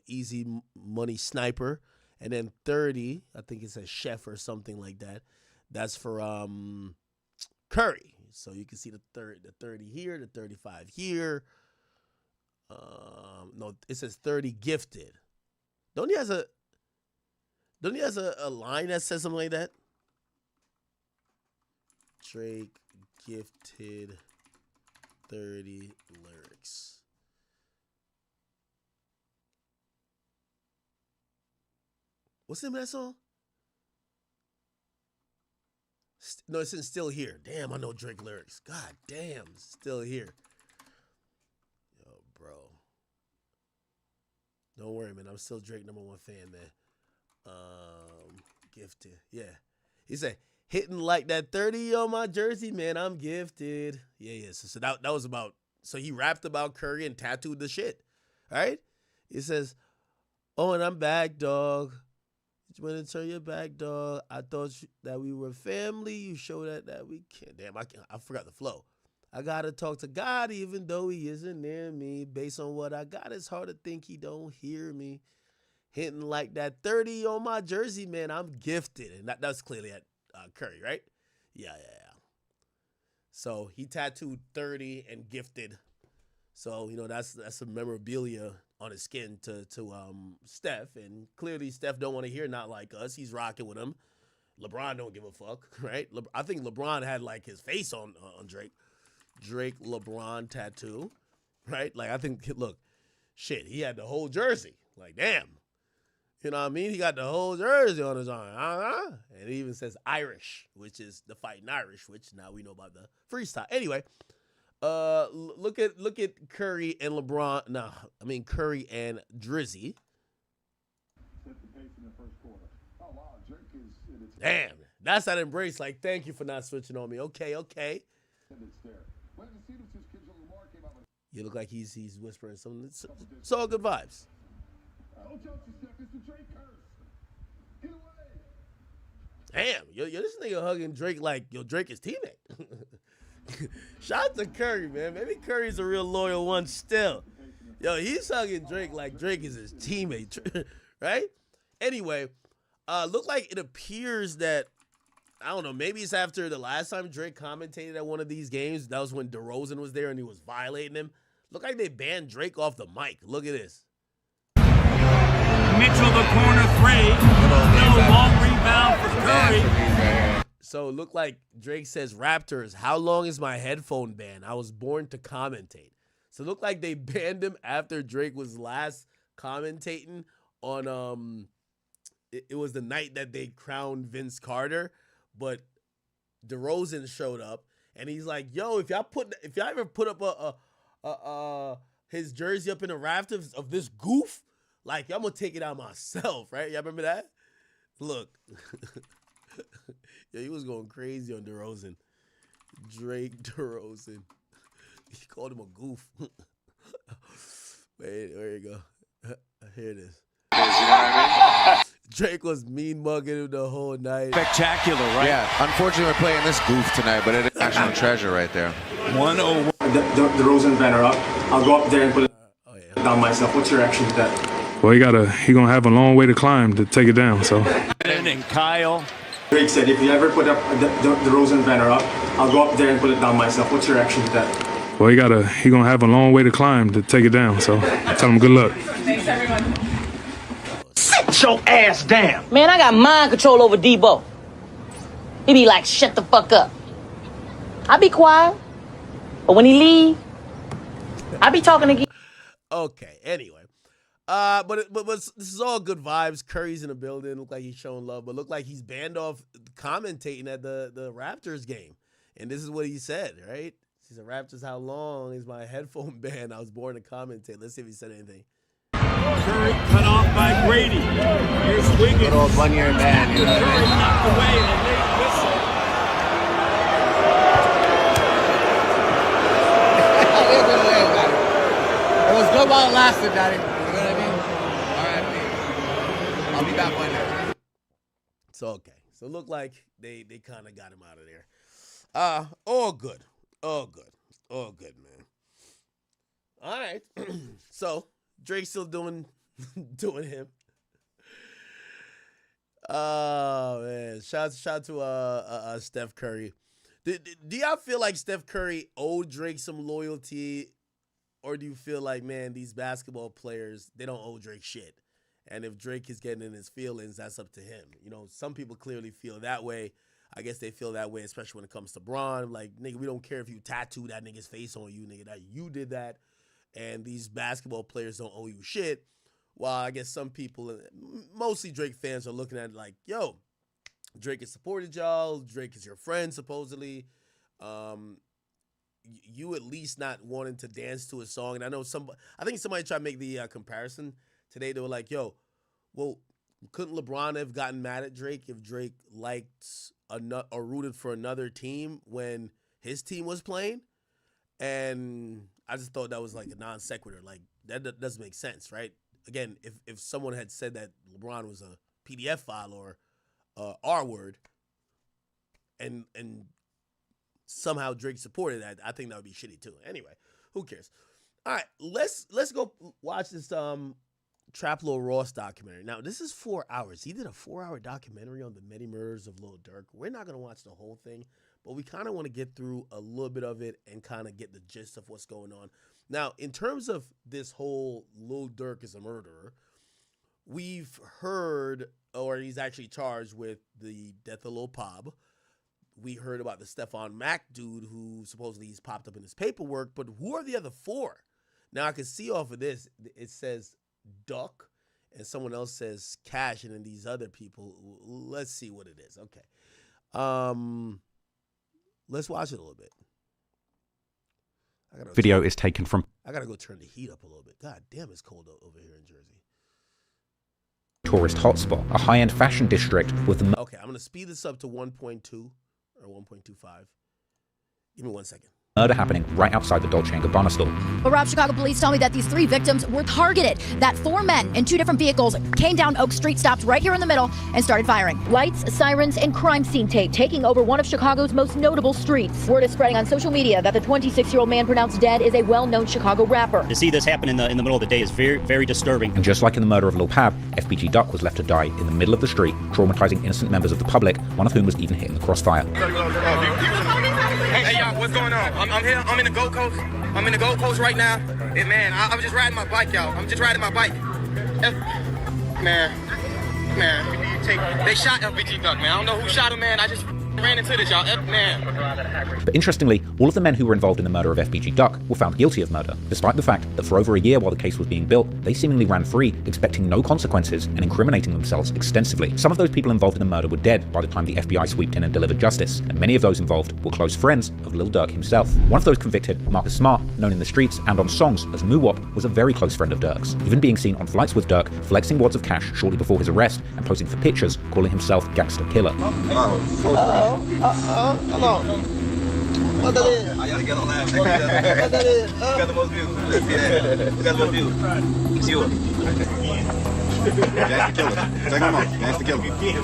easy money sniper. And then 30, I think it's a chef or something like that. That's for Curry. So you can see the 30 here, the 35 here. No, it says 30 gifted. Don't he has a line that says something like that? Drake gifted 30 lyrics. What's the name of that song? No, it's in Still Here. Damn, I know Drake lyrics. God damn, Still Here. Yo, bro. Don't worry, man. I'm still Drake #1 fan, man. Gifted. Yeah. He said, hitting like that 30 on my jersey, man, I'm gifted. Yeah. So that was about, so he rapped about Curry and tattooed the shit. All right? He says, oh, and I'm back, dog. When to turn your back, dog. I thought that we were family. You showed that we can't. Damn, I forgot the flow. I gotta talk to God even though he isn't near me. Based on what I got, it's hard to think he don't hear me. Hitting like that 30 on my jersey, man, I'm gifted. And that's clearly at Curry, right? Yeah. So he tattooed 30 and gifted. So, that's some memorabilia on his skin to Steph. And clearly Steph don't want to hear not like us. He's rocking with him. LeBron don't give a fuck, right? I think LeBron had like his face on Drake. Drake LeBron tattoo, right? Like I think, look, shit, he had the whole jersey. Like, damn. You know what I mean? He got the whole jersey on his arm. And it even says Irish, which is the fighting Irish, which now we know about the freestyle. Anyway, look at Curry and LeBron. No, I mean Curry and Drizzy. Damn, that's that embrace. Like, thank you for not switching on me. Okay. You look like he's whispering something. It's all good vibes. Damn, yo, this nigga hugging Drake like, yo, Drake is teammate. Shout out to Curry, man. Maybe Curry's a real loyal one still. Yo, he's hugging Drake like Drake is his teammate, right? Anyway, look like it appears that, I don't know, maybe it's after the last time Drake commentated at one of these games. That was when DeRozan was there and he was violating him. Look like they banned Drake off the mic. Look at this. Mitchell, the corner three. No long rebound for Curry. So it looked like Drake says, Raptors, how long is my headphone ban? I was born to commentate. So it looked like they banned him after Drake was last commentating on, it was the night that they crowned Vince Carter, but DeRozan showed up and he's like, yo, if y'all ever put up his jersey up in the rafters of this goof, like, I'm going to take it out myself, right? Y'all remember that? Look. Yeah, he was going crazy on DeRozan. Drake DeRozan. He called him a goof. Wait, there you go. Here it is. You know what I mean? Drake was mean mugging him the whole night. Spectacular, right? Yeah. Unfortunately, we're playing this goof tonight, but it is national treasure right there. 101. The Rosen banner up. I'll go up there and put it down myself. What's your reaction to that? Well, he gonna have a long way to climb to take it down. So. And Kyle. Drake said, if you ever put up the Rosen banner up, I'll go up there and put it down myself. What's your reaction to that? Well, he gonna have a long way to climb to take it down. So tell him good luck. Thanks, everyone. Sit your ass down. Man, I got mind control over Debo. He be like, shut the fuck up. I be quiet, but when he leave, I be talking again. Okay, anyway. But this is all good vibes. Curry's in the building. Look like he's showing love, but look like he's banned off commentating at the Raptors game. And this is what he said, right? He said, Raptors, how long is my headphone ban? I was born to commentate. Let's see if he said anything. Curry cut off by Brady. Here's Wiggins. Little 1 year ban. You know what I Curry mean? knocked away a late whistle. It was good while it lasted, Daddy. You know what I mean? All right, I'll be back one day. It's okay. So it looked like they kind of got him out of there. All good. All good, man. All right. So Drake's still doing him. Oh man. Shout to Steph Curry. Do y'all feel like Steph Curry owed Drake some loyalty? Or do you feel like, man, these basketball players, they don't owe Drake shit? And if Drake is getting in his feelings, that's up to him. You know, some people clearly feel that way. I guess they feel that way, especially when it comes to Bron. Like, nigga, we don't care if you tattoo that nigga's face on you, nigga, that you did that. And these basketball players don't owe you shit. While I guess some people, mostly Drake fans, are looking at it like, yo, Drake has supported y'all. Drake is your friend, supposedly. You at least not wanting to dance to a song. And I think somebody tried to make the comparison today. They were like, yo, well, couldn't LeBron have gotten mad at Drake if Drake liked or rooted for another team when his team was playing? And I just thought that was like a non sequitur. Like, that doesn't make sense, right? Again, if someone had said that LeBron was a PDF file or R word, and somehow Drake supported that, I think that would be shitty too. Anyway, who cares? All right, let's go watch this Trap Lil Ross documentary. Now, this is 4 hours. He did a 4-hour documentary on the many murders of Lil Durk. We're not going to watch the whole thing, but we kind of want to get through a little bit of it and kind of get the gist of what's going on. Now, in terms of this whole Lil Durk is a murderer, we've heard, or he's actually charged with the death of Lil Pab. We heard about the Stefan Mack dude who supposedly he's popped up in his paperwork, but who are the other 4? Now, I can see off of this, it says Duck, and someone else says Cash, and then these other people. Let's see what it is. Okay. Let's watch it a little bit. Video is taken from. I gotta go turn the heat up a little bit. God damn, it's cold over here in Jersey. Tourist hotspot, a high-end fashion district with the. Okay, I'm gonna speed this up to 1.2 or 1.25. Give me 1 second. Murder happening right outside the Dolce & Gabbana store. Well, Rob, Chicago police tell me that these 3 victims were targeted, that 4 men in 2 different vehicles came down Oak Street, stopped right here in the middle, and started firing. Lights, sirens, and crime scene tape taking over one of Chicago's most notable streets. Word is spreading on social media that the 26-year-old man pronounced dead is a well-known Chicago rapper. To see this happen in the middle of the day is very, very disturbing. And just like in the murder of Lil Pab, FBG Duck was left to die in the middle of the street, traumatizing innocent members of the public, one of whom was even hit in the crossfire. Hey y'all, what's going on? I'm here. I'm in the Gold Coast. I'm in the Gold Coast right now. And man, I was just riding my bike, y'all. I'm just riding my bike. Man, they shot FBG Duck, man. I don't know who shot him, man. I just ran into this, y'all. Man. But interestingly, all of the men who were involved in the murder of FBG Duck were found guilty of murder, despite the fact that for over a year while the case was being built, they seemingly ran free, expecting no consequences and incriminating themselves extensively. Some of those people involved in the murder were dead by the time the FBI swooped in and delivered justice, and many of those involved were close friends of Lil Durk himself. One of those convicted, Marcus Smart, known in the streets and on songs as Moo-Wop, was a very close friend of Durk's, even being seen on flights with Durk, flexing wads of cash shortly before his arrest and posing for pictures, calling himself Gangsta Killer. Hello. What that is? I gotta get on that. What that is? Who got the most views? Yeah. Who got the most views? It's you.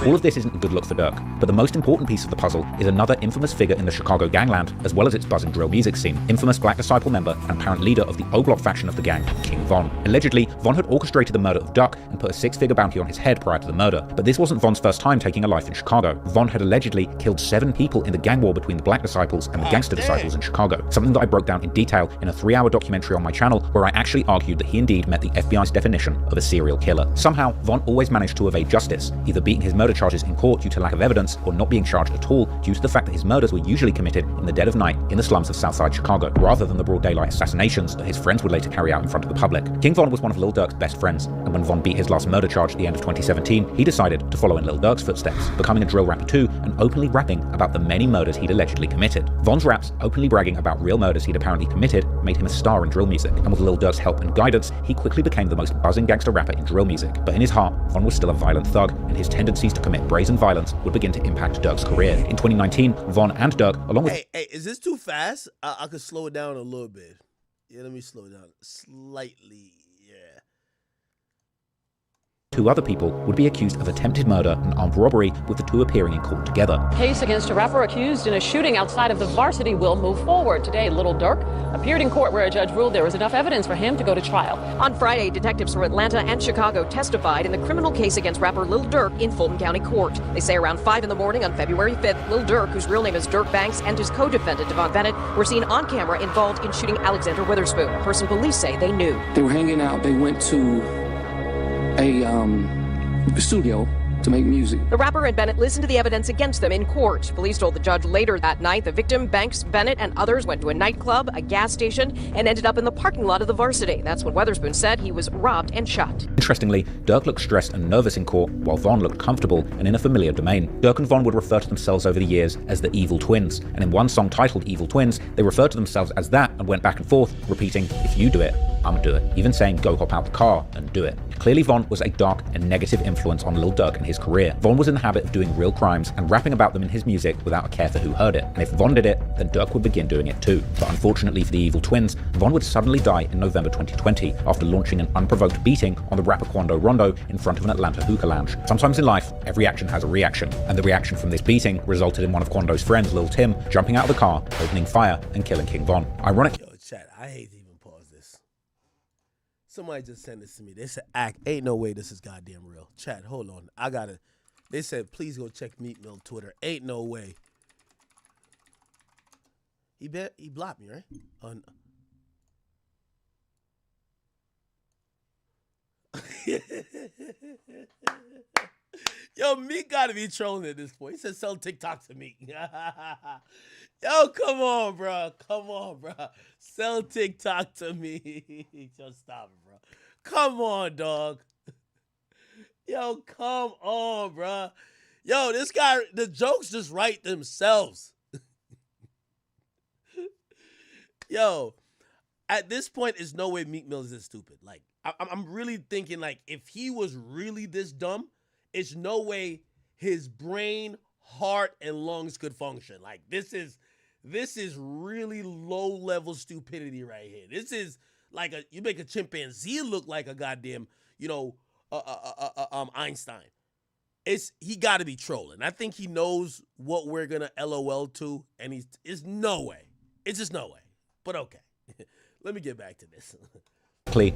All of this isn't a good look for Durk, but the most important piece of the puzzle is another infamous figure in the Chicago gangland, as well as its buzzing drill music scene, infamous Black Disciple member and apparent leader of the O-Block faction of the gang, King Von. Allegedly, Von had orchestrated the murder of Duck and put a 6-figure bounty on his head prior to the murder, but this wasn't Von's first time taking a life in Chicago. Von had allegedly killed 7 people in the gang war between the Black Disciples and the Gangster Disciples in Chicago, something that I broke down in detail in a 3-hour documentary on my channel where I actually argued that he indeed met the FBI's definition of a serial killer. Somehow, Von always managed to evade justice, either beating his murder charges in court due to lack of evidence or not being charged at all due to the fact that his murders were usually committed in the dead of night in the slums of Southside Chicago, rather than the broad daylight assassinations that his friends would later carry out in front of the public. King Von was one of Lil Durk's best friends, and when Von beat his last murder charge at the end of 2017, he decided to follow in Lil Durk's footsteps, becoming a drill rapper too, and openly rapping about the many murders he'd allegedly committed. Von's raps, openly bragging about real murders he'd apparently committed, made him a star in drill music, and with Lil Durk's help and guidance, he quickly became the most buzzing gangster rapper in drill music. But in his heart, Von was still a violent thug, and his tendencies to commit brazen violence would begin to impact Durk's career. In 2019, Von and Durk, along with... Hey, is this too fast? I could slow it down a little bit. Yeah, let me slow it down slightly. Yeah. 2 other people would be accused of attempted murder and armed robbery, with the 2 appearing in court together. Case against a rapper accused in a shooting outside of the Varsity will move forward. Today, Lil Durk appeared in court where a judge ruled there was enough evidence for him to go to trial. On Friday, detectives from Atlanta and Chicago testified in the criminal case against rapper Lil Durk in Fulton County Court. They say around 5 in the morning on February 5th, Lil Durk, whose real name is Durk Banks, and his co-defendant, Devon Bennett, were seen on camera involved in shooting Alexander Witherspoon, a person police say they knew. They were hanging out. They went to a studio to make music. The rapper and Bennett listened to the evidence against them in court. Police told the judge later that night the victim, Banks, Bennett, and others went to a nightclub, a gas station, and ended up in the parking lot of the Varsity. That's when Witherspoon said he was robbed and shot. Interestingly, Durk looked stressed and nervous in court, while Von looked comfortable and in a familiar domain. Durk and Von would refer to themselves over the years as the Evil Twins, and in one song titled Evil Twins, they referred to themselves as that and went back and forth, repeating, "If you do it, I'ma do it, even saying go hop out the car and do it. Clearly Von was a dark and negative influence on Lil Durk and his career. Von was in the habit of doing real crimes and rapping about them in his music without a care for who heard it. And if Von did it, then Durk would begin doing it too. But unfortunately for the evil twins, Von would suddenly die in November 2020 after launching an unprovoked beating on the rapper Quando Rondo in front of an Atlanta hookah lounge. Sometimes in life, every action has a reaction, and the reaction from this beating resulted in one of Quando's friends, Lil Tim, jumping out of the car, opening fire, and killing King Von. Ironic. Yo, chat, I hate to even pause this. Somebody just sent this to me. They said, "Act, ain't no way this is goddamn real." Chat, hold on. I gotta. They said, please go check Meat Mill Twitter. Ain't no way. He blocked me, right? Yo, Meat gotta be trolling at this point. He said, sell TikTok to me. Yo, come on, bro. Come on, bro. Sell TikTok to me. Just stop it, bro. Come on, dog. Yo, come on, bro. Yo, this guy, the jokes just write themselves. Yo, at this point, there's no way Meek Mill is this stupid. Like, I'm really thinking, like, if he was really this dumb, it's no way his brain, heart, and lungs could function. Like, this is really low-level stupidity right here. This is like you make a chimpanzee look like a goddamn, Einstein. He got to be trolling. I think he knows what we're gonna LOL to, and it's no way. It's just no way. But okay, let me get back to this.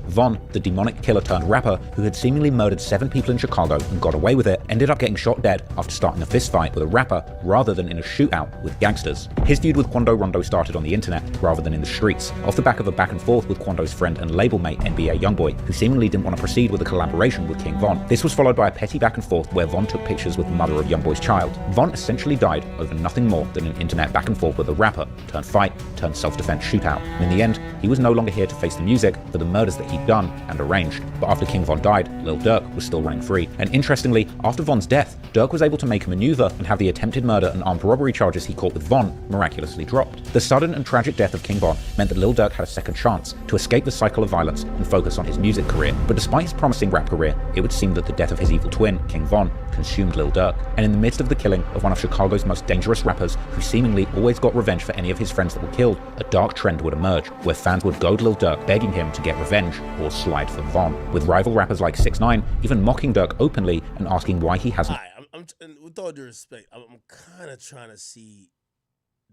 Von, the demonic killer turned rapper who had seemingly murdered 7 people in Chicago and got away with it, ended up getting shot dead after starting a fistfight with a rapper rather than in a shootout with gangsters. His feud with Quando Rondo started on the internet rather than in the streets, off the back of a back and forth with Quando's friend and label mate NBA Youngboy, who seemingly didn't want to proceed with a collaboration with King Von. This was followed by a petty back and forth where Von took pictures with the mother of Youngboy's child. Von essentially died over nothing more than an internet back and forth with a rapper, turned fight, turned self-defense shootout. And in the end, he was no longer here to face the music for the murders that he'd done and arranged. But after King Von died, Lil Durk was still running free. And interestingly, after Von's death, Durk was able to make a maneuver and have the attempted murder and armed robbery charges he caught with Von miraculously dropped. The sudden and tragic death of King Von meant that Lil Durk had a second chance to escape the cycle of violence and focus on his music career. But despite his promising rap career, it would seem that the death of his evil twin, King Von, consumed Lil Durk. And in the midst of the killing of one of Chicago's most dangerous rappers, who seemingly always got revenge for any of his friends that were killed, a dark trend would emerge, where fans would goad Lil Durk, begging him to get revenge or slide for Von, with rival rappers like 6ix9ine even mocking Durk openly and asking why he hasn't. I'm with all due respect, I'm kind of trying to see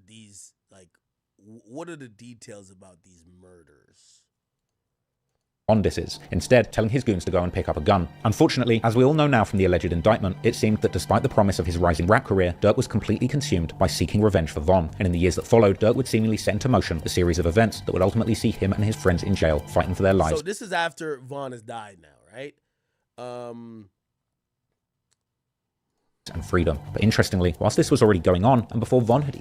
these, like, what are the details about these murders? On disses, instead telling his goons to go and pick up a gun. Unfortunately, as we all know now from the alleged indictment, it seemed that despite the promise of his rising rap career, Durk was completely consumed by seeking revenge for Von. And in the years that followed, Durk would seemingly set into motion a series of events that would ultimately see him and his friends in jail fighting for their lives. So this is after Von has died now, right? And freedom. But interestingly, whilst this was already going on, and before Von had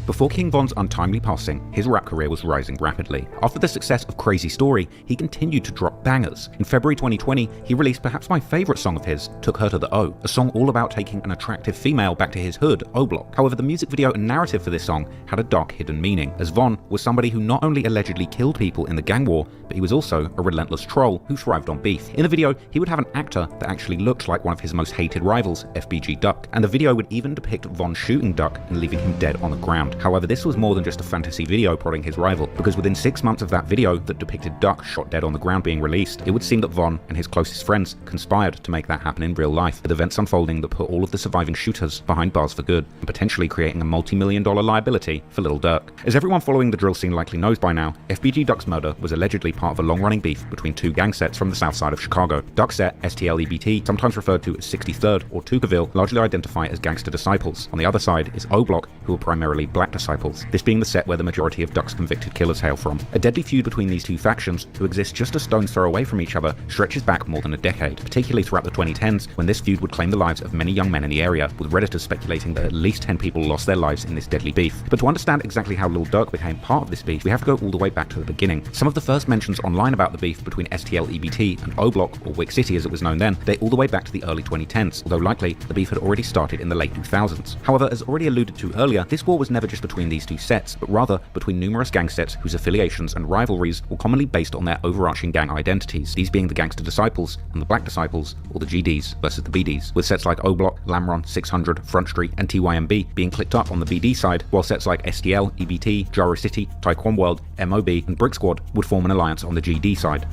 Before King Von's untimely passing, his rap career was rising rapidly. After the success of Crazy Story, he continued to drop bangers. In February 2020, he released perhaps my favourite song of his, Took Her to the O, a song all about taking an attractive female back to his hood, O Block. However, the music video and narrative for this song had a dark hidden meaning, as Von was somebody who not only allegedly killed people in the gang war, but he was also a relentless troll who thrived on beef. In the video, he would have an actor that actually looked like one of his most hated rivals, FBG Duck, and the video would even depict Von shooting Duck and leaving him dead on the ground. However, this was more than just a fantasy video prodding his rival, because within 6 months of that video that depicted Duck shot dead on the ground being released, it would seem that Von and his closest friends conspired to make that happen in real life, with events unfolding that put all of the surviving shooters behind bars for good, and potentially creating a multi-million-dollar liability for Lil Durk. As everyone following the drill scene likely knows by now, FBG Duck's murder was allegedly part of a long-running beef between 2 gang sets from the south side of Chicago. Duck's set, STLEBT, sometimes referred to as 63rd or Tuckerville, largely identify as gangster disciples. On the other side is O Block, who are primarily black disciples, this being the set where the majority of Duck's convicted killers hail from. A deadly feud between these 2 factions, who exist just a stone's throw away from each other, stretches back more than a decade, particularly throughout the 2010s, when this feud would claim the lives of many young men in the area, with Redditors speculating that at least 10 people lost their lives in this deadly beef. But to understand exactly how Lil Durk became part of this beef, we have to go all the way back to the beginning. Some of the first mentions online about the beef between STLEBT and O Block, or Wick City as it was known then, date all the way back to the early 2010s, although likely the beef had already started in the late 2000s. However, as already alluded to earlier, this war was never just just between these two sets, but rather between numerous gang sets whose affiliations and rivalries were commonly based on their overarching gang identities, these being the Gangster Disciples and the Black Disciples, or the GDs versus the BDs, with sets like O-Block, Lamron, 600, Front Street, and TYMB being clicked up on the BD side, while sets like STL, EBT, Gyro City, Taekwon World, MOB, and Brick Squad would form an alliance on the GD side.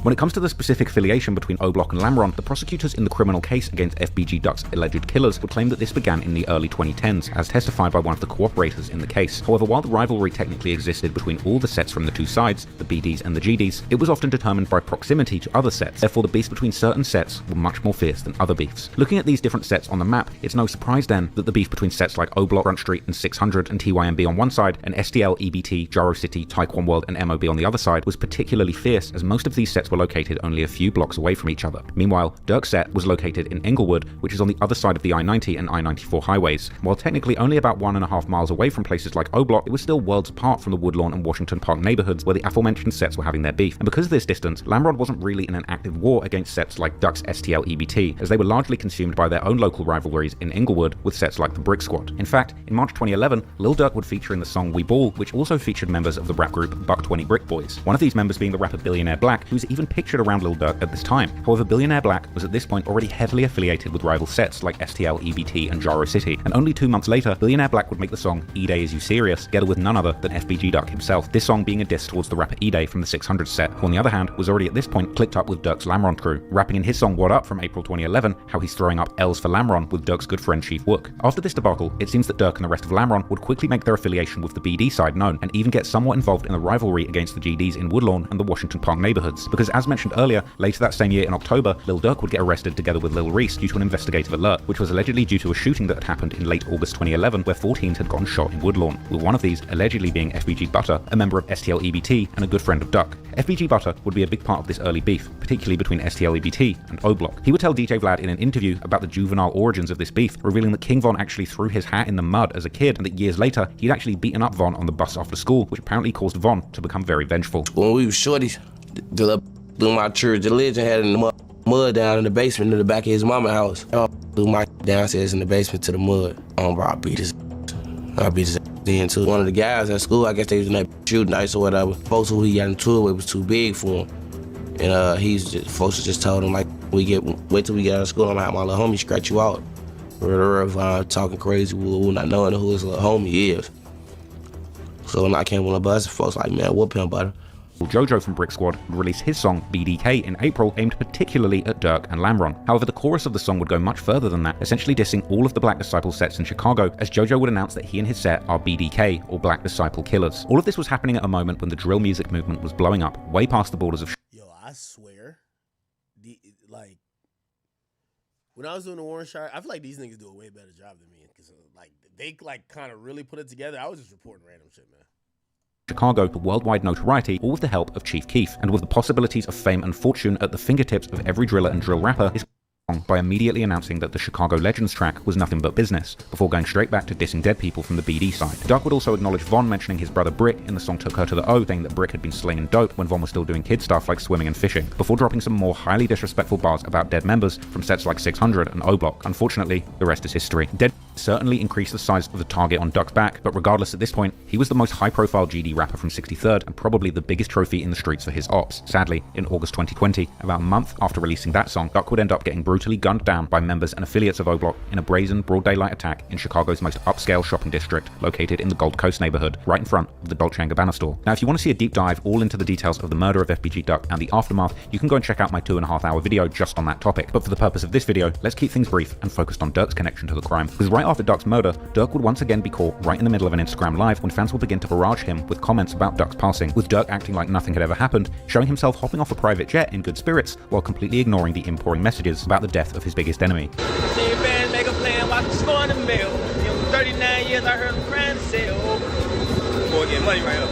When it comes to the specific affiliation between O-Block and Lamron, the prosecutors in the criminal case against FBG Duck's alleged killers would claim that this began in the early 2010s, as testified by one of the cooperators in the case. However, while the rivalry technically existed between all the sets from the two sides, the BDs and the GDs, it was often determined by proximity to other sets. Therefore, the beefs between certain sets were much more fierce than other beefs. Looking at these different sets on the map, it's no surprise then that the beef between sets like O-Block, Front Street, and 600 and TYMB on one side, and STL, EBT, Gyro City, Taekwon World, and MOB on the other side was particularly fierce, as most of these sets were located only a few blocks away from each other. Meanwhile, Durk's set was located in Inglewood, which is on the other side of the I-90 and I-94 highways. While technically only about 1.5 miles away from places like O-Block, it was still worlds apart from the Woodlawn and Washington Park neighborhoods where the aforementioned sets were having their beef. And because of this distance, Lamron wasn't really in an active war against sets like Duck's STL EBT, as they were largely consumed by their own local rivalries in Inglewood with sets like the Brick Squad. In fact, in March 2011, Lil Durk would feature in the song We Ball, which also featured members of the rap group Buck 20 Brick Boys. One of these members being the rapper Billionaire Black, who was even pictured around Lil Durk at this time. However, Billionaire Black was at this point already heavily affiliated with rival sets like STL, EBT, and Gyro City, and only 2 months later, Billionaire Black would make the song E-Day Is You Serious, together with none other than FBG Duck himself, this song being a diss towards the rapper E-Day from the 600 set, who on the other hand was already at this point clicked up with Durk's Lamron crew, rapping in his song What Up from April 2011, how he's throwing up L's for Lamron with Durk's good friend Chief Wook. After this debacle, it seems that Durk and the rest of Lamron would quickly make their affiliation with the BD side known, and even get somewhat involved in the rivalry against the GDs in Woodlawn and the Washington Park neighborhoods, because as mentioned earlier, later that same year in October, Lil Durk would get arrested together with Lil Reese due to an investigative alert, which was allegedly due to a shooting that had happened in late August 2011 where 4 teens had gotten shot in Woodlawn, with one of these allegedly being FBG Butter, a member of STL EBT and a good friend of Duck. FBG Butter would be a big part of this early beef, particularly between STL EBT and O-Block. He would tell DJ Vlad in an interview about the juvenile origins of this beef, revealing that King Von actually threw his hat in the mud as a kid, and that years later he'd actually beaten up Von on the bus after school, which apparently caused Von to become very vengeful. When we were shorties, the my church religion had in the mud down in the basement in the back of his mama's house. I threw my downstairs in the basement to the mud. Bro, I beat his then too. One of the guys at school, I guess they was in that shooting ice or whatever. Folks who he got into it with was too big for him. And folks just told him, like, wait till we get out of school, I'm gonna have my little homie scratch you out. Talking crazy, not knowing who his little homie is. So when I came on the bus, folks like, man, whoop him, butter. Jojo from Brick Squad would release his song BDK in April, aimed particularly at Durk and Lamron. However, the chorus of the song would go much further than that, essentially dissing all of the Black Disciple sets in Chicago, as Jojo would announce that he and his set are BDK, or Black Disciple Killers. All of this was happening at a moment when the drill music movement was blowing up way past the borders of I swear, when I was doing the Warren Shire, I feel like these niggas do a way better job than me, because they kind of really put it together. I was just reporting random shit, man. Chicago to worldwide notoriety, all with the help of Chief Keef, and with the possibilities of fame and fortune at the fingertips of every driller and drill rapper, is by immediately announcing that the Chicago Legends track was nothing but business, before going straight back to dissing dead people from the BD side. Durk would also acknowledge Von mentioning his brother Brick in the song Took Her to the O, saying that Brick had been slinging dope when Von was still doing kid stuff like swimming and fishing, before dropping some more highly disrespectful bars about dead members from sets like 600 and O-Block. Unfortunately, the rest is history. Dead certainly increased the size of the target on Duck's back, but regardless at this point, he was the most high-profile GD rapper from 63rd and probably the biggest trophy in the streets for his ops. Sadly, in August 2020, about a month after releasing that song, Duck would end up getting brutally gunned down by members and affiliates of O-Block in a brazen, broad daylight attack in Chicago's most upscale shopping district, located in the Gold Coast neighborhood, right in front of the Dolce & Gabbana store. Now, if you want to see a deep dive all into the details of the murder of FBG Duck and the aftermath, you can go and check out my 2.5-hour video just on that topic. But for the purpose of this video, let's keep things brief and focused on Durk's connection to the crime. Because right after Duck's murder, Durk would once again be caught right in the middle of an Instagram live when fans would begin to barrage him with comments about Duck's passing, with Durk acting like nothing had ever happened, showing himself hopping off a private jet in good spirits, while completely ignoring the imploring messages about the death of his biggest enemy. See your fans make a plan, watch the score in the mail. In 39 years, I heard them crying and say, oh, boy, getting money right up.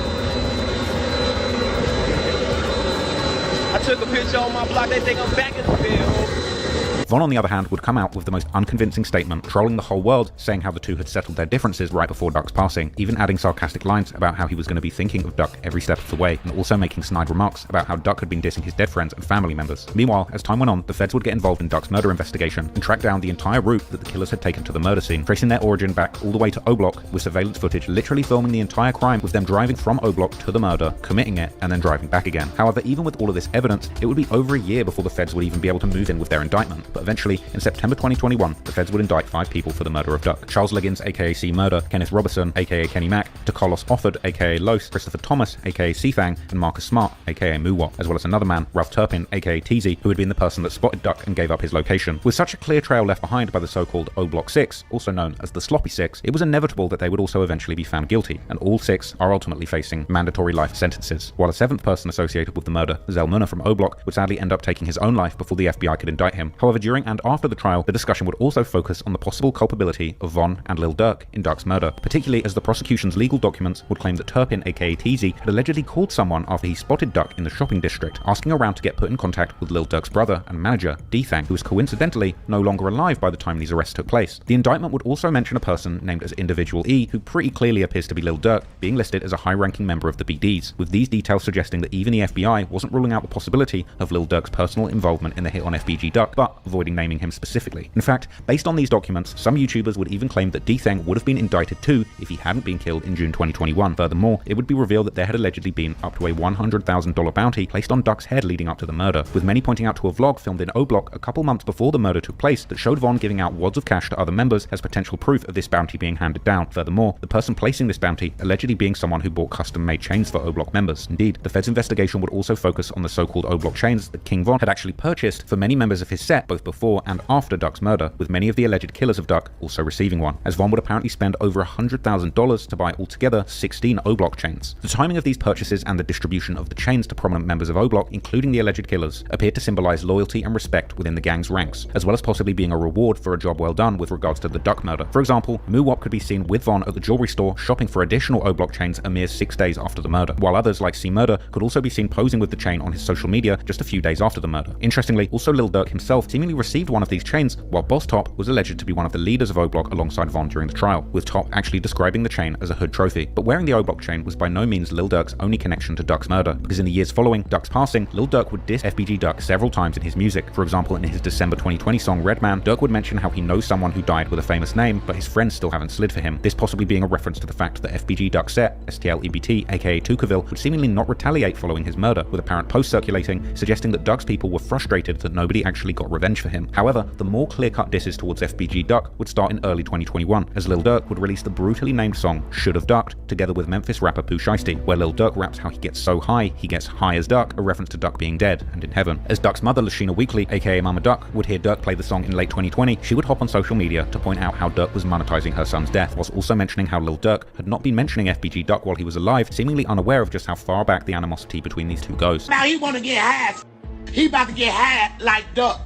I took a picture on my block, they think I'm back in the field. Von, on the other hand, would come out with the most unconvincing statement, trolling the whole world, saying how the two had settled their differences right before Duck's passing, even adding sarcastic lines about how he was going to be thinking of Duck every step of the way, and also making snide remarks about how Duck had been dissing his dead friends and family members. Meanwhile, as time went on, the feds would get involved in Duck's murder investigation and track down the entire route that the killers had taken to the murder scene, tracing their origin back all the way to O-Block, with surveillance footage literally filming the entire crime, with them driving from O-Block to the murder, committing it, and then driving back again. However, even with all of this evidence, it would be over a year before the feds would even be able to move in with their indictment. But eventually, in September 2021, the feds would indict 5 people for the murder of Duck: Charles Liggins, aka C Murder, Kenneth Robertson, aka Kenny Mack, DeCarlos Offord, aka Los, Christopher Thomas, aka C-Fang, and Marcus Smart, aka Moowop, as well as another man, Ralph Turpin, aka Tjay, who had been the person that spotted Duck and gave up his location. With such a clear trail left behind by the so-called O-Block 6, also known as the Sloppy 6, it was inevitable that they would also eventually be found guilty, and all 6 are ultimately facing mandatory life sentences, while a 7th person associated with the murder, Zell Munna from O-Block, would sadly end up taking his own life before the FBI could indict him. However, during and after the trial, the discussion would also focus on the possible culpability of Von and Lil Durk in Duck's murder, particularly as the prosecution's legal documents would claim that Turpin, aka Tjay, had allegedly called someone after he spotted Duck in the shopping district, asking around to get put in contact with Lil Durk's brother and manager, D-Thang, who was coincidentally no longer alive by the time these arrests took place. The indictment would also mention a person named as Individual E, who pretty clearly appears to be Lil Durk, being listed as a high-ranking member of the BDs, with these details suggesting that even the FBI wasn't ruling out the possibility of Lil Durk's personal involvement in the hit on FBG Duck, but avoiding naming him specifically. In fact, based on these documents, some YouTubers would even claim that D-Thang would have been indicted too if he hadn't been killed in June 2021. Furthermore, it would be revealed that there had allegedly been up to a $100,000 bounty placed on Duck's head leading up to the murder, with many pointing out to a vlog filmed in O-Block a couple months before the murder took place that showed Von giving out wads of cash to other members as potential proof of this bounty being handed down. Furthermore, the person placing this bounty allegedly being someone who bought custom-made chains for O-Block members. Indeed, the Fed's investigation would also focus on the so-called O-Block chains that King Von had actually purchased for many members of his set both before and after Duck's murder, with many of the alleged killers of Duck also receiving one, as Von would apparently spend over $100,000 to buy altogether 16 O-Block chains. The timing of these purchases and the distribution of the chains to prominent members of O-Block, including the alleged killers, appeared to symbolize loyalty and respect within the gang's ranks, as well as possibly being a reward for a job well done with regards to the Duck murder. For example, Moowop could be seen with Von at the jewelry store shopping for additional O-Block chains a mere 6 days after the murder, while others like C Murder could also be seen posing with the chain on his social media just a few days after the murder. Interestingly, also Lil Durk himself seemingly received one of these chains, while Boss Top was alleged to be one of the leaders of O-Block alongside Von during the trial, with Top actually describing the chain as a hood trophy. But wearing the O-Block chain was by no means Lil Durk's only connection to Duck's murder, because in the years following Duck's passing, Lil Durk would diss FBG Duck several times in his music. For example, in his December 2020 song Redman, Durk would mention how he knows someone who died with a famous name, but his friends still haven't slid for him, this possibly being a reference to the fact that FBG Duck's set, STL-EBT, aka Tukaville, would seemingly not retaliate following his murder, with apparent posts circulating suggesting that Duck's people were frustrated that nobody actually got revenge for him. However, the more clear-cut disses towards FBG Duck would start in early 2021, as Lil Durk would release the brutally named song Should've Ducked, together with Memphis rapper Pooh Shiesty, where Lil Durk raps how he gets so high, he gets high as Duck, a reference to Duck being dead and in heaven. As Duck's mother, Lashina Weekly, aka Mama Duck, would hear Durk play the song in late 2020, she would hop on social media to point out how Durk was monetizing her son's death, whilst also mentioning how Lil Durk had not been mentioning FBG Duck while he was alive, seemingly unaware of just how far back the animosity between these two goes. Now he wanna get high. He about to get high like Duck.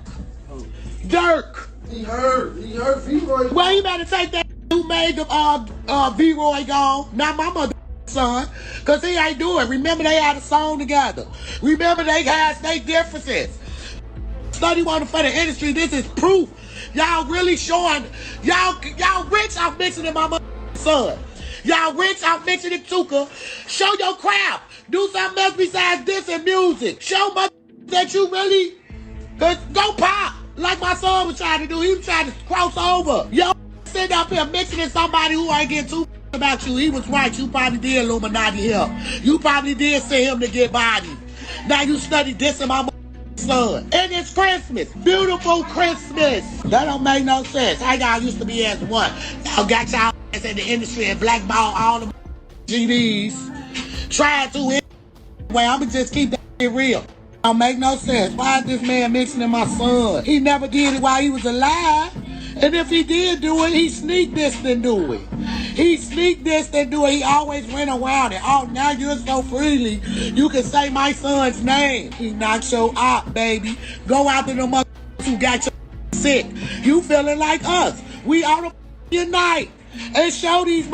Durk. He heard V-Roy. Well, he better take that who made the V-Roy gone. Not my mother son. Cause he ain't do it. Remember they had a song together. Remember they had their differences. Study one for the industry. This is proof. Y'all really showing. Y'all rich out mixing in my mother son. Y'all rich out mixing in Tuka. Show your craft. Do something else besides this and music. Show my that you really go pop like my son was trying to do. He was trying to cross over. Yo, sitting up here mixing in somebody who ain't getting too about you. He was right. You probably did Illuminati him. You probably did send him to get bodied. Now you study this in my son. And it's Christmas. Beautiful Christmas. That don't make no sense. How y'all used to be as one. Y'all got y'all ass in the industry and blackball all the GDs. Trying to anyway, I'ma just keep that shit real. Don't make no sense. Why is this man mixing in my son? He never did it while he was alive. And if he did do it, he sneak this and do it. He sneak this and do it. He always went around it. Oh, now you're so freely. You can say my son's name. He not your op, baby. Go out to the mother who got your sick. You feeling like us. We ought to unite and show these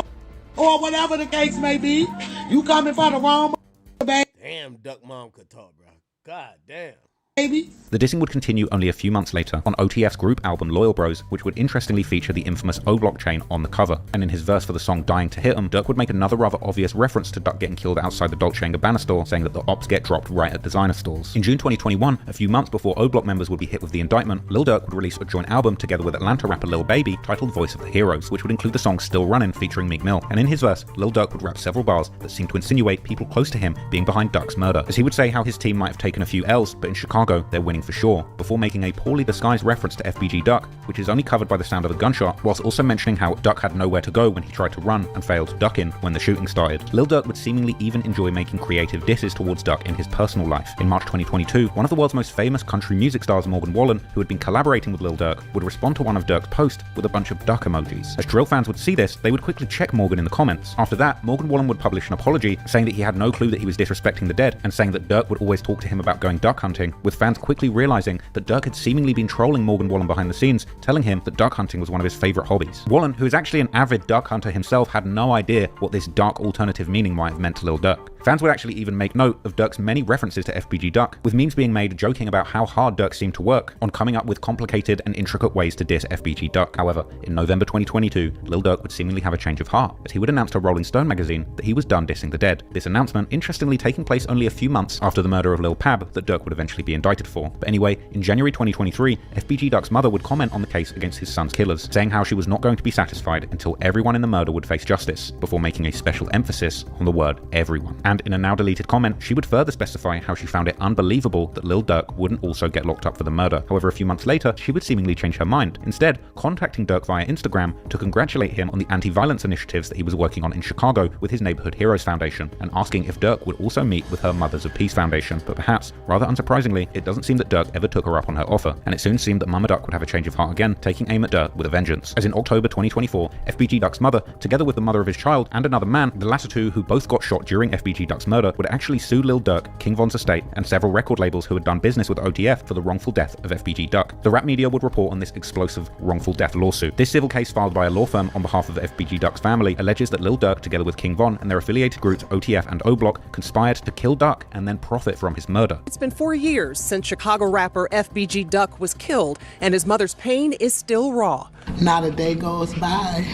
or whatever the case may be. You coming for the wrong baby. Damn, Duck Mom could talk, bro. God damn. baby. The dissing would continue only a few months later on OTF's group album Loyal Bros, which would interestingly feature the infamous O-Block chain on the cover. And in his verse for the song Dying to Hit 'Em, Durk would make another rather obvious reference to Duck getting killed outside the Dolce & Gabbana store, saying that the ops get dropped right at designer stores. In June 2021, a few months before O-Block members would be hit with the indictment, Lil Durk would release a joint album together with Atlanta rapper Lil Baby titled Voice of the Heroes, which would include the song Still Runnin' featuring Meek Mill. And in his verse, Lil Durk would rap several bars that seemed to insinuate people close to him being behind Duck's murder, as he would say how his team might have taken a few L's, but in Chicago, they're winning for sure, before making a poorly disguised reference to FBG Duck, which is only covered by the sound of a gunshot, whilst also mentioning how Duck had nowhere to go when he tried to run and failed ducking when the shooting started. Lil Durk would seemingly even enjoy making creative disses towards Duck in his personal life. In March 2022, one of the world's most famous country music stars, Morgan Wallen, who had been collaborating with Lil Durk, would respond to one of Durk's posts with a bunch of duck emojis. As drill fans would see this, they would quickly check Morgan in the comments. After that, Morgan Wallen would publish an apology, saying that he had no clue that he was disrespecting the dead, and saying that Durk would always talk to him about going duck hunting, with fans quickly realizing that Durk had seemingly been trolling Morgan Wallen behind the scenes, telling him that duck hunting was one of his favorite hobbies. Wallen, who is actually an avid duck hunter himself, had no idea what this dark alternative meaning might have meant to Lil Durk. Fans would actually even make note of Durk's many references to FBG Duck, with memes being made joking about how hard Durk seemed to work on coming up with complicated and intricate ways to diss FBG Duck. However, in November 2022, Lil Durk would seemingly have a change of heart, as he would announce to Rolling Stone magazine that he was done dissing the dead. This announcement, interestingly, taking place only a few months after the murder of Lil Pab that Durk would eventually be indicted for. But anyway, in January 2023, FBG Duck's mother would comment on the case against his son's killers, saying how she was not going to be satisfied until everyone in the murder would face justice, before making a special emphasis on the word everyone. And in a now deleted comment, she would further specify how she found it unbelievable that Lil Durk wouldn't also get locked up for the murder. However, a few months later, she would seemingly change her mind, instead contacting Durk via Instagram to congratulate him on the anti-violence initiatives that he was working on in Chicago with his Neighborhood Heroes Foundation, and asking if Durk would also meet with her Mothers of Peace Foundation. But perhaps, rather unsurprisingly, it doesn't seem that Durk ever took her up on her offer, and it soon seemed that Mama Duck would have a change of heart again, taking aim at Durk with a vengeance. As in October 2024, FBG Duck's mother, together with the mother of his child and another man, the latter two who both got shot during FBG Duck's murder, would actually sue Lil Durk, King Von's estate, and several record labels who had done business with OTF for the wrongful death of FBG Duck. The rap media would report on this explosive wrongful death lawsuit. This civil case filed by a law firm on behalf of FBG Duck's family alleges that Lil Durk, together with King Von and their affiliated groups OTF and O-Block, conspired to kill Duck and then profit from his murder. It's been 4 years since Chicago rapper FBG Duck was killed, and his mother's pain is still raw. Not a day goes by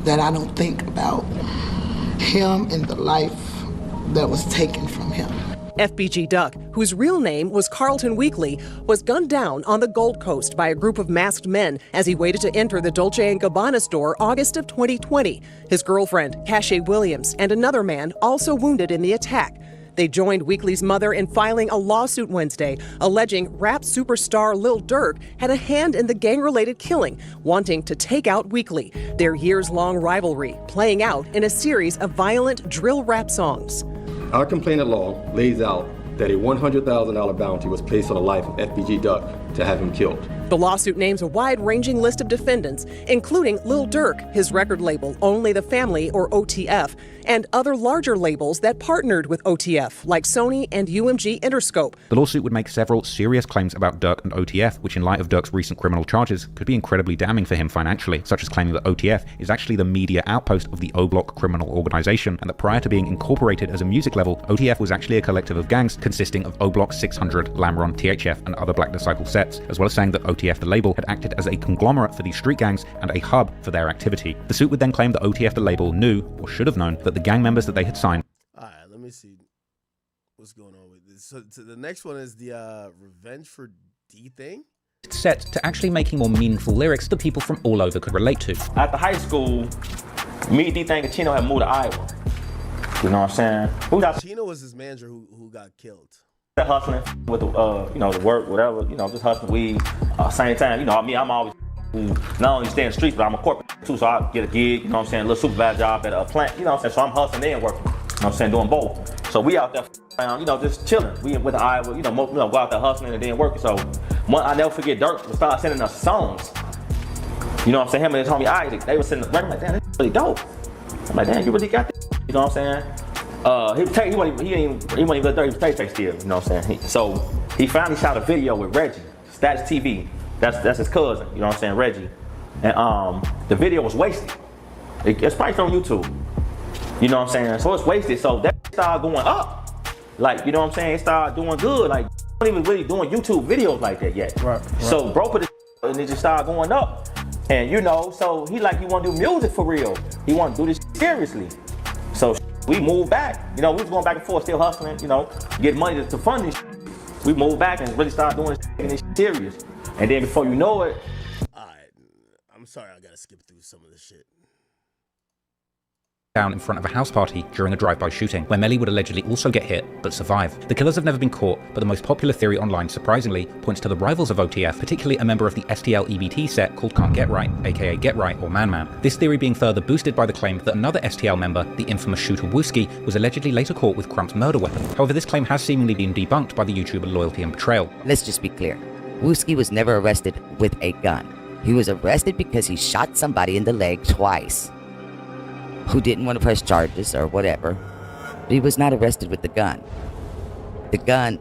that I don't think about him and the life that was taken from him. FBG Duck, whose real name was Carlton Weekly, was gunned down on the Gold Coast by a group of masked men as he waited to enter the Dolce & Gabbana store August of 2020. His girlfriend, Tjay Williams, and another man also wounded in the attack. They joined Weekly's mother in filing a lawsuit Wednesday, alleging rap superstar Lil Durk had a hand in the gang-related killing, wanting to take out Weekly. Their years-long rivalry playing out in a series of violent drill rap songs. Our complainant law lays out that a $100,000 bounty was placed on the life of FBG Duck to have him killed. The lawsuit names a wide-ranging list of defendants, including Lil Durk, his record label Only the Family, or OTF, and other larger labels that partnered with OTF, like Sony and UMG Interscope. The lawsuit would make several serious claims about Durk and OTF, which in light of Durk's recent criminal charges could be incredibly damning for him financially, such as claiming that OTF is actually the media outpost of the O-Block criminal organization, and that prior to being incorporated as a music label, OTF was actually a collective of gangs consisting of O-Block 600, Lamron, THF, and other Black Disciple sets, as well as saying that OTF, the label, had acted as a conglomerate for these street gangs and a hub for their activity. The suit would then claim that OTF, the label, knew, or should have known, that the gang members that they had signed. All right, let me see what's going on with this. So the next one is the Revenge for D thing. Set to actually making more meaningful lyrics that people from all over could relate to. After high school, me, D-Thing, and Chino had moved to Iowa. You know what I'm saying? Chino was his manager who got killed. Hustling with the, the work, whatever, just hustling weed. Same time, I'm always not only stay in the streets, but I'm a corporate too, so I get a gig, a little supervisor job at a plant, so I'm hustling and working, doing both. So we out there around, just chilling. We with the Iowa, go out there hustling and then working. So I never forget Durk would start sending us songs. Him and his homie Isaac, they were sending the record, like, damn, that's really dope. I'm like, damn, you really got this, you know what I'm saying? He wasn't even let Durk take still, you know what I'm saying? So he finally shot a video with Reggie, Status TV. That's his cousin, you know what I'm saying, Reggie. And the video was wasted. It's probably from YouTube. You know what I'm saying? So it's wasted. So that started going up. like, you know what I'm saying, it started doing good. Like, wasn't even really doing YouTube videos like that yet. Right. So bro put it and it just started going up. And you know, so he like, he want to do music for real. He want to do this seriously. So we moved back. You know, we was going back and forth, still hustling, you know, get money to fund this. We moved back and really started doing this serious. And then before you know it. All right, I'm sorry, I gotta skip through some of this shit. Down in front of a house party during a drive-by shooting, where Melly would allegedly also get hit, but survive. The killers have never been caught, but the most popular theory online, surprisingly, points to the rivals of OTF, particularly a member of the STL EBT set called Can't Get Right, aka Get Right or Man Man. This theory being further boosted by the claim that another STL member, the infamous shooter Wooski, was allegedly later caught with Crump's murder weapon. However, this claim has seemingly been debunked by the YouTuber Loyalty and Betrayal. Let's just be clear. Wooski was never arrested with a gun. He was arrested because he shot somebody in the leg twice, who didn't want to press charges or whatever. But he was not arrested with the gun. The gun,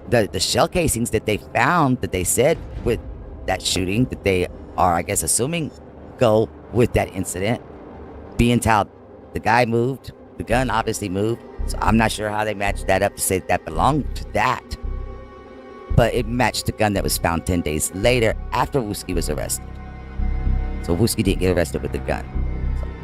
the shell casings that they found, that they said with that shooting, that they are, I guess, assuming go with that incident, being how the guy moved, the gun obviously moved. So I'm not sure how they matched that up to say that belonged to that. But it matched the gun that was found 10 days later after Wooski was arrested. So Wooski didn't get arrested with the gun.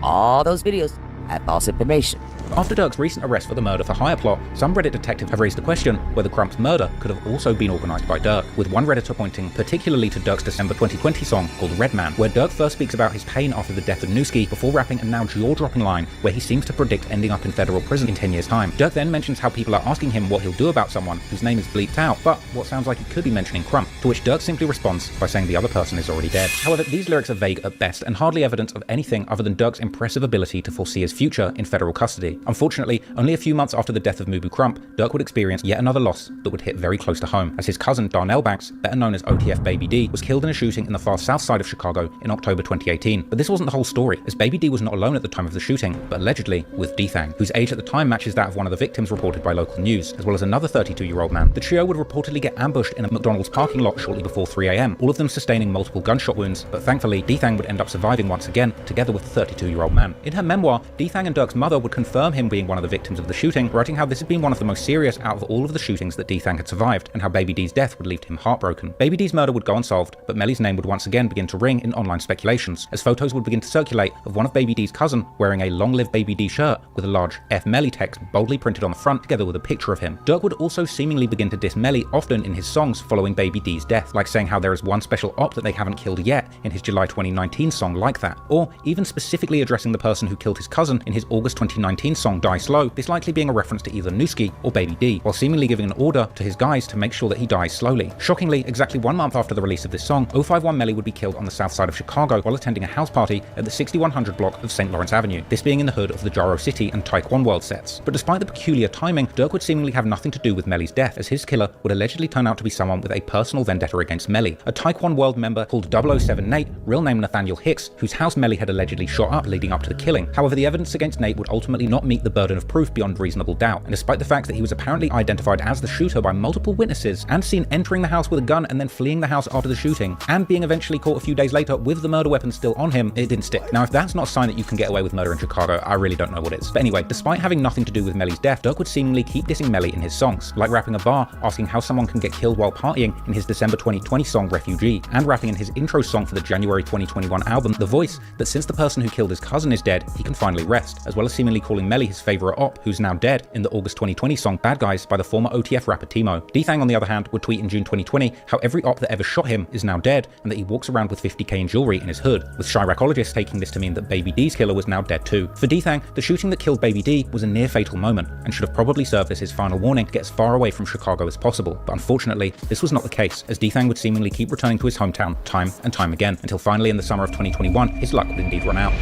All those videos have false information. After Durk's recent arrest for the murder for hire plot, some Reddit detectives have raised the question whether Crump's murder could have also been organised by Durk, with one Redditor pointing particularly to Durk's December 2020 song called Red Man, where Durk first speaks about his pain after the death of Newski before rapping a now jaw-dropping line where he seems to predict ending up in federal prison in 10 years' time. Durk then mentions how people are asking him what he'll do about someone whose name is bleeped out, but what sounds like it could be mentioning Crump, to which Durk simply responds by saying the other person is already dead. However, these lyrics are vague at best and hardly evidence of anything other than Durk's impressive ability to foresee his future in federal custody. Unfortunately, only a few months after the death of Mubu Crump, Durk would experience yet another loss that would hit very close to home, as his cousin Darnell Banks, better known as OTF Baby D, was killed in a shooting in the far south side of Chicago in October 2018. But this wasn't the whole story, as Baby D was not alone at the time of the shooting, but allegedly with D-Thang, whose age at the time matches that of one of the victims reported by local news, as well as another 32-year-old man. The trio would reportedly get ambushed in a McDonald's parking lot shortly before 3 AM, all of them sustaining multiple gunshot wounds, but thankfully D-Thang would end up surviving once again, together with the 32-year-old man. In her memoir, D-Thang and Durk's mother would confirm him being one of the victims of the shooting, writing how this had been one of the most serious out of all of the shootings that D-Thang had survived, and how Baby D's death would leave him heartbroken. Baby D's murder would go unsolved, but Melly's name would once again begin to ring in online speculations, as photos would begin to circulate of one of Baby D's cousin wearing a Long Live Baby D shirt with a large F Melly text boldly printed on the front, together with a picture of him. Durk would also seemingly begin to diss Melly often in his songs following Baby D's death, like saying how there is one special op that they haven't killed yet in his July 2019 song Like That, or even specifically addressing the person who killed his cousin in his August 2019 song Die Slow, this likely being a reference to either Newski or Baby D, while seemingly giving an order to his guys to make sure that he dies slowly. Shockingly, exactly 1 month after the release of this song, 051 Melly would be killed on the south side of Chicago while attending a house party at the 6100 block of St. Lawrence Avenue, this being in the hood of the Jaro City and Taekwon World sets. But despite the peculiar timing, Durk would seemingly have nothing to do with Melly's death, as his killer would allegedly turn out to be someone with a personal vendetta against Melly, a Taekwon World member called 007 Nate, real name Nathaniel Hicks, whose house Melly had allegedly shot up leading up to the killing. However, the evidence against Nate would ultimately not meet the burden of proof beyond reasonable doubt, and despite the fact that he was apparently identified as the shooter by multiple witnesses and seen entering the house with a gun and then fleeing the house after the shooting, and being eventually caught a few days later with the murder weapon still on him, it didn't stick. Now, if that's not a sign that you can get away with murder in Chicago, I really don't know what is. But anyway, despite having nothing to do with Melly's death, Durk would seemingly keep dissing Melly in his songs, like rapping a bar asking how someone can get killed while partying in his December 2020 song Refugee, and rapping in his intro song for the January 2021 album The Voice that since the person who killed his cousin is dead, he can finally rest, as well as seemingly calling Melly his favourite op, who's now dead, in the August 2020 song Bad Guys by the former OTF rapper Timo. D-Thang, on the other hand, would tweet in June 2020 how every op that ever shot him is now dead, and that he walks around with 50k in jewelry in his hood, with Chiracologists taking this to mean that Baby D's killer was now dead too. For D-Thang, the shooting that killed Baby D was a near fatal moment, and should have probably served as his final warning to get as far away from Chicago as possible, but unfortunately, this was not the case, as D-Thang would seemingly keep returning to his hometown time and time again, until finally in the summer of 2021, his luck would indeed run out.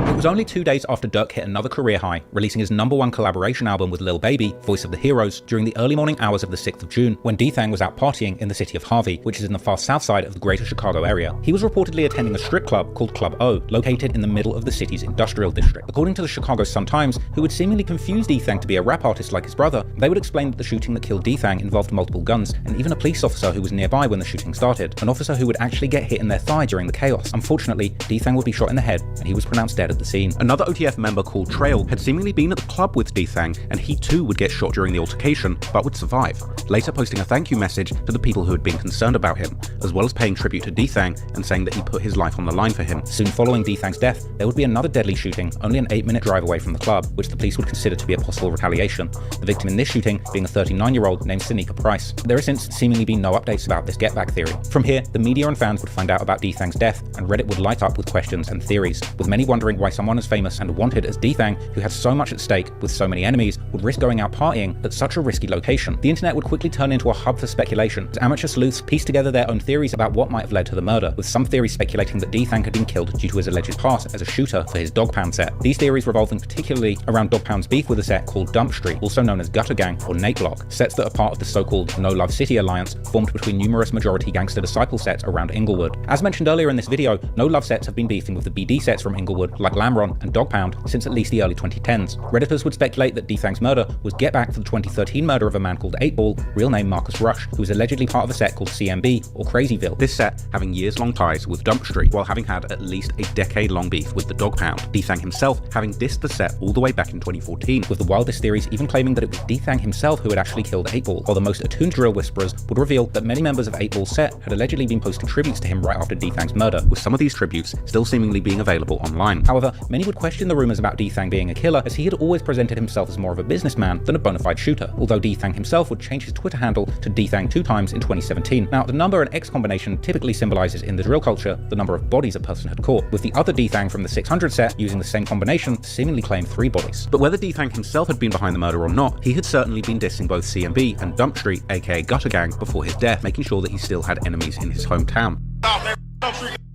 It was only 2 days after Durk hit another career high, releasing his #1 collaboration album with Lil Baby, Voice of the Heroes, during the early morning hours of the 6th of June, when D-Thang was out partying in the city of Harvey, which is in the far south side of the greater Chicago area. He was reportedly attending a strip club called Club O, located in the middle of the city's industrial district. According to the Chicago Sun-Times, who would seemingly confuse D-Thang to be a rap artist like his brother, they would explain that the shooting that killed D-Thang involved multiple guns, and even a police officer who was nearby when the shooting started, an officer who would actually get hit in their thigh during the chaos. Unfortunately, D-Thang would be shot in the head, and he was pronounced dead at the scene. Another OTF member called Trail had seemingly been at the club with D-Thang, and he too would get shot during the altercation, but would survive, later posting a thank you message to the people who had been concerned about him, as well as paying tribute to D-Thang and saying that he put his life on the line for him. Soon following D-Thang's death, there would be another deadly shooting, only an 8-minute drive away from the club, which the police would consider to be a possible retaliation. The victim in this shooting being a 39-year-old named Sanika Price. There has since seemingly been no updates about this get back theory. From here, the media and fans would find out about D-Thang's death, and Reddit would light up with questions and theories, with many wondering why someone as famous and wanted as D-Thang, who had so much at stake with so many enemies, would risk going out partying at such a risky location. The internet would quickly turn into a hub for speculation, as amateur sleuths pieced together their own theories about what might have led to the murder, with some theories speculating that D-Thang had been killed due to his alleged past as a shooter for his Dog Pound set. These theories revolving particularly around Dog Pound's beef with a set called Dump Street, also known as Gutter Gang or Nate Block, sets that are part of the so-called No Love City alliance formed between numerous majority gangster disciple sets around Inglewood. As mentioned earlier in this video, No Love sets have been beefing with the BD sets from Inglewood like Lamron and Dog Pound since at least the early 2010s. Redditors would speculate that D-Thang's murder was get back for the 2013 murder of a man called 8-Ball, real name Marcus Rush, who was allegedly part of a set called CMB or Crazyville. This set having years-long ties with Dump Street, while having had at least a decade-long beef with the Dog Pound. D-Thang himself having dissed the set all the way back in 2014, with the wildest theories even claiming that it was D-Thang himself who had actually killed 8-Ball, while the most attuned drill whisperers would reveal that many members of 8-Ball's set had allegedly been posting tributes to him right after D-Thang's murder, with some of these tributes still seemingly being available online. However, many would question the rumors about D-Thang being a killer, as he had always presented himself as more of a businessman than a bona fide shooter, although D-Thang himself would change his Twitter handle to D-Thang 2 times in 2017. Now, the number and X combination typically symbolizes in the drill culture the number of bodies a person had caught, with the other D-Thang from the 600 set using the same combination to seemingly claim 3 bodies. But whether D-Thang himself had been behind the murder or not, he had certainly been dissing both CMB and Dump Street, aka Gutter Gang, before his death, making sure that he still had enemies in his hometown.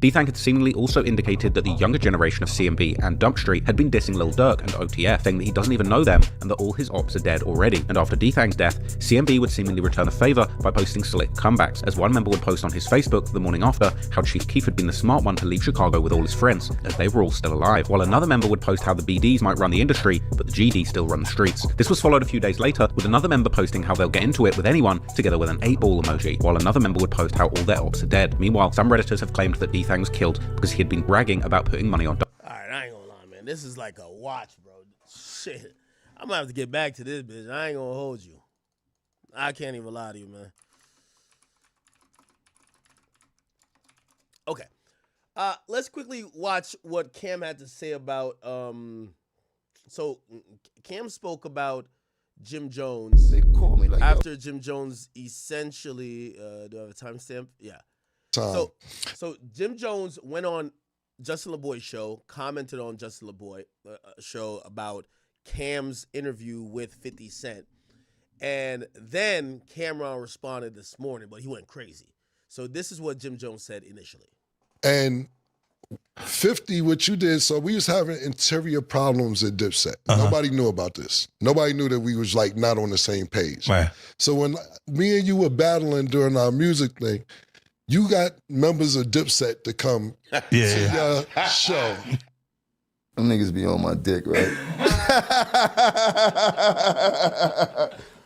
D-Thang had seemingly also indicated that the younger generation of CMB and Dump Street had been dissing Lil Durk and OTF, saying that he doesn't even know them and that all his ops are dead already. And after D-Thang's death, CMB would seemingly return a favor by posting slick comebacks, as one member would post on his Facebook the morning after how Chief Keef had been the smart one to leave Chicago with all his friends, as they were all still alive, while another member would post how the BDs might run the industry, but the GD still run the streets. This was followed a few days later with another member posting how they'll get into it with anyone, together with an 8-Ball emoji, while another member would post how all their ops are dead. Meanwhile, some Redditors have claimed that D-Thang was killed because he had been bragging about putting money on. Alright, I ain't gonna lie, man. This is like a watch, bro. Shit. I'm gonna have to get back to this bitch. I ain't gonna hold you. I can't even lie to you, man. Okay. Let's quickly watch what Cam had to say about so Cam spoke about Jim Jones. They call me like after Jim Jones essentially do I have a timestamp? Yeah. So Jim Jones went on Justin LaBoy's show, commented on Justin LaBoy show about Cam's interview with 50 Cent. And then Cameron responded this morning, but he went crazy. So this is what Jim Jones said initially. And 50, what you did, so we was having interior problems at Dipset. Nobody knew about this. Nobody knew that we was like not on the same page. Right. So when me and you were battling during our music thing, you got members of Dipset to come to your show. Them niggas be on my dick, right?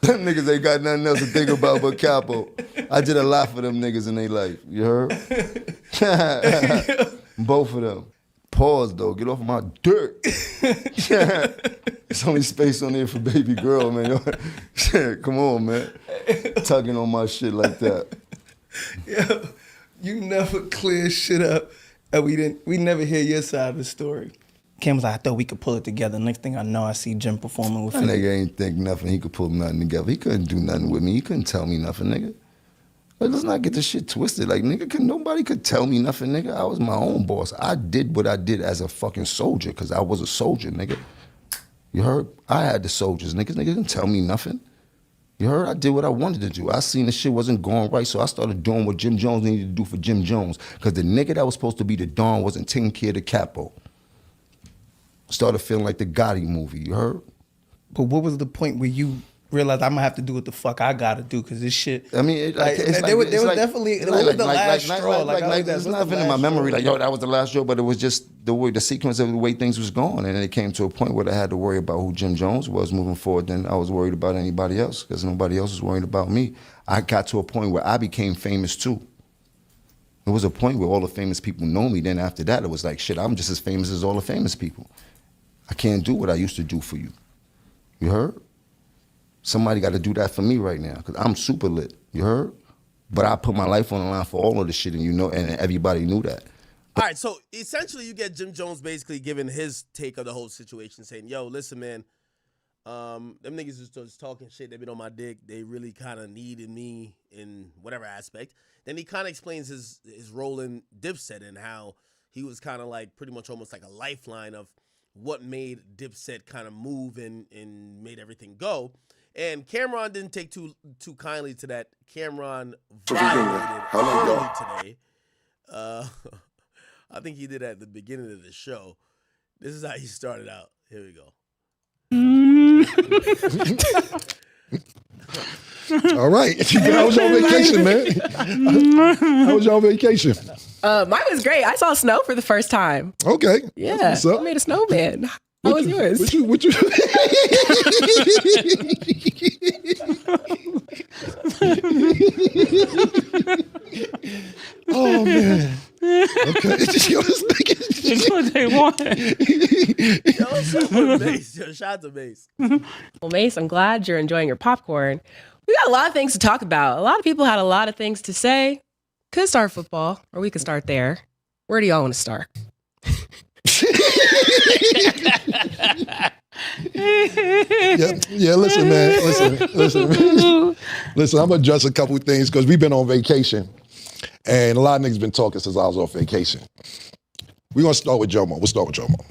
Them niggas ain't got nothing else to think about but Capo. I did a lot for them niggas in their life. You heard? Both of them. Pause, though. Get off my dirt. There's only space on there for baby girl, man. Come on, man. Tugging on my shit like that. Yo, you never clear shit up, and we never hear your side of the story. Cam was like, I thought we could pull it together. Next thing I know, I see Jim performing with That nigga ain't think nothing. He could pull nothing together. He couldn't do nothing with me. He couldn't tell me nothing, nigga. Like, let's not get this shit twisted. Like, nigga, nobody could tell me nothing, nigga. I was my own boss. I did what I did as a fucking soldier, because I was a soldier, nigga. You heard? I had the soldiers, niggas. Niggas didn't tell me nothing. You heard? I did what I wanted to do. I seen the shit wasn't going right, so I started doing what Jim Jones needed to do for Jim Jones, because the nigga that was supposed to be the Don wasn't taking care of the capo. Started feeling like the Gotti movie, you heard? But what was the point where you realized I'm gonna have to do what the fuck I gotta do, because this shit... I mean, There's nothing in my memory, like, yo, that was the last show, but it was just the way, the sequence of the way things was going, and then it came to a point where I had to worry about who Jim Jones was moving forward, then I was worried about anybody else, because nobody else was worried about me. I got to a point where I became famous too. There was a point where all the famous people know me. Then after that, it was like, shit, I'm just as famous as all the famous people. I can't do what I used to do for you. You heard? Somebody got to do that for me right now, because I'm super lit. You heard? But I put my life on the line for all of this shit, and you know, and everybody knew that. All right, so essentially you get Jim Jones basically giving his take of the whole situation, saying, yo, listen, man, them niggas is just talking shit. They been on my dick. They really kind of needed me in whatever aspect. Then he kind of explains his role in Dipset and how he was kind of like pretty much almost like a lifeline of what made Dipset kind of move and made everything go. And Cameron didn't take too kindly to that. Cameron violated early today. I think he did that at the beginning of the show. This is how he started out. Here we go. All right. How was your vacation, man? How was your vacation? Mine was great. I saw snow for the first time. Okay. Yeah. What's up? I made a snowman. How was yours? What you Oh man. Okay. Yo, this nigga. It's what they want. Yo, shout out to Mace. Yo, shout out to Mace. Well, Mace, I'm glad you're enjoying your popcorn. We got a lot of things to talk about. A lot of people had a lot of things to say. Could start football, or we could start there. Where do y'all want to start? Yeah, listen, man. Listen, I'm gonna address a couple of things because we've been on vacation. And a lot of niggas been talking since I was on vacation. We're gonna start with Jomo. We'll start with Jomo.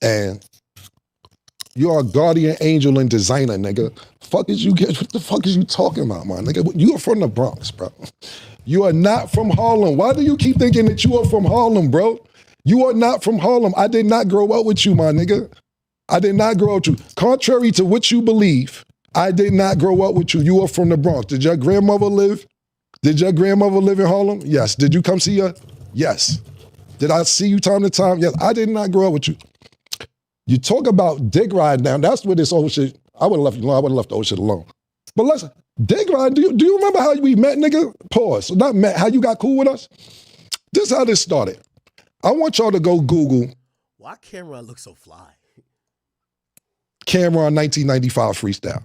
And you are a guardian angel and designer, nigga. What the fuck is you talking about, man? Nigga, you are from the Bronx, bro. You are not from Harlem. Why do you keep thinking that you are from Harlem, bro? You are not from Harlem. I did not grow up with you, my nigga. I did not grow up with you. Contrary to what you believe, I did not grow up with you. You are from the Bronx. Did your grandmother live? Did your grandmother live in Harlem? Yes. Did you come see her? Yes. Did I see you time to time? Yes. I did not grow up with you. You talk about dick riding down. That's where this old shit, I would have left you alone. I would have left the old shit alone. But listen, dick riding, do you remember how we met, nigga? Pause. So not met, how you got cool with us? This is how this started. I want y'all to go Google. Why Cameron look so fly? Cameron 1995 freestyle.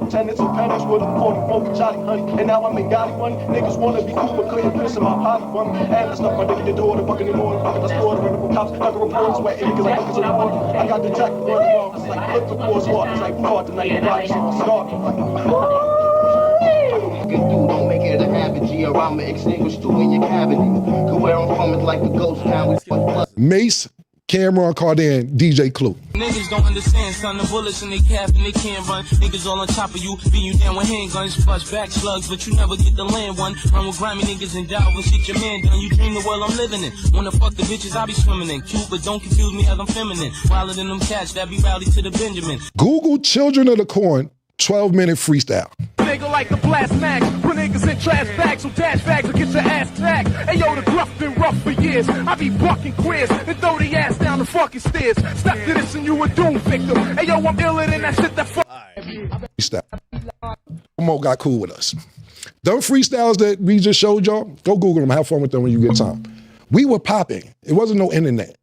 Tenants and pennies with a 44 Johnny honey. And now I'm in Gotti one. Niggas wanna be cool, but couldn't piss in my potty one. And let's not my nigga your door, the fucking anymore. The fucking the store, the rental cops, got the reports wet niggas like buckets in the water. I got the jack running wrong. It's like flip the force water. It's like hard to night rock. Start. Don't make it a habit, G, or I'ma extinguish two in your cavity. Cause where I'm from is like a ghost town. Mace, Cameron, Cardan, DJ Clue. Niggas don't understand, son, the bullets in their calf and they can't run. Niggas all on top of you, beat you down with handguns, flush back slugs, but you never get the land one. Run with grimy niggas and die with shit your man done. You dream the world I'm living in. Wanna fuck the bitches I be swimming in. Cute, but don't confuse me as I'm feminine. Wilder than them cats that be rowdy to the Benjamin. Google Children of the Corn 12-minute freestyle. Nigga like the blast max, put niggas in trash bags, so dash bags will get your ass tagged. Hey yo, the gruff been rough for years. I be bucking queers and throw the ass down the fucking stairs. Stuck to this and you a doom victim. Hey yo, I'm iller than that shit that fuck. Freestyle. Momo got cool with us. Them freestyles that we just showed y'all, go Google them, have fun with them when you get time. We were popping. It wasn't no internet.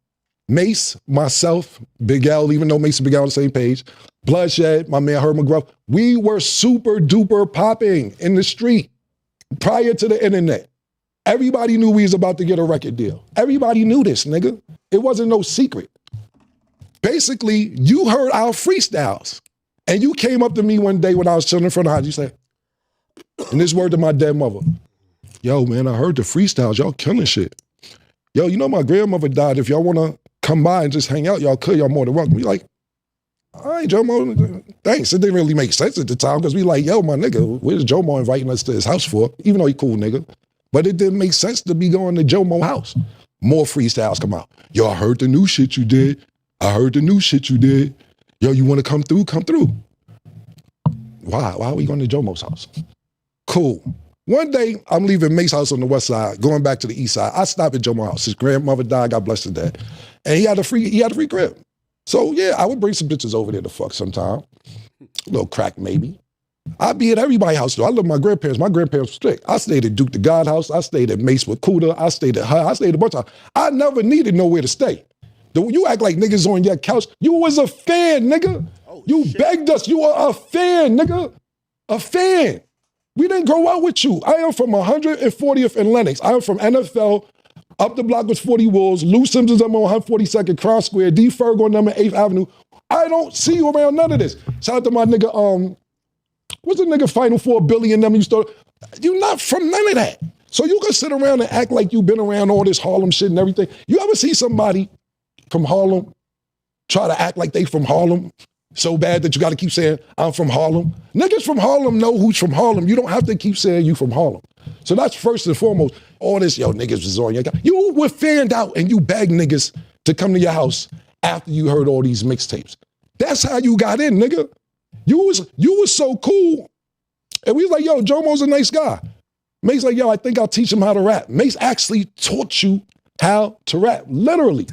Mace, myself, Big L, even though Mace and Big L on the same page, Bloodshed, my man Herb McGruff, we were super duper popping in the street prior to the internet. Everybody knew we was about to get a record deal. Everybody knew this, nigga. It wasn't no secret. Basically, you heard our freestyles and you came up to me one day when I was chilling in front of the house, you said, and this word to my dead mother, yo, man, I heard the freestyles, y'all killing shit. Yo, you know my grandmother died. If y'all wanna come by and just hang out, y'all could, y'all more than welcome. We like, all right, Jomo, thanks. It didn't really make sense at the time because we like, yo, my nigga, where's Jomo inviting us to his house for? Even though he cool nigga. But it didn't make sense to be going to Jomo's house. More freestyles come out. Yo, I heard the new shit you did. I heard the new shit you did. Yo, you want to come through? Come through. Why? Why are we going to Jomo's house? Cool. One day, I'm leaving Mace's house on the west side, going back to the east side. I stopped at Jomo's house. His grandmother died, God bless her dad. And he had a free crib. So yeah, I would bring some bitches over there to fuck sometime. A little crack maybe. I be at everybody's house though. I live with my grandparents. My grandparents were strict. I stayed at Duke the God house. I stayed at Mace with Kuda. I stayed at her. I stayed a bunch of times. I never needed nowhere to stay. You act like niggas on your couch. You was a fan, nigga. You begged us. You are a fan, nigga. A fan. We didn't grow up with you. I am from 140th and Lenox. I am from NFL. Up the block was 40 Wolves. Lou Simpson's I'm on 142nd Cross Square. D. Ferg on number 8th Avenue. I don't see you around none of this. Shout out to my nigga, what's the nigga Final Four Billy and them you started? You're not from none of that. So you can sit around and act like you've been around all this Harlem shit and everything. You ever see somebody from Harlem try to act like they from Harlem so bad that you got to keep saying, I'm from Harlem? Niggas from Harlem know who's from Harlem. You don't have to keep saying you from Harlem. So that's first and foremost. All this, yo, niggas was on your guy. You were fanned out and you begged niggas to come to your house after you heard all these mixtapes. That's how you got in, nigga. You was so cool. And we was like, yo, Jomo's a nice guy. Mace like, yo, I think I'll teach him how to rap. Mace actually taught you how to rap. Literally.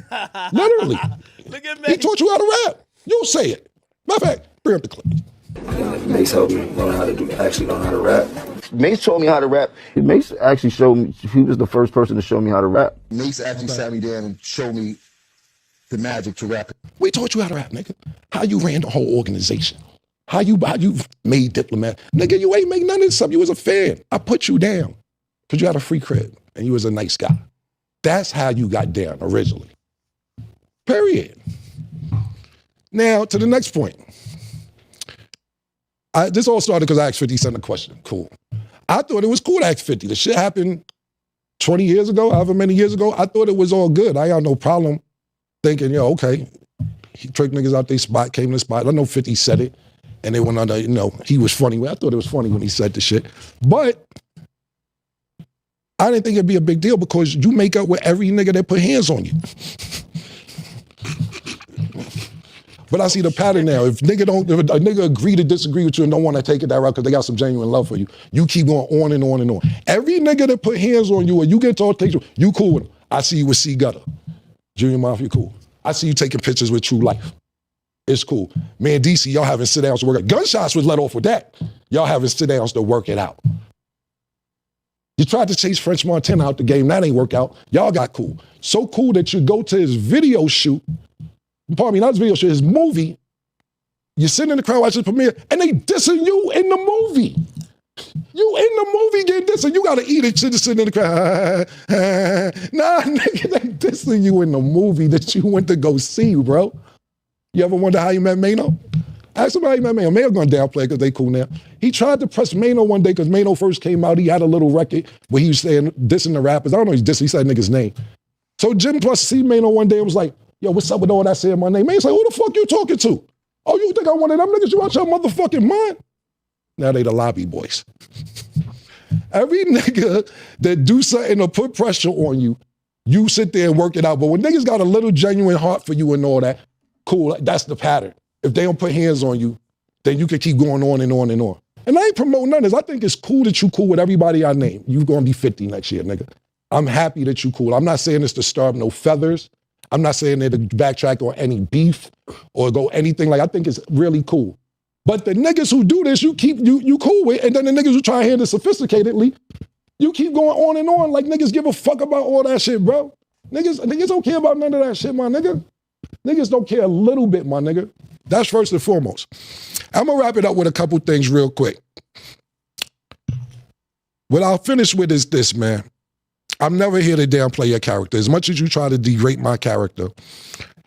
Literally. Look at Mace. He taught you how to rap. You'll say it. Matter of fact, bring up the clip. Mace helped me learn how to rap. Mace taught me how to rap. Mace actually showed me, he was the first person to show me how to rap. Mace actually sat me down and showed me the magic to rap. We taught you how to rap, nigga. How you ran the whole organization. How you made Diplomat. Nigga, you ain't make none of this stuff. You was a fan. I put you down because you had a free crib and you was a nice guy. That's how you got down originally. Period. Now, to the next point. This all started because I asked 50 Cent a question. Cool. I thought it was cool to ask 50. The shit happened 20 years ago, however many years ago. I thought it was all good. I had no problem thinking, yo, okay. He tricked niggas out their spot, came to the spot. I know 50 said it. And they went under, he was funny. I thought it was funny when he said the shit. But I didn't think it'd be a big deal because you make up with every nigga that put hands on you. But I see the pattern now. If a nigga agree to disagree with you and don't want to take it that route because they got some genuine love for you, you keep going on and on and on. Every nigga that put hands on you or you get told, you cool with him. I see you with C Gutter. Junior Mafia, cool. I see you taking pictures with True Life. It's cool. Man, DC, y'all having sit-downs to work out. Gunshots was let off with that. Y'all having sit-downs to work it out. You tried to chase French Montana out the game. That ain't work out. Y'all got cool. So cool that you go to his video shoot. Pardon me, not his video shoot, his movie. You're sitting in the crowd watching the premiere, and they dissing you in the movie. You in the movie getting dissing. You got to eat it. Just sitting in the crowd. Nah, nigga, they dissing you in the movie that you went to go see, bro. You ever wonder how you met Mano? Ask somebody how you met Mano. Mano gonna downplay because they cool now. He tried to press Mano one day because Mano first came out. He had a little record where he was saying, dissing the rappers. I don't know he's dissing. He said nigga's name. So Jim Plus see Mano one day and was like, yo, what's up with all that saying my name? Mano's like, who the fuck you talking to? Oh, you think I one of them niggas? You out your motherfucking mind? Now they the lobby boys. Every nigga that do something to put pressure on you, you sit there and work it out. But when niggas got a little genuine heart for you and all that, cool, that's the pattern. If they don't put hands on you, then you can keep going on and on and on. And I ain't promoting none of this. I think it's cool that you cool with everybody I name. You gonna be 50 next year, nigga. I'm happy that you cool. I'm not saying this to stir up no feathers. I'm not saying that to backtrack on any beef or go anything like. I think it's really cool. But the niggas who do this, you cool with, and then the niggas who try to handle it sophisticatedly, you keep going on and on like niggas give a fuck about all that shit, bro. Niggas don't care about none of that shit, my nigga. Niggas don't care a little bit, my nigga. That's first and foremost. I'm gonna wrap it up with a couple things real quick. What I'll finish with is this, man. I'm never here to downplay your character. As much as you try to degrade my character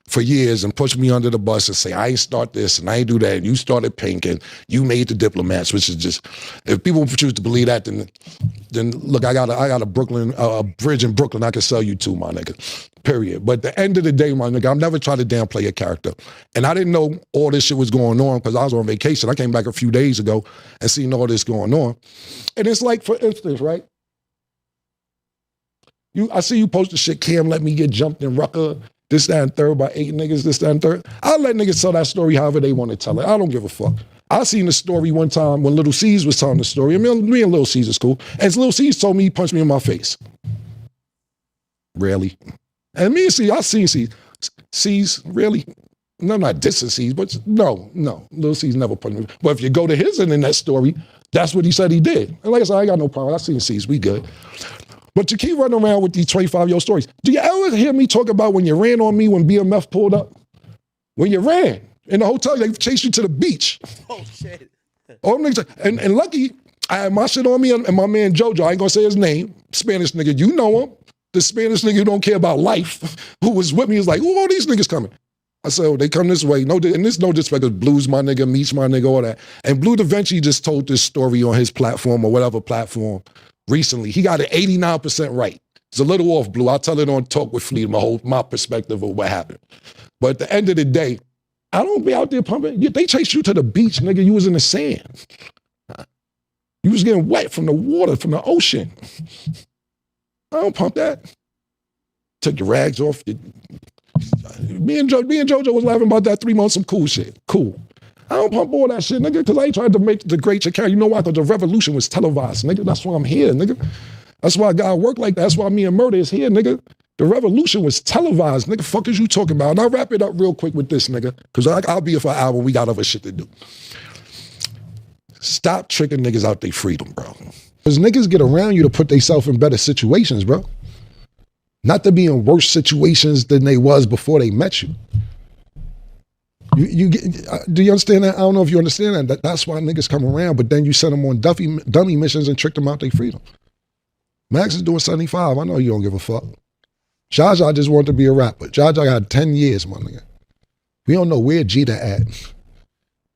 for years and push me under the bus and say, I ain't start this and I ain't do that, and you started Pink and you made the Diplomats, which is just, if people choose to believe that, then look, I got a bridge in Brooklyn I can sell you to, my nigga, period. But at the end of the day, my nigga, I'm never trying to downplay your character. And I didn't know all this shit was going on because I was on vacation. I came back a few days ago and seen all this going on. And it's like, for instance, right? I see you post the shit, Cam let me get jumped in Rucker, this, that, and third by 8 niggas, this, that, and third. I'll let niggas tell that story however they want to tell it. I don't give a fuck. I seen the story one time when Little C's was telling the story. I mean, me and Little C's is cool. And Little C's told me he punched me in my face. Rarely. And me and C, I seen C's. C's, really? No, not dissing C's, but no, Lil C's never put him. But if you go to his internet story, that's what he said he did. And like I said, I ain't got no problem. I seen C's, we good. But you keep running around with these 25-year-old stories. Do you ever hear me talk about when you ran on me when BMF pulled up? When you ran in the hotel, they chased you to the beach. Oh, shit. All them niggas, and lucky, I had my shit on me and my man JoJo, I ain't gonna say his name, Spanish nigga, you know him. The Spanish nigga who don't care about life, who was with me, was like, who all these niggas coming? I said, oh, they come this way. No, and this no disrespect, because Blue's my nigga, Meech my nigga, all that. And Blue DaVinci just told this story on his platform or whatever platform recently. He got it 89% right. It's a little off, Blue. I'll tell it on Talk with Fleet, my perspective of what happened. But at the end of the day, I don't be out there pumping. They chased you to the beach, nigga. You was in the sand. You was getting wet from the water, from the ocean. I don't pump that. Took your rags off. Me and JoJo was laughing about that 3 months, some cool shit. Cool. I don't pump all that shit, nigga, because I ain't tried to make the great Shakira. You know why? Because the revolution was televised, nigga. That's why I'm here, nigga. That's why God work like that. That's why me and Murder is here, nigga. The revolution was televised, nigga. Fuck is you talking about? And I'll wrap it up real quick with this, nigga, because I'll be here for an hour. We got other shit to do. Stop tricking niggas out their freedom, bro. Because niggas get around you to put themselves in better situations, bro. Not to be in worse situations than they was before they met you. You get, do you understand that? I don't know if you understand that. That's why niggas come around, but then you send them on dummy missions and trick them out their freedom. Max is doing 75. I know you don't give a fuck. Jaja just wanted to be a rapper. Jaja got 10 years, my nigga. We don't know where Jeter at.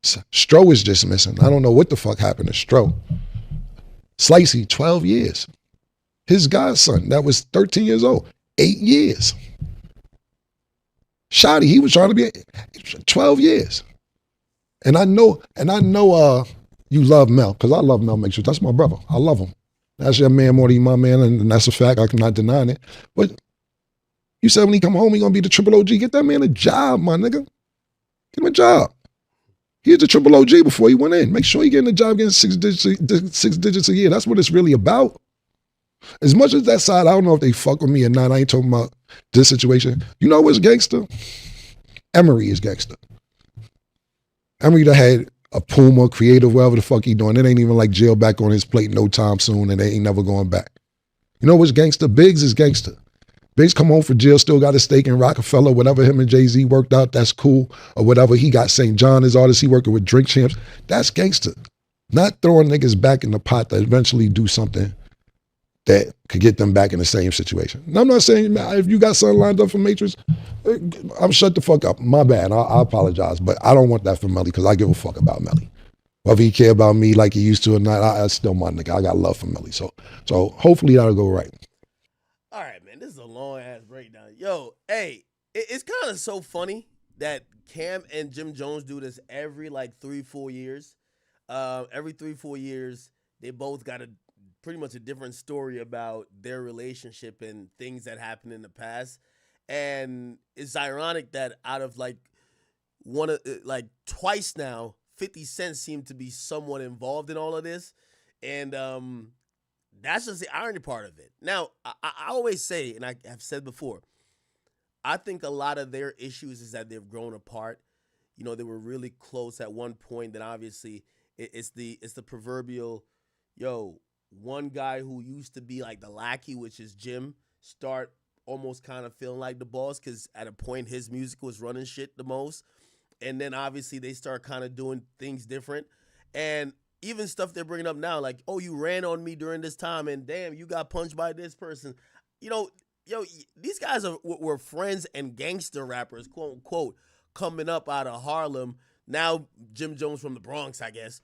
Stro is just missing. I don't know what the fuck happened to Stro. Slicey, 12 years. His godson, that was 13 years old, 8 years. Shotty, he was trying to be 12 years. And I know you love Mel, because I love Mel Make Sure. That's my brother. I love him. That's your man more than my man, and that's a fact. I cannot deny it. But you said when he come home, he gonna be the triple OG. Get that man a job, my nigga. Get him a job. He was the triple OG before he went in. Make sure he getting a job, getting 6 digits a year. That's what it's really about. As much as that side, I don't know if they fuck with me or not. I ain't talking about this situation. You know what's gangster? Emery is gangster. Emery that had a Puma, creative, whatever the fuck he doing. It ain't even like jail back on his plate no time soon, and they ain't never going back. You know what's gangster? Biggs is gangster. Biggs come home for jail, still got a stake in Rockefeller, whatever him and Jay-Z worked out, that's cool. Or whatever, he got St. John as artist, he working with Drink Champs. That's gangster. Not throwing niggas back in the pot to eventually do something that could get them back in the same situation. And I'm not saying, if you got something lined up for Matrix, I'm shut the fuck up. My bad, I apologize, but I don't want that for Melly, because I give a fuck about Melly. Whether he care about me like he used to or not, I still my nigga. I got love for Melly, so hopefully that'll go right. All right, man, this is a long-ass breakdown. Yo, hey, it's kind of so funny that Cam and Jim Jones do this every, 3-4 years. Every 3-4 years, they both got pretty much a different story about their relationship and things that happened in the past. And it's ironic that out of, twice now, 50 Cent seemed to be somewhat involved in all of this. And that's just the irony part of it. Now, I always say, and I have said before, I think a lot of their issues is that they've grown apart. You know, they were really close at one point. Then obviously it's the proverbial, one guy who used to be like the lackey, which is Jim, start almost kind of feeling like the boss, because at a point his music was running shit the most. And then obviously they start kind of doing things different. And even stuff they're bringing up now, like, oh, you ran on me during this time, and damn, you got punched by this person. These guys were friends and gangster rappers, quote unquote, coming up out of Harlem. Now Jim Jones from the Bronx, I guess.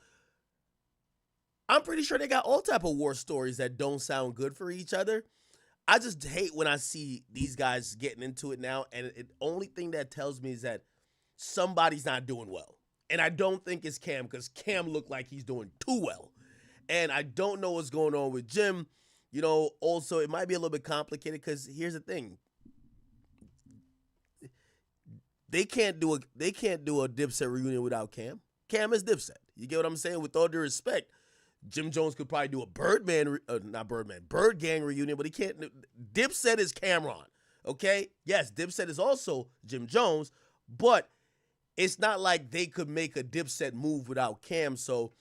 I'm pretty sure they got all type of war stories that don't sound good for each other. I just hate when I see these guys getting into it now, and the only thing that tells me is that somebody's not doing well. And I don't think it's Cam, because Cam looked like he's doing too well. And I don't know what's going on with Jim. Also, it might be a little bit complicated, because here's the thing. They can't do a Dipset reunion without Cam. Cam is Dipset. You get what I'm saying? With all due respect, Jim Jones could probably do a Bird Gang reunion, but he can't. Dipset is Cameron, okay? Yes, Dipset is also Jim Jones, but it's not like they could make a Dipset move without Cam. So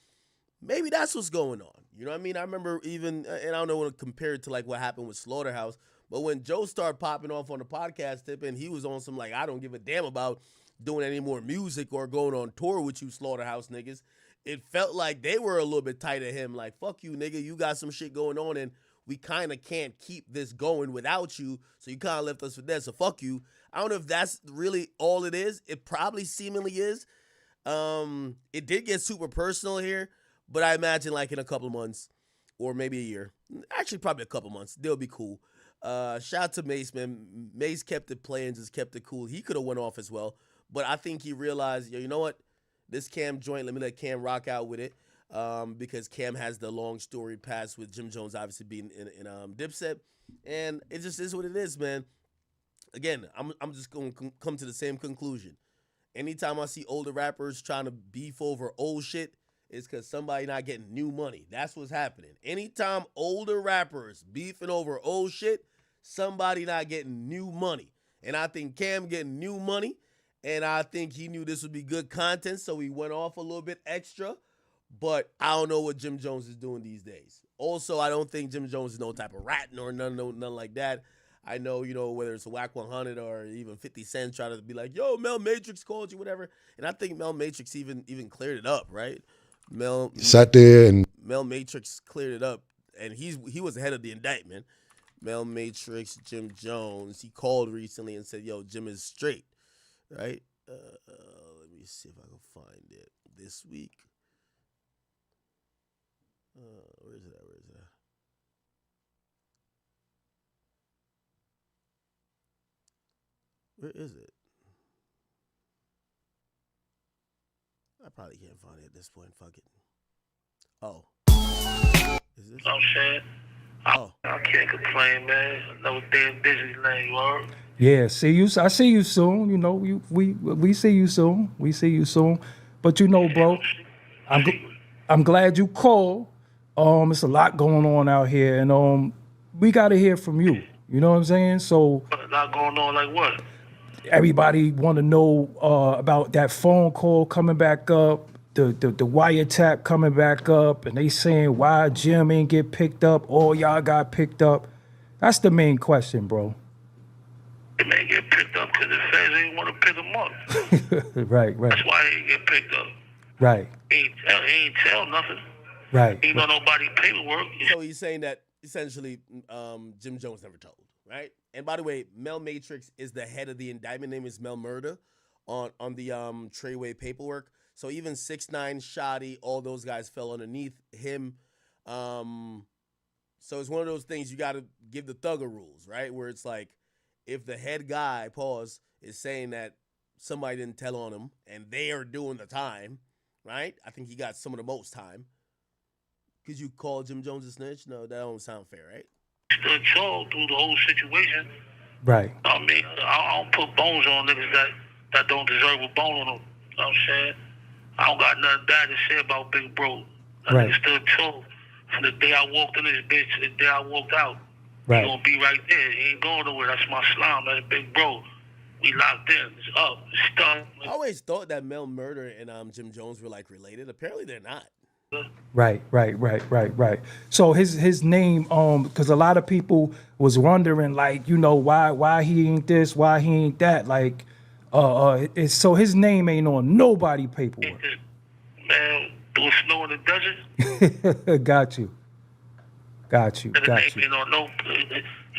maybe that's what's going on. You know what I mean? I remember even, and I don't want to compare it to like what happened with Slaughterhouse, but when Joe started popping off on the podcast tip and he was on some like, I don't give a damn about doing any more music or going on tour with you Slaughterhouse niggas, it felt like they were a little bit tight of him. Like, fuck you, nigga. You got some shit going on and we kind of can't keep this going without you. So you kind of left us for dead. So fuck you. I don't know if that's really all it is. It probably seemingly is. It did get super personal here, but I imagine like in a couple of months or maybe a year, actually probably a couple months, they'll be cool. Shout out to Mace, man. Mace kept it playing, just kept it cool. He could have went off as well, but I think he realized, you know what? This Cam joint, let me let Cam rock out with it, because Cam has the long storied past with Jim Jones obviously being in Dipset, and it just is what it is, man. Again, I'm just going to come to the same conclusion. Anytime I see older rappers trying to beef over old shit, it's because somebody not getting new money. That's what's happening. Anytime older rappers beefing over old shit, somebody not getting new money. And I think Cam getting new money, and I think he knew this would be good content, so he went off a little bit extra. But I don't know what Jim Jones is doing these days. Also, I don't think Jim Jones is no type of ratting or nothing like that. I know, whether it's a Whack 100 or even 50 Cent trying to be like, yo, Mel Matrix called you, whatever. And I think Mel Matrix even cleared it up, right? Sat there and Mel Matrix cleared it up, and he was ahead of the indictment. Mel Matrix, Jim Jones, he called recently and said, yo, Jim is straight, right? Let me see if I can find it this week. Where is it at? Where is it? I probably can't find it at this point. Fuck it. Oh. Is this? I'm saying. I can't complain, man. Another damn busy lane, you heard? Yeah, see you. I see you soon. We see you soon. We see you soon. But bro, I'm glad you called. It's a lot going on out here, and we got to hear from you. You know what I'm saying? So. A lot going on, like what? Everybody want to know about that phone call coming back up, the wiretap coming back up, and they saying why Jim ain't get picked up, all y'all got picked up. That's the main question, bro. They may get picked up because the feds ain't want to pick them up. Right. That's why he ain't get picked up. Right. He ain't tell nothing. Right. He ain't got nobody paperwork. So he's saying that essentially Jim Jones never told, right? And by the way, Mel Matrix is the head of the indictment. Name is Mel Murda on the Treyway paperwork. So even 6ix9ine, Shoddy, all those guys fell underneath him. So it's one of those things you got to give the thugger rules, right? Where it's like if the head guy, is saying that somebody didn't tell on him and they are doing the time, right? I think he got some of the most time. Could you call Jim Jones a snitch? No, that don't sound fair, right? Stood tall through the whole situation. Right. I mean, I don't put bones on niggas that don't deserve a bone on them. You know what I'm saying? I don't got nothing bad to say about Big Bro. That right. nigga stood tall. From the day I walked in this bitch to the day I walked out. Right. He gonna be right there. He ain't going nowhere. That's my slime. That's Big Bro. We locked in. It's up. It's done. I always thought that Mel Murda and Jim Jones were like related. Apparently they're not. Right. So his name, because a lot of people was wondering, like, why he ain't this, why he ain't that, like, so his name ain't on nobody paperwork. Man, doing snow in the desert. Got you. His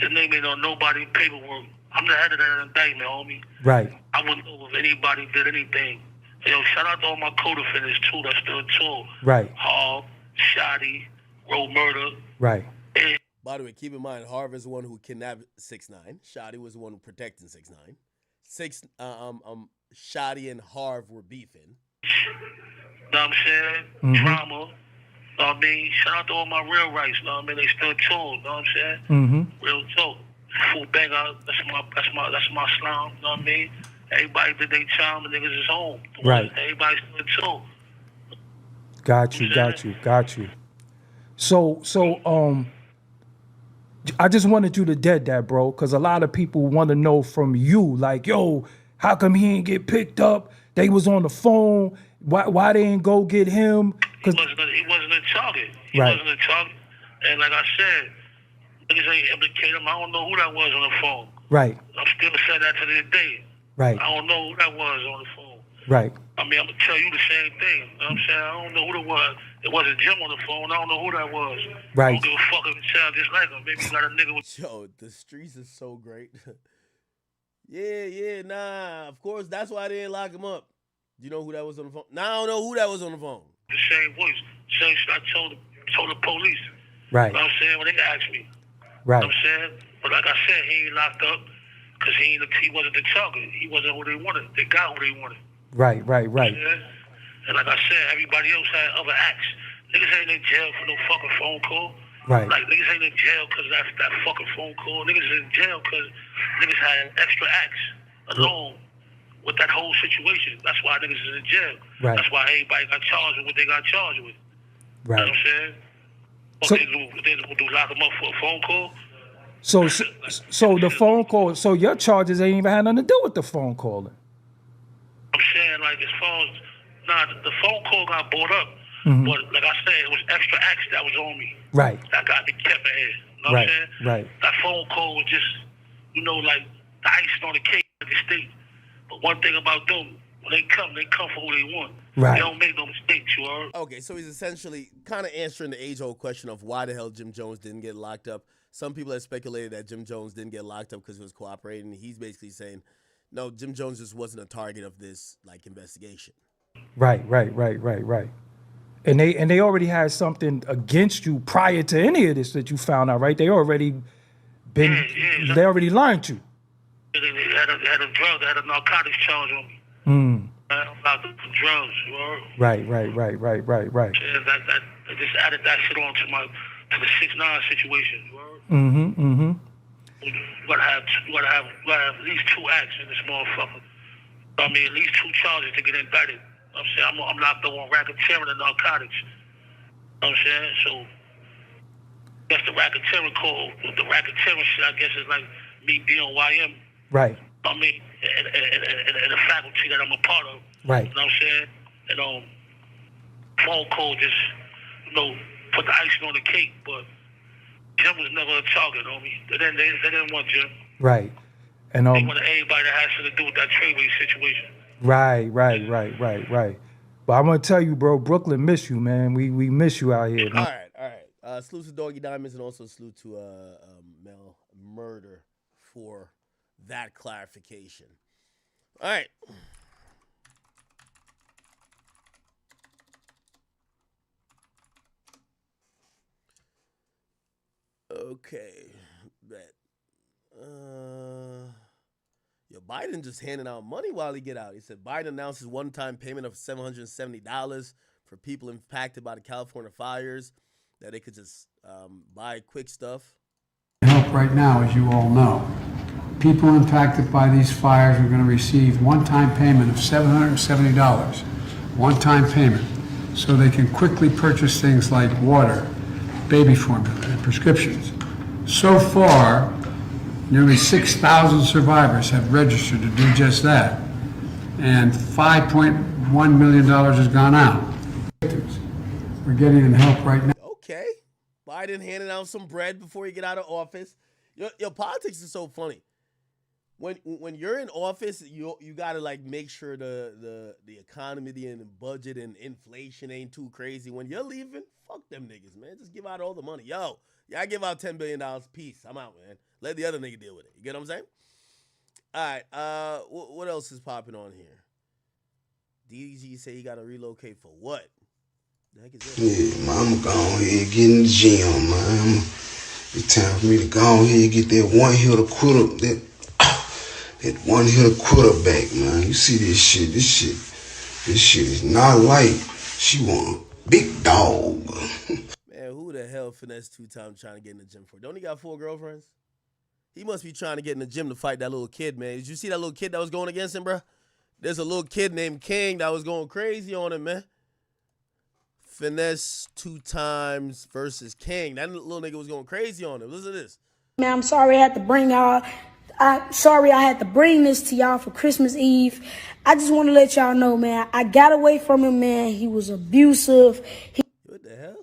name ain't on nobody paperwork. I'm the head of that indictment, homie. Right. I wouldn't know if anybody did anything. Yo, shout out to all my co-defendants too. That's still tall. Right. Hall, Shoddy, Road Murder. Right. By the way, keep in mind, Harv is the one who kidnapped 6ix9ine. Shoddy was the one who protected 6ix9ine. Shoddy and Harv were beefing. Know what I'm saying? Mm-hmm. Drama. Know what I mean? Shout out to all my real rights. Know what I mean? They still tall. Know what I'm saying? Mm-hmm. Real talk. Full banger. That's my slime. Know what I mean? Everybody did their time, the niggas is home. Right. Everybody still tall. Got you. So, I just wanted you to dead that, bro, because a lot of people want to know from you, like, yo, how come he ain't get picked up? They was on the phone. Why they didn't go get him? He wasn't a target. He Right. wasn't a target. And like I said, niggas ain't implicate him. I don't know who that was on the phone. Right. I'm still saying that to this day. Right. I don't know who that was on the phone. Right. I mean, I'm going to tell you the same thing. You know what I'm saying? I don't know who it was. It wasn't Jim on the phone. I don't know who that was. Right. I don't give a fuck if it sounds just like him. Maybe you got a nigga with... Yo, the streets is so great. Yeah, nah. Of course, that's why they didn't lock him up. You know who that was on the phone? Nah, I don't know who that was on the phone. The same voice. Same shit I told the police. Right. You know what I'm saying? When they asked me. Right. You know what I'm saying? But like I said, he ain't locked up because he wasn't the target. He wasn't who they wanted. They got who they wanted. Right. Yeah? And like I said, everybody else had other acts. Niggas ain't in jail for no fucking phone call. Right. Like, niggas ain't in jail because of that fucking phone call. Niggas is in jail because niggas had extra acts alone with that whole situation. That's why niggas is in jail. Right. That's why everybody got charged with what they got charged with. Right. You know what I'm saying? So- They do lock them up for a phone call. So the phone call. So your charges ain't even had nothing to do with the phone calling. I'm saying, like, as far as, the phone call got brought up, Mhm. but like I said, it was extra acts that was on me. Right. That got me kept ahead. You know what I'm Right. saying? Right. That phone call was just, like the icing on the cake at the state. But one thing about them, when they come for who they want. Right. They don't make no mistakes, you heard? Okay, so he's essentially kind of answering the age-old question of why the hell Jim Jones didn't get locked up. Some people have speculated that Jim Jones didn't get locked up because he was cooperating. He's basically saying, no, Jim Jones just wasn't a target of this investigation. Right. And they already had something against you prior to any of this that you found out, right? They already they already learned you. They had a drug, they had a narcotics charge on me. About the drugs, you heard? Right. And that they just added that shit on to the 6ix9ine situation, you heard? Mm-hmm. You gotta have at least 2 acts in this motherfucker. I mean, at least 2 charges to get indicted. I'm saying I'm locked up on racketeering and narcotics. I'm saying, so that's the racketeering code. The racketeering shit, I guess, is like me being YM. Right. I mean, and the faculty that I'm a part of. Right. You know what I'm saying? And phone call just, put the icing on the cake, but Jim was never a target on me. They didn't want Jim. Right. And They wanted everybody that has something to do with that Treyway situation. Right. But I'm gonna tell you, bro, Brooklyn miss you, man. We miss you out here. All right. Salute to Doggy Diamonds and also salute to Mel Murder for that clarification. All right. Okay. Biden just handing out money while he get out. He said Biden announces one-time payment of $770 for people impacted by the California fires, that they could just buy quick stuff. Help right now, as you all know. People impacted by these fires are going to receive one-time payment of $770, one-time payment, so they can quickly purchase things like water, baby formula, and prescriptions. So far, nearly 6,000 survivors have registered to do just that, and $5.1 million has gone out. We're getting them help right now. Okay. Biden handing out some bread before you get out of office. Your politics is so funny. When you're in office, you gotta like make sure the economy and the budget and inflation ain't too crazy. When you're leaving, fuck them niggas, man. Just give out all the money. Yo, I give out $10 billion. Peace. I'm out, man. Let the other nigga deal with it. You get what I'm saying? All right. What else is popping on here? DDG say he gotta relocate for what? The heck is that? Yeah, man, I'm gonna go ahead and get in the gym, man. It's time for me to go ahead and get that one hitter quarterback, man. You see this shit? This shit is not like she want a big dog. Man, who the hell finesse 2-time trying to get in the gym for? Don't he got 4 girlfriends? He must be trying to get in the gym to fight that little kid, man. Did you see that little kid that was going against him, bro? There's a little kid named King that was going crazy on him, man. Finesse 2 times versus King. That little nigga was going crazy on him. Listen to this. Man, I'm sorry I had to bring y'all Sorry I had to bring this to y'all for Christmas Eve. I just want to let y'all know, man, I got away from him, man. He was abusive. What the hell?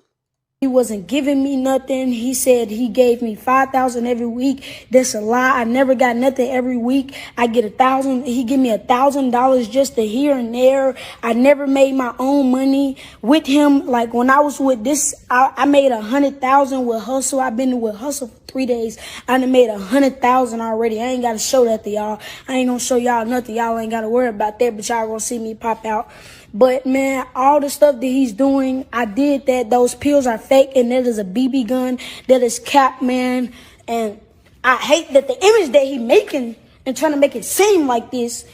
He wasn't giving me nothing. He said he gave me $5,000 every week. That's a lie. I never got nothing every week. I get $1,000. He give me $1,000 just to here and there. I never made my own money with him. Like when I was with this, I made $100,000 with Hustle. I've been with Hustle for 3 days. I done made $100,000 already. I ain't got to show that to y'all. I ain't gonna show y'all nothing. Y'all ain't got to worry about that, but y'all gonna see me pop out. But man, all the stuff that he's doing, I did that. Those pills are fake, and that is a BB gun. That is cap, man. And I hate that the image that he making and trying to make it seem like this,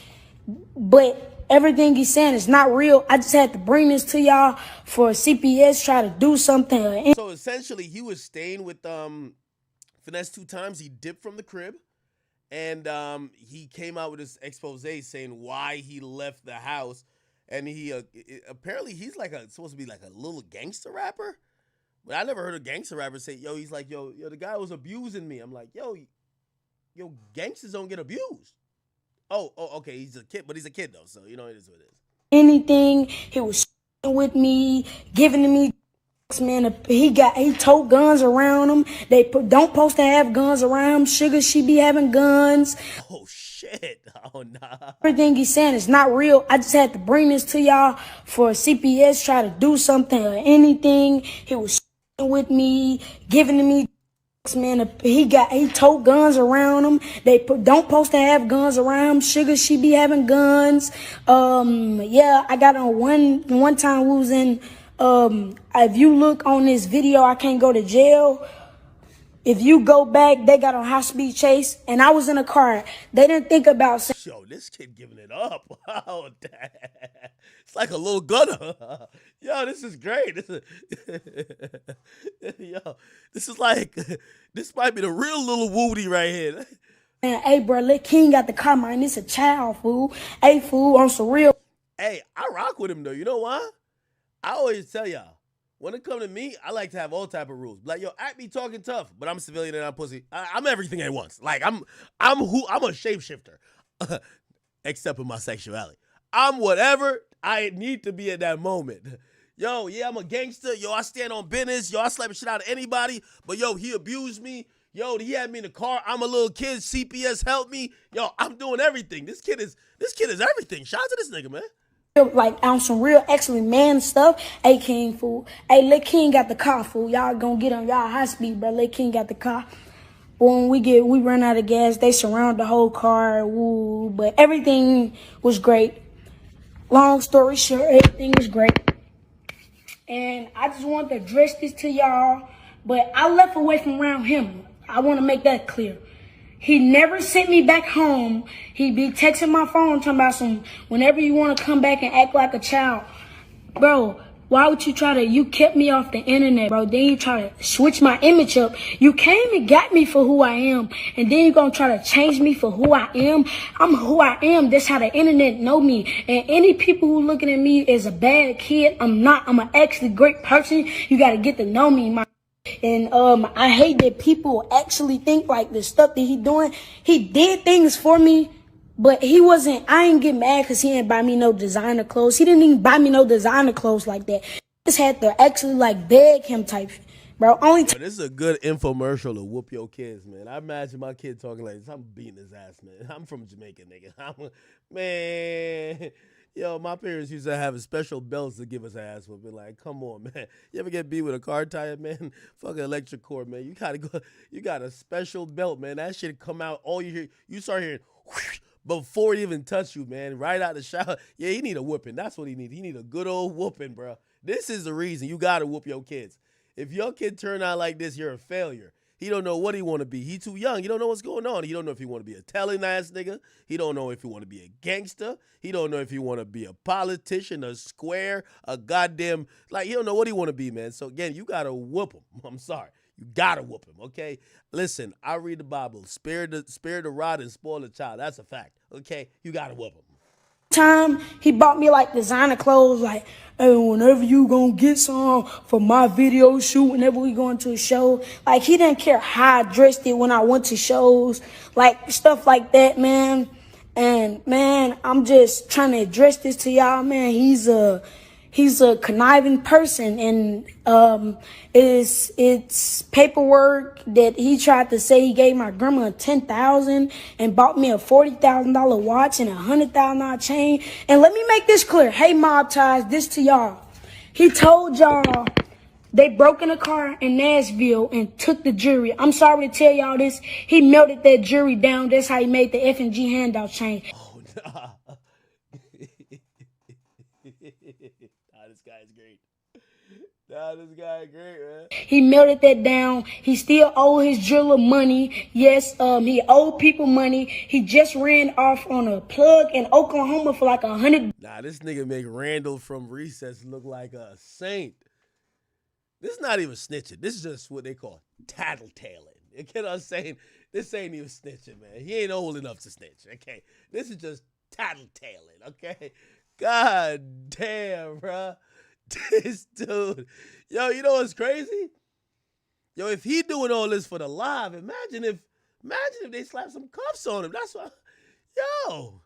but everything he's saying is not real. I just had to bring this to y'all for CPS try to do something. So essentially, he was staying with Finesse 2 times. He dipped from the crib, and he came out with this expose saying why he left the house. And he apparently he's like supposed to be like a little gangster rapper, but I never heard a gangster rapper say, "Yo," he's like, "Yo, the guy was abusing me." I'm like, "Yo, gangsters don't get abused." Oh, okay, he's a kid, but he's a kid though, so you know it is what it is. Anything, he was with me, giving to me. Man, he tote guns around him. They don't supposed to have guns around him. Sugar, she be having guns. Oh shit! Oh nah. Everything he's saying is not real. I just had to bring this to y'all for CPS try to do something or anything. He was with me, giving to me. Man, he tote guns around him. They don't supposed to have guns around him. Sugar, she be having guns. Yeah, I got on one time we was in. If you look on this video, I can't go to jail. If you go back, they got on high speed chase, and I was in a car. They didn't think about. Yo, this kid giving it up. Wow, it's like a little gunner. Yo, this is great. This might be the real little Woody right here. Man, hey, bro, let King got the car, man. This a child, fool. Hey, fool, on some real. Hey, I rock with him though. You know why? I always tell y'all, when it come to me, I like to have all type of rules. Like, yo, act me talking tough, but I'm a civilian and I'm pussy. I'm everything at once. Like, I'm a shapeshifter, except in my sexuality. I'm whatever I need to be at that moment. Yo, yeah, I'm a gangster. Yo, I stand on business. Yo, I slap the shit out of anybody. But yo, he abused me. Yo, he had me in the car. I'm a little kid. CPS help me. Yo, I'm doing everything. This kid is everything. Shout out to this nigga, man. Like on some real excellent man stuff. Hey, King, fool. Hey, let King got the car, fool. Y'all gonna get on y'all high speed, bro. Let King got the car. When we run out of gas, they surround the whole car. Woo, but everything was great. Long story short, everything was great. And I just wanted to address this to y'all, but I left away from around him. I want to make that clear. He never sent me back home. He be texting my phone talking about whenever you want to come back and act like a child. Bro, why would you kept me off the internet, bro. Then you try to switch my image up. You came and got me for who I am. And then you're going to try to change me for who I am. I'm who I am. That's how the internet know me. And any people who looking at me as a bad kid, I'm not. I'm an actually great person. You got to get to know me, my. And I hate that people actually think like the stuff that he doing. He did things for me, but I ain't get mad because he didn't buy me no designer clothes. He didn't even buy me no designer clothes like that. Just had to actually like beg him type, bro. This is a good infomercial to whoop your kids, man. I imagine my kid talking like this. I'm beating his ass, man. I'm from Jamaica, nigga. Man. Yo, my parents used to have special belts to give us ass whooping. Like, come on, man. You ever get beat with a car tire, man? Fucking electric cord, man. You got a special belt, man. That shit come out, all you hear, you start hearing whoosh, before it even touch you, man. Right out the shower. Yeah, he need a whooping. That's what he need. He need a good old whooping, bro. This is the reason you got to whoop your kids. If your kid turn out like this, you're a failure. He don't know what he want to be. He too young. He don't know what's going on. He don't know if he want to be a telling ass nigga. He don't know if he want to be a gangster. He don't know if he want to be a politician, a square, a goddamn, like, he don't know what he want to be, man. So again, you got to whoop him. I'm sorry. You got to whoop him, okay? Listen, I read the Bible. Spare the rod and spoil the child. That's a fact, okay? You got to whoop him. Time he bought me like designer clothes, like and whenever you gonna get some for my video shoot, whenever we going to a show, like he didn't care how I dressed it when I went to shows, like stuff like that, man. And man, I'm just trying to address this to y'all, man. He's a conniving person, and it's paperwork that he tried to say he gave my grandma $10,000 and bought me a $40,000 watch and a $100,000 chain. And let me make this clear. Hey, Mob Ties, this to y'all. He told y'all they broke in a car in Nashville and took the jewelry. I'm sorry to tell y'all this. He melted that jewelry down. That's how he made the F&G handout chain. Oh, nah. This guy's great. This guy great, man. He melted that down. He still owe his jeweler money. Yes, he owed people money. He just ran off on a plug in Oklahoma for like $100. Nah, this nigga make Randall from Recess look like a saint. This is not even snitching. This is just what they call tattletaling. You get what I'm saying? This ain't even snitching, man. He ain't old enough to snitch, okay? This is just tattletaling, okay? God damn, bro. This dude. Yo, you know what's crazy? Yo, if he doing all this for the live, imagine if they slap some cuffs on him. That's why. Yo.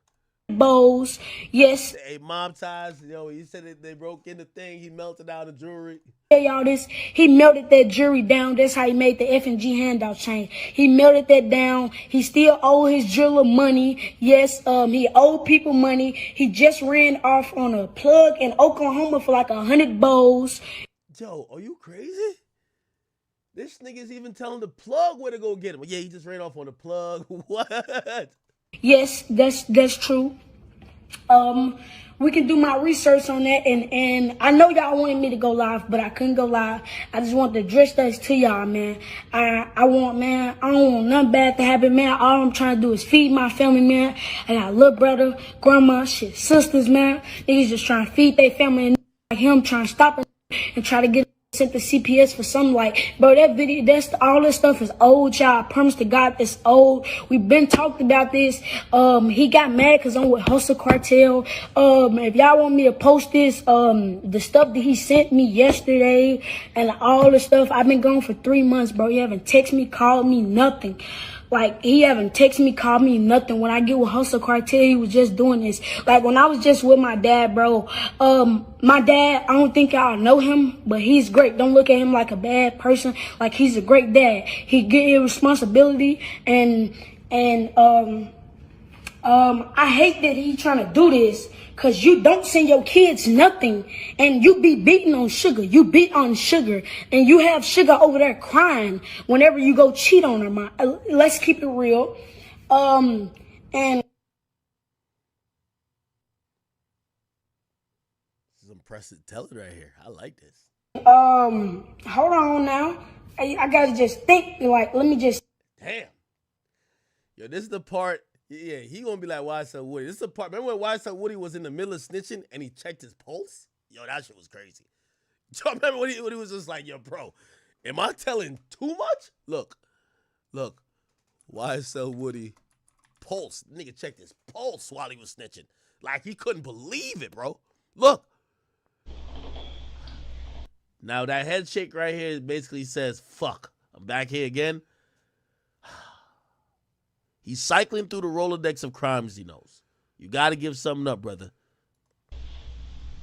Bows, yes. Hey, Mob Ties, yo, he said that they broke in the thing. He melted out the jewelry. Tell y'all this. He melted that jewelry down. That's how he made the F&G handout chain. He melted that down. He still owe his jeweler money. Yes, he owed people money. He just ran off on a plug in Oklahoma for like 100 bows. Yo, are you crazy? This nigga's even telling the plug where to go get him. Yeah, he just ran off on the plug. What? Yes, that's true. We can do my research on that, and I know y'all wanted me to go live, but I couldn't go live. I just want to address that to y'all, man. I don't want nothing bad to happen, man. All I'm trying to do is feed my family, man. I got a little brother, grandma, shit, sisters, man. Niggas just trying to feed their family, and like him trying to stop it and try to get sent to CPS for something like, bro, that video, all this stuff is old, y'all. I promise to God, it's old. We've been talked about this. He got mad because I'm with Hustle Cartel. If y'all want me to post this, the stuff that he sent me yesterday and all the stuff, I've been gone for 3 months, bro. He haven't texted me, called me, nothing. Like, he haven't texted me, called me, nothing. When I get with Hustle Cartel, he was just doing this. Like, when I was just with my dad, bro, my dad, I don't think y'all know him, but he's great. Don't look at him like a bad person. Like, he's a great dad. He get his responsibility, and I hate that he trying to do this, because you don't send your kids nothing, and you be beating on sugar. You beat on sugar, and you have sugar over there crying whenever you go cheat on her, man. Let's keep it real. And this is impressive telling right here. I like this. Hold on now. I gotta just think, like, let me just. Damn. Yo, this is the part. Yeah, he gonna be like YSL Woody. This is the part. Remember when YSL Woody was in the middle of snitching and he checked his pulse? Yo, that shit was crazy. Yo, remember when he was just like, yo, bro, am I telling too much? Look. YSL Woody pulse. Nigga checked his pulse while he was snitching. Like he couldn't believe it, bro. Look. Now that head shake right here basically says, fuck. I'm back here again. He's cycling through the Rolodex of crimes he knows. You got to give something up, brother.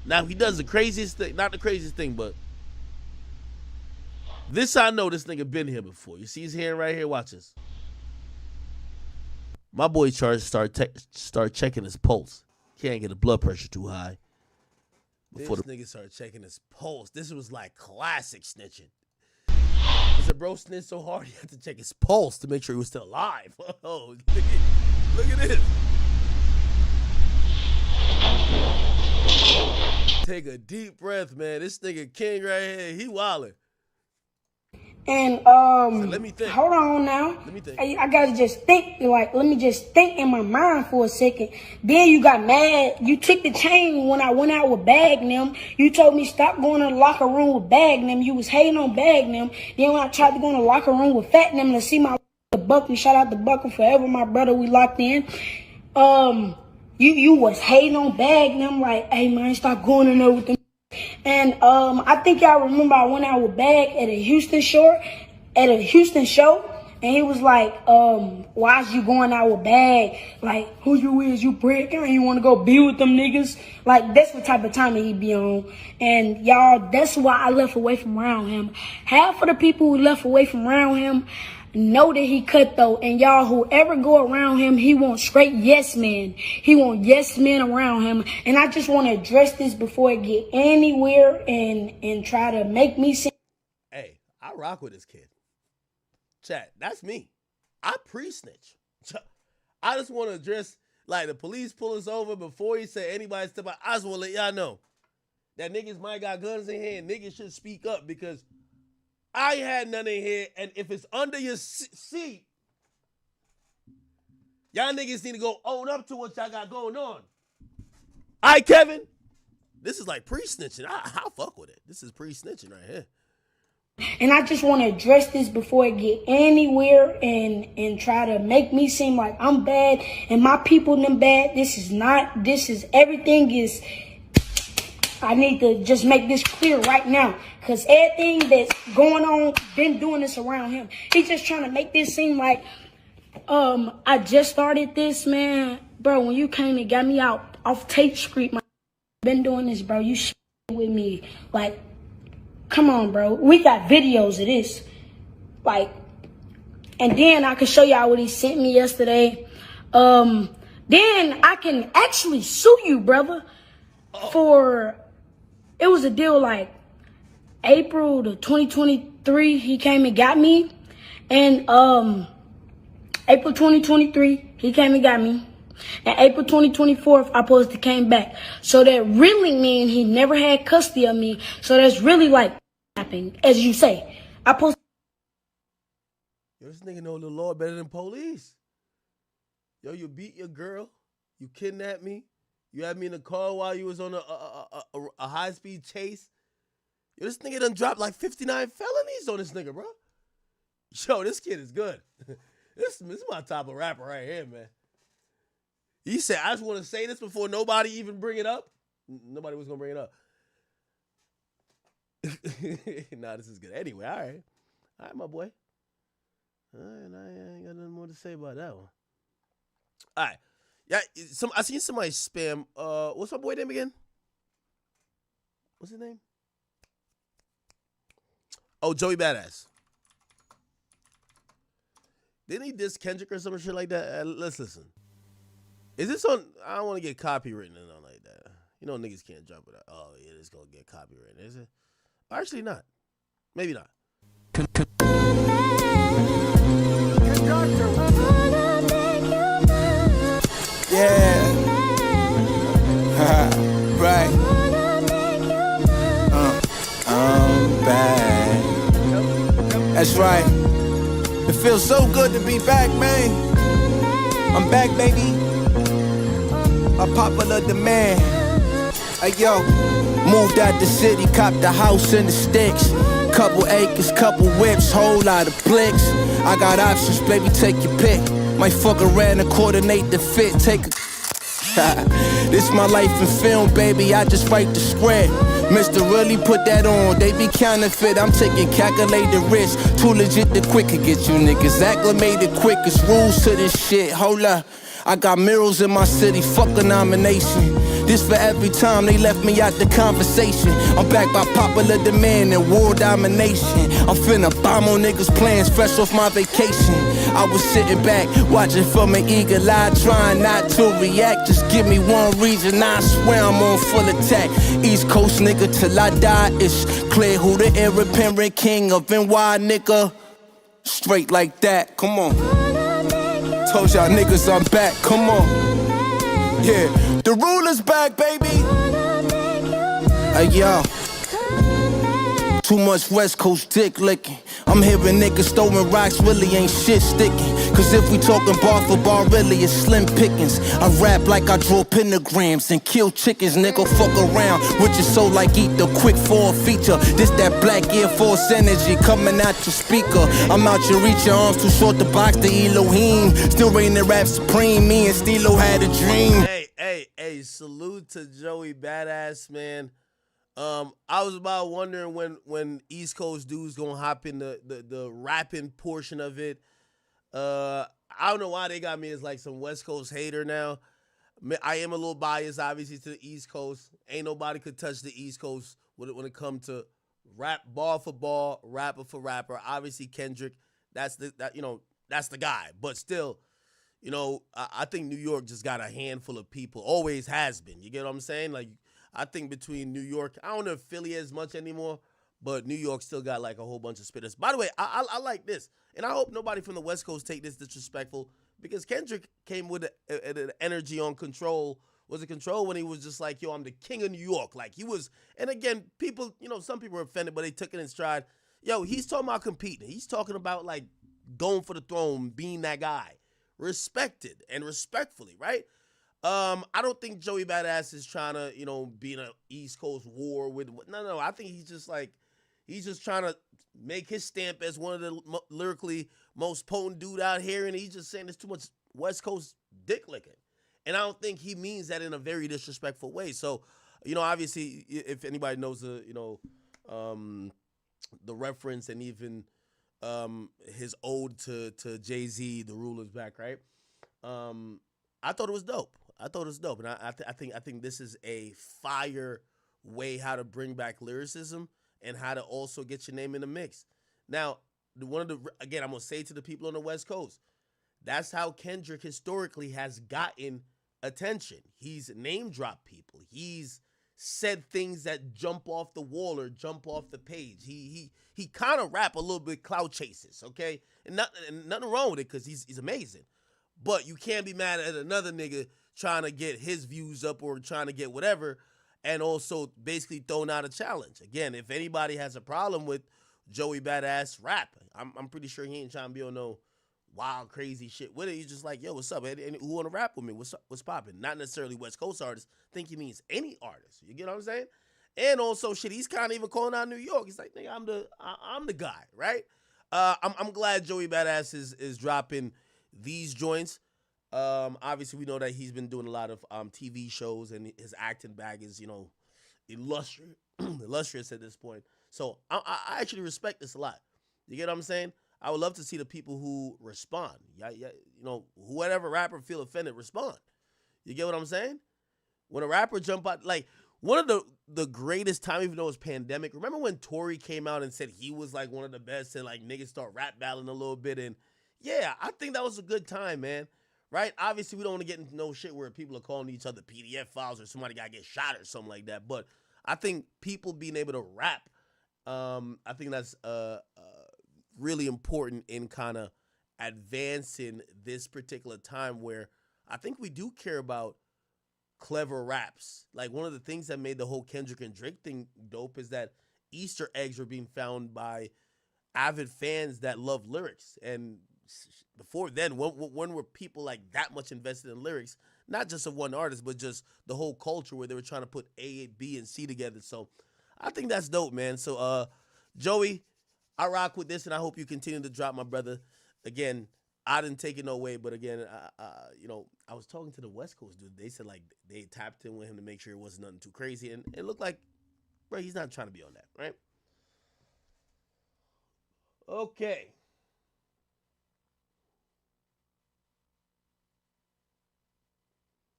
Now, he does the craziest thing. Not the craziest thing, but this I know this nigga been here before. You see his hand right here? Watch this. My boy Charles start checking his pulse. Can't get the blood pressure too high. Before this nigga started checking his pulse. This was like classic snitching. Because the bro snitched so hard, he had to check his pulse to make sure he was still alive. Oh, look at this. Take a deep breath, man. This nigga King right here, he wildin'. And so let me think. Hold on now. Let me think. I gotta just think. Like, let me just think in my mind for a second. Then you got mad. You took the chain when I went out with Bagnum. You told me stop going to the locker room with Bagnum. You was hating on Bagnum. Then when I tried to go in the locker room with Fatnum to see my Buckley, shout out to Buckley forever, my brother. We locked in. You was hating on Bagnum. Like, hey man, stop going in there with them. And I think y'all remember I went out with Bag at a Houston show, and he was like, why is you going out with Bag? Like, who you is, you prick, and you want to go be with them niggas? Like, that's what type of time he be on. And y'all, that's why I left away from around him. Half of the people who left away from around him know that he cutthroat. And y'all, whoever go around him, he want straight yes men. He want yes men around him. And I just want to address this before it get anywhere and try to make me seem. Hey, I rock with this kid. Chat, that's me. I pre-snitch. I just want to address, like, the police pull us over before he said anybody step out. I just want to let y'all know that niggas might got guns in here and niggas should speak up because I had none in here, and if it's under your seat, y'all niggas need to go own up to what y'all got going on. All right, Kevin? This is like pre-snitching. I'll fuck with it. This is pre-snitching right here. And I just want to address this before it get anywhere and try to make me seem like I'm bad and my people them bad. Everything is, I need to just make this clear right now. Because everything that's going on, been doing this around him. He's just trying to make this seem like, I just started this, man. Bro, when you came and got me out off Tate Street, been doing this, bro. You shit with me. Like, come on, bro. We got videos of this. Like, and then I can show y'all what he sent me yesterday. Then I can actually sue you, brother, for, it was a deal like April the 2023, he came and got me. And April 2023, he came and got me. And April 2024, I supposed to came back. So that really mean he never had custody of me. So that's really like happening, as you say. Yo, this nigga know the law better than police. Yo, you beat your girl. You kidnapped me. You had me in the car while you was on a high-speed chase. Yo, this nigga done dropped like 59 felonies on this nigga, bro. Yo, this kid is good. This is my type of rapper right here, man. He said, I just want to say this before nobody even bring it up. Nobody was going to bring it up. Nah, this is good. Anyway, all right. All right, my boy. All right, I ain't got nothing more to say about that one. All right. Yeah, I seen somebody spam. What's my boy name again? What's his name? Oh, Joey Badass. Didn't he diss Kendrick or some shit like that? Let's listen. Is this on? I don't want to get copywritten and all like that. You know niggas can't jump it. Oh, yeah, it's going to get copywritten, is it? Actually not. Maybe not. Yeah. Right. I'm back. That's right. It feels so good to be back, man. I'm back, baby. A popular demand. Hey, yo. Moved out the city, copped the house in the sticks. Couple acres, couple whips, whole lot of blicks. I got options, baby, take your pick. Might fuck around and coordinate the fit, take a this my life in film, baby, I just write the script. Mr. Really put that on, they be counterfeit, I'm taking calculated risks. Too legit to quick to get you niggas acclimated quick. It's rules to this shit, hold up. I got murals in my city, fuck a nomination. This for every time they left me out the conversation. I'm back by popular demand and world domination. I'm finna bomb on niggas' plans fresh off my vacation. I was sitting back, watching from an eagle eye, trying not to react. Just give me one reason, I swear I'm on full attack. East Coast nigga till I die, it's clear who the heir apparent king of NY, nigga. Straight like that, come on. Told y'all niggas I'm back, come on. Yeah, the ruler's back, baby. Hey, yo. Too much West Coast dick licking. I'm hearing niggas throwing rocks, really ain't shit sticking. Cause if we talking bar for bar, really it's slim pickings. I rap like I draw pentagrams and kill chickens, nigga, fuck around with your soul like eat the quick for a feature. This that black Air Force energy coming out your speaker. I'm out your reach, your arms too short to box the Elohim. Still reigning the rap supreme, me and Stilo had a dream. Hey, salute to Joey Badass, man. I was about wondering when East Coast dudes gonna hop in the rapping portion of it. I don't know why they got me as like some West Coast hater now. I am a little biased, obviously, to the East Coast. Ain't nobody could touch the East Coast when it comes to rap, ball for ball, rapper for rapper. Obviously, Kendrick, that's the guy. But still, I think New York just got a handful of people. Always has been. You get what I'm saying? Like, I think between New York, I don't know if Philly as much anymore, but New York still got like a whole bunch of spitters. By the way, I like this, and I hope nobody from the West Coast take this disrespectful, because Kendrick came with an energy on Control. Was it Control when he was just like, yo, I'm the king of New York? Like, he was, and again, people, some people were offended, but they took it in stride. Yo, he's talking about competing. He's talking about like going for the throne, being that guy. Respected and respectfully, right? I don't think Joey Badass is trying to, be in an East Coast war with, no. I think he's just trying to make his stamp as one of the lyrically most potent dude out here, and he's just saying there's too much West Coast dick licking. And I don't think he means that in a very disrespectful way. So, obviously, if anybody knows the reference and even his ode to Jay-Z, The Ruler's Back, right? I thought it was dope. And I think this is a fire way how to bring back lyricism and how to also get your name in the mix. Now, again, I'm gonna say to the people on the West Coast, that's how Kendrick historically has gotten attention. He's name dropped people. He's said things that jump off the wall or jump off the page. He kind of rap a little bit clout chases, okay? And nothing wrong with it, because he's amazing. But you can't be mad at another nigga trying to get his views up or trying to get whatever, and also basically throwing out a challenge. Again, if anybody has a problem with Joey Badass rap, I'm pretty sure he ain't trying to be on no wild, crazy shit with it. He's just like, yo, what's up? And who want to rap with me? What's popping? Not necessarily West Coast artists. I think he means any artist. You get what I'm saying? And also, shit, he's kind of even calling out New York. He's like, nigga, I'm the guy, right? I'm glad Joey Badass is dropping these joints. Obviously, we know that he's been doing a lot of TV shows, and his acting bag is, illustrious at this point. So I actually respect this a lot. You get what I'm saying? I would love to see the people who respond. Yeah, whoever rapper feel offended, respond. You get what I'm saying? When a rapper jump out, like one of the greatest time, even though it's pandemic. Remember when Tory came out and said he was like one of the best, and like niggas start rap battling a little bit, and yeah, I think that was a good time, man. Right? Obviously, we don't want to get into no shit where people are calling each other PDF files or somebody got to get shot or something like that. But I think people being able to rap, I think that's really important in kind of advancing this particular time where I think we do care about clever raps. Like, one of the things that made the whole Kendrick and Drake thing dope is that Easter eggs were being found by avid fans that love lyrics. And before then, when were people like that much invested in lyrics, not just of one artist, but just the whole culture where they were trying to put A, B, and C together? So I think that's dope, man. So Joey, I rock with this, and I hope you continue to drop, my brother. Again, I didn't take it no way, but again, I was talking to the West Coast dude. They said like they tapped in with him to make sure it wasn't nothing too crazy, and it looked like, bro, he's not trying to be on that, right? Okay.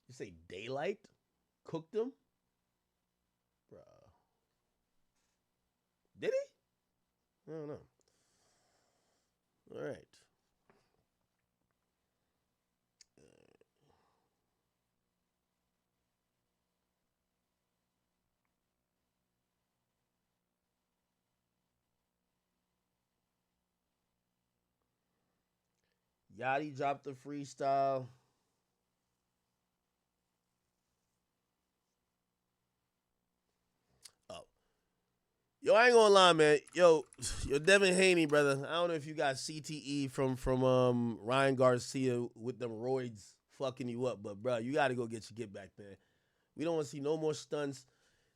You say Daylight cooked him? Bruh. Did he? I don't know. All right. Yachty dropped the freestyle. Yo, I ain't gonna lie, man. Yo, Devin Haney, brother. I don't know if you got CTE from Ryan Garcia with them roids fucking you up, but bro, you gotta go get your get back, man. We don't want to see no more stunts.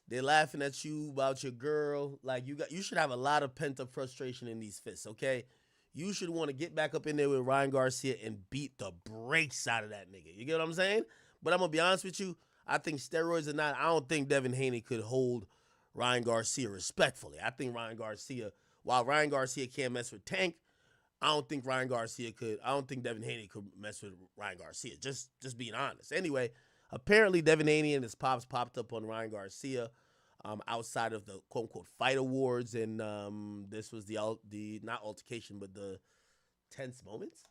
They're laughing at you about your girl. Like, you should have a lot of pent up frustration in these fists, okay? You should want to get back up in there with Ryan Garcia and beat the brakes out of that nigga. You get what I'm saying? But I'm gonna be honest with you. I think steroids or not, I don't think Devin Haney could hold Ryan Garcia respectfully. I think Ryan Garcia, while Ryan Garcia can't mess with Tank, I don't think Devin Haney could mess with Ryan Garcia. Just being honest. Anyway, apparently Devin Haney and his pops popped up on Ryan Garcia outside of the quote unquote fight awards, and this was the not altercation but the tense moments.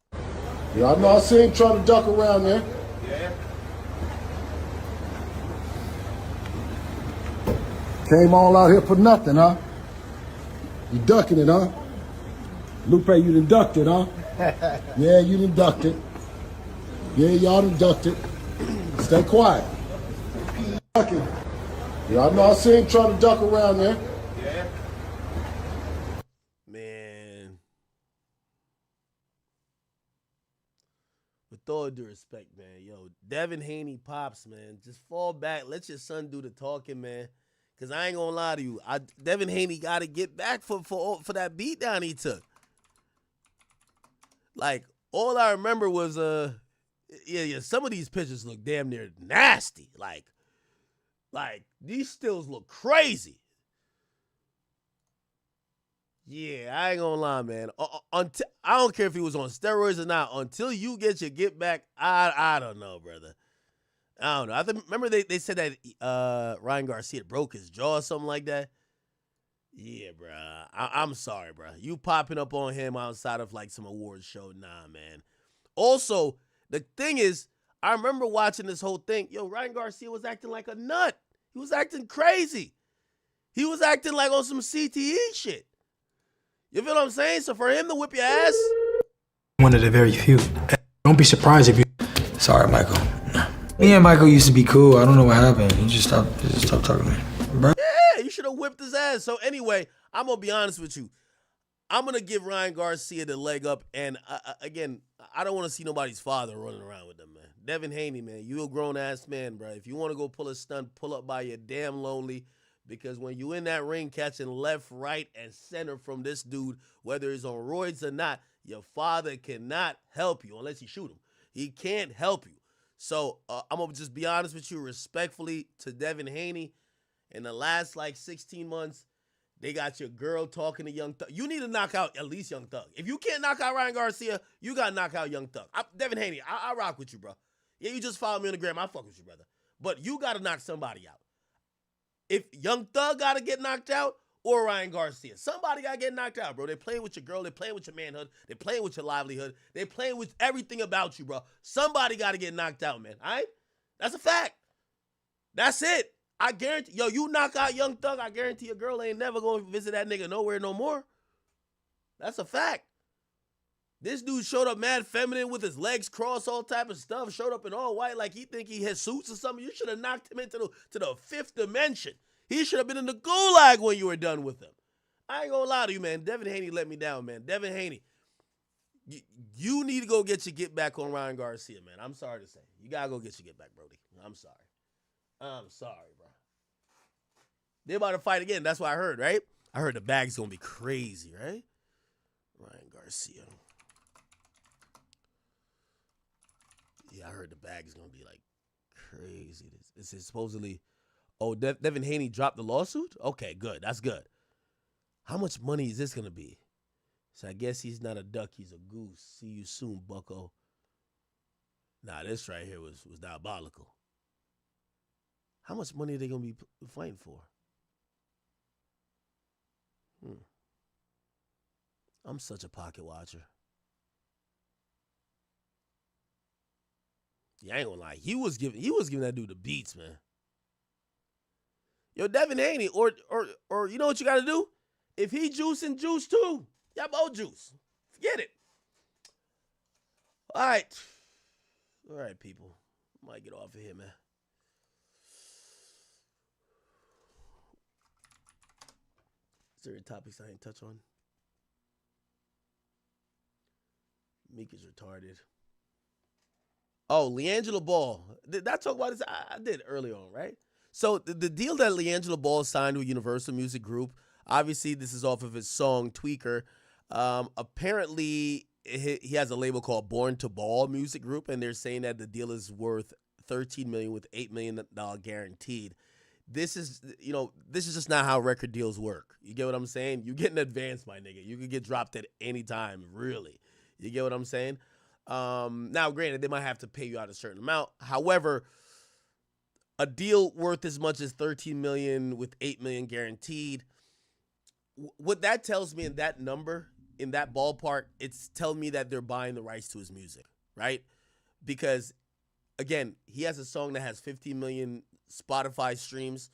Yeah, I know I see him trying to duck around there. Yeah. Came all out here for nothing, huh? You ducking it, huh? Lupe, you done ducked it, huh? Yeah, you done ducked it. Yeah, y'all done ducked it. Stay quiet. Ducking. Yeah, I know I see him trying to duck around there. Yeah. Man. With all due respect, man, yo, Devin Haney pops, man, just fall back. Let your son do the talking, man. Because I ain't going to lie to you. Devin Haney got to get back for that beatdown he took. Like, all I remember was, some of these pictures look damn near nasty. Like these stills look crazy. Yeah, I ain't gonna lie, man. I don't care if he was on steroids or not. Until you get your get back, I don't know, brother. I don't know. Remember they said that Ryan Garcia broke his jaw or something like that? Yeah, bro. I'm sorry, bro. You popping up on him outside of like some awards show? Nah, man. Also, the thing is, I remember watching this whole thing. Yo, Ryan Garcia was acting like a nut. He was acting crazy. He was acting like on some CTE shit. You feel what I'm saying? So for him to whip your ass, one of the very few. Don't be surprised if you. Sorry, Michael. Me and Michael used to be cool. I don't know what happened. He just stopped talking to me. Bro. yeah, you should have whipped his ass. So anyway, I'm going to be honest with you. I'm going to give Ryan Garcia the leg up. And again, I don't want to see nobody's father running around with them, man. Devin Haney, man, you a grown-ass man, bro. If you want to go pull a stunt, pull up by your damn lonely. Because when you in that ring catching left, right, and center from this dude, whether he's on roids or not, your father cannot help you unless you shoot him. He can't help you. So I'm going to just be honest with you respectfully to Devin Haney. In the last, 16 months, they got your girl talking to Young Thug. You need to knock out at least Young Thug. If you can't knock out Ryan Garcia, you got to knock out Young Thug. Devin Haney, I rock with you, bro. Yeah, you just follow me on the gram. I fuck with you, brother. But you got to knock somebody out. If Young Thug got to get knocked out or Ryan Garcia, somebody got to get knocked out, bro. They're playing with your girl. They're playing with your manhood. They're playing with your livelihood. They're playing with everything about you, bro. Somebody got to get knocked out, man. All right? That's a fact. That's it. I guarantee. Yo, you knock out Young Thug, I guarantee your girl ain't never going to visit that nigga nowhere no more. That's a fact. This dude showed up mad feminine with his legs crossed, all type of stuff. Showed up in all white like he think he has suits or something. You should have knocked him into the fifth dimension. He should have been in the gulag when you were done with him. I ain't gonna lie to you, man. Devin Haney let me down, man. Devin Haney, you need to go get your get back on Ryan Garcia, man. I'm sorry to say. You gotta go get your get back, Brody. I'm sorry. I'm sorry, bro. They're about to fight again. That's what I heard, right? I heard the bag's gonna be crazy, right? Ryan Garcia. Yeah, I heard the bag is going to be, crazy. This is supposedly... Oh, Devin Haney dropped the lawsuit? Okay, good. That's good. How much money is this going to be? So I guess he's not a duck. He's a goose. See you soon, bucko. Nah, this right here was diabolical. How much money are they going to be fighting for? I'm such a pocket watcher. Yeah, I ain't gonna lie. He was giving that dude the beats, man. Yo, Devin Haney, or you know what you gotta do? If he juicing, juice too. Y'all both juice. Forget it. All right, people. Might get off of here, man. Is there any topics I ain't touch on? Meek is retarded. Oh, LiAngelo Ball. Did I talk about this? I did early on, right? So the deal that LiAngelo Ball signed with Universal Music Group, obviously this is off of his song Tweaker. Apparently he has a label called Born to Ball Music Group, and they're saying that the deal is worth $13 million with $8 million guaranteed. this is just not how record deals work. You get what I'm saying? You get an advance, my nigga. You could get dropped at any time, really. You get what I'm saying? Now, granted, they might have to pay you out a certain amount. However, a deal worth as much as $13 million with $8 million guaranteed. What that tells me in that number, in that ballpark, it's telling me that they're buying the rights to his music, right? Because, again, he has a song that has 15 million Spotify streams.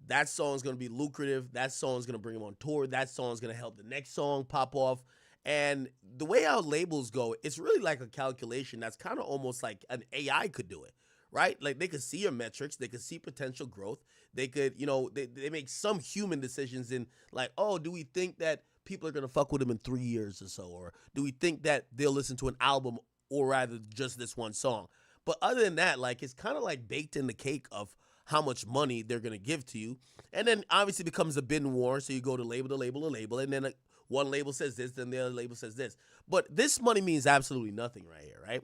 That song's going to be lucrative. That song's going to bring him on tour. That song's going to help the next song pop off. And the way how labels go, it's really like a calculation that's kind of almost like an AI could do it, right? Like they could see your metrics. They could see potential growth. They could, they make some human decisions in like, oh, do we think that people are going to fuck with him in 3 years or so? Or do we think that they'll listen to an album or rather just this one song? But other than that, like it's kind of like baked in the cake of how much money they're going to give to you. And then obviously it becomes a bidding war. So you go to label to label to label. And then one label says this, then the other label says this. But this money means absolutely nothing right here, right?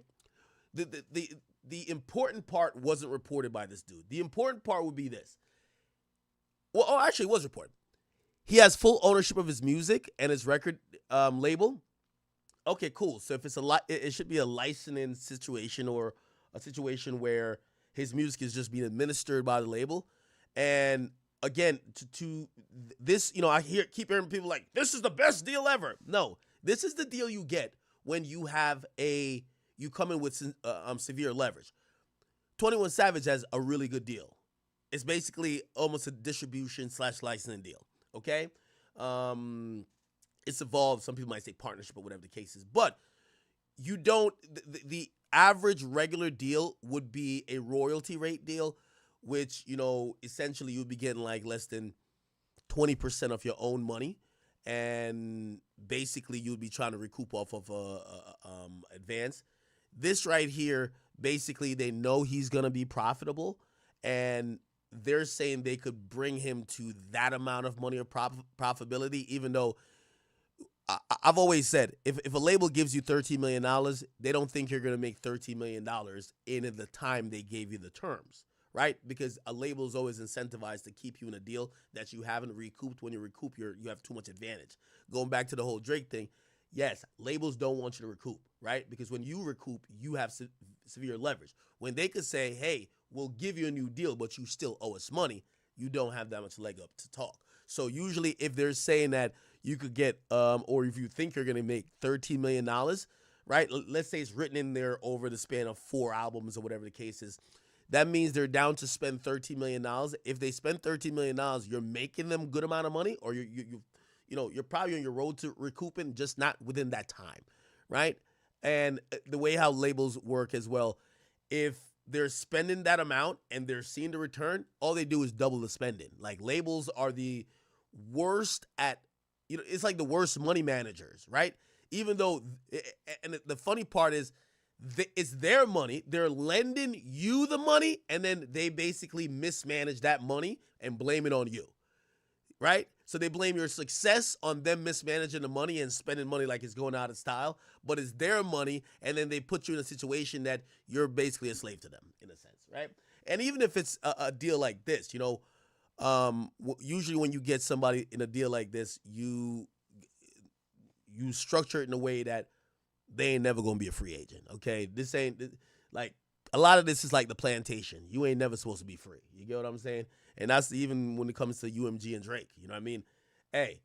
The important part wasn't reported by this dude. The important part would be this. Well, actually it was reported. He has full ownership of his music and his record label. Okay, cool. So if it's it should be a licensing situation or a situation where his music is just being administered by the label. And again, to this, I keep hearing people like, this is the best deal ever. No, this is the deal you get when you have you come in with severe leverage. 21 Savage has a really good deal. It's basically almost a distribution / licensing deal. Okay. It's evolved. Some people might say partnership or whatever the case is, but you don't, the average regular deal would be a royalty rate deal, which, essentially you'd be getting like less than 20% of your own money. And basically you'd be trying to recoup off of advance. This right here, basically they know he's going to be profitable and they're saying they could bring him to that amount of money or profitability, even though I've always said, if a label gives you $13 million, they don't think you're going to make $13 million in the time they gave you the terms, right? Because a label is always incentivized to keep you in a deal that you haven't recouped. When you recoup, you have too much advantage. Going back to the whole Drake thing, yes, labels don't want you to recoup, right? Because when you recoup, you have severe leverage. When they could say, hey, we'll give you a new deal, but you still owe us money, you don't have that much leg up to talk. So usually if they're saying that you could get, or if you think you're going to make $13 million, right? Let's say it's written in there over the span of 4 albums or whatever the case is. That means they're down to spend $13 million. If they spend $13 million, you're making them a good amount of money, or you're probably on your road to recouping, just not within that time, right? And the way how labels work as well, if they're spending that amount and they're seeing the return, all they do is double the spending. Like labels are the worst at, it's like the worst money managers, right? Even though, and the funny part is, it's their money. They're lending you the money, and then they basically mismanage that money and blame it on you, right? So they blame your success on them mismanaging the money and spending money like it's going out of style, but it's their money, and then they put you in a situation that you're basically a slave to them, in a sense, right? And even if it's a deal like this, usually when you get somebody in a deal like this, you structure it in a way that they ain't never gonna be a free agent. Okay, this ain't like a lot of this is like the plantation. You ain't never supposed to be free. You get what I'm saying? And that's even when it comes to UMG and Drake. You know what I mean? Hey,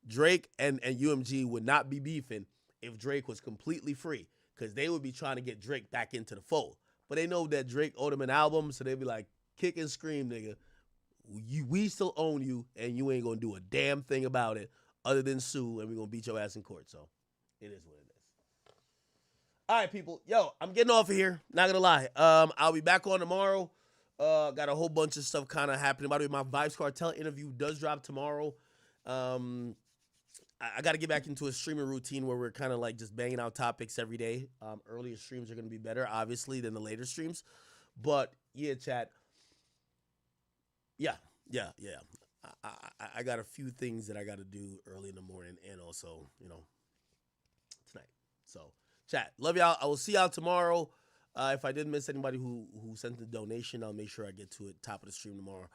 Drake and UMG would not be beefing if Drake was completely free, because they would be trying to get Drake back into the fold. But they know that Drake owed them an album, so they'd be like, kick and scream, nigga. We still own you, and you ain't gonna do a damn thing about it other than sue, and we're gonna beat your ass in court. So it is what it is. All right, people. Yo, I'm getting off of here. Not gonna lie. I'll be back on tomorrow. Got a whole bunch of stuff kind of happening. By the way, my Vibes Cartel interview does drop tomorrow. I got to get back into a streaming routine where we're kind of like just banging out topics every day. Earlier streams are gonna be better, obviously, than the later streams. But yeah, chat. Yeah. I got a few things that I got to do early in the morning and also, tonight. So, chat, love y'all. I will see y'all tomorrow. If I did miss anybody who sent the donation, I'll make sure I get to it top of the stream tomorrow.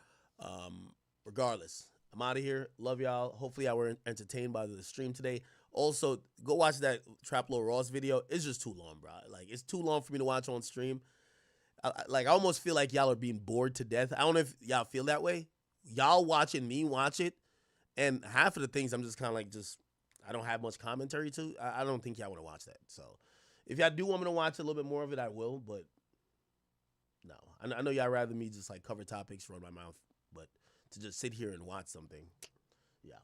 Regardless, I'm out of here. Love y'all. Hopefully, y'all were entertained by the stream today. Also, go watch that Trap Lord Ross video. It's just too long, bro. Like, it's too long for me to watch on stream. I almost feel like y'all are being bored to death. I don't know if y'all feel that way. Y'all watching me watch it, and half of the things I'm just kind of like, I don't have much commentary to. I don't think y'all want to watch that. So, if y'all do want me to watch a little bit more of it, I will. But no, I know y'all rather me just like cover topics, run my mouth, but to just sit here and watch something, yeah.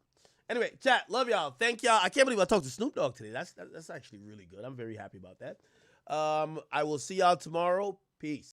Anyway, chat, love y'all. Thank y'all. I can't believe I talked to Snoop Dogg today. That's actually really good. I'm very happy about that. I will see y'all tomorrow. Peace.